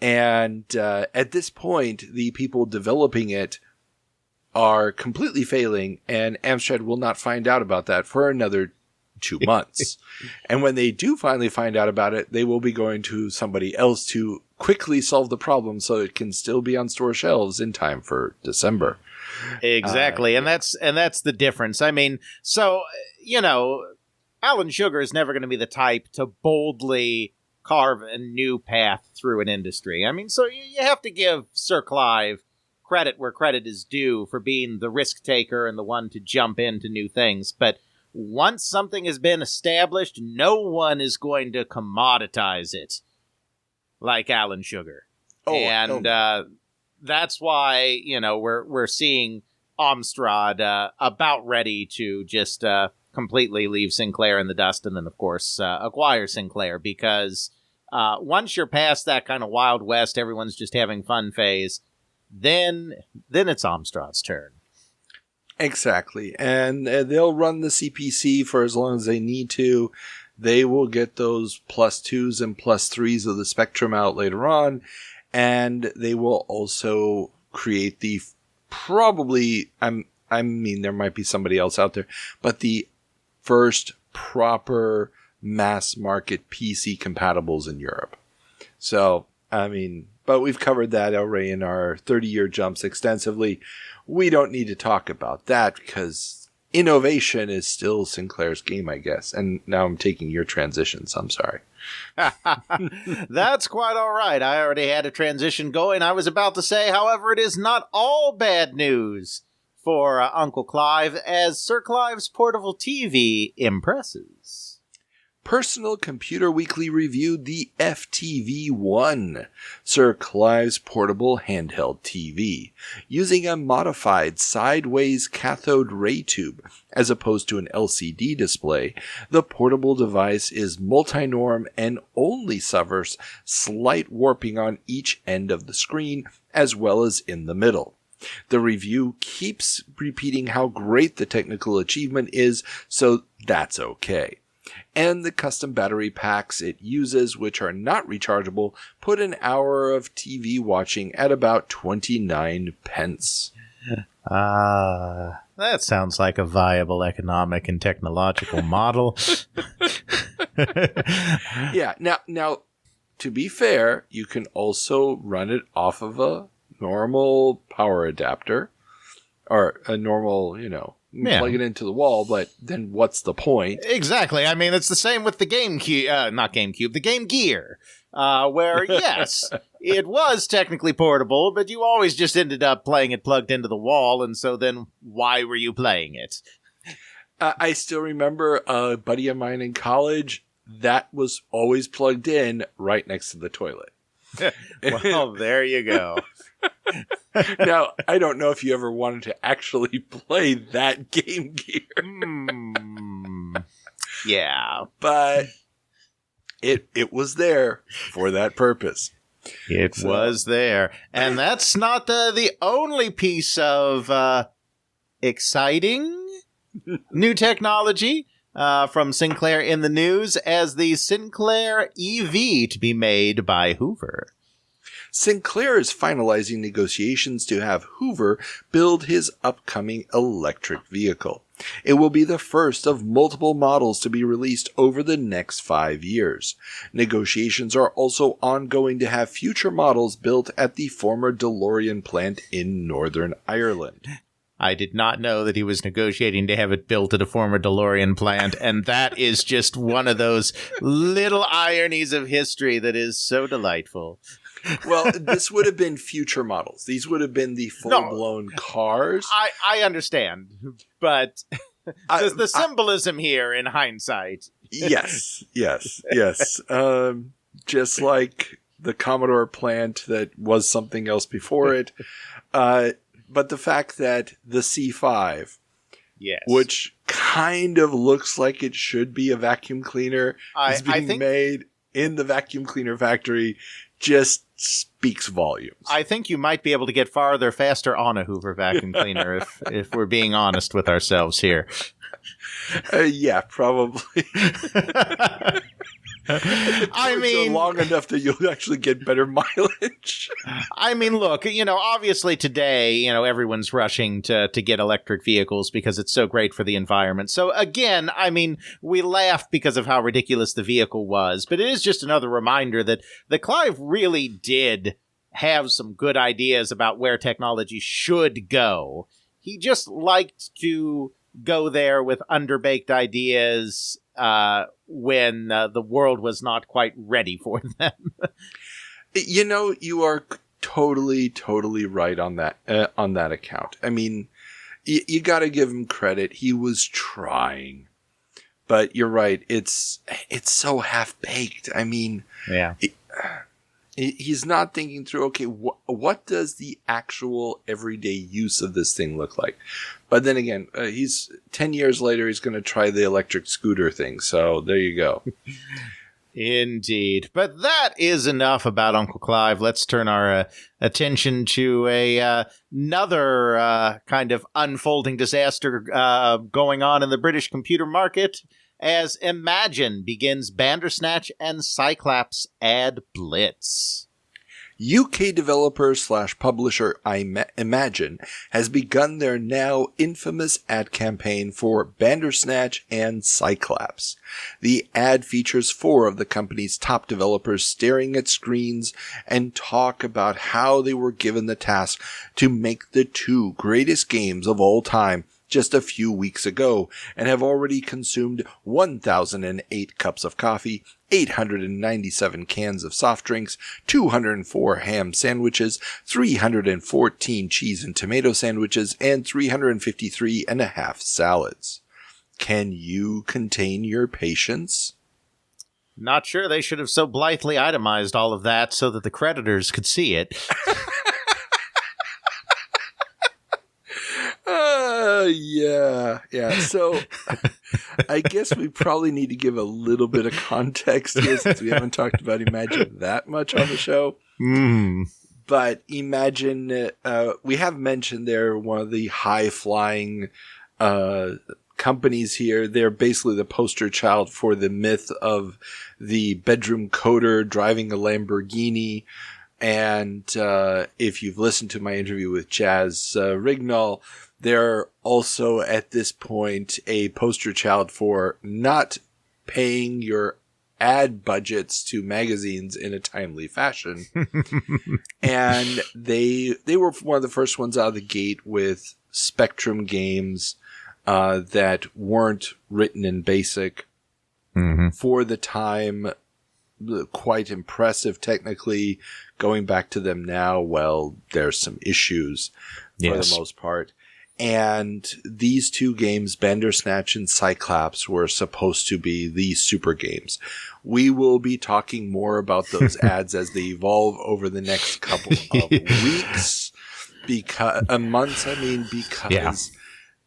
And at this point, the people developing it are completely failing, and Amstrad will not find out about that for another 2 months. And when they do finally find out about it, they will be going to somebody else to quickly solve the problem so it can still be on store shelves in time for December. Exactly. And that's the difference. I mean, so, Alan Sugar is never going to be the type to boldly carve a new path through an industry. I mean, so you have to give Sir Clive credit where credit is due for being the risk taker and the one to jump into new things. But once something has been established, no one is going to commoditize it like Alan Sugar. That's why, we're seeing Amstrad about ready to just completely leave Sinclair in the dust and then, of course, acquire Sinclair, because once you're past that kind of Wild West, everyone's just having fun phase, then it's Amstrad's turn. Exactly. And they'll run the CPC for as long as they need to. They will get those +2s and +3s of the Spectrum out later on. And they will also create the probably, I mean, there might be somebody else out there, but the first proper mass market PC compatibles in Europe. So, I mean, but we've covered that already in our 30-year jumps extensively. We don't need to talk about that because innovation is still Sinclair's game, I guess. And now I'm taking your transitions. I'm sorry. That's quite all right. I already had a transition going. I was about to say, however, it is not all bad news for Uncle Clive, as Sir Clive's portable TV impresses. Personal Computer Weekly reviewed the FTV-1, Sir Clive's portable handheld TV. Using a modified sideways cathode ray tube as opposed to an LCD display, the portable device is multi-norm and only suffers slight warping on each end of the screen as well as in the middle. The review keeps repeating how great the technical achievement is, so that's okay. And the custom battery packs it uses, which are not rechargeable, put an hour of TV watching at about 29 pence. That sounds like a viable economic and technological model. Yeah, now, to be fair, you can also run it off of a normal power adapter, or a normal, plug it into the wall, but then what's the point? Exactly. I mean, it's the same with the the Game Gear, where, yes, it was technically portable, but you always just ended up playing it plugged into the wall, and so then why were you playing it? I still remember a buddy of mine in college that was always plugged in right next to the toilet. Well, there you go. Now, I don't know if you ever wanted to actually play that Game Gear. Yeah. But it was there for that purpose. It was there. And that's not the only piece of exciting new technology from Sinclair in the news, as the Sinclair EV to be made by Hoover. Sinclair is finalizing negotiations to have Hoover build his upcoming electric vehicle. It will be the first of multiple models to be released over the next 5 years. Negotiations are also ongoing to have future models built at the former DeLorean plant in Northern Ireland. I did not know that he was negotiating to have it built at a former DeLorean plant, and that is just one of those little ironies of history that is so delightful. Well, this would have been future models. These would have been the full-blown cars. I understand, but the symbolism here in hindsight. Yes. Just like the Commodore plant that was something else before it. But the fact that the C5, which kind of looks like it should be a vacuum cleaner, is being made in the vacuum cleaner factory just speaks volumes. I think you might be able to get farther faster on a Hoover vacuum cleaner if we're being honest with ourselves here. Yeah, probably. I mean, long enough that you'll actually get better mileage. I mean, look, obviously today, everyone's rushing to get electric vehicles because it's so great for the environment. So again, I mean, we laugh because of how ridiculous the vehicle was, but it is just another reminder that Clive really did have some good ideas about where technology should go. He just liked to go there with underbaked ideas when the world was not quite ready for them. You are totally right on that account. I mean, you got to give him credit. He was trying, but you're right. It's so half baked. I mean, he's not thinking through. Okay, what does the actual everyday use of this thing look like? But then again, he's 10 years later, he's going to try the electric scooter thing. So there you go. Indeed. But that is enough about Uncle Clive. Let's turn our attention to another kind of unfolding disaster going on in the British computer market as Imagine begins Bandersnatch and Cyclops ad blitz. UK developer / publisher Imagine has begun their now infamous ad campaign for Bandersnatch and Cyclops. The ad features 4 of the company's top developers staring at screens and talk about how they were given the task to make the 2 greatest games of all time just a few weeks ago and have already consumed 1,008 cups of coffee, 897 cans of soft drinks, 204 ham sandwiches, 314 cheese and tomato sandwiches, and 353.5 salads. Can you contain your patience? Not sure they should have so blithely itemized all of that so that the creditors could see it. Yeah. So I guess we probably need to give a little bit of context here since we haven't talked about Imagine that much on the show. But Imagine, we have mentioned they're one of the high-flying companies here. They're basically the poster child for the myth of the bedroom coder driving a Lamborghini. And if you've listened to my interview with Jazz Rignall, they're also at this point a poster child for not paying your ad budgets to magazines in a timely fashion. And they were one of the first ones out of the gate with Spectrum games that weren't written in BASIC. For the time, quite impressive technically. Going back to them now, well, there's some issues for the most part. And these 2 games, Bandersnatch and Cyclops, were supposed to be the super games. We will be talking more about those ads as they evolve over the next couple of weeks. Because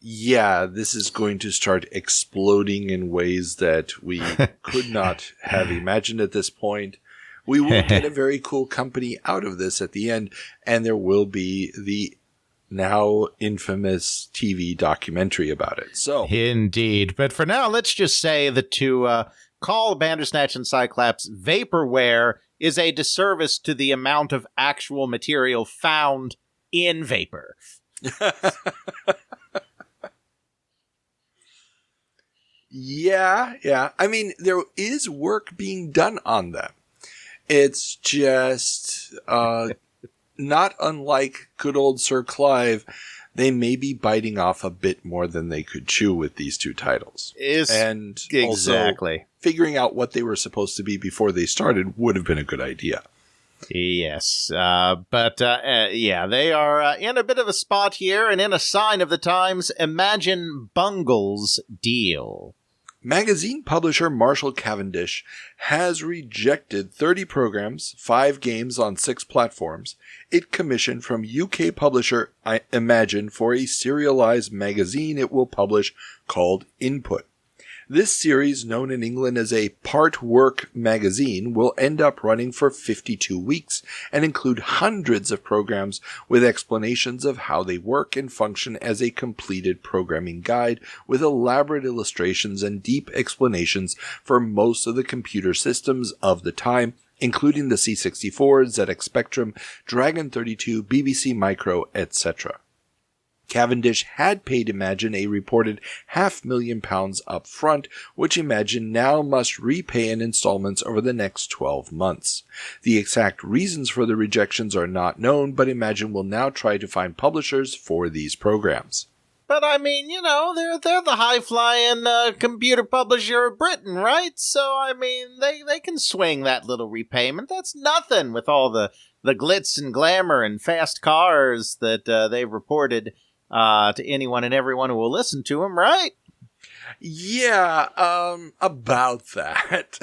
this is going to start exploding in ways that we could not have imagined at this point. We will get a very cool company out of this at the end, and there will be the now infamous TV documentary about it. So indeed. But for now, let's just say that to call Bandersnatch and Cyclops vaporware is a disservice to the amount of actual material found in vapor. Yeah. I mean, there is work being done on them. It's just not unlike good old Sir Clive. They may be biting off a bit more than they could chew with these 2 titles. And exactly. Also, figuring out what they were supposed to be before they started would have been a good idea. Yes, but they are in a bit of a spot here, and in a sign of the times, Imagine bungles deal. Magazine publisher Marshall Cavendish has rejected 30 programs, 5 games on 6 platforms it commissioned from UK publisher Imagine for a serialized magazine it will publish called Input. This series, known in England as a part work magazine, will end up running for 52 weeks and include hundreds of programs with explanations of how they work and function as a completed programming guide with elaborate illustrations and deep explanations for most of the computer systems of the time, including the C64, ZX Spectrum, Dragon 32, BBC Micro, etc. Cavendish had paid Imagine a reported £500,000 up front, which Imagine now must repay in installments over the next 12 months. The exact reasons for the rejections are not known, but Imagine will now try to find publishers for these programs. But I mean, they're the high-flying computer publisher of Britain, right? So, I mean, they can swing that little repayment. That's nothing with all the glitz and glamour and fast cars that they've reported to anyone and everyone who will listen to him, right? Yeah, about that.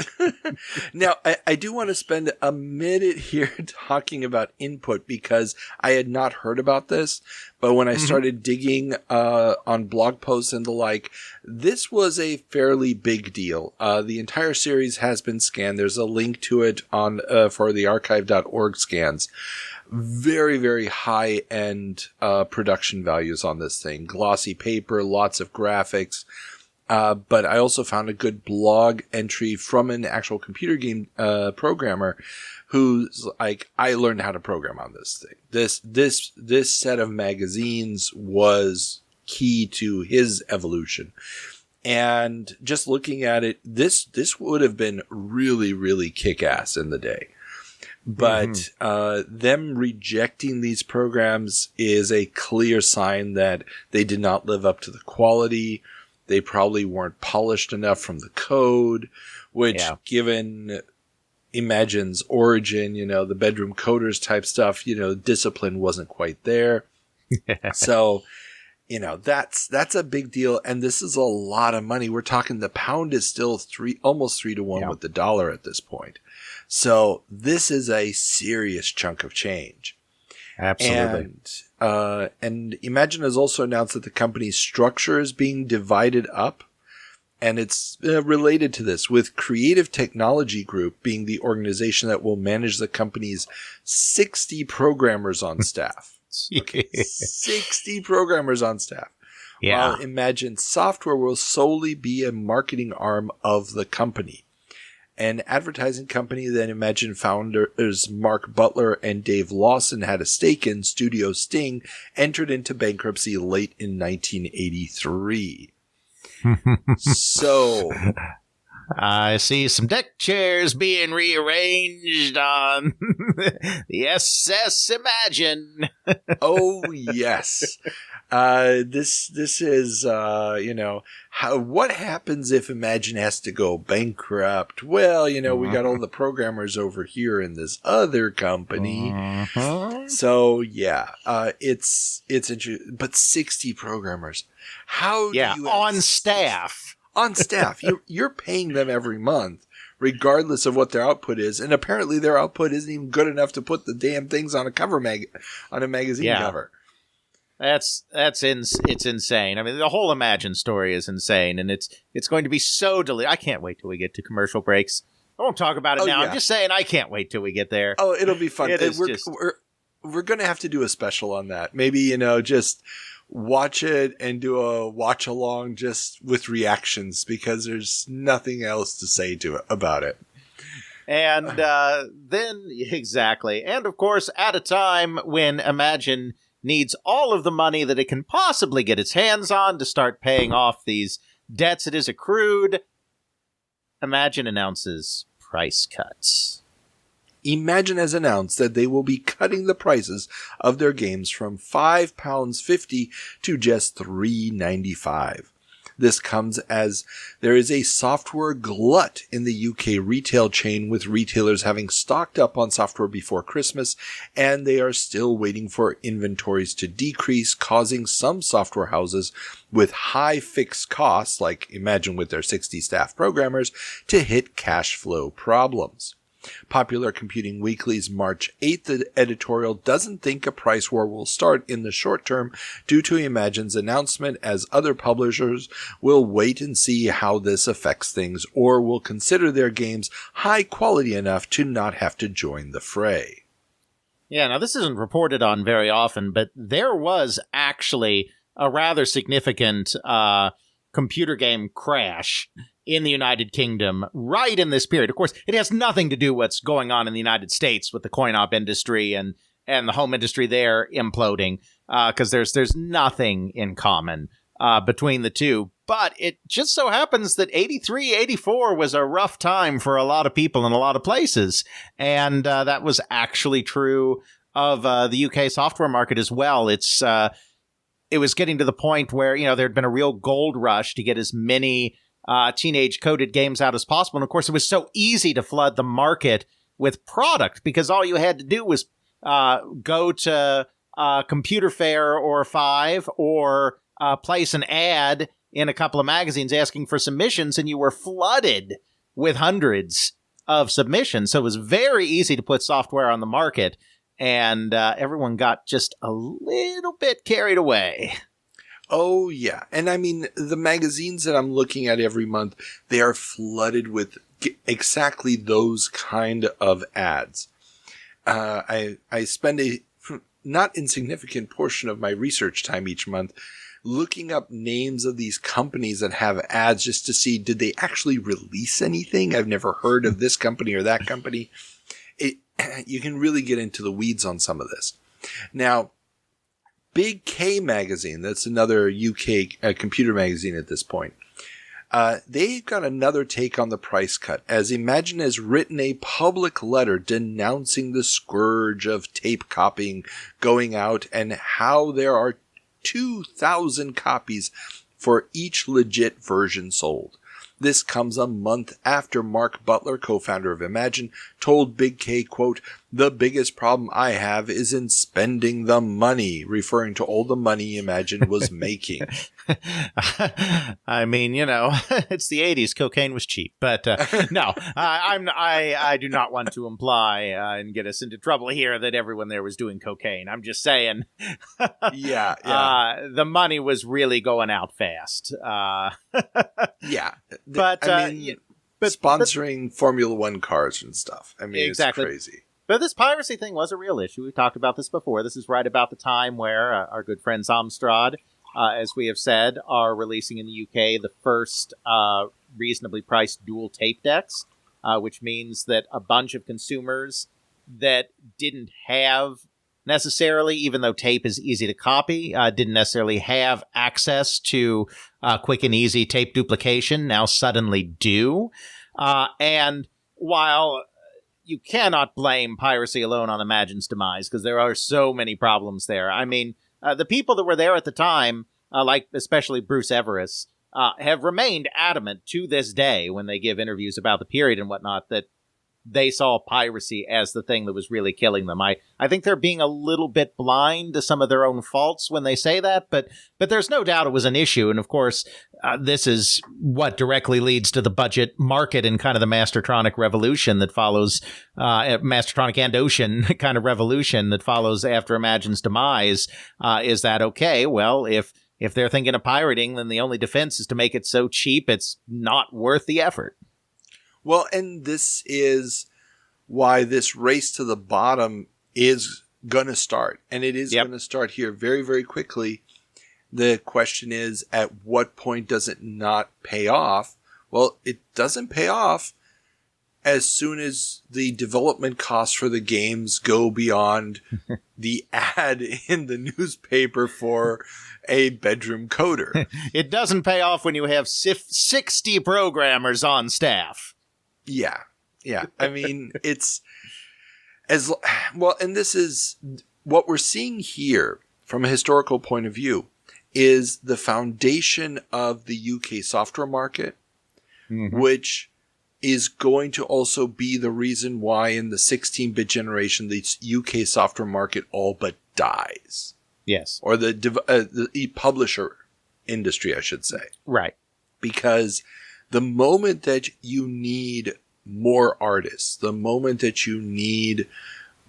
Now, I do want to spend a minute here talking about Input because I had not heard about this, but when I started digging on blog posts and the like, this was a fairly big deal. The entire series has been scanned. There's a link to it on for the archive.org scans. Very, very high-end production values on this thing. Glossy paper, lots of graphics. But I also found a good blog entry from an actual computer game programmer who's like, I learned how to program on this thing. This set of magazines was key to his evolution. And just looking at it, this would have been really, really kick-ass in the day. But them rejecting these programs is a clear sign that they did not live up to the quality. They probably weren't polished enough from the code, which given Imagine's origin, the bedroom coders type stuff, discipline wasn't quite there. So, that's a big deal. And this is a lot of money. We're talking the pound is still almost 3 to 1 with the dollar at this point. So this is a serious chunk of change. Absolutely. And Imagine has also announced that the company's structure is being divided up. And it's related to this, with Creative Technology Group being the organization that will manage the company's 60 programmers on staff. Okay, 60 programmers on staff. Yeah. While Imagine Software will solely be a marketing arm of the company. An advertising company that Imagine founders Mark Butler and Dave Lawson had a stake in, Studio Sting, entered into bankruptcy late in 1983. So, I see some deck chairs being rearranged on the SS Imagine. Oh, yes. This is, what happens if Imagine has to go bankrupt? Well, we got all the programmers over here in this other company. So, yeah, it's interesting. But 60 programmers. How do you on staff? On staff. You're paying them every month, regardless of what their output is. And apparently their output isn't even good enough to put the damn things on a magazine cover. It's insane. I mean, the whole Imagine story is insane, and it's going to be so delayed. I can't wait till we get to commercial breaks. I won't talk about it now. Yeah. I'm just saying I can't wait till we get there. Oh, it'll be fun. We're going to have to do a special on that. Maybe, just watch it and do a watch along just with reactions, because there's nothing else to say about it. And then, exactly. And of course, at a time when Imagine needs all of the money that it can possibly get its hands on to start paying off these debts it has accrued, Imagine announces price cuts. Imagine has announced that they will be cutting the prices of their games from £5.50 to just £3.95. This comes as there is a software glut in the UK retail chain, with retailers having stocked up on software before Christmas, and they are still waiting for inventories to decrease, causing some software houses with high fixed costs, like imagine with their 60 staff programmers, to hit cash flow problems. Popular Computing Weekly's March 8th editorial doesn't think a price war will start in the short term due to Imagine's announcement, as other publishers will wait and see how this affects things, or will consider their games high quality enough to not have to join the fray. Yeah, now this isn't reported on very often, but there was actually a rather significant computer game crash in the United Kingdom right in this period. Of course, it has nothing to do with what's going on in the United States with the coin-op industry and the home industry there imploding, because there's nothing in common between the two. But it just so happens that 83, 84 was a rough time for a lot of people in a lot of places. And that was actually true of the UK software market as well. It was getting to the point where, there had been a real gold rush to get as many teenage-coded games out as possible. And, of course, it was so easy to flood the market with product because all you had to do was go to Computer Fair or 5 or place an ad in a couple of magazines asking for submissions, and you were flooded with hundreds of submissions. So it was very easy to put software on the market, and everyone got just a little bit carried away. Oh, yeah. And I mean, the magazines that I'm looking at every month, they are flooded with exactly those kind of ads. I spend a not insignificant portion of my research time each month looking up names of these companies that have ads just to see, did they actually release anything? I've never heard of this company or that company. You can really get into the weeds on some of this. Now, Big K Magazine, that's another UK computer magazine at this point, they've got another take on the price cut, as Imagine has written a public letter denouncing the scourge of tape copying going out and how there are 2,000 copies for each legit version sold. This comes a month after Mark Butler, co-founder of Imagine, told Big K, quote, "The biggest problem I have is in spending the money," referring to all the money Imagine was making. I mean, it's the 80s. Cocaine was cheap. But no, I do not want to imply and get us into trouble here that everyone there was doing cocaine. I'm just saying. Yeah. The money was really going out fast. Yeah. But sponsoring Formula One cars and stuff. I mean, exactly. It's crazy. But this piracy thing was a real issue. We've talked about this before. This is right about the time where our good friends Amstrad, as we have said, are releasing in the UK the first reasonably priced dual tape decks, which means that a bunch of consumers that didn't have necessarily, even though tape is easy to copy, didn't necessarily have access to quick and easy tape duplication, now suddenly do. And while you cannot blame piracy alone on Imagine's demise, because there are so many problems there. I mean, the people that were there at the time, like especially Bruce Everest, have remained adamant to this day when they give interviews about the period and whatnot that they saw piracy as the thing that was really killing them. I think they're being a little bit blind to some of their own faults when they say that, but there's no doubt it was an issue. And of course, this is what directly leads to the budget market and kind of the Mastertronic revolution that follows, Mastertronic and Ocean kind of revolution that follows after Imagine's demise. Is that okay? Well, if they're thinking of pirating, then the only defense is to make it so cheap it's not worth the effort. Well, and this is why this race to the bottom is going to start. And it is going to start here very, very quickly. The question is, at what point does it not pay off? Well, it doesn't pay off as soon as the development costs for the games go beyond the ad in the newspaper for a bedroom coder. It doesn't pay off when you have 60 programmers on staff. Yeah. I mean, it's as well, and this is what we're seeing here from a historical point of view is the foundation of the UK software market, which is going to also be the reason why in the 16-bit generation, the UK software market all but dies. Yes. Or the publisher industry, I should say. Right. Because the moment that you need more artists, the moment that you need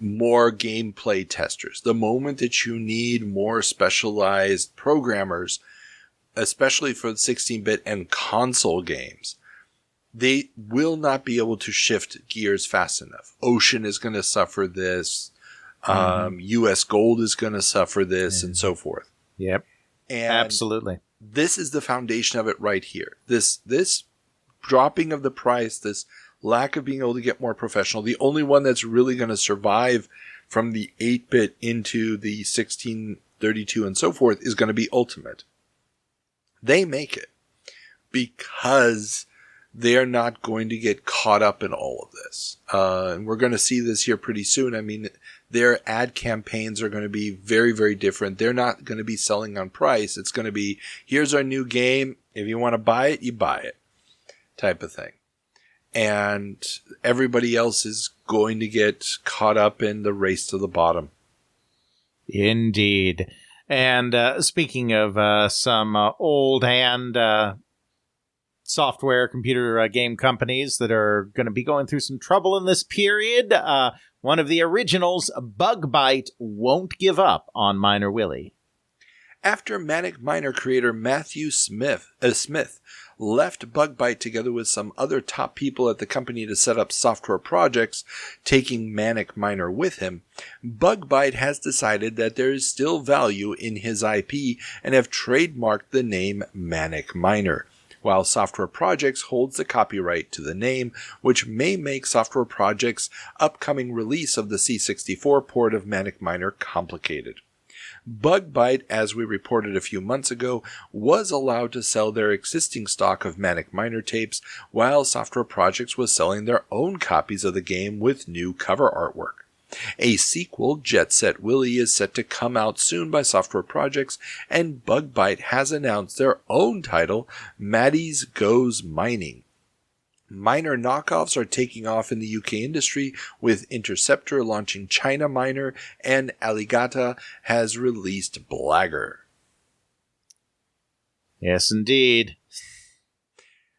more gameplay testers, the moment that you need more specialized programmers, especially for the 16-bit and console games, they will not be able to shift gears fast enough. Ocean is going to suffer this. US Gold is going to suffer this, and so forth. Yep. And absolutely. This is the foundation of it right here. This dropping of the price, this lack of being able to get more professional. The only one that's really going to survive from the 8-bit into the 1632 and so forth is going to be Ultimate. They make it because they're not going to get caught up in all of this. And we're going to see this here pretty soon. I mean, their ad campaigns are going to be very, very different. They're not going to be selling on price. It's going to be, here's our new game. If you want to buy it, you buy it type of thing. And everybody else is going to get caught up in the race to the bottom. Indeed. And speaking of some old hand software computer game companies that are going to be going through some trouble in this period, one of the originals, Bug Byte, won't give up on Miner Willy. After Manic Miner creator Matthew Smith left Bug Byte together with some other top people at the company to set up software projects, taking Manic Miner with him, Bug Byte has decided that there is still value in his IP and have trademarked the name Manic Miner, while Software Projects holds the copyright to the name, which may make Software Projects' upcoming release of the C64 port of Manic Miner complicated. Bug Byte, as we reported a few months ago, was allowed to sell their existing stock of Manic Miner tapes, while Software Projects was selling their own copies of the game with new cover artwork. A sequel, Jet Set Willy, is set to come out soon by Software Projects, and Bug Byte has announced their own title, Maddie's Goes Mining. Miner knockoffs are taking off in the UK industry, with Interceptor launching China Miner, and Alligata has released Blagger. Yes, indeed.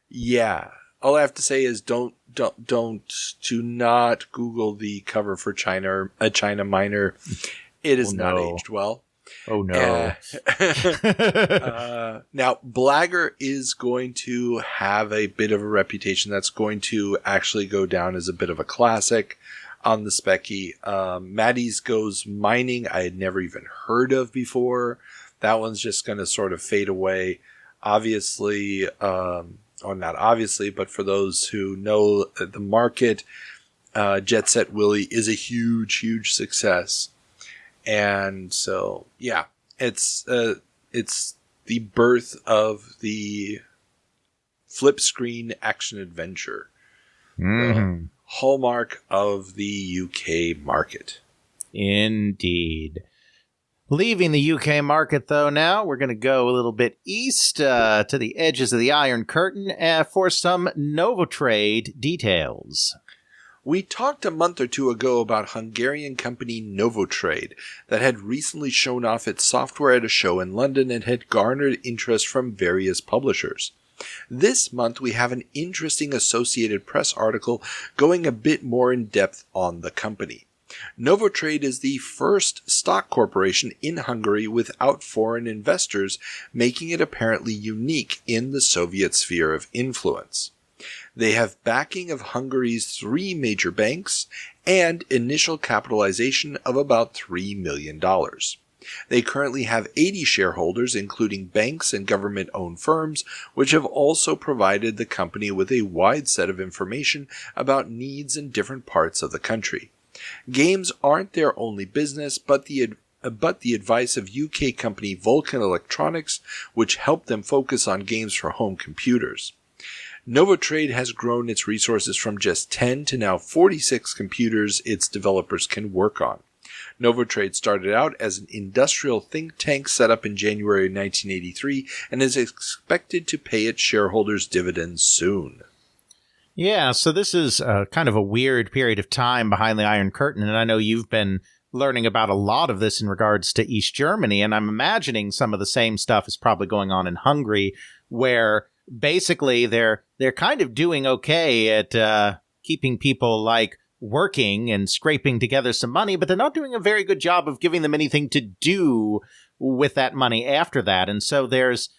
Yeah. All I have to say is do not Google the cover for China Miner. It is not aged well. Oh no. Now, Blagger is going to have a bit of a reputation that's going to actually go down as a bit of a classic on the Specky. Maddie's Goes Mining, I had never even heard of before. That one's just going to sort of fade away. Obviously, or not obviously, but for those who know the market, Jet Set Willy is a huge, huge success. And so, yeah, it's the birth of the flip screen action adventure, the hallmark of the UK market. Indeed. Leaving the UK market, though, now we're going to go a little bit east to the edges of the Iron Curtain for some Novotrade details. We talked a month or two ago about Hungarian company Novotrade that had recently shown off its software at a show in London and had garnered interest from various publishers. This month we have an interesting Associated Press article going a bit more in depth on the company. Novotrade is the first stock corporation in Hungary without foreign investors, making it apparently unique in the Soviet sphere of influence. They have backing of Hungary's 3 major banks and initial capitalization of about $3 million. They currently have 80 shareholders, including banks and government-owned firms, which have also provided the company with a wide set of information about needs in different parts of the country. Games aren't their only business, but the advice of UK company Vulcan Electronics, which helped them focus on games for home computers. Novotrade has grown its resources from just 10 to now 46 computers its developers can work on. Novotrade started out as an industrial think tank set up in January 1983 and is expected to pay its shareholders dividends soon. Yeah, so this is kind of a weird period of time behind the Iron Curtain, and I know you've been learning about a lot of this in regards to East Germany, and I'm imagining some of the same stuff is probably going on in Hungary, where basically they're kind of doing okay at keeping people like working and scraping together some money, but they're not doing a very good job of giving them anything to do with that money after that. And so there's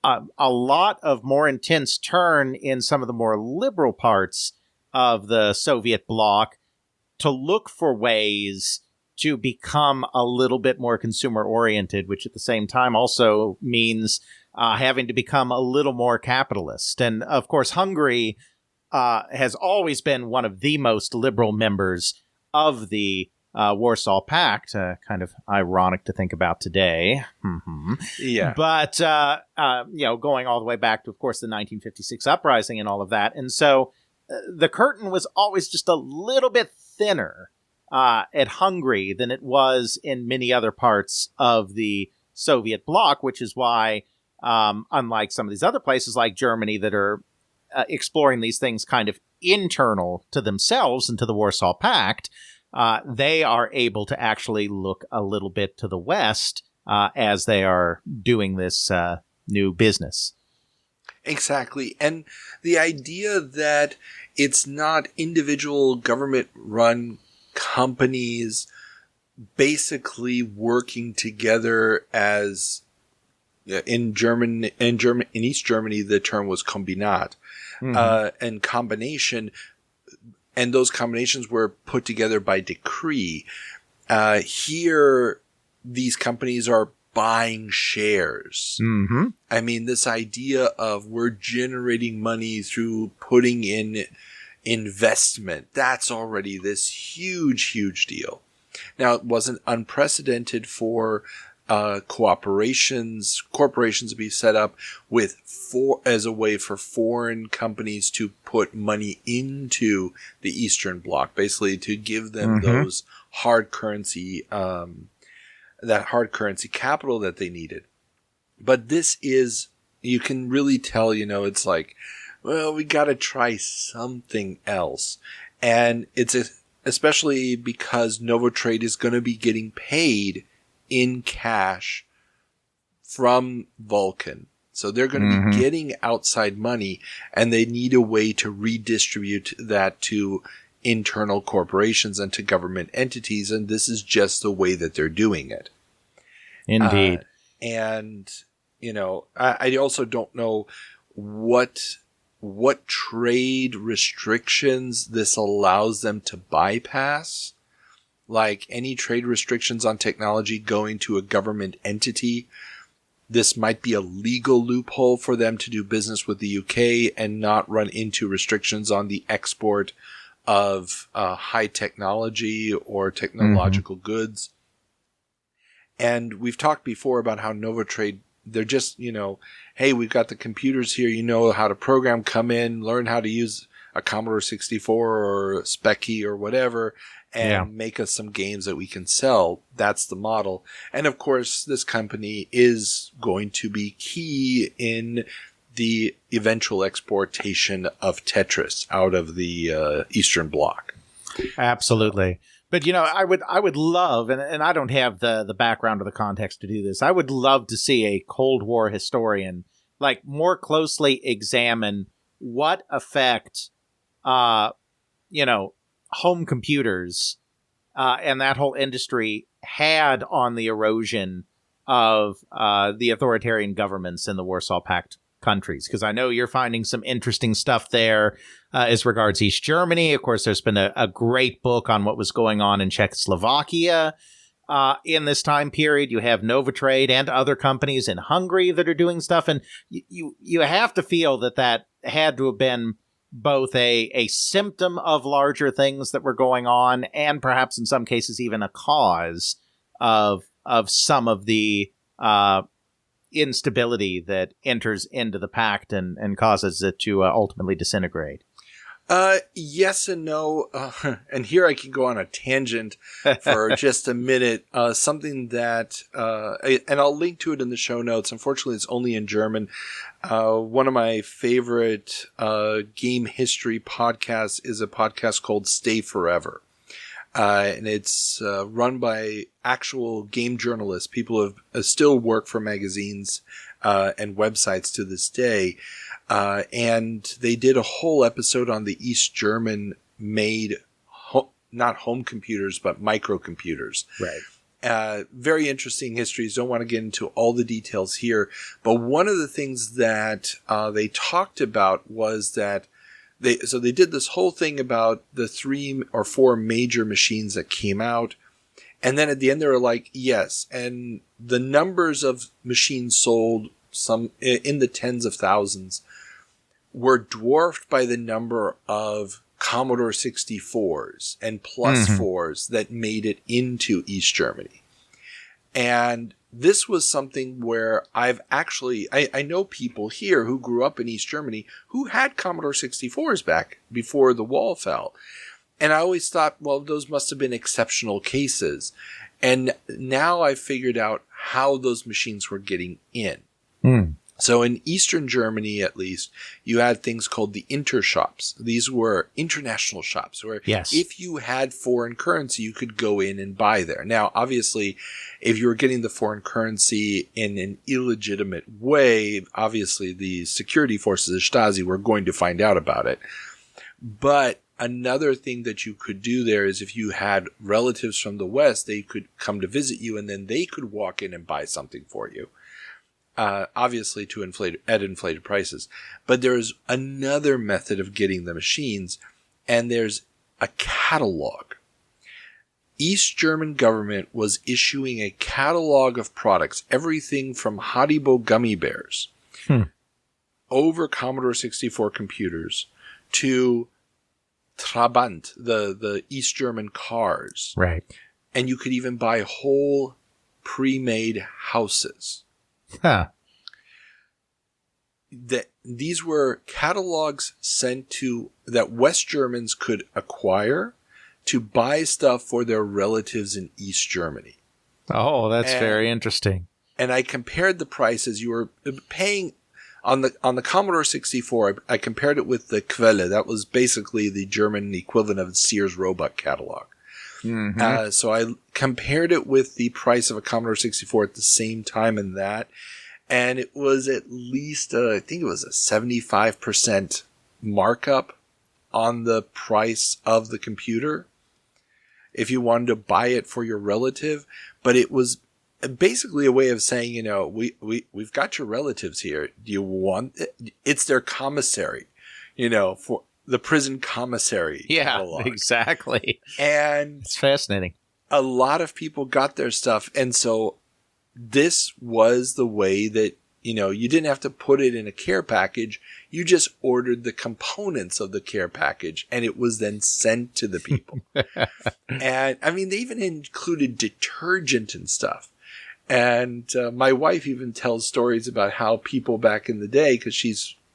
a lot of more intense turn in some of the more liberal parts of the Soviet bloc to look for ways to become a little bit more consumer-oriented, which at the same time also means having to become a little more capitalist. And, of course, Hungary has always been one of the most liberal members of the Warsaw Pact. Kind of ironic to think about today. Yeah. But, going all the way back to, of course, the 1956 uprising and all of that. And so the curtain was always just a little bit thinner at Hungary than it was in many other parts of the Soviet bloc, which is why, unlike some of these other places like Germany that are exploring these things kind of internal to themselves and to the Warsaw Pact, they are able to actually look a little bit to the West as they are doing this new business. Exactly. And the idea that it's not individual government-run companies basically working together as in East Germany, the term was Kombinat, and combination, and those combinations were put together by decree. Here, these companies are buying shares. Mm-hmm. I mean, this idea of we're generating money through putting in investment, that's already this huge, huge deal. Now, it wasn't unprecedented for corporations to be set up with as a way for foreign companies to put money into the Eastern Bloc, basically to give them those hard currency, that hard currency capital that they needed. But this is, you can really tell, it's like, well, we got to try something else. And it's especially because Novotrade is going to be getting paid in cash from Vulcan. So they're going to be getting outside money, and they need a way to redistribute that to internal corporations and to government entities. And this is just the way that they're doing it. Indeed. I also don't know what trade restrictions this allows them to bypass. Like any trade restrictions on technology going to a government entity, this might be a legal loophole for them to do business with the UK and not run into restrictions on the export of high technology or technological goods. And we've talked before about how Novotrade, they're just, hey, we've got the computers here, how to program, come in, learn how to use a Commodore 64 or Speccy or whatever, and make us some games that we can sell. That's the model. And of course, this company is going to be key in the eventual exportation of Tetris out of the Eastern Bloc. Absolutely. But, I would love, and I don't have the background or the context to do this, I would love to see a Cold War historian, more closely examine what effect, home computers and that whole industry had on the erosion of the authoritarian governments in the Warsaw Pact countries. Because I know you're finding some interesting stuff there as regards East Germany. Of course, there's been a great book on what was going on in Czechoslovakia in this time period. You have Novotrade and other companies in Hungary that are doing stuff. And you have to feel that had to have been both a symptom of larger things that were going on and perhaps in some cases even a cause of some of the instability that enters into the pact and causes it to ultimately disintegrate. Yes and no. And here I can go on a tangent for just a minute. Something that, and I'll link to it in the show notes. Unfortunately, it's only in German. One of my favorite game history podcasts is a podcast called Stay Forever. And it's run by actual game journalists, people who still work for magazines and websites to this day. And they did a whole episode on the East German made, not home computers, but microcomputers. Right. Very interesting histories. Don't want to get into all the details here. But one of the things that they talked about was that they did this whole thing about the 3 or 4 major machines that came out. And then at the end, they were like, yes. And the numbers of machines sold, some in the tens of thousands, were dwarfed by the number of Commodore 64s and Plus 4s that made it into East Germany. And this was something where I've actually, I know people here who grew up in East Germany who had Commodore 64s back before the wall fell. And I always thought, well, those must have been exceptional cases. And now I figured out how those machines were getting in. So in Eastern Germany, at least, you had things called the intershops. These were international shops where if you had foreign currency, you could go in and buy there. Now, obviously, if you were getting the foreign currency in an illegitimate way, obviously the security forces of Stasi were going to find out about it. But another thing that you could do there is if you had relatives from the West, they could come to visit you and then they could walk in and buy something for you. Obviously at inflated prices. But there's another method of getting the machines, and there's a catalog. East German government was issuing a catalog of products, everything from Haribo gummy bears over Commodore 64 computers to Trabant, the East German cars. Right. And you could even buy whole pre-made houses. That these were catalogs sent to that West Germans could acquire to buy stuff for their relatives in East Germany. Oh, that's very interesting. And I compared the prices you were paying on the Commodore 64. I compared it with the Quelle. That was basically the German equivalent of Sears Roebuck catalog. So I compared it with the price of a Commodore 64 at the same time in that. And it was at least, I think it was a 75% markup on the price of the computer if you wanted to buy it for your relative. But it was basically a way of saying, we've got your relatives here. Do you want it? It's their commissary, for the prison commissary. Yeah, catalog. Exactly. And it's fascinating. A lot of people got their stuff. And so this was the way that, you didn't have to put it in a care package. You just ordered the components of the care package and it was then sent to the people. And I mean, they even included detergent and stuff. And my wife even tells stories about how people back in the day, because she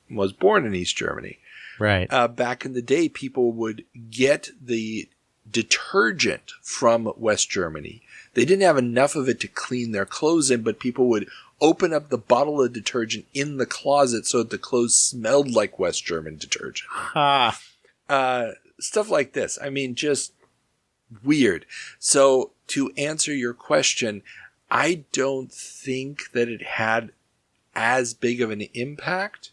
was born in East Germany. Right. Back in the day, people would get the detergent from West Germany. They didn't have enough of it to clean their clothes in, but people would open up the bottle of detergent in the closet so that the clothes smelled like West German detergent. Stuff like this. I mean, just weird. So to answer your question, I don't think that it had as big of an impact.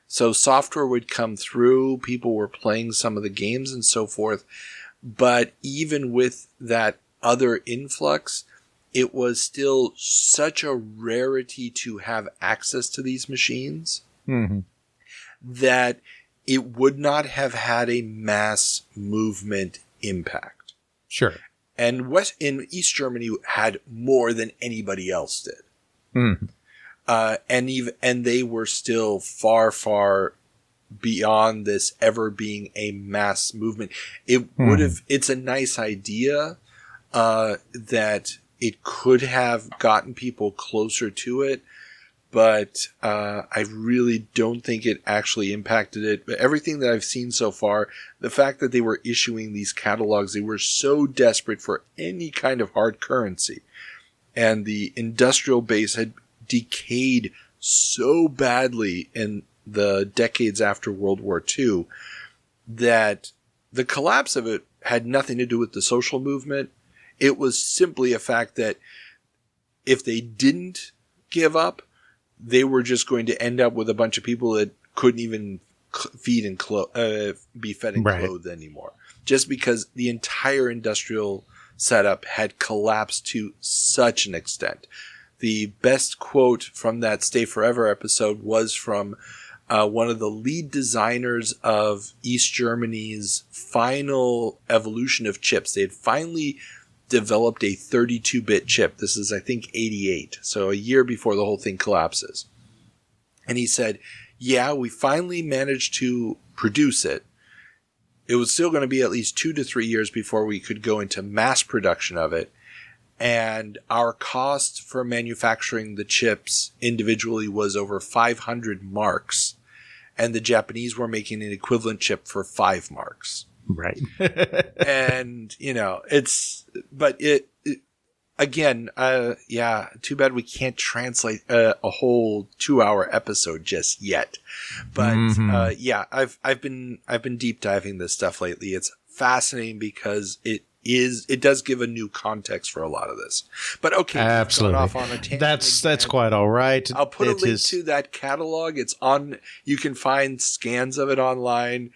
So software would come through, people were playing some of the games and so forth. But even with that other influx, it was still such a rarity to have access to these machines that it would not have had a mass movement impact. Sure. And in East Germany had more than anybody else did. And they were still far, far beyond this ever being a mass movement. It would have, it's a nice idea, that it could have gotten people closer to it, but I really don't think it actually impacted it. But everything that I've seen so far, the fact that they were issuing these catalogs, they were so desperate for any kind of hard currency. And the industrial base had decayed so badly in the decades after World War II that the collapse of it had nothing to do with the social movement. It was simply a fact that if they didn't give up, they were just going to end up with a bunch of people that couldn't even feed and be fed and clothed anymore. Just because the entire industrial setup had collapsed to such an extent. The best quote from that Stay Forever episode was from one of the lead designers of East Germany's final evolution of chips. They had finally developed a 32-bit chip. This is, I think, 88. So a year before the whole thing collapses. And he said, yeah, we finally managed to produce it. It was still going to be at least 2 to 3 years before we could go into mass production of it. And our cost for manufacturing the chips individually was over 500 marks. And the Japanese were making an equivalent chip for 5 marks. Right. And, again, too bad we can't translate a whole 2-hour episode just yet. But, I've been deep diving this stuff lately. It's fascinating because it does give a new context for a lot of this. But okay, absolutely. Off on a tangent that's quite all right. I'll put a link to that catalog. It's on, you can find scans of it online.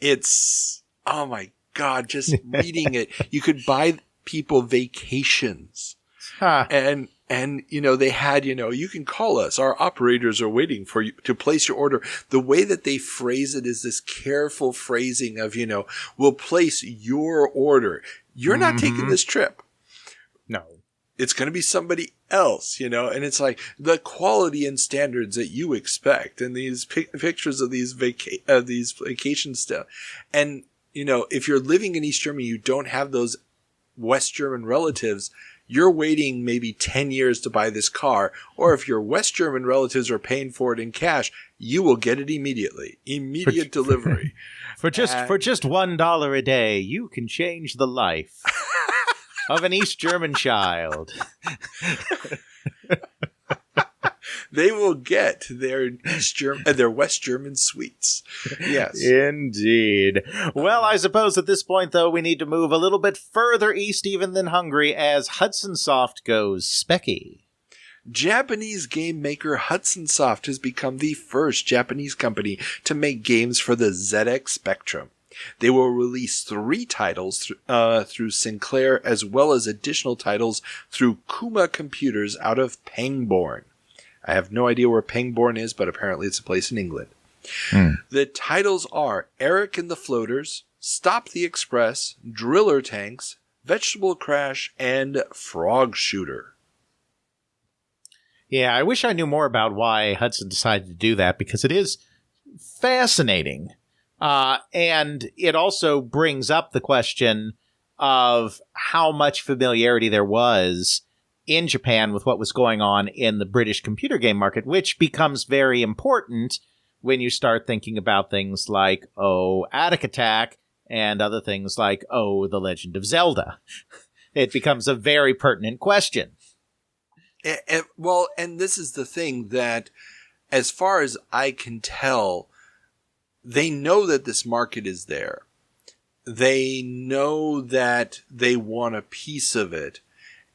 It's, oh my God, just reading it. You could buy people vacations. And they had, you can call us. Our operators are waiting for you to place your order. The way that they phrase it is this careful phrasing of, we'll place your order. You're not taking this trip. No. It's going to be somebody else, and it's like the quality and standards that you expect, and these pictures of these vacation stuff. And, if you're living in East Germany, you don't have those West German relatives, you're waiting maybe 10 years to buy this car. Or if your West German relatives are paying for it in cash, you will get it immediately. Immediate delivery. For just $1 a day, you can change the life of an East German child. They will get their West German sweets. Yes. Indeed. Well, I suppose at this point, though, we need to move a little bit further east even than Hungary as Hudson Soft goes specky. Japanese game maker Hudson Soft has become the first Japanese company to make games for the ZX Spectrum. They will release 3 titles through Sinclair, as well as additional titles through Kuma Computers out of Pangbourne. I have no idea where Pangbourne is, but apparently it's a place in England. The titles are Eric and the Floaters, Stop the Express, Driller Tanks, Vegetable Crash, and Frog Shooter. Yeah, I wish I knew more about why Hudson decided to do that, because it is fascinating. And it also brings up the question of how much familiarity there was in Japan with what was going on in the British computer game market, which becomes very important when you start thinking about things like, Attic Attack, and other things like, The Legend of Zelda. It becomes a very pertinent question. And this is the thing that, as far as I can tell, they know that this market is there. They know that they want a piece of it.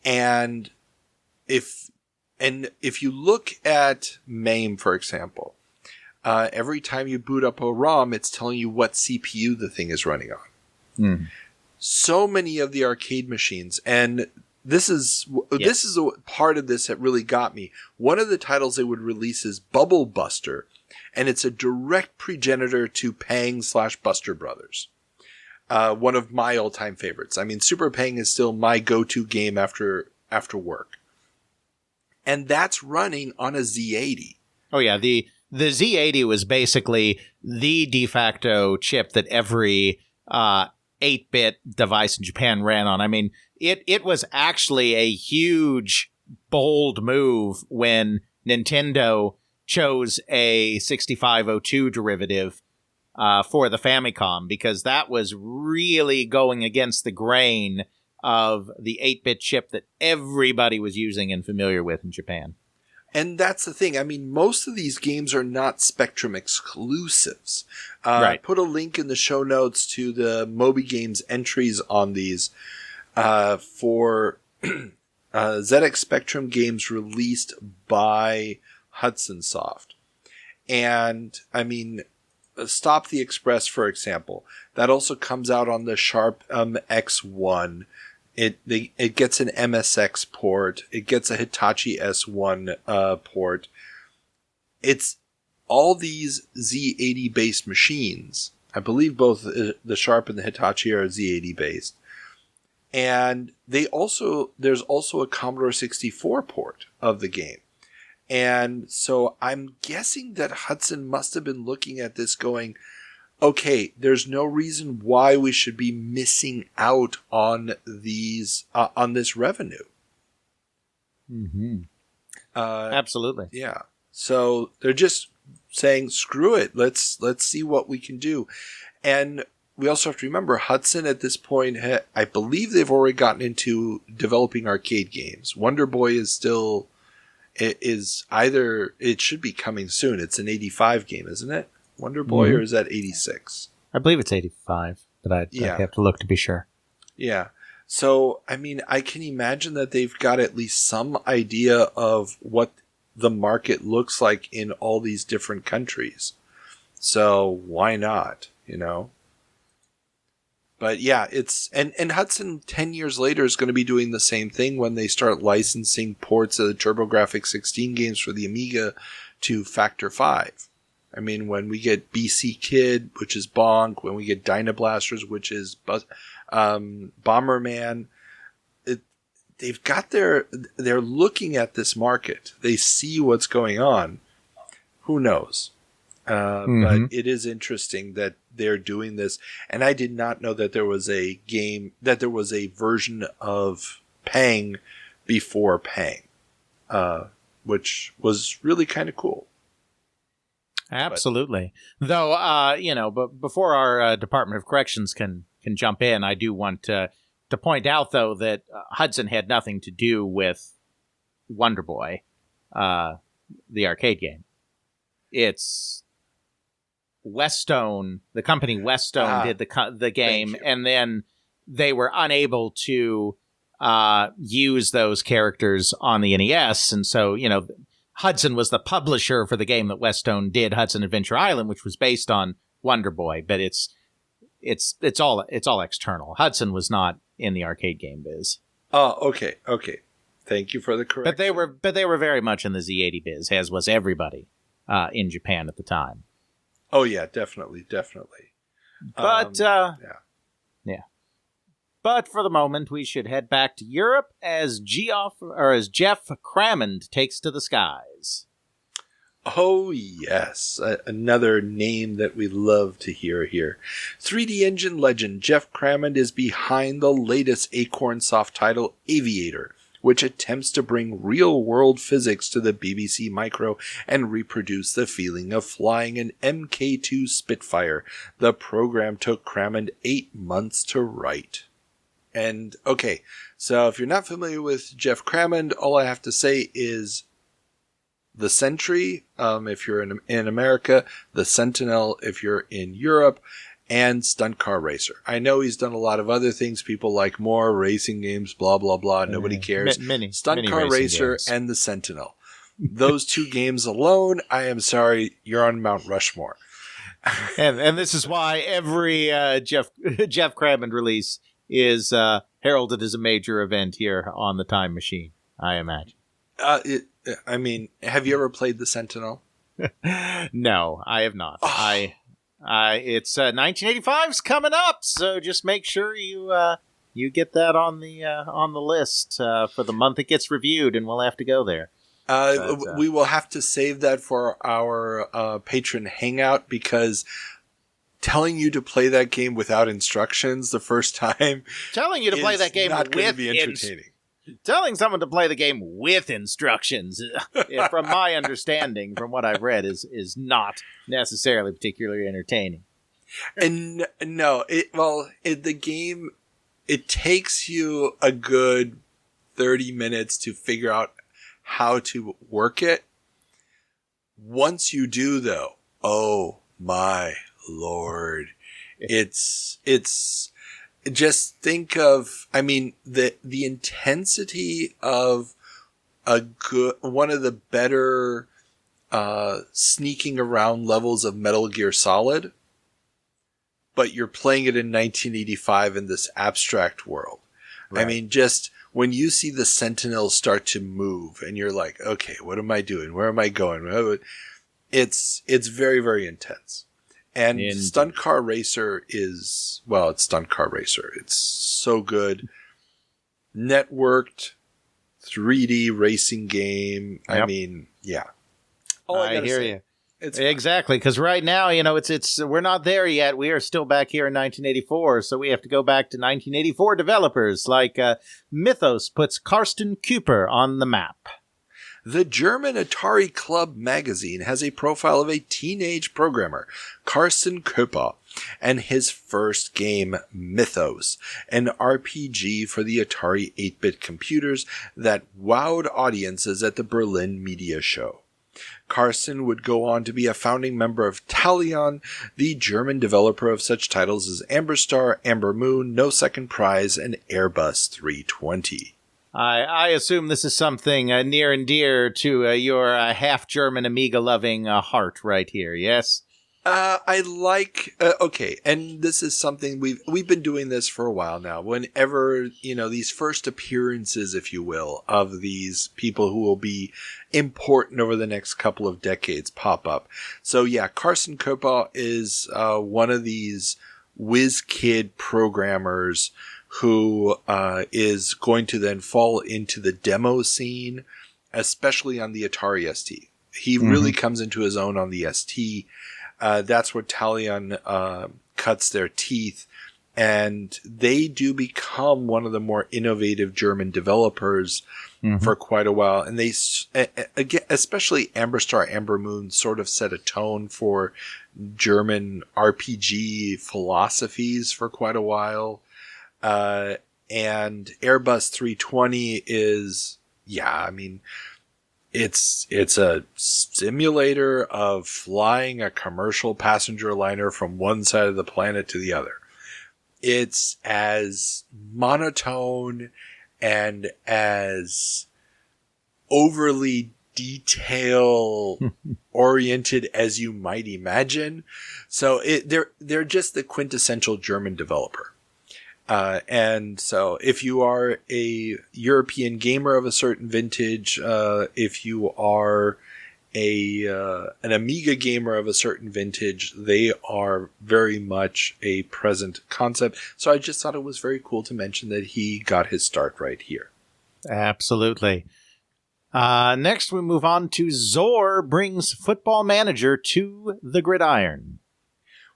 And if you look at MAME, for example, every time you boot up a ROM, it's telling you what CPU the thing is running on. So many of the arcade machines, and this is a part of this that really got me. One of the titles they would release is Bubble Buster, and it's a direct progenitor to Pang/Buster Brothers. One of my all-time favorites. I mean, Super Pang is still my go-to game after work. And that's running on a Z80. Oh, yeah. The Z80 was basically the de facto chip that every 8-bit device in Japan ran on. I mean, it was actually a huge, bold move when Nintendo chose a 6502 derivative for the Famicom, because that was really going against the grain of the 8-bit chip that everybody was using and familiar with in Japan. And that's the thing. I mean, most of these games are not Spectrum exclusives. Right. I put a link in the show notes to the Moby Games entries on these for ZX Spectrum games released by Hudson Soft. And, I mean, Stop the Express, for example. That also comes out on the Sharp X1. It gets an MSX port. It gets a Hitachi S1 port. It's all these Z80 based machines. I believe both the Sharp and the Hitachi are Z80 based. And there's also a Commodore 64 port of the game. And so I'm guessing that Hudson must have been looking at this going, okay, there's no reason why we should be missing out on these on this revenue. Mm-hmm. Absolutely. Yeah. So they're just saying, screw it. Let's see what we can do. And we also have to remember, Hudson at this point, I believe they've already gotten into developing arcade games. Wonder Boy is still, it should be coming soon. It's an 85 game, isn't it? Wonder Boy, or is that 86? I believe it's 85, but I'd have to look to be sure. Yeah. So, I mean, I can imagine that they've got at least some idea of what the market looks like in all these different countries. So, why not, you know? But yeah, and Hudson 10 years later is going to be doing the same thing when they start licensing ports of the TurboGrafx 16 games for the Amiga to Factor 5. I mean, when we get BC Kid, which is Bonk, when we get Dynablasters, which is Bomberman, they're looking at this market. They see what's going on. Who knows? But it is interesting that they're doing this. And I did not know that there was a version of Pang before Pang, which was really kind of cool. Absolutely. But before our Department of Corrections can jump in, I do want to point out, though, that Hudson had nothing to do with Wonder Boy, the arcade game. It's Westone, the company Westone did the game, and then they were unable to use those characters on the NES, and so, Hudson was the publisher for the game that Westone did, Hudson Adventure Island, which was based on Wonder Boy, but it's all external. Hudson was not in the arcade game biz. Oh, okay. Thank you for the correction. But they were very much in the Z80 biz, as was everybody in Japan at the time. Oh yeah, definitely. But yeah. But for the moment, we should head back to Europe as Jeff Crammond takes to the skies. Oh, yes. Another name that we love to hear here. 3D Engine legend Jeff Crammond is behind the latest Acorn Soft title, Aviator, which attempts to bring real-world physics to the BBC Micro and reproduce the feeling of flying an Mk2 Spitfire. The program took Crammond 8 months to write. And, okay, so if you're not familiar with Jeff Crammond, all I have to say is the Sentry, if you're in America, the Sentinel, if you're in Europe, and Stunt Car Racer. I know he's done a lot of other things. People like more racing games, blah, blah, blah. Nobody cares. Stunt Car Racer games. And the Sentinel. Those two games alone, I am sorry, you're on Mount Rushmore. and this is why every Jeff Crammond release is heralded as a major event here on the Time Machine, I imagine. Have you ever played the Sentinel? No, I have not. Oh. It's 1985's coming up, so just make sure you get that on the list for the month it gets reviewed, and we'll have to go there. We will have to save that for our patron hangout, because telling you to play that game without instructions the first time, telling you to play that game not going to with be entertaining. Telling someone to play the game with instructions, from my understanding, from what I've read, is not necessarily particularly entertaining. And no, the game, it takes you a good 30 minutes to figure out how to work it. Once you do, though, oh my Lord, it's just think of, I mean, the intensity of one of the better sneaking around levels of Metal Gear Solid, but you're playing it in 1985 in this abstract world. Right. I mean, just when you see the Sentinels start to move and you're like, okay, what am I doing? Where am I going? It's very, very intense. And Stunt Car Racer it's Stunt Car Racer. It's so good. Networked 3D racing game. Yep. I mean, yeah. I hear you. It's exactly, because right now, we're not there yet. We are still back here in 1984, so we have to go back to 1984 developers like Mythos puts Karsten Cooper on the map. The German Atari Club magazine has a profile of a teenage programmer, Karsten Cooper, and his first game, Mythos, an RPG for the Atari 8-bit computers that wowed audiences at the Berlin Media Show. Karsten would go on to be a founding member of Talion, the German developer of such titles as Amber Star, Amber Moon, No Second Prize, and Airbus 320. I assume this is something near and dear to your half-German Amiga-loving heart right here, yes? I like, okay, and this is something we've been doing this for a while now. Whenever, these first appearances, if you will, of these people who will be important over the next couple of decades pop up. So yeah, Karsten Cooper is one of these whiz kid programmers who is going to then fall into the demo scene, especially on the Atari ST. He really comes into his own on the ST. That's where Talion cuts their teeth, and they do become one of the more innovative German developers for quite a while. And they, again, especially Amber Star, Amber Moon, sort of set a tone for German RPG philosophies for quite a while. And Airbus 320 is, it's a simulator of flying a commercial passenger liner from one side of the planet to the other. It's as monotone and as overly detail oriented as you might imagine. So they're just the quintessential German developer. And so if you are a European gamer of a certain vintage, if you are an Amiga gamer of a certain vintage, they are very much a present concept. So I just thought it was very cool to mention that he got his start right here. Absolutely. Next we move on to Zor brings Football Manager to the gridiron.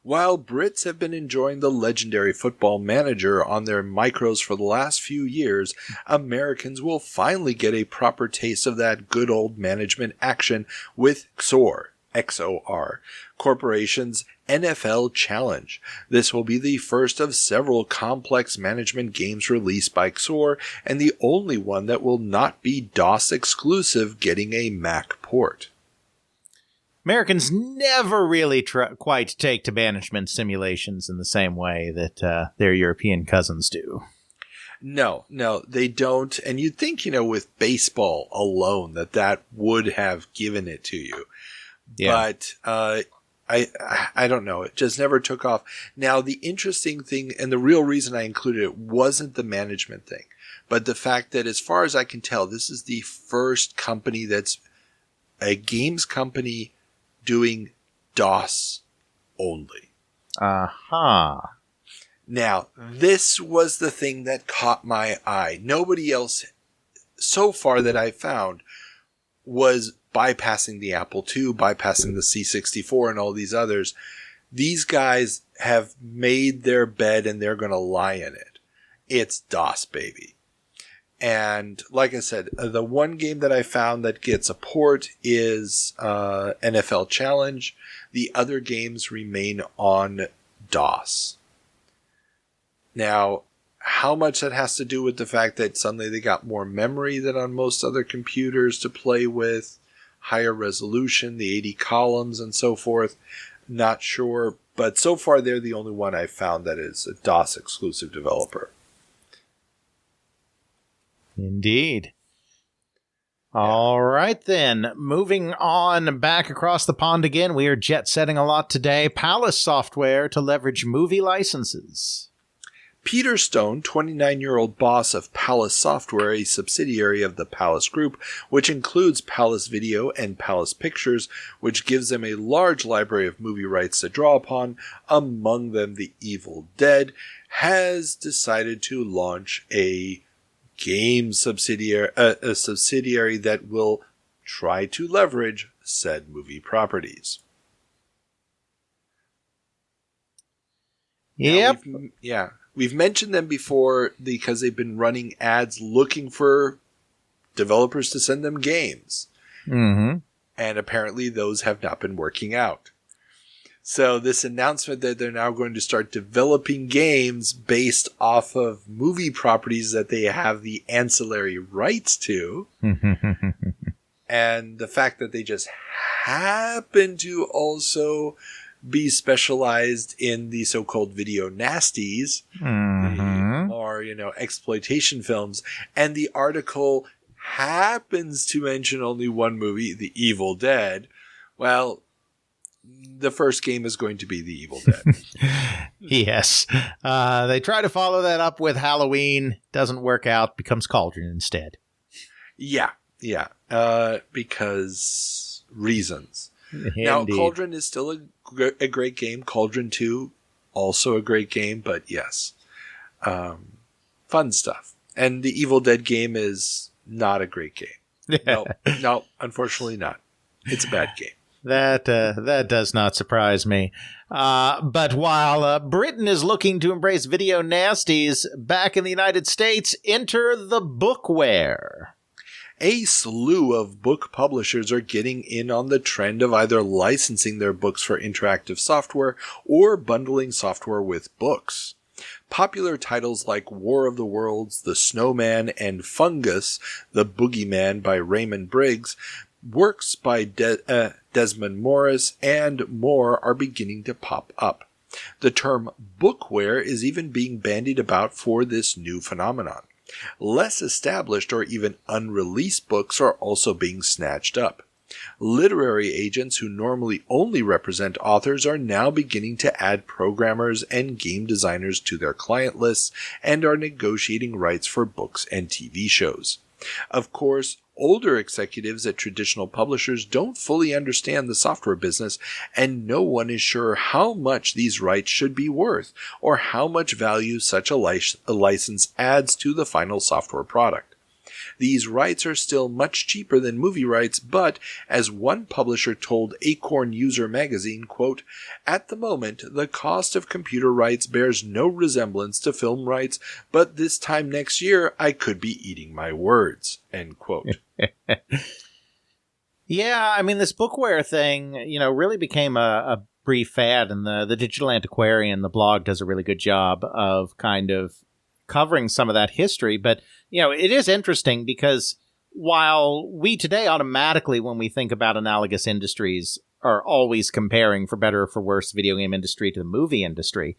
While Brits have been enjoying the legendary Football Manager on their micros for the last few years, Americans will finally get a proper taste of that good old management action with XOR, XOR, Corporation's NFL Challenge. This will be the first of several complex management games released by XOR, and the only one that will not be DOS exclusive, getting a Mac port. Americans never really quite take to management simulations in the same way that their European cousins do. No, they don't. And you'd think, with baseball alone that would have given it to you. Yeah. But I don't know. It just never took off. Now, the interesting thing, and the real reason I included it, wasn't the management thing, but the fact that, as far as I can tell, this is the first company that's a games company doing DOS only. Aha. Now, this was the thing that caught my eye. Nobody else, so far that I found, was bypassing the Apple II, bypassing the C64 and all these others. These guys have made their bed and they're going to lie in it. It's DOS, baby. And like I said, the one game that I found that gets a port is NFL Challenge. The other games remain on DOS. Now, how much that has to do with the fact that suddenly they got more memory than on most other computers to play with, higher resolution, the 80 columns and so forth, not sure. But so far, they're the only one I've found that is a DOS exclusive developer. Indeed. All right, then. Moving on back across the pond again, we are jet setting a lot today. Palace Software to leverage movie licenses. Peter Stone, 29-year-old boss of Palace Software, a subsidiary of the Palace Group, which includes Palace Video and Palace Pictures, which gives them a large library of movie rights to draw upon, among them The Evil Dead, has decided to launch a game subsidiary, a subsidiary that will try to leverage said movie properties. Yep. We've mentioned them before because they've been running ads looking for developers to send them games. Mm-hmm. And apparently those have not been working out. So this announcement that they're now going to start developing games based off of movie properties that they have the ancillary rights to, and the fact that they just happen to also be specialized in the so-called video nasties, or, exploitation films, and the article happens to mention only one movie, The Evil Dead. Well, the first game is going to be The Evil Dead. Yes. They try to follow that up with Halloween. Doesn't work out. Becomes Cauldron instead. Yeah. Because reasons. Indeed. Now, Cauldron is still a great game. Cauldron 2, also a great game, but yes. Fun stuff. And the Evil Dead game is not a great game. No, unfortunately not. It's a bad game. That does not surprise me. But while Britain is looking to embrace video nasties, back in the United States, enter the bookware. A slew of book publishers are getting in on the trend of either licensing their books for interactive software or bundling software with books. Popular titles like War of the Worlds, The Snowman, and Fungus, The Boogeyman by Raymond Briggs, works by Desmond Morris, and more are beginning to pop up. The term bookware is even being bandied about for this new phenomenon. Less established or even unreleased books are also being snatched up. Literary agents who normally only represent authors are now beginning to add programmers and game designers to their client lists and are negotiating rights for books and TV shows. Of course, older executives at traditional publishers don't fully understand the software business, and no one is sure how much these rights should be worth or how much value such a license adds to the final software product. These rights are still much cheaper than movie rights, but, as one publisher told Acorn User magazine, quote, "At the moment, the cost of computer rights bears no resemblance to film rights, but this time next year, I could be eating my words," end quote. Yeah, I mean, this bookware thing, really became a brief fad, and the Digital Antiquarian, the blog, does a really good job of kind of covering some of that history. But, it is interesting because while we today automatically, when we think about analogous industries, are always comparing, for better or for worse, the video game industry to the movie industry,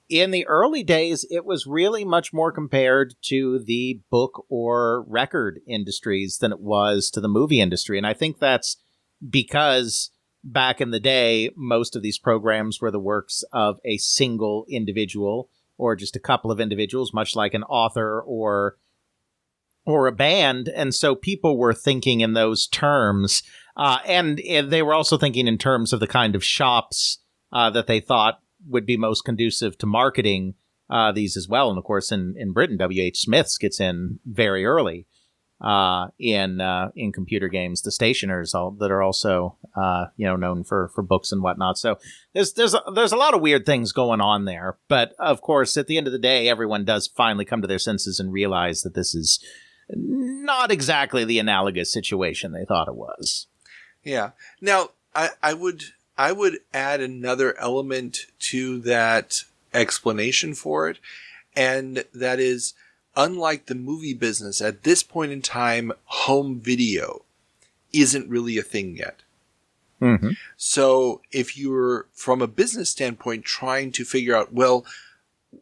in the early days, it was really much more compared to the book or record industries than it was to the movie industry. And I think that's because back in the day, most of these programs were the works of a single individual or just a couple of individuals, much like an author or a band. And so people were thinking in those terms. And they were also thinking in terms of the kind of shops that they thought would be most conducive to marketing these as well. And of course, in Britain, W.H. Smith's gets in very early in computer games. The stationers that are also known for books and whatnot. So there's a lot of weird things going on there. But of course, at the end of the day, everyone does finally come to their senses and realize that this is not exactly the analogous situation they thought it was. Yeah. Now, I would add another element to that explanation for it, and that is, unlike the movie business, at this point in time, home video isn't really a thing yet. Mm-hmm. So if you're, from a business standpoint, trying to figure out, well,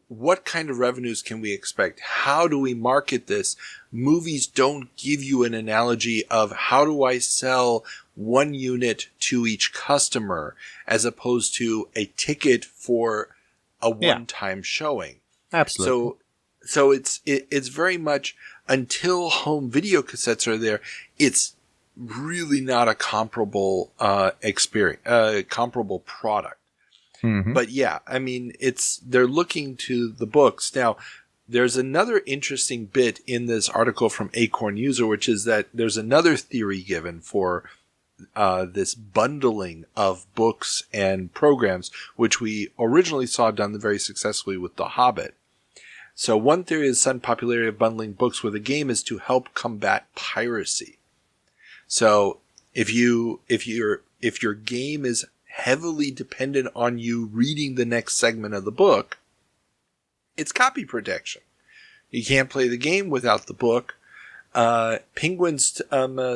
what kind of revenues can we expect? How do we market this? Movies don't give you an analogy of how do I sell one unit to each customer as opposed to a ticket for a one-time showing. Absolutely. So it's very much, until home video cassettes are there, it's really not a comparable experience, comparable product. Mm-hmm. But yeah, I mean, they're looking to the books. Now, there's another interesting bit in this article from Acorn User, which is that there's another theory given for this bundling of books and programs, which we originally saw done very successfully with The Hobbit. So one theory is sudden popularity of bundling books with a game is to help combat piracy. So if your game is heavily dependent on you reading the next segment of the book, it's copy protection. You can't play the game without the book. Penguin's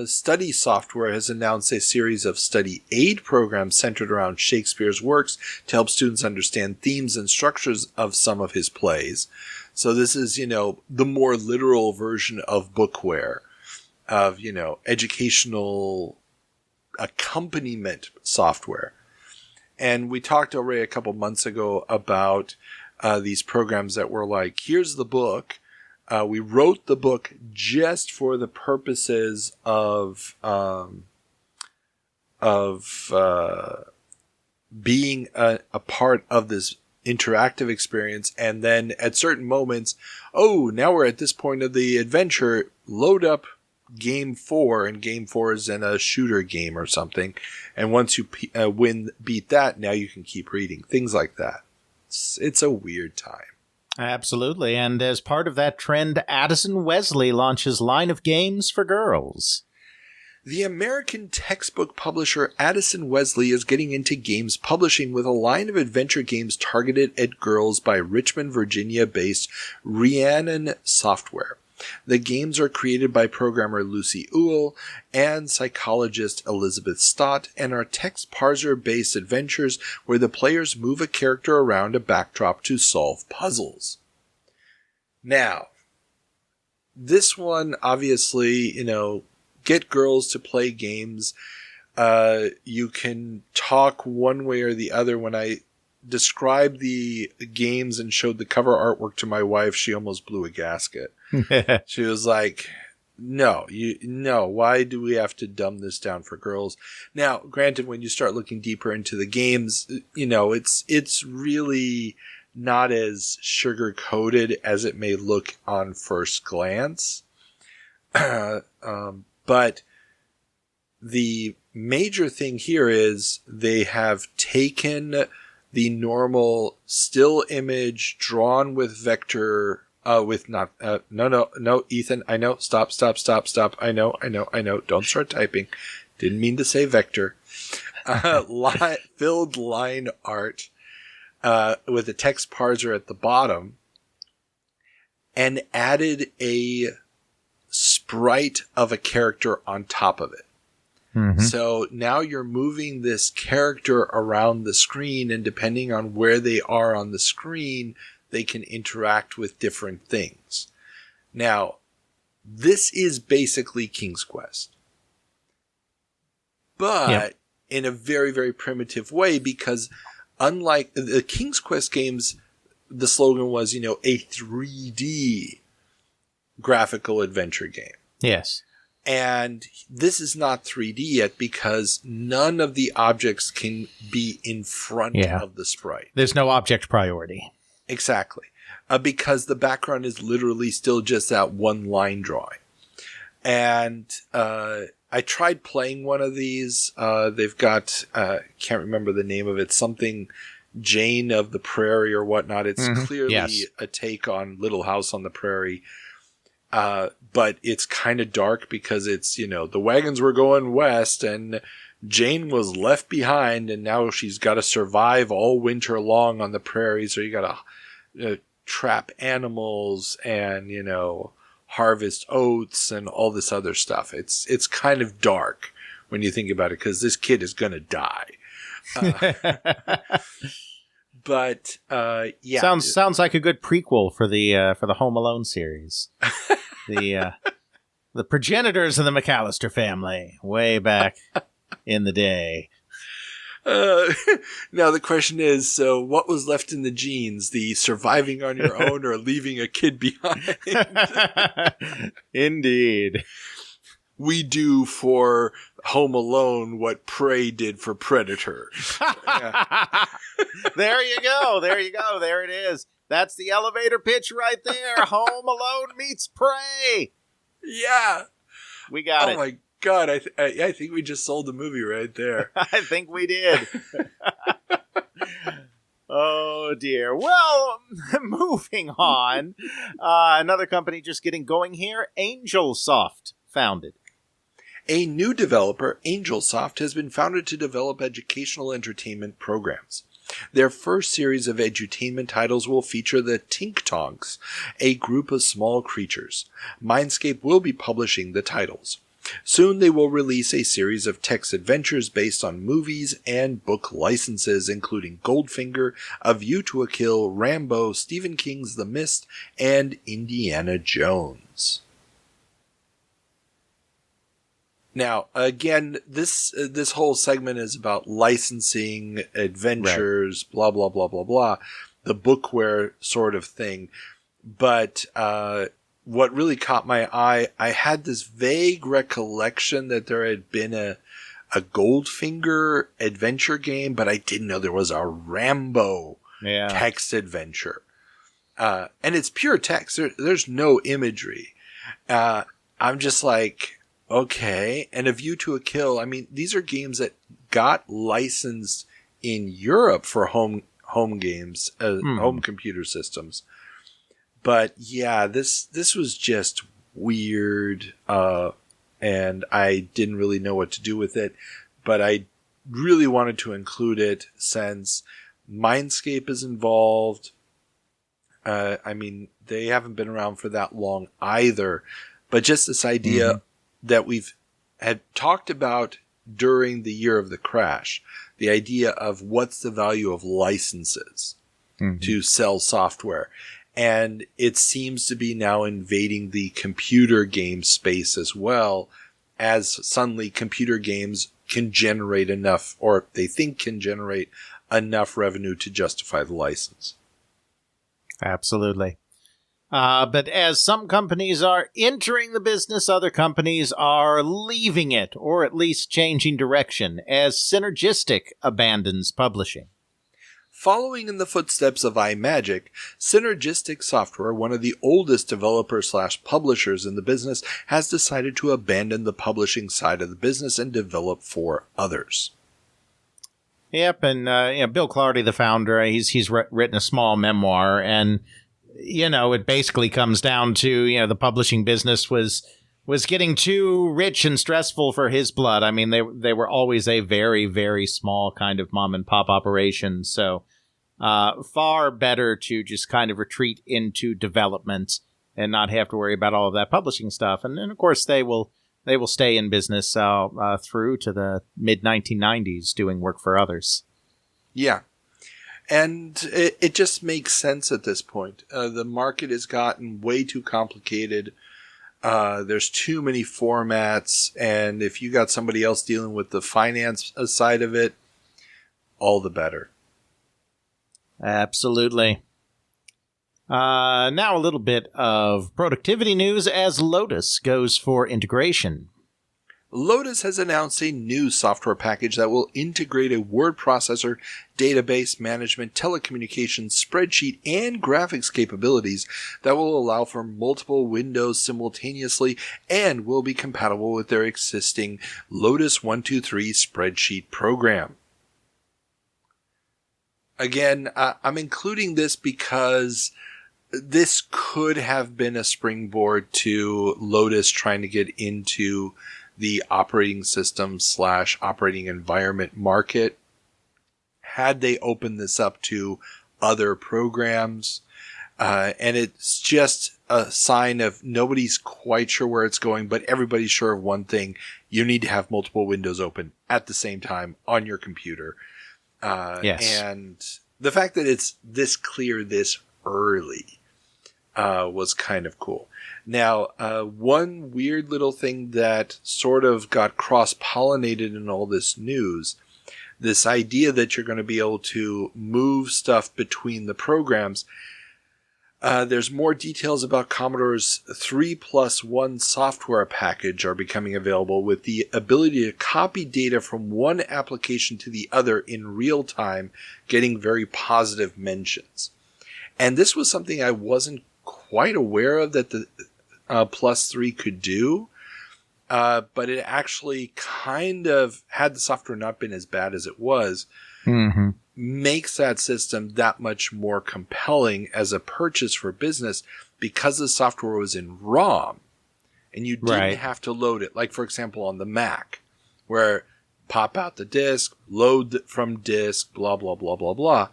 study software has announced a series of study aid programs centered around Shakespeare's works to help students understand themes and structures of some of his plays. So this is, the more literal version of bookware, of, educational accompaniment software. And we talked already a couple months ago about these programs that were like, here's the book. We wrote the book just for the purposes of being a part of this interactive experience. And then at certain moments, now we're at this point of the adventure, load up Game 4, and Game 4 is in a shooter game or something. And once you beat that, now you can keep reading. Things like that. It's a weird time. Absolutely. And as part of that trend, Addison Wesley launches line of games for girls. The American textbook publisher Addison Wesley is getting into games publishing with a line of adventure games targeted at girls by Richmond, Virginia-based Rhiannon Software. The games are created by programmer Lucy Ewell and psychologist Elizabeth Stott and are text parser-based adventures where the players move a character around a backdrop to solve puzzles. Now, this one, obviously, get girls to play games. You can talk one way or the other. When I described the games and showed the cover artwork to my wife, she almost blew a gasket. She was like, no, why do we have to dumb this down for girls? Now, granted, when you start looking deeper into the games, it's really not as sugar-coated as it may look on first glance. But the major thing here is they have taken the normal still image drawn with vector, no, Ethan, I know, stop. I know, don't start typing. Didn't mean to say vector. Filled line art, with a text parser at the bottom, and added a sprite of a character on top of it. Mm-hmm. So now you're moving this character around the screen, and depending on where they are on the screen, they can interact with different things. Now, this is basically King's Quest. But in a very, very primitive way, because unlike the King's Quest games, the slogan was, a 3D graphical adventure game. Yes. And this is not 3D yet because none of the objects can be in front of the sprite. There's no object priority. Exactly. Because the background is literally still just that one line drawing. And I tried playing one of these. They've got, can't remember the name of it, something Jane of the Prairie or whatnot. It's clearly a take on Little House on the Prairie. But it's kind of dark because it's, the wagons were going west and Jane was left behind and now she's got to survive all winter long on the prairie. So you got to trap animals and, harvest oats and all this other stuff. It's kind of dark when you think about it because this kid is going to die. But yeah, sounds like a good prequel for the Home Alone series. The progenitors of the McAllister family, way back in the day. Now the question is, so what was left in the genes? The surviving on your own or leaving a kid behind? Indeed. We do for Home Alone what Prey did for Predator. There you go. There it is. That's the elevator pitch right there. Home Alone meets Prey. Yeah. We got it. Oh my God. I think we just sold the movie right there. I think we did. Oh, dear. Well, moving on. Another company just getting going here. Angelsoft founded. A new developer, Angelsoft, has been founded to develop educational entertainment programs. Their first series of edutainment titles will feature the Tink Tonks, a group of small creatures. Mindscape will be publishing the titles. Soon they will release a series of text adventures based on movies and book licenses, including Goldfinger, A View to a Kill, Rambo, Stephen King's The Mist, and Indiana Jones. Now, again, this whole segment is about licensing, adventures, right. Blah, blah, blah, blah, blah, the bookware sort of thing. But what really caught my eye, I had this vague recollection that there had been a Goldfinger adventure game, but I didn't know there was a Rambo text adventure. And it's pure text. There's no imagery. I'm just like... Okay, and A View to a Kill. I mean, these are games that got licensed in Europe for home games, home computer systems. But yeah, this was just weird, and I didn't really know what to do with it. But I really wanted to include it since Mindscape is involved. I mean, they haven't been around for that long either. But just this idea that we've had talked about during the year of the crash, the idea of what's the value of licenses to sell software. And it seems to be now invading the computer game space as well, as suddenly computer games can generate enough, or they think can generate enough revenue to justify the license. Absolutely. But as some companies are entering the business, other companies are leaving it, or at least changing direction, as Synergistic abandons publishing. Following in the footsteps of iMagic, Synergistic Software, one of the oldest developers/publishers in the business, has decided to abandon the publishing side of the business and develop for others. Yep, and Bill Clardy, the founder, he's written a small memoir, and it basically comes down to, the publishing business was getting too rich and stressful for his blood. I mean, they were always a very, very small kind of mom and pop operation. So, far better to just kind of retreat into development and not have to worry about all of that publishing stuff. And of course, they will stay in business, through to the mid 1990s doing work for others. Yeah. And it just makes sense at this point. The market has gotten way too complicated. There's too many formats. And if you got somebody else dealing with the finance side of it, all the better. Absolutely. Now a little bit of productivity news as Lotus goes for integration. Lotus has announced a new software package that will integrate a word processor, database management, telecommunications, spreadsheet, and graphics capabilities that will allow for multiple windows simultaneously and will be compatible with their existing Lotus 123 spreadsheet program. Again, I'm including this because this could have been a springboard to Lotus trying to get into the operating system / operating environment market. Had they opened this up to other programs, and it's just a sign of nobody's quite sure where it's going, but everybody's sure of one thing. You need to have multiple windows open at the same time on your computer. Yes. And the fact that it's this clear this early was kind of cool. Now, one weird little thing that sort of got cross-pollinated in all this news, this idea that you're going to be able to move stuff between the programs. There's more details about Commodore's 3+1 software package are becoming available, with the ability to copy data from one application to the other in real time, getting very positive mentions. And this was something I wasn't quite aware of that the +3 could do, but it actually kind of, had the software not been as bad as it was, makes that system that much more compelling as a purchase for business, because the software was in ROM and you didn't have to load it. Like, for example, on the Mac, where pop out the disk, load from disk, blah, blah, blah, blah, blah.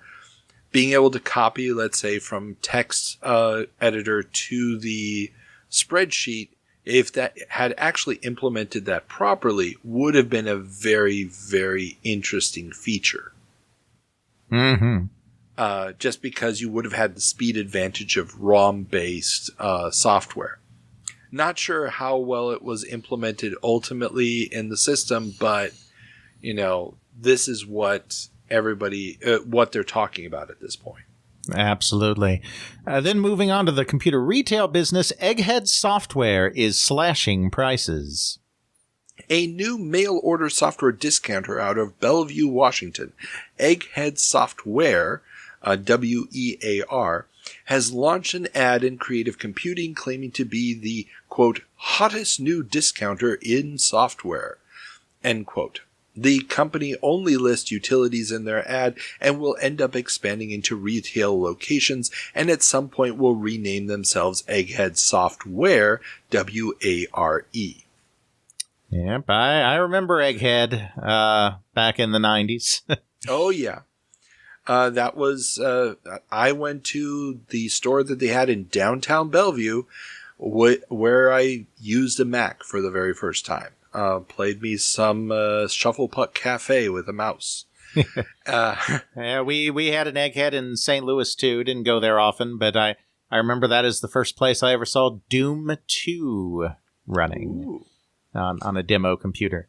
Being able to copy, let's say, from text editor to the spreadsheet, if that had actually implemented that properly, would have been a very, very interesting feature. Just because you would have had the speed advantage of ROM-based software. Not sure how well it was implemented ultimately in the system, but, you know, this is what everybody, what they're talking about at this point. Absolutely. Then moving on to the computer retail business, Egghead Software is slashing prices. A new mail-order software discounter out of Bellevue, Washington, Egghead Software, WEAR, has launched an ad in Creative Computing claiming to be the, quote, hottest new discounter in software, end quote. The company only lists utilities in their ad and will end up expanding into retail locations, and at some point will rename themselves Egghead Software, WARE. Yep, I remember Egghead back in the 90s. Oh, yeah. That was, I went to the store that they had in downtown Bellevue, where I used a Mac for the very first time. Played me some Shufflepuck Cafe with a mouse. Yeah, we had an Egghead in St. Louis, too. Didn't go there often, but I remember that as the first place I ever saw Doom 2 running on a demo computer.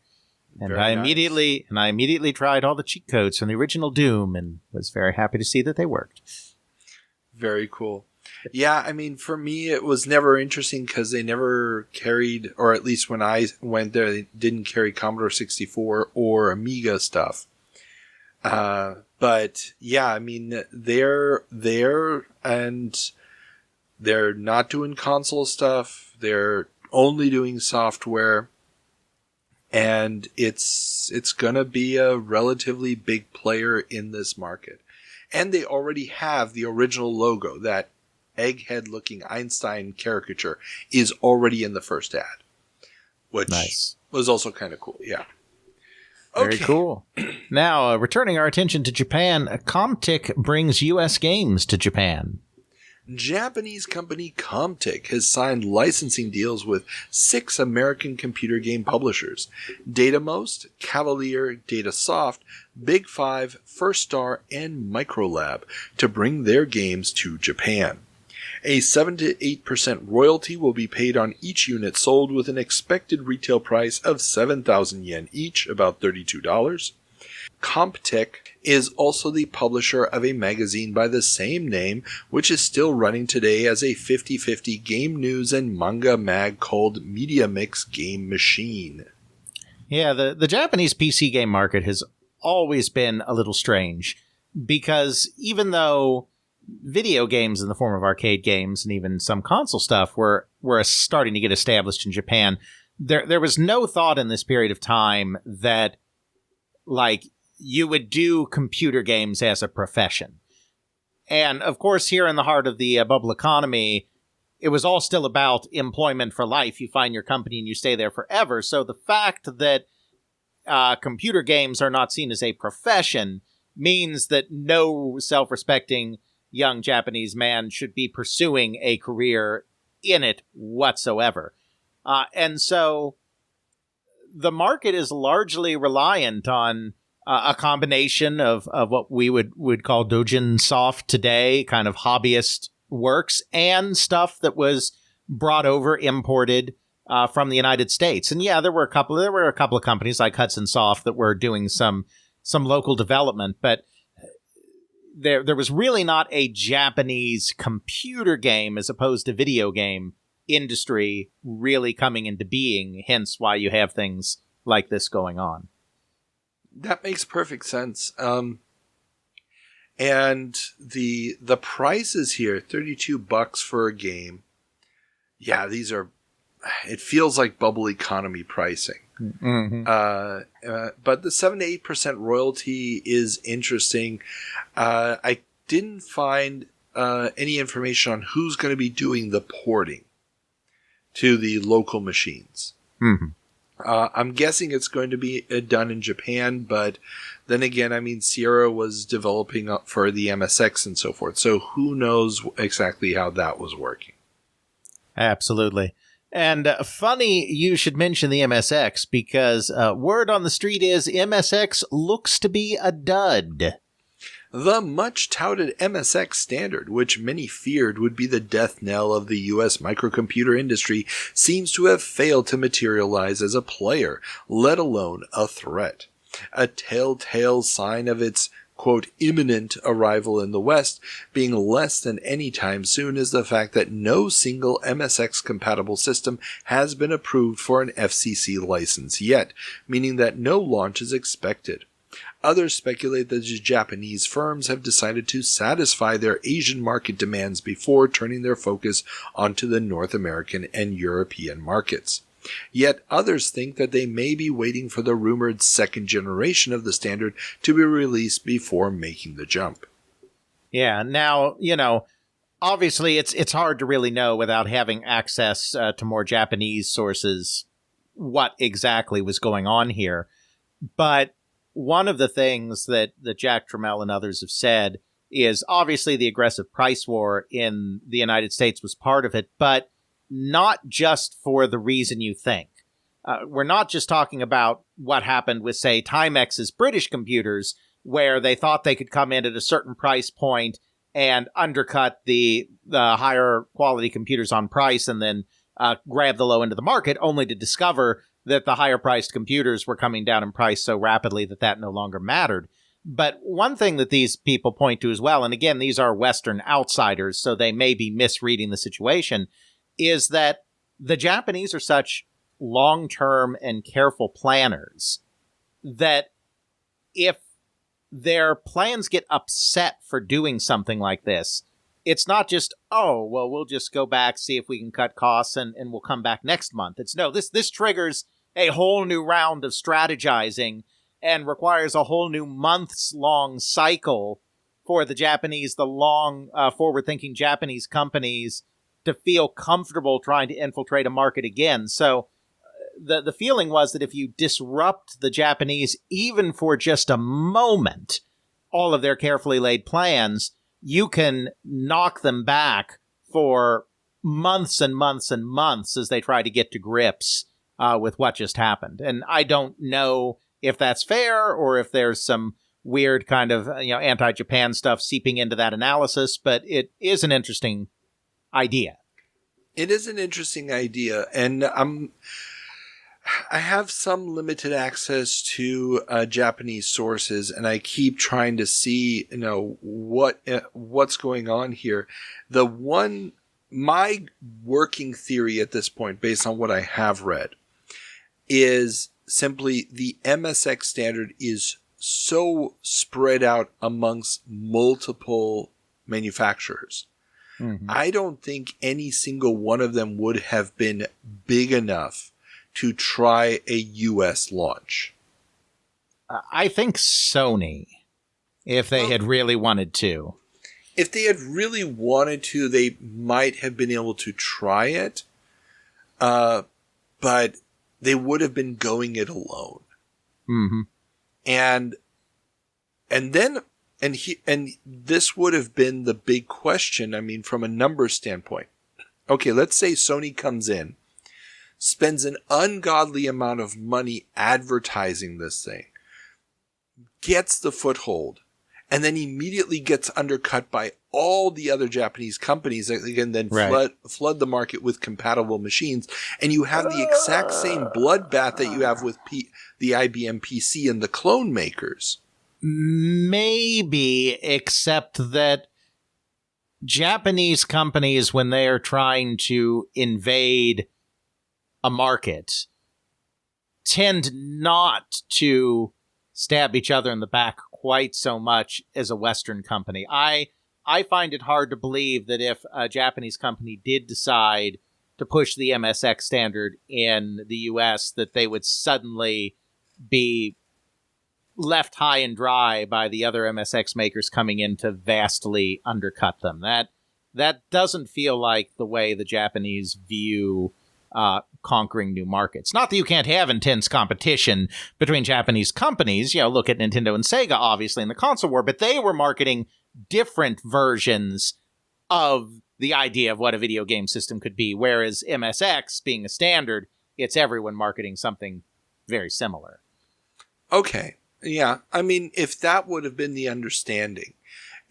And I immediately tried all the cheat codes from the original Doom and was very happy to see that they worked. Very cool. Yeah, I mean, for me, it was never interesting because they never carried, or at least when I went there, they didn't carry Commodore 64 or Amiga stuff. But yeah, I mean, they're there and they're not doing console stuff. They're only doing software. And it's gonna be a relatively big player in this market. And they already have the original logo, that egghead-looking Einstein caricature is already in the first ad. Which was also kind of cool, yeah. Very cool. Now, returning our attention to Japan, Comtic brings U.S. games to Japan. Japanese company Comtic has signed licensing deals with 6 American computer game publishers: Datamost, Cavalier, Datasoft, Big 5, First Star, and Microlab to bring their games to Japan. A 7 to 8% royalty will be paid on each unit sold, with an expected retail price of 7,000 yen each, about $32. Comtic is also the publisher of a magazine by the same name, which is still running today as a 50-50 game news and manga mag called Media Mix Game Machine. Yeah, the Japanese PC game market has always been a little strange, because even though video games in the form of arcade games and even some console stuff were starting to get established in Japan, there was no thought in this period of time that, like, you would do computer games as a profession. And, of course, here in the heart of the bubble economy, it was all still about employment for life. You find your company and you stay there forever. So the fact that computer games are not seen as a profession means that no self-respecting young Japanese man should be pursuing a career in it whatsoever. And so the market is largely reliant on a combination of what we would call doujin soft today, kind of hobbyist works, and stuff that was brought over, imported from the United States. And yeah, there were a couple of companies like Hudson Soft that were doing some local development, but there was really not a Japanese computer game as opposed to video game industry really coming into being, hence why you have things like this going on. That makes perfect sense. And the prices here, $32 for a game. Yeah, these are, it feels like bubble economy pricing. Mm-hmm. But the 7 to 8% royalty is interesting. I didn't find any information on who's going to be doing the porting to the local machines. Mm-hmm. I'm guessing it's going to be done in Japan, but then again, I mean, Sierra was developing up for the MSX and so forth, so who knows exactly how that was working. Absolutely. And funny you should mention the MSX, because word on the street is MSX looks to be a dud. The much-touted MSX standard, which many feared would be the death knell of the U.S. microcomputer industry, seems to have failed to materialize as a player, let alone a threat. A telltale sign of its, quote, imminent arrival in the West being less than any time soon is the fact that no single MSX-compatible system has been approved for an FCC license yet, meaning that no launch is expected. Others speculate that the Japanese firms have decided to satisfy their Asian market demands before turning their focus onto the North American and European markets. Yet others think that they may be waiting for the rumored second generation of the standard to be released before making the jump. Yeah, now, obviously it's hard to really know without having access to more Japanese sources what exactly was going on here. But one of the things that Jack Trammell and others have said is obviously the aggressive price war in the United States was part of it, but not just for the reason you think. We're not just talking about what happened with, say, Timex's British computers, where they thought they could come in at a certain price point and undercut the higher quality computers on price and then grab the low end of the market, only to discover that the higher priced computers were coming down in price so rapidly that no longer mattered. But one thing that these people point to as well, and again, these are Western outsiders, so they may be misreading the situation, is that the Japanese are such long-term and careful planners that if their plans get upset for doing something like this, it's not just, oh, well, we'll just go back, see if we can cut costs, and we'll come back next month. It's no, this triggers a whole new round of strategizing and requires a whole new months-long cycle for the Japanese, the long, forward-thinking Japanese companies to feel comfortable trying to infiltrate a market again. So the feeling was that if you disrupt the Japanese, even for just a moment, all of their carefully laid plans, you can knock them back for months and months and months as they try to get to grips with what just happened. And I don't know if that's fair or if there's some weird kind of anti-Japan stuff seeping into that analysis, but it is an interesting idea. It is an interesting idea, and I have some limited access to Japanese sources, and I keep trying to see, what's going on here. My working theory at this point, based on what I have read, is simply the MSX standard is so spread out amongst multiple manufacturers. Mm-hmm. I don't think any single one of them would have been big enough to try a U.S. launch. I think Sony, if they had really wanted to. if they had really wanted to, they might have been able to try it, but they would have been going it alone. Mm-hmm. And this would have been the big question. I mean, from a numbers standpoint. Okay, let's say Sony comes in, spends an ungodly amount of money advertising this thing, gets the foothold, and then immediately gets undercut by all the other Japanese companies that can then flood the market with compatible machines. And you have the exact same bloodbath that you have with the IBM PC and the clone makers. Maybe, except that Japanese companies, when they are trying to invade a market, tend not to stab each other in the back quite so much as a Western company. I find it hard to believe that if a Japanese company did decide to push the MSX standard in the US, that they would suddenly be left high and dry by the other MSX makers coming in to vastly undercut them. That doesn't feel like the way the Japanese view conquering new markets. Not that you can't have intense competition between Japanese companies. You know, look at Nintendo and Sega, obviously, in the console war, but they were marketing different versions of the idea of what a video game system could be, whereas MSX, being a standard, it's everyone marketing something very similar. Okay. Yeah. I mean, if that would have been the understanding,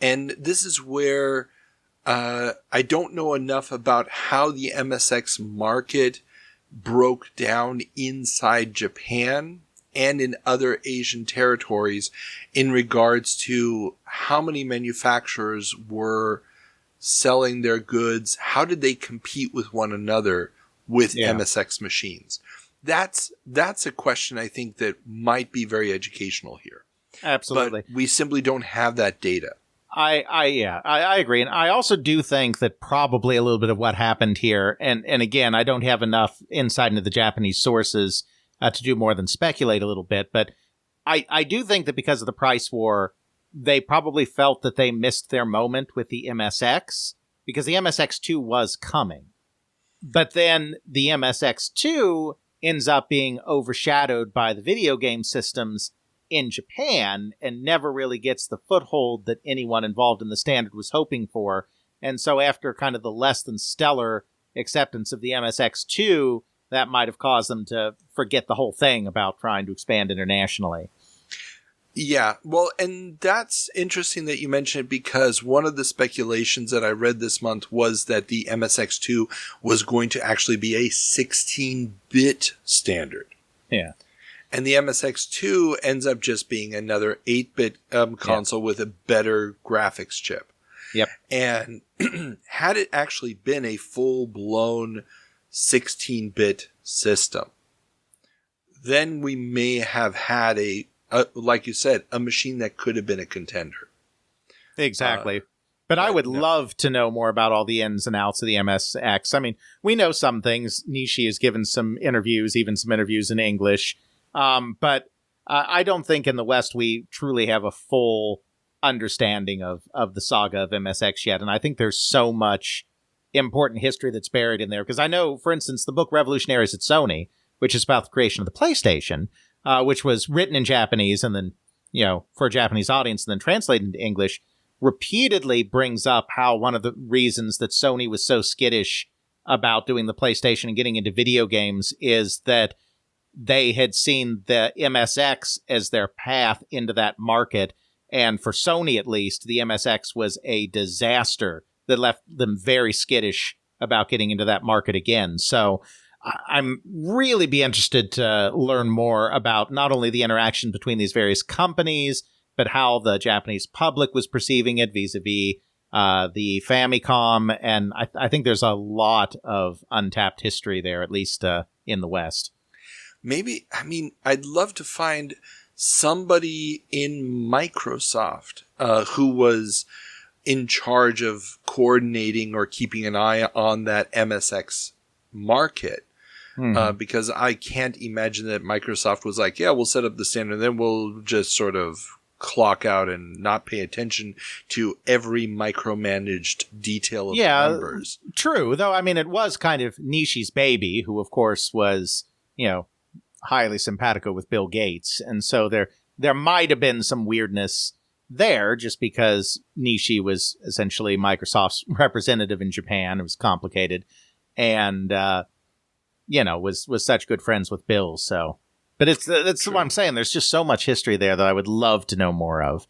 and this is where I don't know enough about how the MSX market broke down inside Japan and in other Asian territories in regards to how many manufacturers were selling their goods. How did they compete with one another with MSX machines? That's a question I think that might be very educational here. Absolutely. But we simply don't have that data. I agree. And I also do think that probably a little bit of what happened here, and again, I don't have enough insight into the Japanese sources to do more than speculate a little bit, but I do think that because of the price war, they probably felt that they missed their moment with the MSX, because the MSX2 was coming. But then the MSX2 ends up being overshadowed by the video game systems in Japan and never really gets the foothold that anyone involved in the standard was hoping for. And so after kind of the less than stellar acceptance of the MSX2, that might have caused them to forget the whole thing about trying to expand internationally. Yeah, well, and that's interesting that you mentioned it, because one of the speculations that I read this month was that the MSX2 was going to actually be a 16-bit standard. Yeah. And the MSX2 ends up just being another 8-bit console with a better graphics chip. Yep. And had it actually been a full-blown 16-bit system, then we may have had like you said, a machine that could have been a contender. Exactly. But I would love to know more about all the ins and outs of the MSX. I mean, we know some things. Nishi has given some interviews, even some interviews in English. But I don't think in the West we truly have a full understanding of the saga of MSX yet. And I think there's so much important history that's buried in there. Because I know, for instance, the book Revolutionaries at Sony, which is about the creation of the PlayStation, which was written in Japanese and then, for a Japanese audience and then translated into English, repeatedly brings up how one of the reasons that Sony was so skittish about doing the PlayStation and getting into video games is that they had seen the MSX as their path into that market. And for Sony, at least, the MSX was a disaster that left them very skittish about getting into that market again. So I'm really be interested to learn more about not only the interaction between these various companies, but how the Japanese public was perceiving it vis-a-vis the Famicom. And I think there's a lot of untapped history there, at least in the West. Maybe, I'd love to find somebody in Microsoft who was in charge of coordinating or keeping an eye on that MSX market. Because I can't imagine that Microsoft was like, yeah, we'll set up the standard and then we'll just sort of clock out and not pay attention to every micromanaged detail of the numbers. True, though. I mean, it was kind of Nishi's baby, who of course was, highly simpatico with Bill Gates, and so there might have been some weirdness there, just because Nishi was essentially Microsoft's representative in Japan. It was complicated, and was such good friends with Bill. So. But that's what I'm saying. There's just so much history there that I would love to know more of.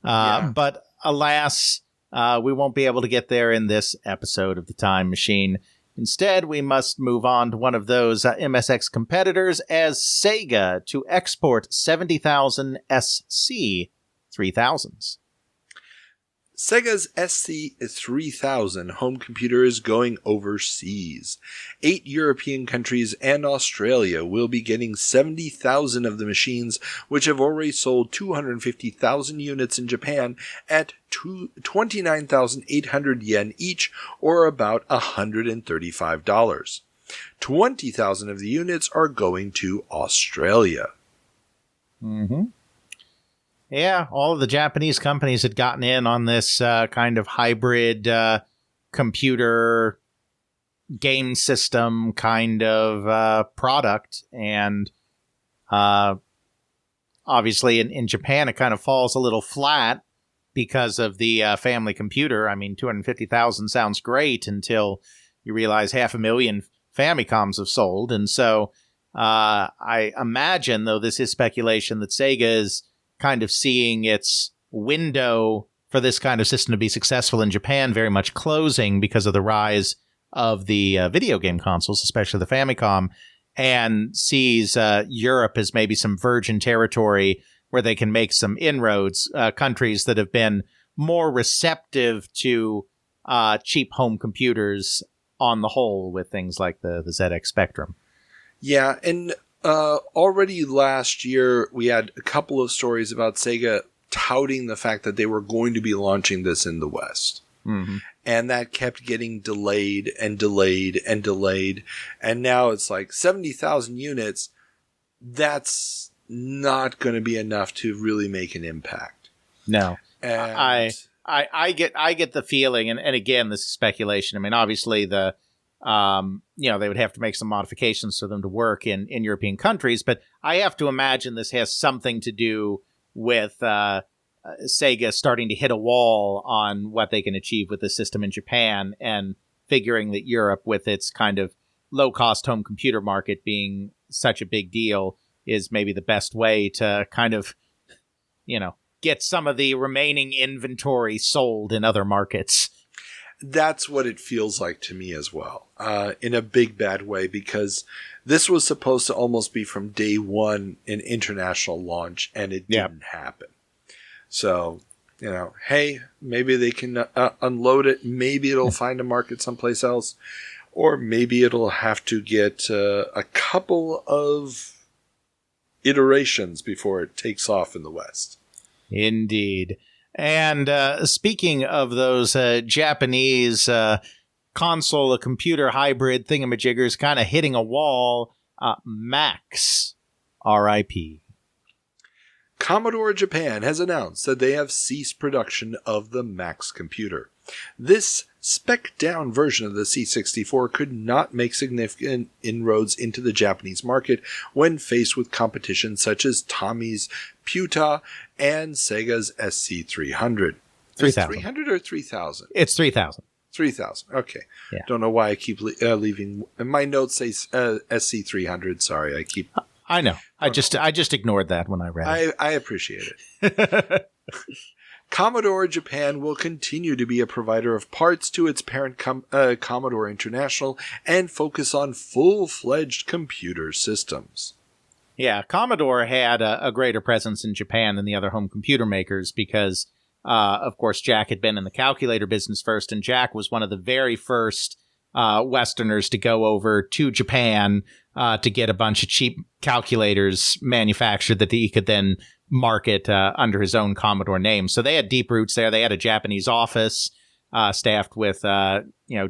But alas, we won't be able to get there in this episode of The Time Machine. Instead, we must move on to one of those MSX competitors as Sega to export 70,000 SC 3000s. Sega's SC3000 home computer is going overseas. 8 European countries and Australia will be getting 70,000 of the machines, which have already sold 250,000 units in Japan at 29,800 yen each, or about $135. 20,000 of the units are going to Australia. Mm-hmm. Yeah, all of the Japanese companies had gotten in on this kind of hybrid computer game system kind of product. And obviously in Japan, it kind of falls a little flat because of the family computer. I mean, 250,000 sounds great until you realize 500,000 Famicoms have sold. And so I imagine, though this is speculation, that Sega is kind of seeing its window for this kind of system to be successful in Japan very much closing because of the rise of the video game consoles, especially the Famicom, and sees Europe as maybe some virgin territory where they can make some inroads, countries that have been more receptive to cheap home computers on the whole with things like the ZX Spectrum. Yeah, and already last year, we had a couple of stories about Sega touting the fact that they were going to be launching this in the West. Mm-hmm. And that kept getting delayed and delayed and delayed. And now it's like 70,000 units. That's not going to be enough to really make an impact. No. And I get the feeling, and again, this is speculation. I mean, obviously they would have to make some modifications for them to work in European countries, but I have to imagine this has something to do with Sega starting to hit a wall on what they can achieve with the system in Japan, and figuring that Europe, with its kind of low-cost home computer market being such a big deal, is maybe the best way to kind of, get some of the remaining inventory sold in other markets. That's what it feels like to me as well, in a big bad way, because this was supposed to almost be from day one an international launch, and it didn't happen. So, hey, maybe they can unload it. Maybe it'll find a market someplace else, or maybe it'll have to get a couple of iterations before it takes off in the West. Indeed. And speaking of those Japanese console, computer hybrid thingamajiggers kind of hitting a wall, Max, R.I.P. Commodore Japan has announced that they have ceased production of the Max computer. This spec-down version of the C64 could not make significant inroads into the Japanese market when faced with competition such as Tommy's Puta and Sega's SC300. 3,000. 300 or 3,000? It's 3,000. 3,000. Okay. Yeah. Don't know why I keep leaving. My notes say SC300. Sorry, I keep. I know. I just ignored that when I read it. I appreciate it. Commodore Japan will continue to be a provider of parts to its parent Commodore International and focus on full-fledged computer systems. Yeah, Commodore had a greater presence in Japan than the other home computer makers because, of course, Jack had been in the calculator business first, and Jack was one of the very first Westerners to go over to Japan to get a bunch of cheap calculators manufactured that he could then market under his own Commodore name. So they had deep roots there. They had a Japanese office staffed with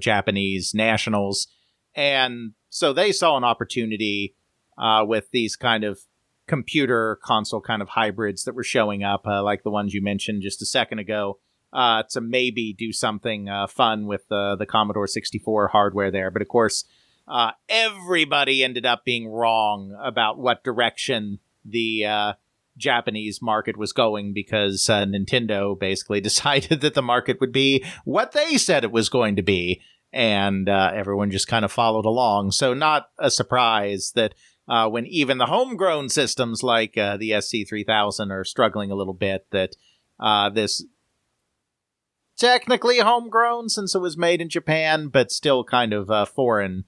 Japanese nationals, and so they saw an opportunity with these kind of computer console kind of hybrids that were showing up, like the ones you mentioned just a second ago, to maybe do something fun with the Commodore 64 hardware there. But of course, everybody ended up being wrong about what direction the Japanese market was going, because Nintendo basically decided that the market would be what they said it was going to be, and everyone just kind of followed along. So not a surprise that when even the homegrown systems like the SC3000 are struggling a little bit, that this technically homegrown since it was made in Japan, but still kind of foreign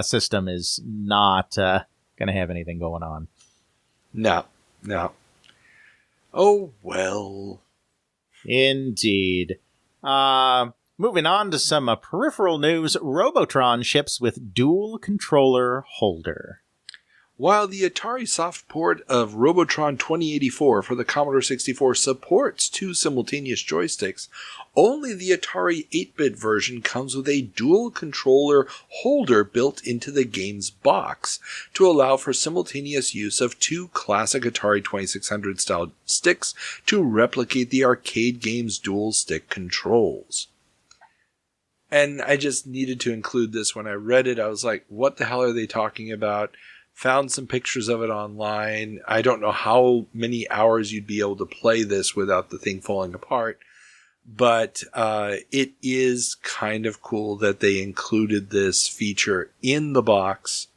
system is not going to have anything going on. No. Oh, well. Indeed. Moving on to some peripheral news, Robotron ships with dual controller holder. While the Atari soft port of Robotron 2084 for the Commodore 64 supports 2 simultaneous joysticks, only the Atari 8-bit version comes with a dual controller holder built into the game's box to allow for simultaneous use of 2 classic Atari 2600 style sticks to replicate the arcade game's dual stick controls. And I just needed to include this. When I read it, I was like, what the hell are they talking about? Found some pictures of it online. I don't know how many hours you'd be able to play this without the thing falling apart. But it is kind of cool that they included this feature in the box.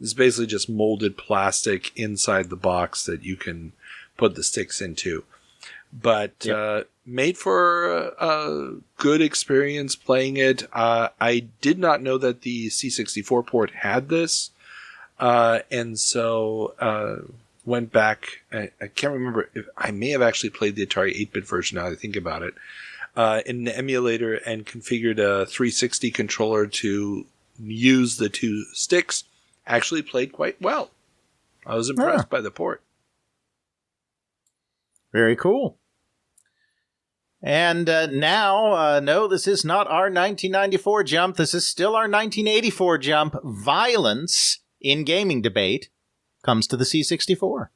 It's basically just molded plastic inside the box that you can put the sticks into. But made for a good experience playing it. I did not know that the C64 port had this. And so went back. I can't remember if I may have actually played the Atari 8-bit version now that I think about it, in an emulator, and configured a 360 controller to use the 2 sticks. Actually played quite well. I was impressed by the port. Very cool. And now, no, this is not our 1994 jump. This is still our 1984 jump. Violence in gaming debate comes to the C64.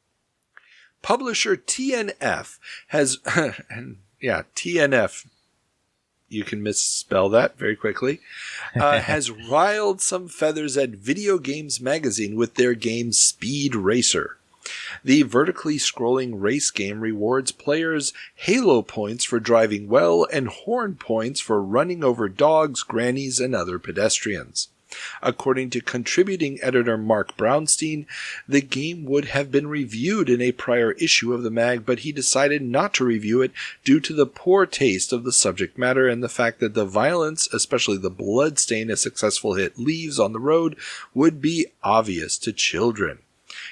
Publisher TNF has, TNF, you can misspell that very quickly, has riled some feathers at Video Games Magazine with their game Speed Racer. The vertically scrolling race game rewards players halo points for driving well and horn points for running over dogs, grannies, and other pedestrians. According to contributing editor Mark Brownstein, the game would have been reviewed in a prior issue of the mag, but he decided not to review it due to the poor taste of the subject matter and the fact that the violence, especially the blood stain a successful hit leaves on the road, would be obvious to children.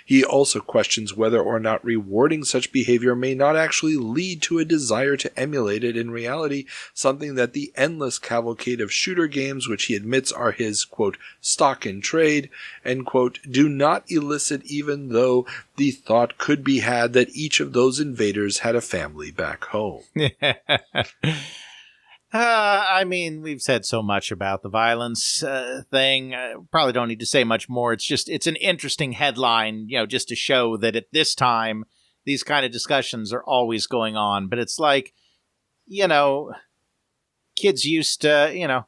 He also questions whether or not rewarding such behavior may not actually lead to a desire to emulate it in reality, something that the endless cavalcade of shooter games, which he admits are his, quote, stock in trade, end quote, do not elicit, even though the thought could be had that each of those invaders had a family back home. I mean, we've said so much about the violence thing. Probably don't need to say much more. It's an interesting headline, just to show that at this time, these kind of discussions are always going on. But it's like, kids used to,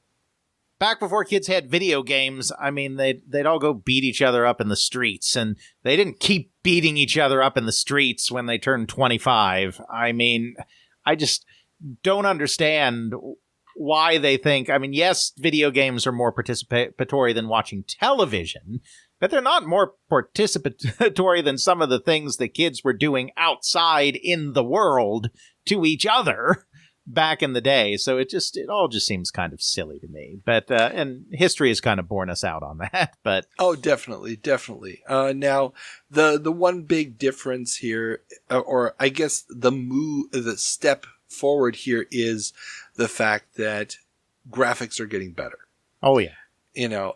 back before kids had video games, I mean, they'd all go beat each other up in the streets, and they didn't keep beating each other up in the streets when they turned 25. I mean, I just don't understand why they think, I mean, yes, video games are more participatory than watching television, but they're not more participatory than some of the things that kids were doing outside in the world to each other back in the day. So it all just seems kind of silly to me. But and history has kind of borne us out on that. But oh, definitely. Now, the one big difference here, or I guess the step forward here, is the fact that graphics are getting better. Oh yeah.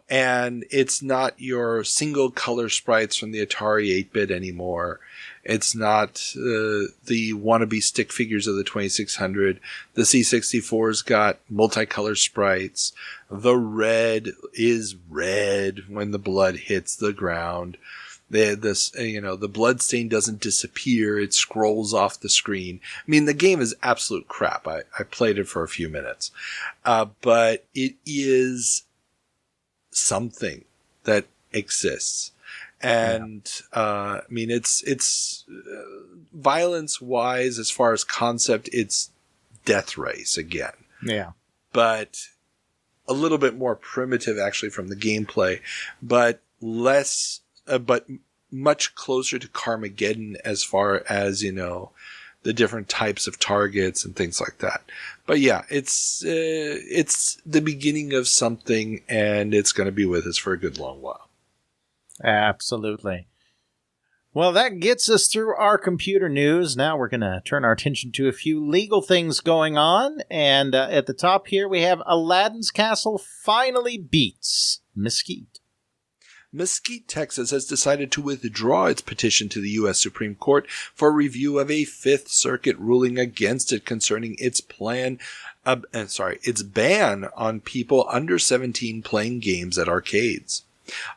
And it's not your single color sprites from the Atari 8-bit anymore. It's not the wannabe stick figures of the 2600. The C64's got multicolor sprites. The red is red when the blood hits the ground. The blood stain doesn't disappear. It scrolls off the screen. I mean, the game is absolute crap. I played it for a few minutes. But it is something that exists. And, I mean, it's violence wise, as far as concept, it's Death Race again. Yeah. But a little bit more primitive actually from the gameplay, but less, but much closer to Carmageddon as far as, the different types of targets and things like that. But yeah, it's the beginning of something, and it's going to be with us for a good long while. Absolutely. Well, that gets us through our computer news. Now we're going to turn our attention to a few legal things going on. And at the top here, we have Aladdin's Castle finally beats Mesquite. Mesquite, Texas has decided to withdraw its petition to the U.S. Supreme Court for review of a Fifth Circuit ruling against it concerning its its ban on people under 17 playing games at arcades.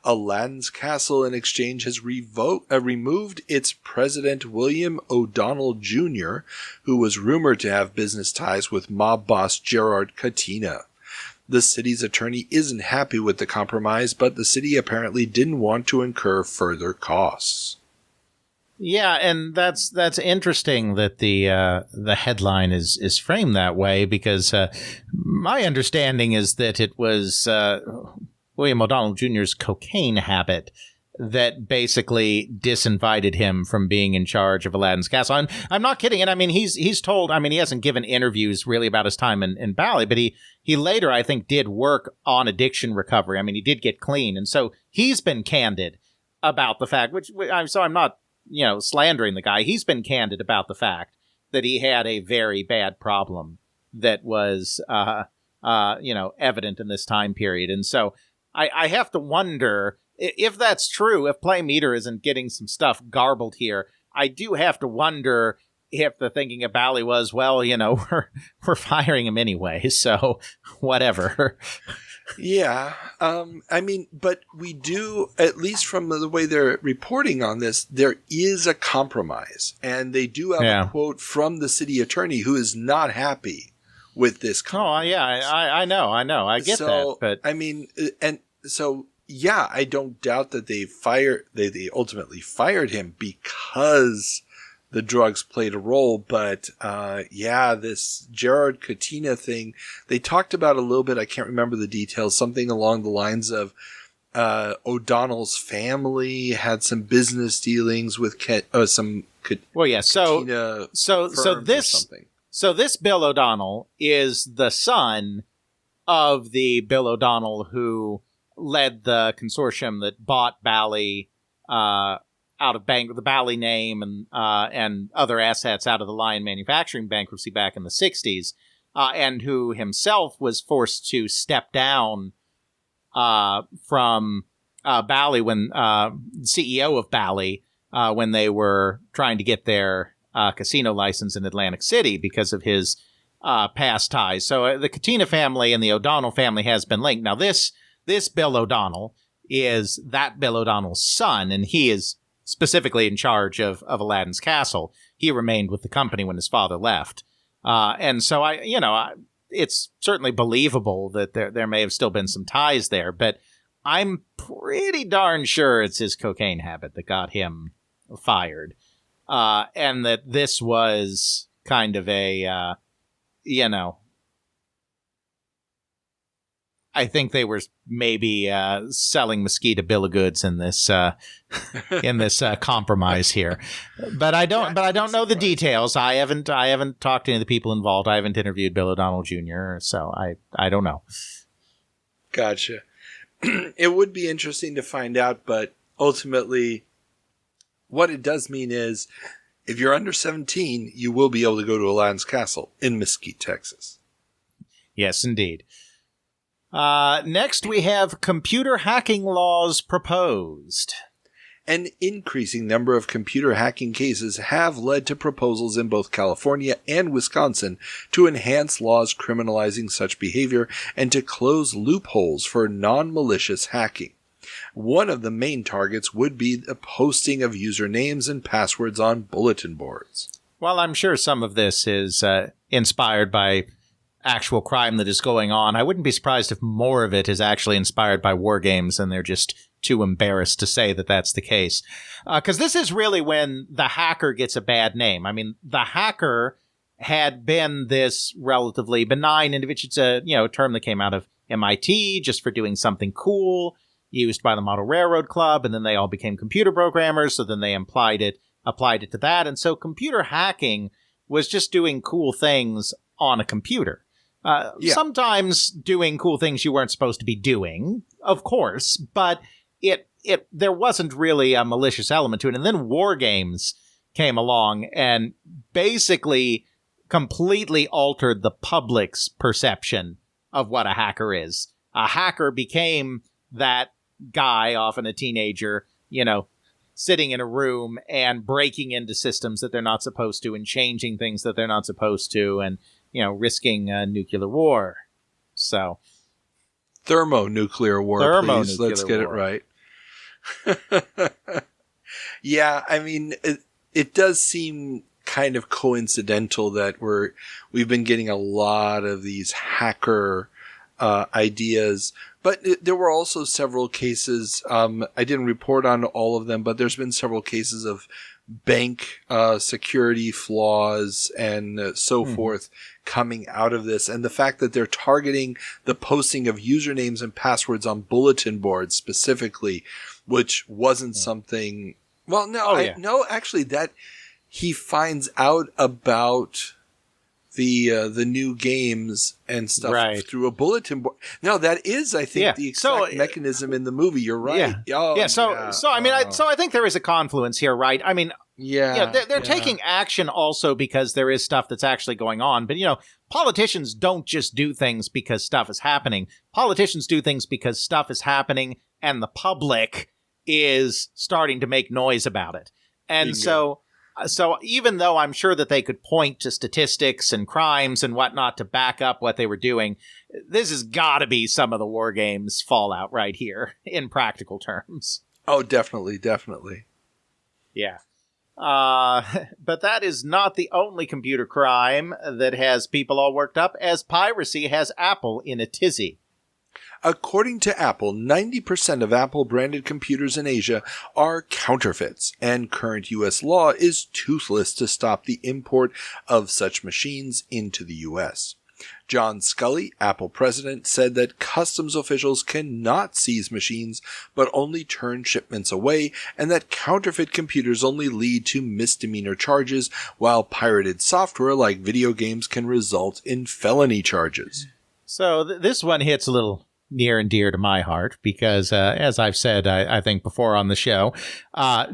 Aladdin's Castle, in exchange, has removed its president, William O'Donnell Jr., who was rumored to have business ties with mob boss Gerard Katina. The city's attorney isn't happy with the compromise, but the city apparently didn't want to incur further costs. Yeah, and that's interesting that the headline is framed that way, because my understanding is that it was William O'Donnell Jr.'s cocaine habit that basically disinvited him from being in charge of Aladdin's Castle. I'm not kidding. And I mean, he's told, I mean, he hasn't given interviews really about his time in Bali, but he later, I think, did work on addiction recovery. I mean, he did get clean. And so he's been candid about the fact, so I'm not, slandering the guy. He's been candid about the fact that he had a very bad problem that was, evident in this time period. And so I have to wonder, if that's true, if Play Meter isn't getting some stuff garbled here, I do have to wonder if the thinking of Bally was, well, we're firing him anyway, so whatever. Yeah. I mean, but we do, at least from the way they're reporting on this, there is a compromise. And they do have a quote from the city attorney who is not happy with this compromise. Oh, yeah, I know. I get that. But I mean, and so... yeah, I don't doubt that they ultimately fired him because the drugs played a role. But, this Gerard Katina thing, they talked about a little bit. I can't remember the details. Something along the lines of, O'Donnell's family had some business dealings with some Katina So this Bill O'Donnell is the son of the Bill O'Donnell who led the consortium that bought Bally out of the Bally name and other assets out of the Lion Manufacturing bankruptcy back in the 60s, and who himself was forced to step down from Bally when CEO of Bally when they were trying to get their casino license in Atlantic City because of his past ties. So the Katina family and the O'Donnell family has been linked. Now this Bill O'Donnell is that Bill O'Donnell's son, and he is specifically in charge of Aladdin's Castle. He remained with the company when his father left. And so it's certainly believable that there may have still been some ties there, but I'm pretty darn sure it's his cocaine habit that got him fired. And that this was kind of a, I think they were maybe selling Mesquite a bill of goods in this compromise here, but I don't know the details. I haven't talked to any of the people involved. I haven't interviewed Bill O'Donnell Jr., so I don't know. Gotcha. It would be interesting to find out, but ultimately, what it does mean is, if you're under 17, you will be able to go to Aladdin's Castle in Mesquite, Texas. Yes, indeed. Next, we have computer hacking laws proposed. An increasing number of computer hacking cases have led to proposals in both California and Wisconsin to enhance laws criminalizing such behavior and to close loopholes for non-malicious hacking. One of the main targets would be the posting of usernames and passwords on bulletin boards. Well, I'm sure some of this is inspired by actual crime that is going on. I wouldn't be surprised if more of it is actually inspired by war games and they're just too embarrassed to say that that's the case. Because this is really when the hacker gets a bad name. I mean, the hacker had been this relatively benign individual. It's a term that came out of MIT just for doing something cool, used by the Model Railroad Club, and then they all became computer programmers, so then they applied it to that. And so computer hacking was just doing cool things on a computer. Sometimes doing cool things you weren't supposed to be doing, of course, but there wasn't really a malicious element to it. And then war games came along and basically completely altered the public's perception of what a hacker is. A hacker became that guy, often a teenager, sitting in a room and breaking into systems that they're not supposed to and changing things that they're not supposed to and, risking nuclear war. So. Thermonuclear war, please. Let's get it right. Yeah, I mean, it does seem kind of coincidental that we've been getting a lot of these hacker ideas, but there were also several cases. I didn't report on all of them, but there's been several cases of bank security flaws and so forth coming out of this. And the fact that they're targeting the posting of usernames and passwords on bulletin boards specifically, which wasn't something. Well, no, actually, that he finds out about the new games and stuff through a bulletin board. No, that is, I think, the exact mechanism in the movie. You're right. I think there is a confluence here, right? I mean, they're taking action also because there is stuff that's actually going on. But, politicians don't just do things because stuff is happening. Politicians do things because stuff is happening and the public is starting to make noise about it. And so even though I'm sure that they could point to statistics and crimes and whatnot to back up what they were doing, this has got to be some of the war games fallout right here in practical terms. Oh, definitely. Yeah. But that is not the only computer crime that has people all worked up, as piracy has Apple in a tizzy. According to Apple, 90% of Apple-branded computers in Asia are counterfeits, and current U.S. law is toothless to stop the import of such machines into the U.S. John Scully, Apple president, said that customs officials cannot seize machines, but only turn shipments away, and that counterfeit computers only lead to misdemeanor charges, while pirated software like video games can result in felony charges. So this one hits a little near and dear to my heart because, as I've said, I think before on the show,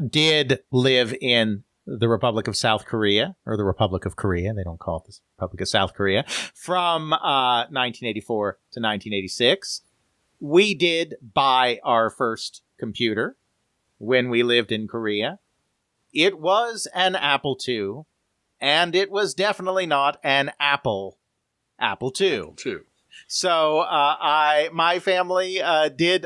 did live in the Republic of South Korea, or the Republic of Korea. They don't call it the Republic of South Korea. From 1984 to 1986. We did buy our first computer when we lived in Korea. It was an Apple II, and it was definitely not an Apple II. So my family did,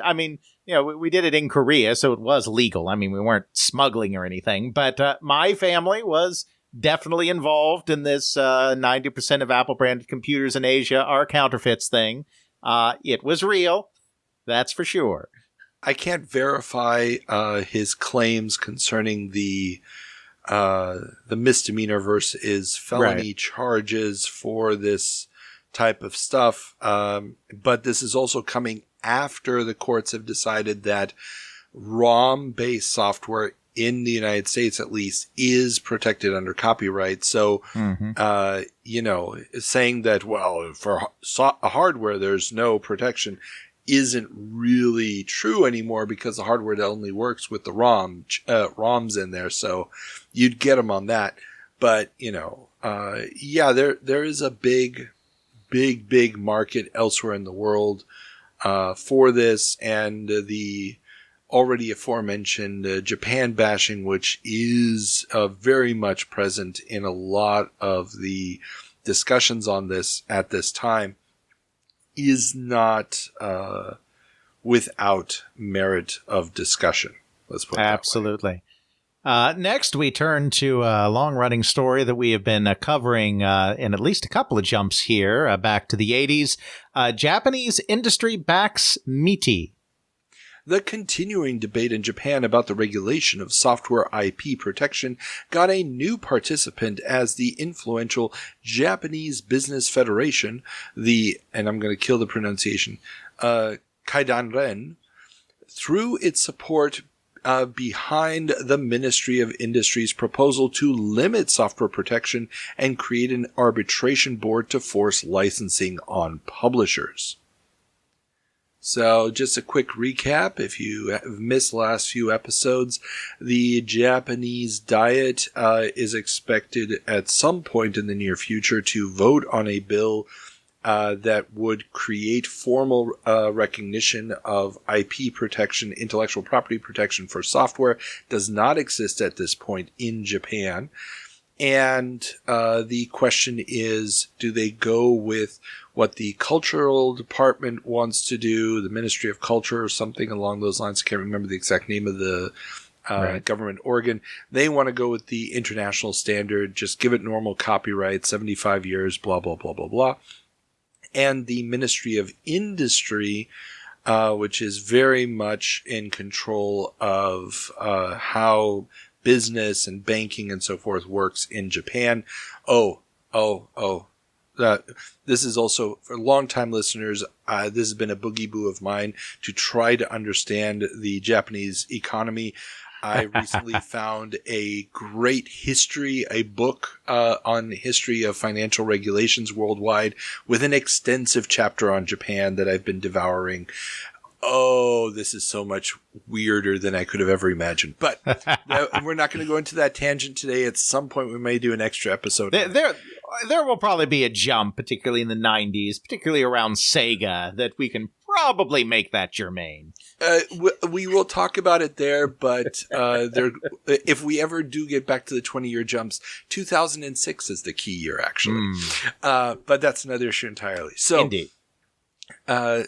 we did it in Korea, so it was legal. I mean, we weren't smuggling or anything, but my family was definitely involved in this 90% of Apple-branded computers in Asia are counterfeits thing. It was real, that's for sure. I can't verify his claims concerning the misdemeanor versus felony charges for this type of stuff, but this is also coming after the courts have decided that ROM-based software in the United States, at least, is protected under copyright. So, saying that, well, for hardware there's no protection isn't really true anymore because the hardware only works with the ROMs in there. So you'd get them on that. But, there is a big market elsewhere in the world for this, and the already aforementioned Japan bashing, which is very much present in a lot of the discussions on this at this time, is not without merit of discussion. Let's put it that way. Absolutely. Next, we turn to a long-running story that we have been covering in at least a couple of jumps here, back to the 80s. Japanese industry backs MITI. The continuing debate in Japan about the regulation of software IP protection got a new participant as the influential Japanese Business Federation, and I'm going to kill the pronunciation, Kaidanren, through its support behind the Ministry of Industry's proposal to limit software protection and create an arbitration board to force licensing on publishers. So just a quick recap, if you have missed the last few episodes, the Japanese Diet is expected at some point in the near future to vote on a bill that would create formal recognition of IP protection, intellectual property protection for software. Does not exist at this point in Japan. And the question is, do they go with what the cultural department wants to do, the Ministry of Culture or something along those lines? I can't remember the exact name of the government organ. They want to go with the international standard, just give it normal copyright, 75 years, blah, blah, blah, blah, blah. And the Ministry of Industry, which is very much in control of how business and banking and so forth works in Japan. This is also, for long-time listeners, this has been a boogie-boo of mine to try to understand the Japanese economy. I recently found a great history, a book on the history of financial regulations worldwide with an extensive chapter on Japan that I've been devouring. Oh, this is so much weirder than I could have ever imagined. But we're not going to go into that tangent today. At some point, we may do an extra episode. There will probably be a jump, particularly in the 90s, particularly around Sega, that we can probably make that germane. We will talk about it there, but if we ever do get back to the 20-year jumps, 2006 is the key year, actually. But that's another issue entirely. So, indeed.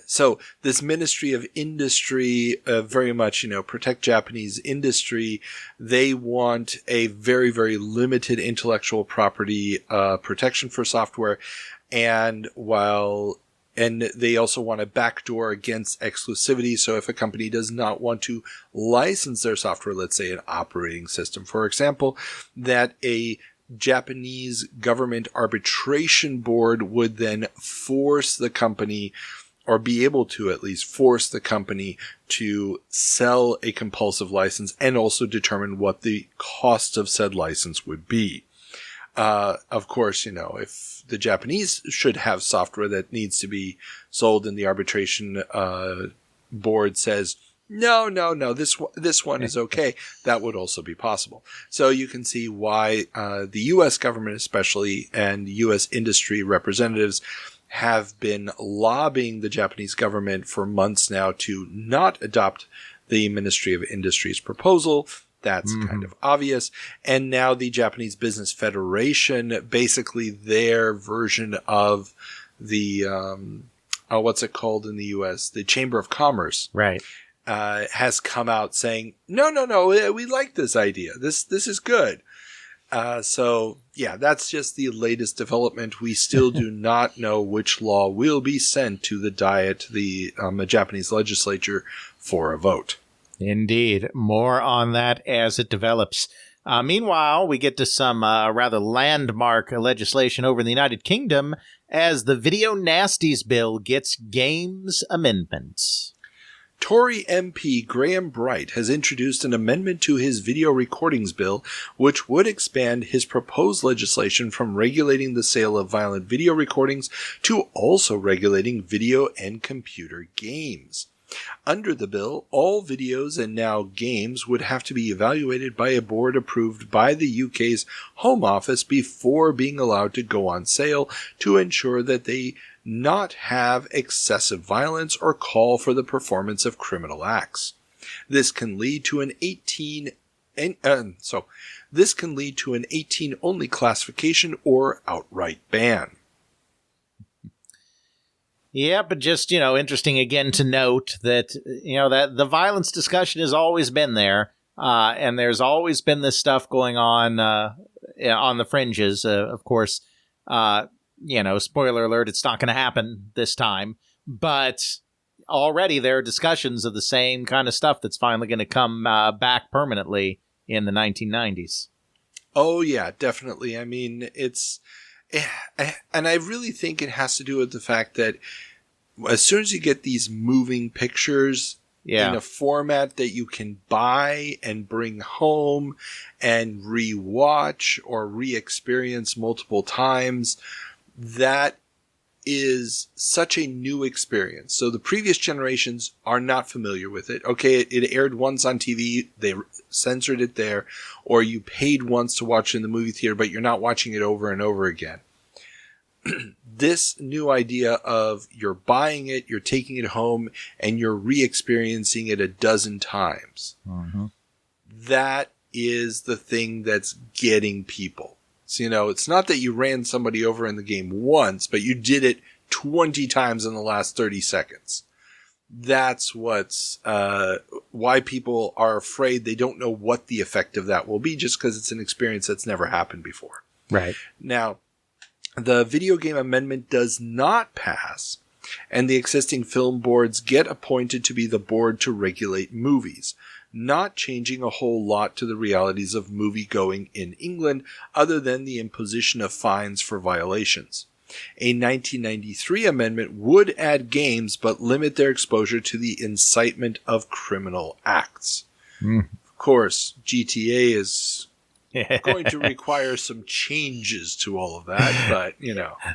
So this Ministry of Industry, very much, protect Japanese industry. They want a very, very limited intellectual property, protection for software. And they also want a backdoor against exclusivity. So if a company does not want to license their software, let's say an operating system, for example, that a Japanese government arbitration board would then force the company, or be able to at least force the company to sell a compulsive license and also determine what the cost of said license would be. Of course, if the Japanese should have software that needs to be sold and the arbitration board says, no, this one is okay, that would also be possible. So you can see why the U.S. government especially and U.S. industry representatives have been lobbying the Japanese government for months now to not adopt the Ministry of Industry's proposal. That's kind of obvious. And now the Japanese Business Federation, basically their version of the, what's it called in the U.S.? The Chamber of Commerce. Right. Has come out saying, no, we like this idea. This is good. So yeah, that's just the latest development. We still do not know which law will be sent to the Diet, the Japanese legislature, for a vote. Indeed. More on that as it develops. Meanwhile, we get to some rather landmark legislation over in the United Kingdom as the Video Nasties Bill gets games amendments. Tory MP Graham Bright has introduced an amendment to his video recordings bill, which would expand his proposed legislation from regulating the sale of violent video recordings to also regulating video and computer games. Under the bill, all videos and now games would have to be evaluated by a board approved by the UK's Home Office before being allowed to go on sale to ensure that they not have excessive violence or call for the performance of criminal acts. This can lead to an 18 only classification or outright ban. Yeah, but just, interesting again to note that, that the violence discussion has always been there. And there's always been this stuff going on the fringes. Of course, spoiler alert, it's not going to happen this time. But already there are discussions of the same kind of stuff that's finally going to come back permanently in the 1990s. Oh, yeah, definitely. I mean, and I really think it has to do with the fact that as soon as you get these moving pictures in a format that you can buy and bring home and re-watch or re-experience multiple times, that is such a new experience. So the previous generations are not familiar with it. Okay, it aired once on TV, they censored it there, or you paid once to watch it in the movie theater, but you're not watching it over and over again. This new idea of you're buying it, you're taking it home, and you're re-experiencing it a dozen times. Mm-hmm. That is the thing that's getting people. So, it's not that you ran somebody over in the game once, but you did it 20 times in the last 30 seconds. That's what's why people are afraid. They don't know what the effect of that will be just because it's an experience that's never happened before. Right. Now, the video game amendment does not pass, and the existing film boards get appointed to be the board to regulate movies, not changing a whole lot to the realities of movie-going in England other than the imposition of fines for violations. A 1993 amendment would add games but limit their exposure to the incitement of criminal acts. Of course, GTA is going to require some changes to all of that,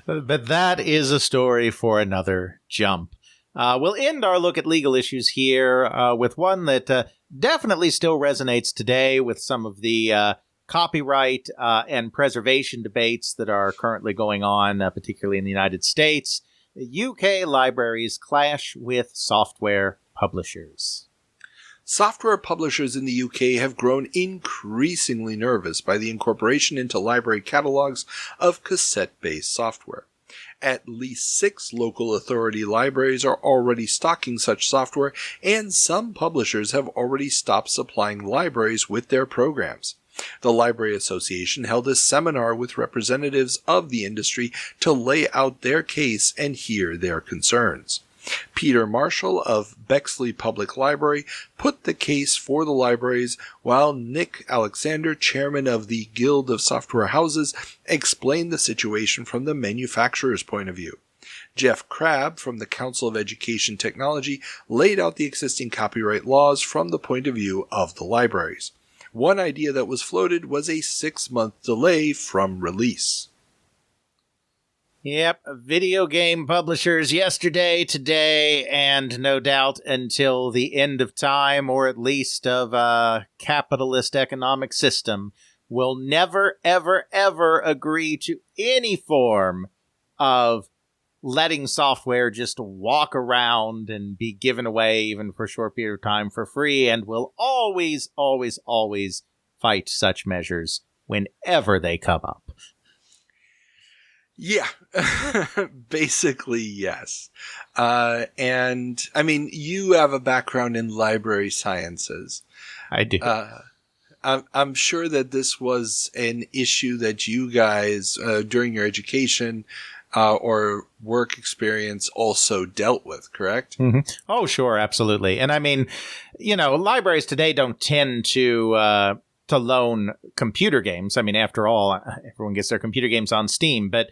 but, But that is a story for another jump. We'll end our look at legal issues here with one that definitely still resonates today with some of the copyright and preservation debates that are currently going on, particularly in the United States. UK libraries clash with software publishers. Software publishers in the UK have grown increasingly nervous by the incorporation into library catalogs of cassette-based software. At least 6 local authority libraries are already stocking such software, and some publishers have already stopped supplying libraries with their programs. The Library Association held a seminar with representatives of the industry to lay out their case and hear their concerns. Peter Marshall of Bexley Public Library put the case for the libraries, while Nick Alexander, chairman of the Guild of Software Houses, explained the situation from the manufacturer's point of view. Jeff Crabb from the Council of Education Technology laid out the existing copyright laws from the point of view of the libraries. One idea that was floated was a 6-month delay from release. Yep, video game publishers yesterday, today, and no doubt until the end of time, or at least of a capitalist economic system, will never, ever, ever agree to any form of letting software just walk around and be given away, even for a short period of time, for free, and will always, always, always fight such measures whenever they come up. Yeah, basically, yes. And I mean, you have a background in library sciences. I do. I'm sure that this was an issue that you guys, during your education or work experience, also dealt with, correct? Mm-hmm. Oh, sure, absolutely. And I mean, libraries today don't tend to loan computer games. I mean, after all, everyone gets their computer games on Steam, but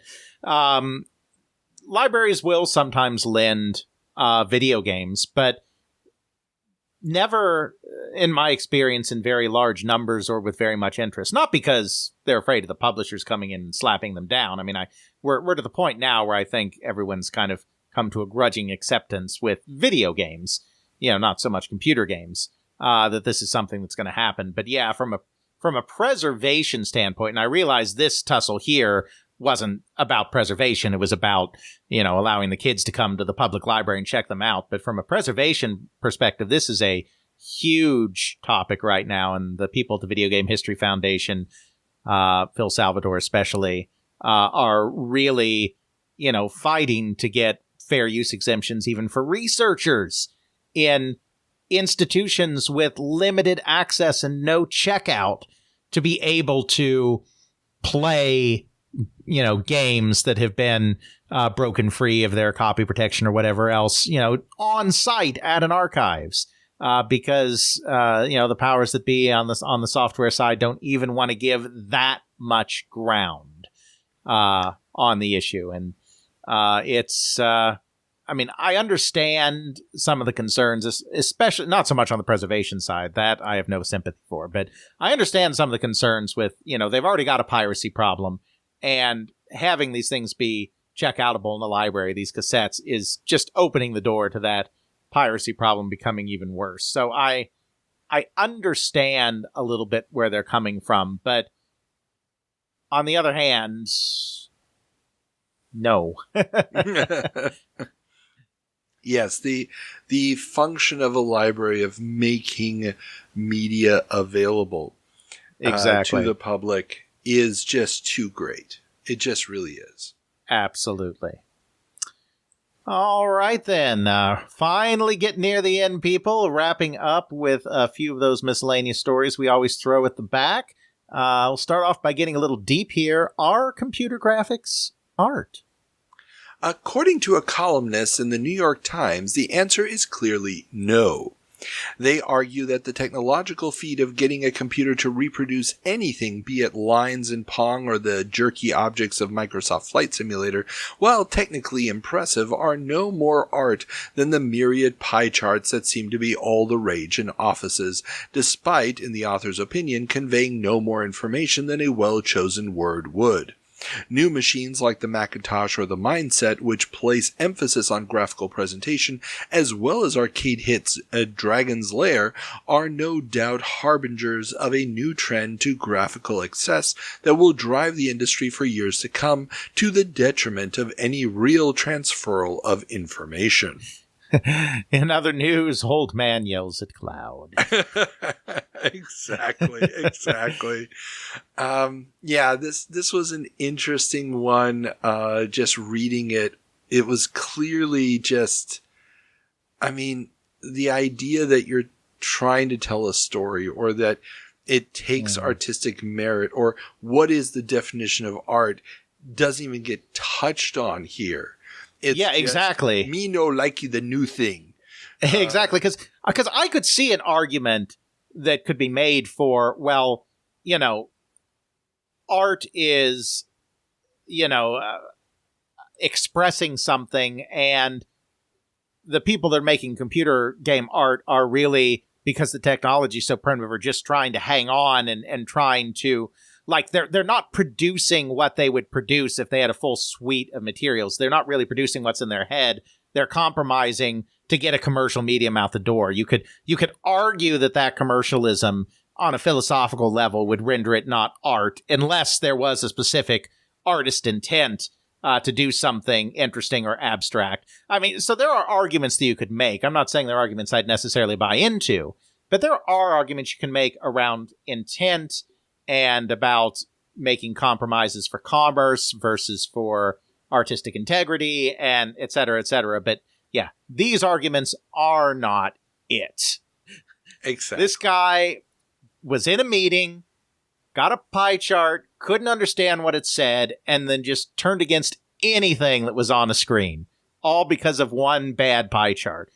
libraries will sometimes lend video games, but never, in my experience, in very large numbers or with very much interest. Not because they're afraid of the publishers coming in and slapping them down. I mean, we're to the point now where I think everyone's kind of come to a grudging acceptance with video games, not so much computer games. That this is something that's going to happen. But yeah, from a preservation standpoint, and I realize this tussle here wasn't about preservation. It was about, allowing the kids to come to the public library and check them out. But from a preservation perspective, this is a huge topic right now. And the people at the Video Game History Foundation, Phil Salvador especially, are really, fighting to get fair use exemptions even for researchers in institutions with limited access and no checkout to be able to play, games that have been broken free of their copy protection or whatever else, on site at an archives. Because the powers that be on the software side don't even want to give that much ground on the issue, and it's. I understand some of the concerns, especially not so much on the preservation side. That I have no sympathy for, but I understand some of the concerns with they've already got a piracy problem, and having these things be checkoutable in the library, these cassettes, is just opening the door to that piracy problem becoming even worse. So I understand a little bit where they're coming from, but on the other hand, no. Yes, the function of a library of making media available exactly to the public is just too great. It just really is. Absolutely. All right, then. Finally get near the end, people. Wrapping up with a few of those miscellaneous stories we always throw at the back. We'll start off by getting a little deep here. Are computer graphics art? According to a columnist in the New York Times, the answer is clearly no. They argue that the technological feat of getting a computer to reproduce anything, be it lines in Pong or the jerky objects of Microsoft Flight Simulator, while technically impressive, are no more art than the myriad pie charts that seem to be all the rage in offices, despite, in the author's opinion, conveying no more information than a well-chosen word would. New machines like the Macintosh or the Mindset, which place emphasis on graphical presentation, as well as arcade hits Dragon's Lair, are no doubt harbingers of a new trend to graphical excess that will drive the industry for years to come, to the detriment of any real transferal of information. In other news, old man yells at cloud. Exactly. This was an interesting one. Just reading it, it was clearly just, the idea that you're trying to tell a story, or that it takes artistic merit, or what is the definition of art, doesn't even get touched on here. It's exactly. Me no like the new thing. Exactly, because I could see an argument that could be made for, art is, expressing something, and the people that are making computer game art are really, because the technology is so primitive, are just trying to hang on and trying to, they're not producing what they would produce if they had a full suite of materials. They're not really producing what's in their head. They're compromising to get a commercial medium out the door. You could argue that commercialism on a philosophical level would render it not art, unless there was a specific artist intent to do something interesting or abstract. So there are arguments that you could make. I'm not saying there are arguments I'd necessarily buy into, but there are arguments you can make around intent and about making compromises for commerce versus for artistic integrity, and et cetera, et cetera. But yeah, these arguments are not it. Exactly. This guy was in a meeting, got a pie chart, couldn't understand what it said, and then just turned against anything that was on a screen, all because of one bad pie chart.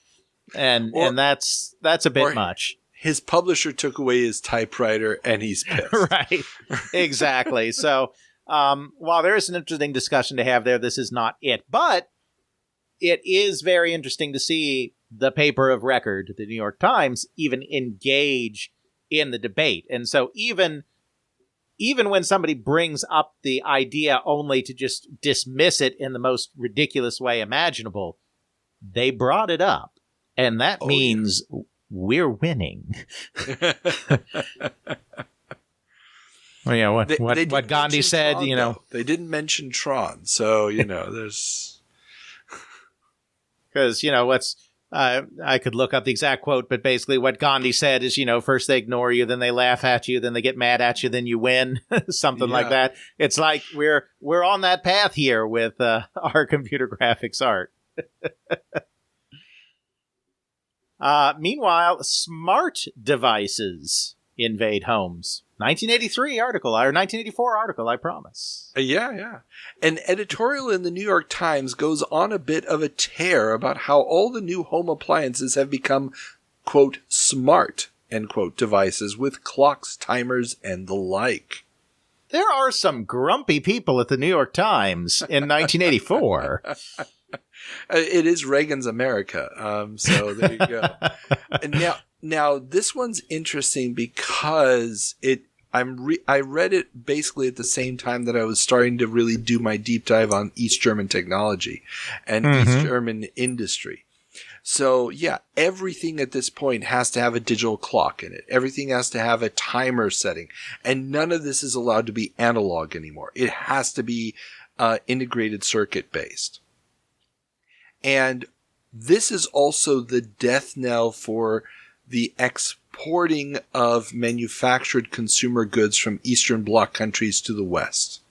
And that's a bit much. His publisher took away his typewriter, and he's pissed. Right. Exactly. So while there is an interesting discussion to have there, this is not it. But it is very interesting to see the paper of record, the New York Times, even engage in the debate. And so even when somebody brings up the idea only to just dismiss it in the most ridiculous way imaginable, they brought it up. And that means... Yeah. We're winning. Well, yeah, what Gandhi said, Tron, they didn't mention Tron, so there's because I could look up the exact quote, but basically what Gandhi said is, first they ignore you, then they laugh at you, then they get mad at you, then you win, something like that. It's like we're on that path here with our computer graphics art. Meanwhile, smart devices invade homes. 1983 article, or 1984 article, I promise. Yeah. An editorial in the New York Times goes on a bit of a tear about how all the new home appliances have become, quote, smart, end quote, devices with clocks, timers, and the like. There are some grumpy people at the New York Times in 1984. It is Reagan's America, so there you go. Now this one's interesting because I read it basically at the same time that I was starting to really do my deep dive on East German technology and East German industry. So yeah, everything at this point has to have a digital clock in it. Everything has to have a timer setting, and none of this is allowed to be analog anymore. It has to be integrated circuit based. And this is also the death knell for the exporting of manufactured consumer goods from Eastern Bloc countries to the West.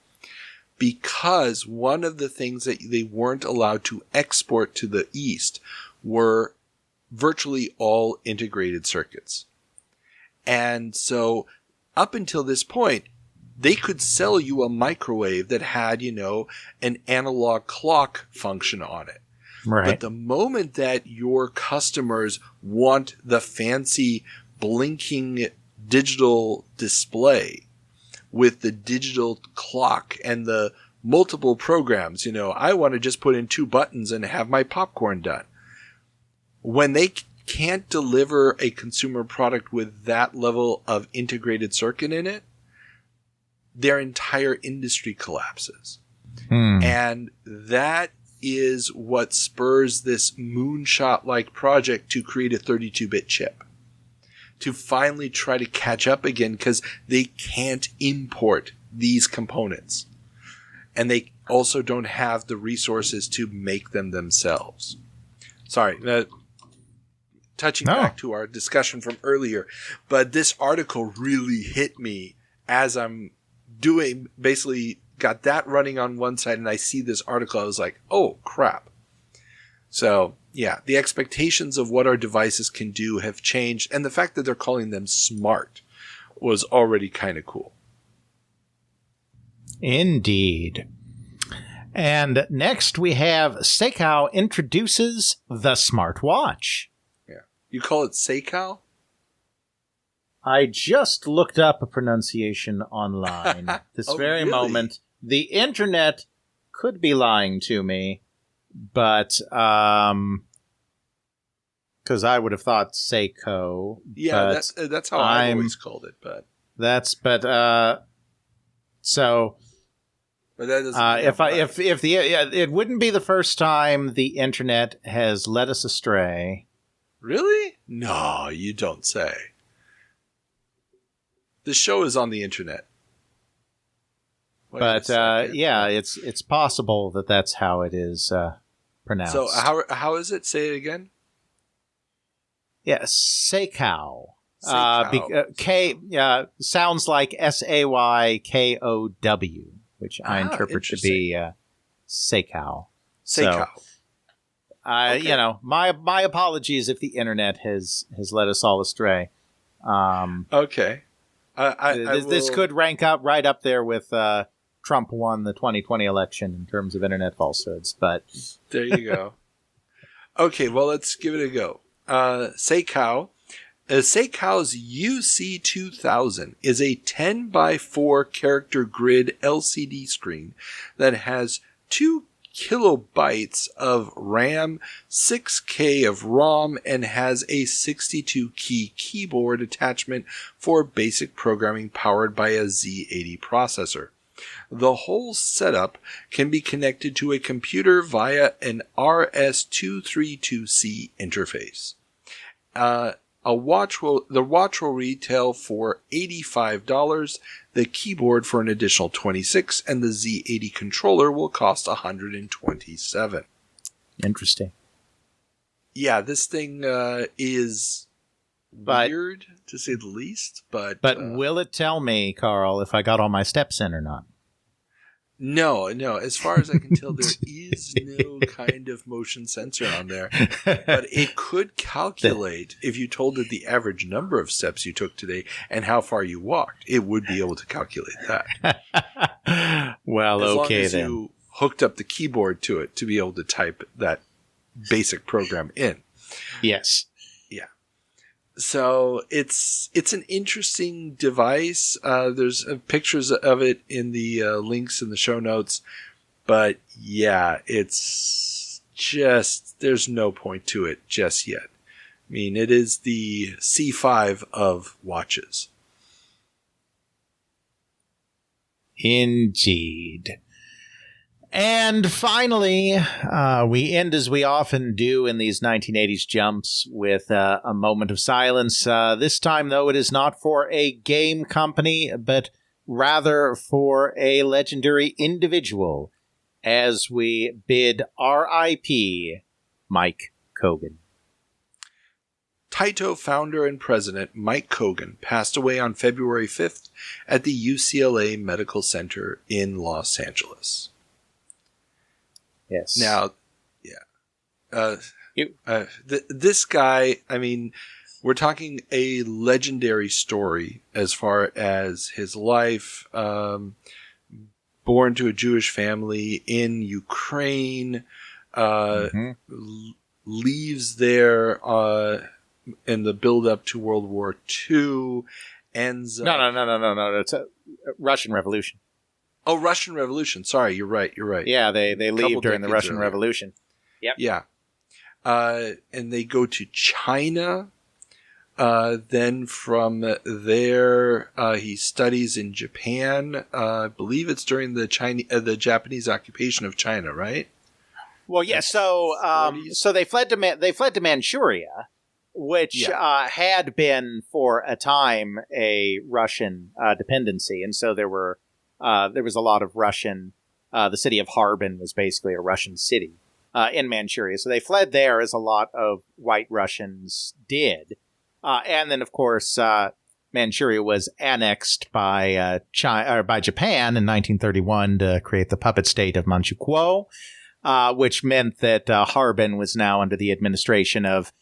Because one of the things that they weren't allowed to export to the East were virtually all integrated circuits. And so up until this point, they could sell you a microwave that had, an analog clock function on it. Right. But the moment that your customers want the fancy blinking digital display with the digital clock and the multiple programs, I want to just put in 2 buttons and have my popcorn done. When they can't deliver a consumer product with that level of integrated circuit in it, their entire industry collapses. And that is what spurs this moonshot-like project to create a 32-bit chip. To finally try to catch up again because they can't import these components. And they also don't have the resources to make them themselves. Sorry, touching back to our discussion from earlier, but this article really hit me as I'm basically got that running on one side and I see this article. I was like, oh crap. So yeah, the expectations of what our devices can do have changed, and the fact that they're calling them smart was already kind of cool. Indeed. And next we have Seikau introduces the smartwatch. Yeah. You call it Seikau? I just looked up a pronunciation online. This very really? moment. The internet could be lying to me, but because I would have thought Seiko. Yeah, that's how I've always called it. But so. But that doesn't it wouldn't be the first time the internet has led us astray. Really? No, you don't say. The show is on the internet. But yeah, it's possible that that's how it is pronounced. So how is it? Say it again. Yeah, Seikau. Sounds like Saykow, which I interpret to be Seikau. Seikau. Okay. My apologies if the internet has led us all astray. Okay. This could rank up right up there with Trump won the 2020 election in terms of internet falsehoods, but there you go. Okay, well, let's give it a go. Seikau. Seikau's UC2000 is a 10x4 character grid LCD screen that has 2 kilobytes of RAM, 6K of ROM, and has a 62-key keyboard attachment for basic programming powered by a Z80 processor. The whole setup can be connected to a computer via an RS232C interface. The watch will retail for $85, the keyboard for an additional $26, and the Z80 controller will cost $127. Interesting. Yeah, this thing is weird, to say the least. But will it tell me, Carl, if I got all my steps in or not? No. As far as I can tell, there is no kind of motion sensor on there. But it could calculate, if you told it the average number of steps you took today and how far you walked, it would be able to calculate that. Well, as okay, long as then. you hooked up the keyboard to it to be able to type that basic program in. Yes. Yeah. So it's an interesting device. There's pictures of it in the links in the show notes. But yeah, it's just, there's no point to it just yet. I mean, it is the C5 of watches. Indeed. And finally, we end as we often do in these 1980s jumps with a moment of silence. This time, though, it is not for a game company, but rather for a legendary individual, as we bid R.I.P. Mike Kogan. Taito founder and president Mike Kogan passed away on February 5th at the UCLA Medical Center in Los Angeles. Yes. Now, yeah. This guy, I mean, we're talking a legendary story as far as his life. Born to a Jewish family in Ukraine, leaves there in the build-up to World War II, ends up... No. It's a Russian Revolution. Oh, Russian Revolution. Sorry, you're right. Yeah, they leave during the Russian Revolution. Yep. Yeah. And they go to China. Then from there, he studies in Japan. I believe it's during the Japanese occupation of China, right? Well, yeah. So they fled to Manchuria, which had been for a time a Russian dependency, and so there was a lot of Russian. The city of Harbin was basically a Russian city in Manchuria, so they fled there, as a lot of white Russians did. And then, of course, Manchuria was annexed by Japan in 1931 to create the puppet state of Manchukuo, which meant that Harbin was now under the administration of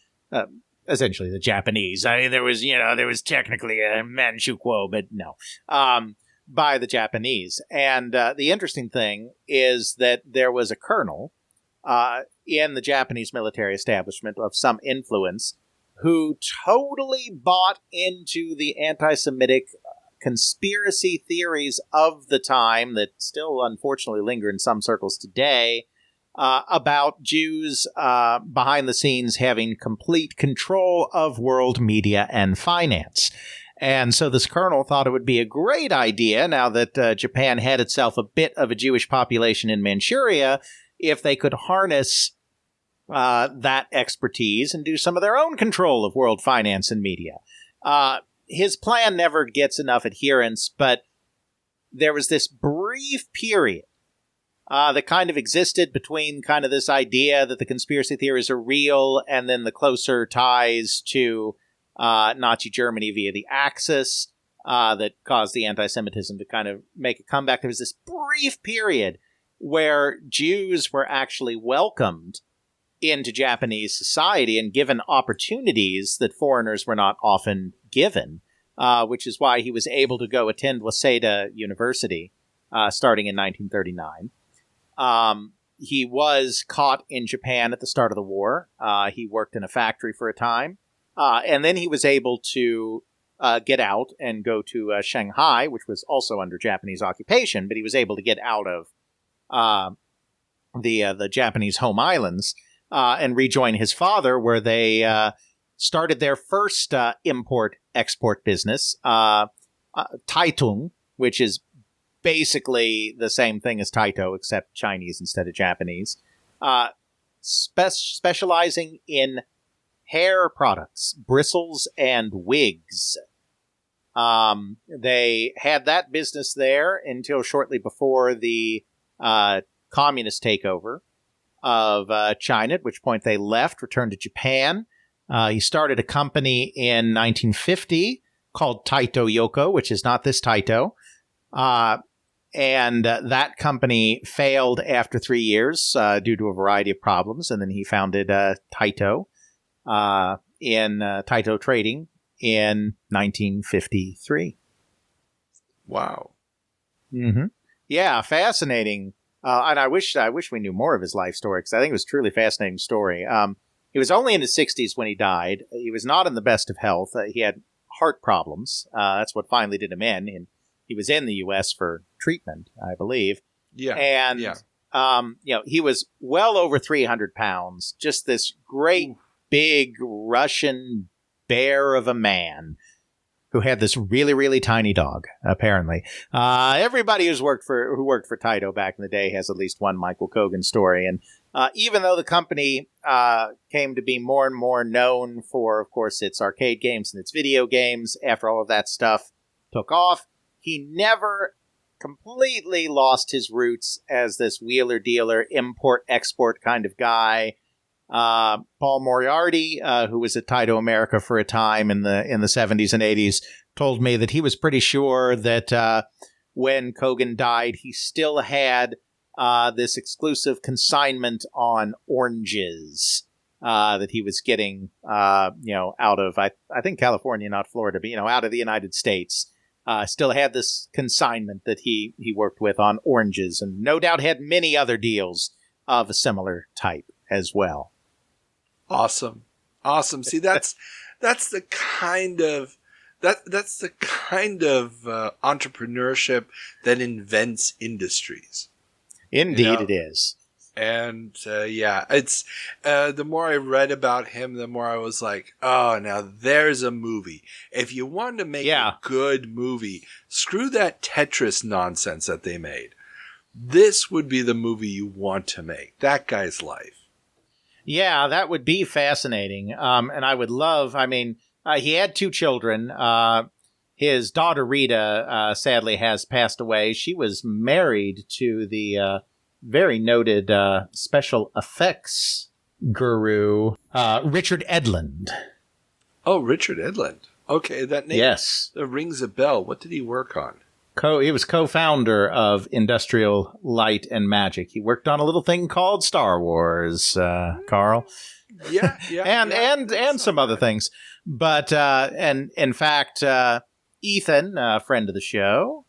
essentially the Japanese. I mean, there was technically a Manchukuo, but no, by the Japanese. And the interesting thing is that there was a colonel in the Japanese military establishment of some influence who totally bought into the anti-Semitic conspiracy theories of the time that still unfortunately linger in some circles today, about Jews behind the scenes having complete control of world media and finance. And so this colonel thought it would be a great idea, now that Japan had itself a bit of a Jewish population in Manchuria, if they could harness that expertise and do some of their own control of world finance and media. His plan never gets enough adherence, but there was this brief period that kind of existed between kind of this idea that the conspiracy theories are real and then the closer ties to Nazi Germany via the Axis that caused the anti-Semitism to kind of make a comeback. There was this brief period where Jews were actually welcomed into Japanese society and given opportunities that foreigners were not often given, which is why he was able to go attend Waseda University starting in 1939. He was caught in Japan at the start of the war. He worked in a factory for a time, and then he was able to get out and go to Shanghai, which was also under Japanese occupation, but he was able to get out of the Japanese home islands and rejoin his father, where they started their first import-export business, Taitung, which is basically the same thing as Taito, except Chinese instead of Japanese, specializing in hair products, bristles, and wigs. They had that business there until shortly before the communist takeover of China, at which point they left, returned to Japan. He started a company in 1950 called Taito Yoko, which is not this Taito. And that company failed after 3 years due to a variety of problems. And then he founded Taito in Taito Trading in 1953. Wow. Mm-hmm. Yeah, fascinating. And I wish we knew more of his life story, because I think it was a truly fascinating story. He was only in his 60s when he died. He was not in the best of health. He had heart problems. That's what finally did him in. And he was in the U.S. for treatment, I believe. Yeah. And, he was well over 300 pounds. Just this great, big Russian bear of a man who had this really, really tiny dog, apparently. Everybody who worked for Taito back in the day has at least one Michael Kogan story. And even though the company came to be more and more known for, of course, its arcade games and its video games, after all of that stuff took off, he never completely lost his roots as this wheeler-dealer, import-export kind of guy. Paul Moriarty, who was at Taito America for a time in the 70s and 80s, told me that he was pretty sure that when Kogan died, he still had this exclusive consignment on oranges that he was getting, out of, I think California, not Florida, but, out of the United States. Still had this consignment that he worked with on oranges, and no doubt had many other deals of a similar type as well. Awesome. See, that's the kind of entrepreneurship that invents industries. Indeed, it is. And it's the more I read about him, the more I was like, oh, now there's a movie. If you want to make a good movie, screw that Tetris nonsense that they made. This would be the movie you want to make. That guy's life. Yeah, that would be fascinating. And I would love, he had 2 children. His daughter, Rita, sadly has passed away. She was married to the very noted special effects guru, Richard Edlund. Oh, Richard Edlund. Okay, that name rings a bell. What did he work on? He was co-founder of Industrial Light and Magic. He worked on a little thing called Star Wars, Carl. Yeah. and some other things. But, and in fact, Ethan, a friend of the show,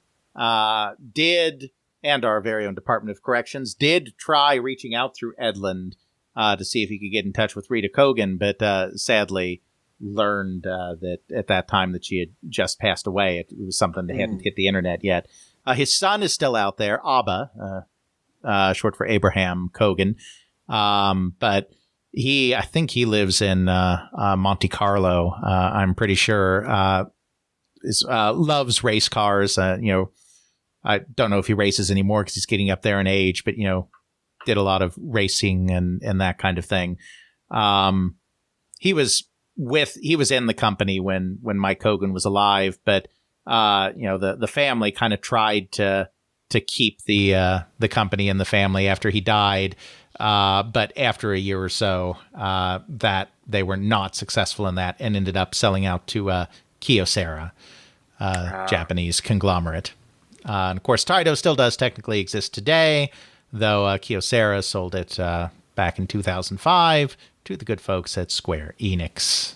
did, and our very own Department of Corrections, did try reaching out through Edlund to see if he could get in touch with Rita Kogan, but sadly learned that at that time that she had just passed away. It was something that hadn't hit the internet yet. His son is still out there, Abba, short for Abraham Kogan. But I think he lives in Monte Carlo. I'm pretty sure. Loves race cars. I don't know if he races anymore because he's getting up there in age, but did a lot of racing and that kind of thing. He was in the company when Mike Kogan was alive, but the family kind of tried to keep the company in the family after he died. But after a year or so, that they were not successful in that and ended up selling out to Kyocera, Japanese conglomerate. And of course, Taito still does technically exist today, though Kyocera sold it back in 2005 to the good folks at Square Enix.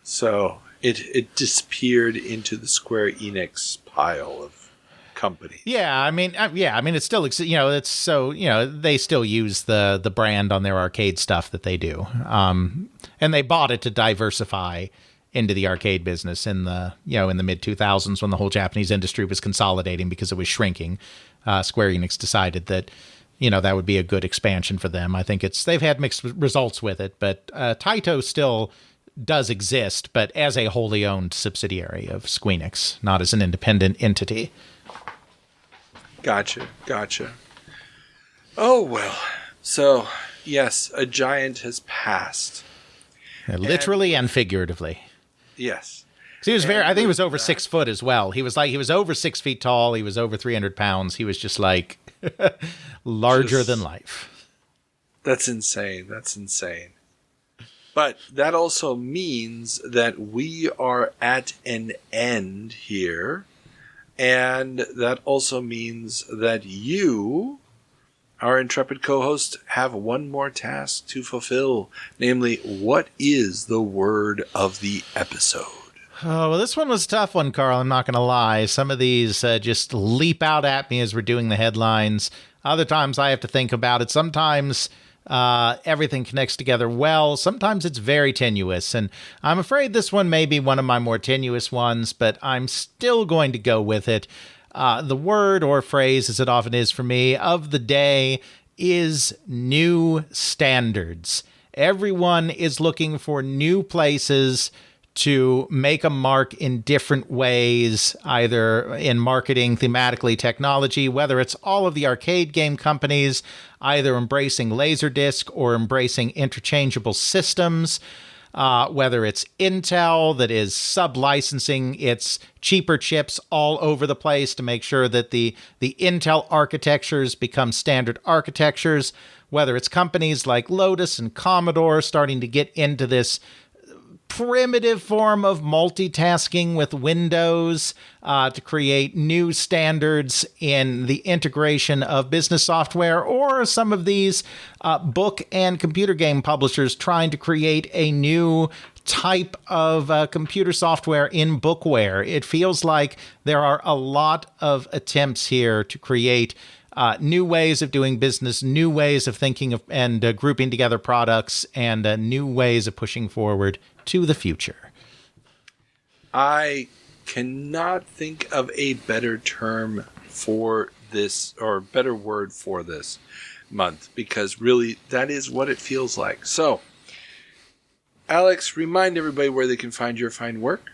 So it disappeared into the Square Enix pile of companies. Yeah, it still exists. It's so they still use the brand on their arcade stuff that they do. And they bought it to diversify into the arcade business in the mid 2000s when the whole Japanese industry was consolidating because it was shrinking. Square Enix decided that that would be a good expansion for them. I think they've had mixed results with it, but Taito still does exist, but as a wholly owned subsidiary of Squeenix, not as an independent entity. Gotcha. Oh, well. So, yes, a giant has passed. Literally and figuratively. Yes. He was I think he was over 6 foot as well. He was over 6 feet tall. He was over 300 pounds. He was just like larger than life. That's insane. But that also means that we are at an end here. And that also means that you, our intrepid co-host, have one more task to fulfill. Namely, what is the word of the episode? Oh, well, this one was a tough one, Carl. I'm not going to lie. Some of these just leap out at me as we're doing the headlines. Other times I have to think about it. Sometimes everything connects together well. Sometimes it's very tenuous. And I'm afraid this one may be one of my more tenuous ones, but I'm still going to go with it. The word or phrase, as it often is for me, of the day is new standards. Everyone is looking for new places to make a mark in different ways, either in marketing, thematically, technology, whether it's all of the arcade game companies, either embracing Laserdisc or embracing interchangeable systems, whether it's Intel that is sub-licensing its cheaper chips all over the place to make sure that the Intel architectures become standard architectures, whether it's companies like Lotus and Commodore starting to get into this primitive form of multitasking with Windows to create new standards in the integration of business software, or some of these book and computer game publishers trying to create a new type of computer software in bookware. It feels like there are a lot of attempts here to create new ways of doing business, new ways of thinking of and grouping together products, and new ways of pushing forward to the future. I cannot think of a better term for this, or better word for this month, because really that is what it feels like. So, Alex, remind everybody where they can find your fine work.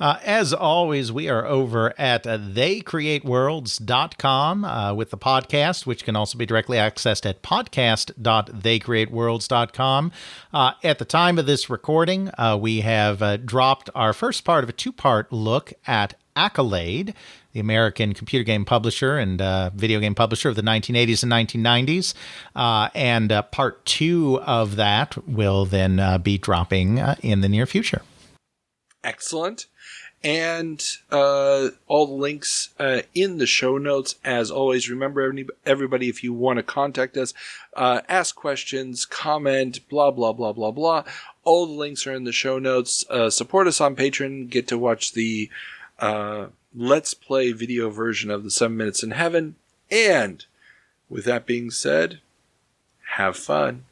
As always, we are over at theycreateworlds.com with the podcast, which can also be directly accessed at podcast.theycreateworlds.com. At the time of this recording, we have dropped our first part of a two-part look at Accolade, the American computer game publisher and video game publisher of the 1980s and 1990s. And part two of that will then be dropping in the near future. Excellent. And all the links in the show notes. As always, remember, everybody, if you want to contact us, ask questions, comment, blah, blah, blah, blah, blah. All the links are in the show notes. Support us on Patreon. Get to watch the Let's Play video version of the 7 Minutes in Heaven. And with that being said, have fun.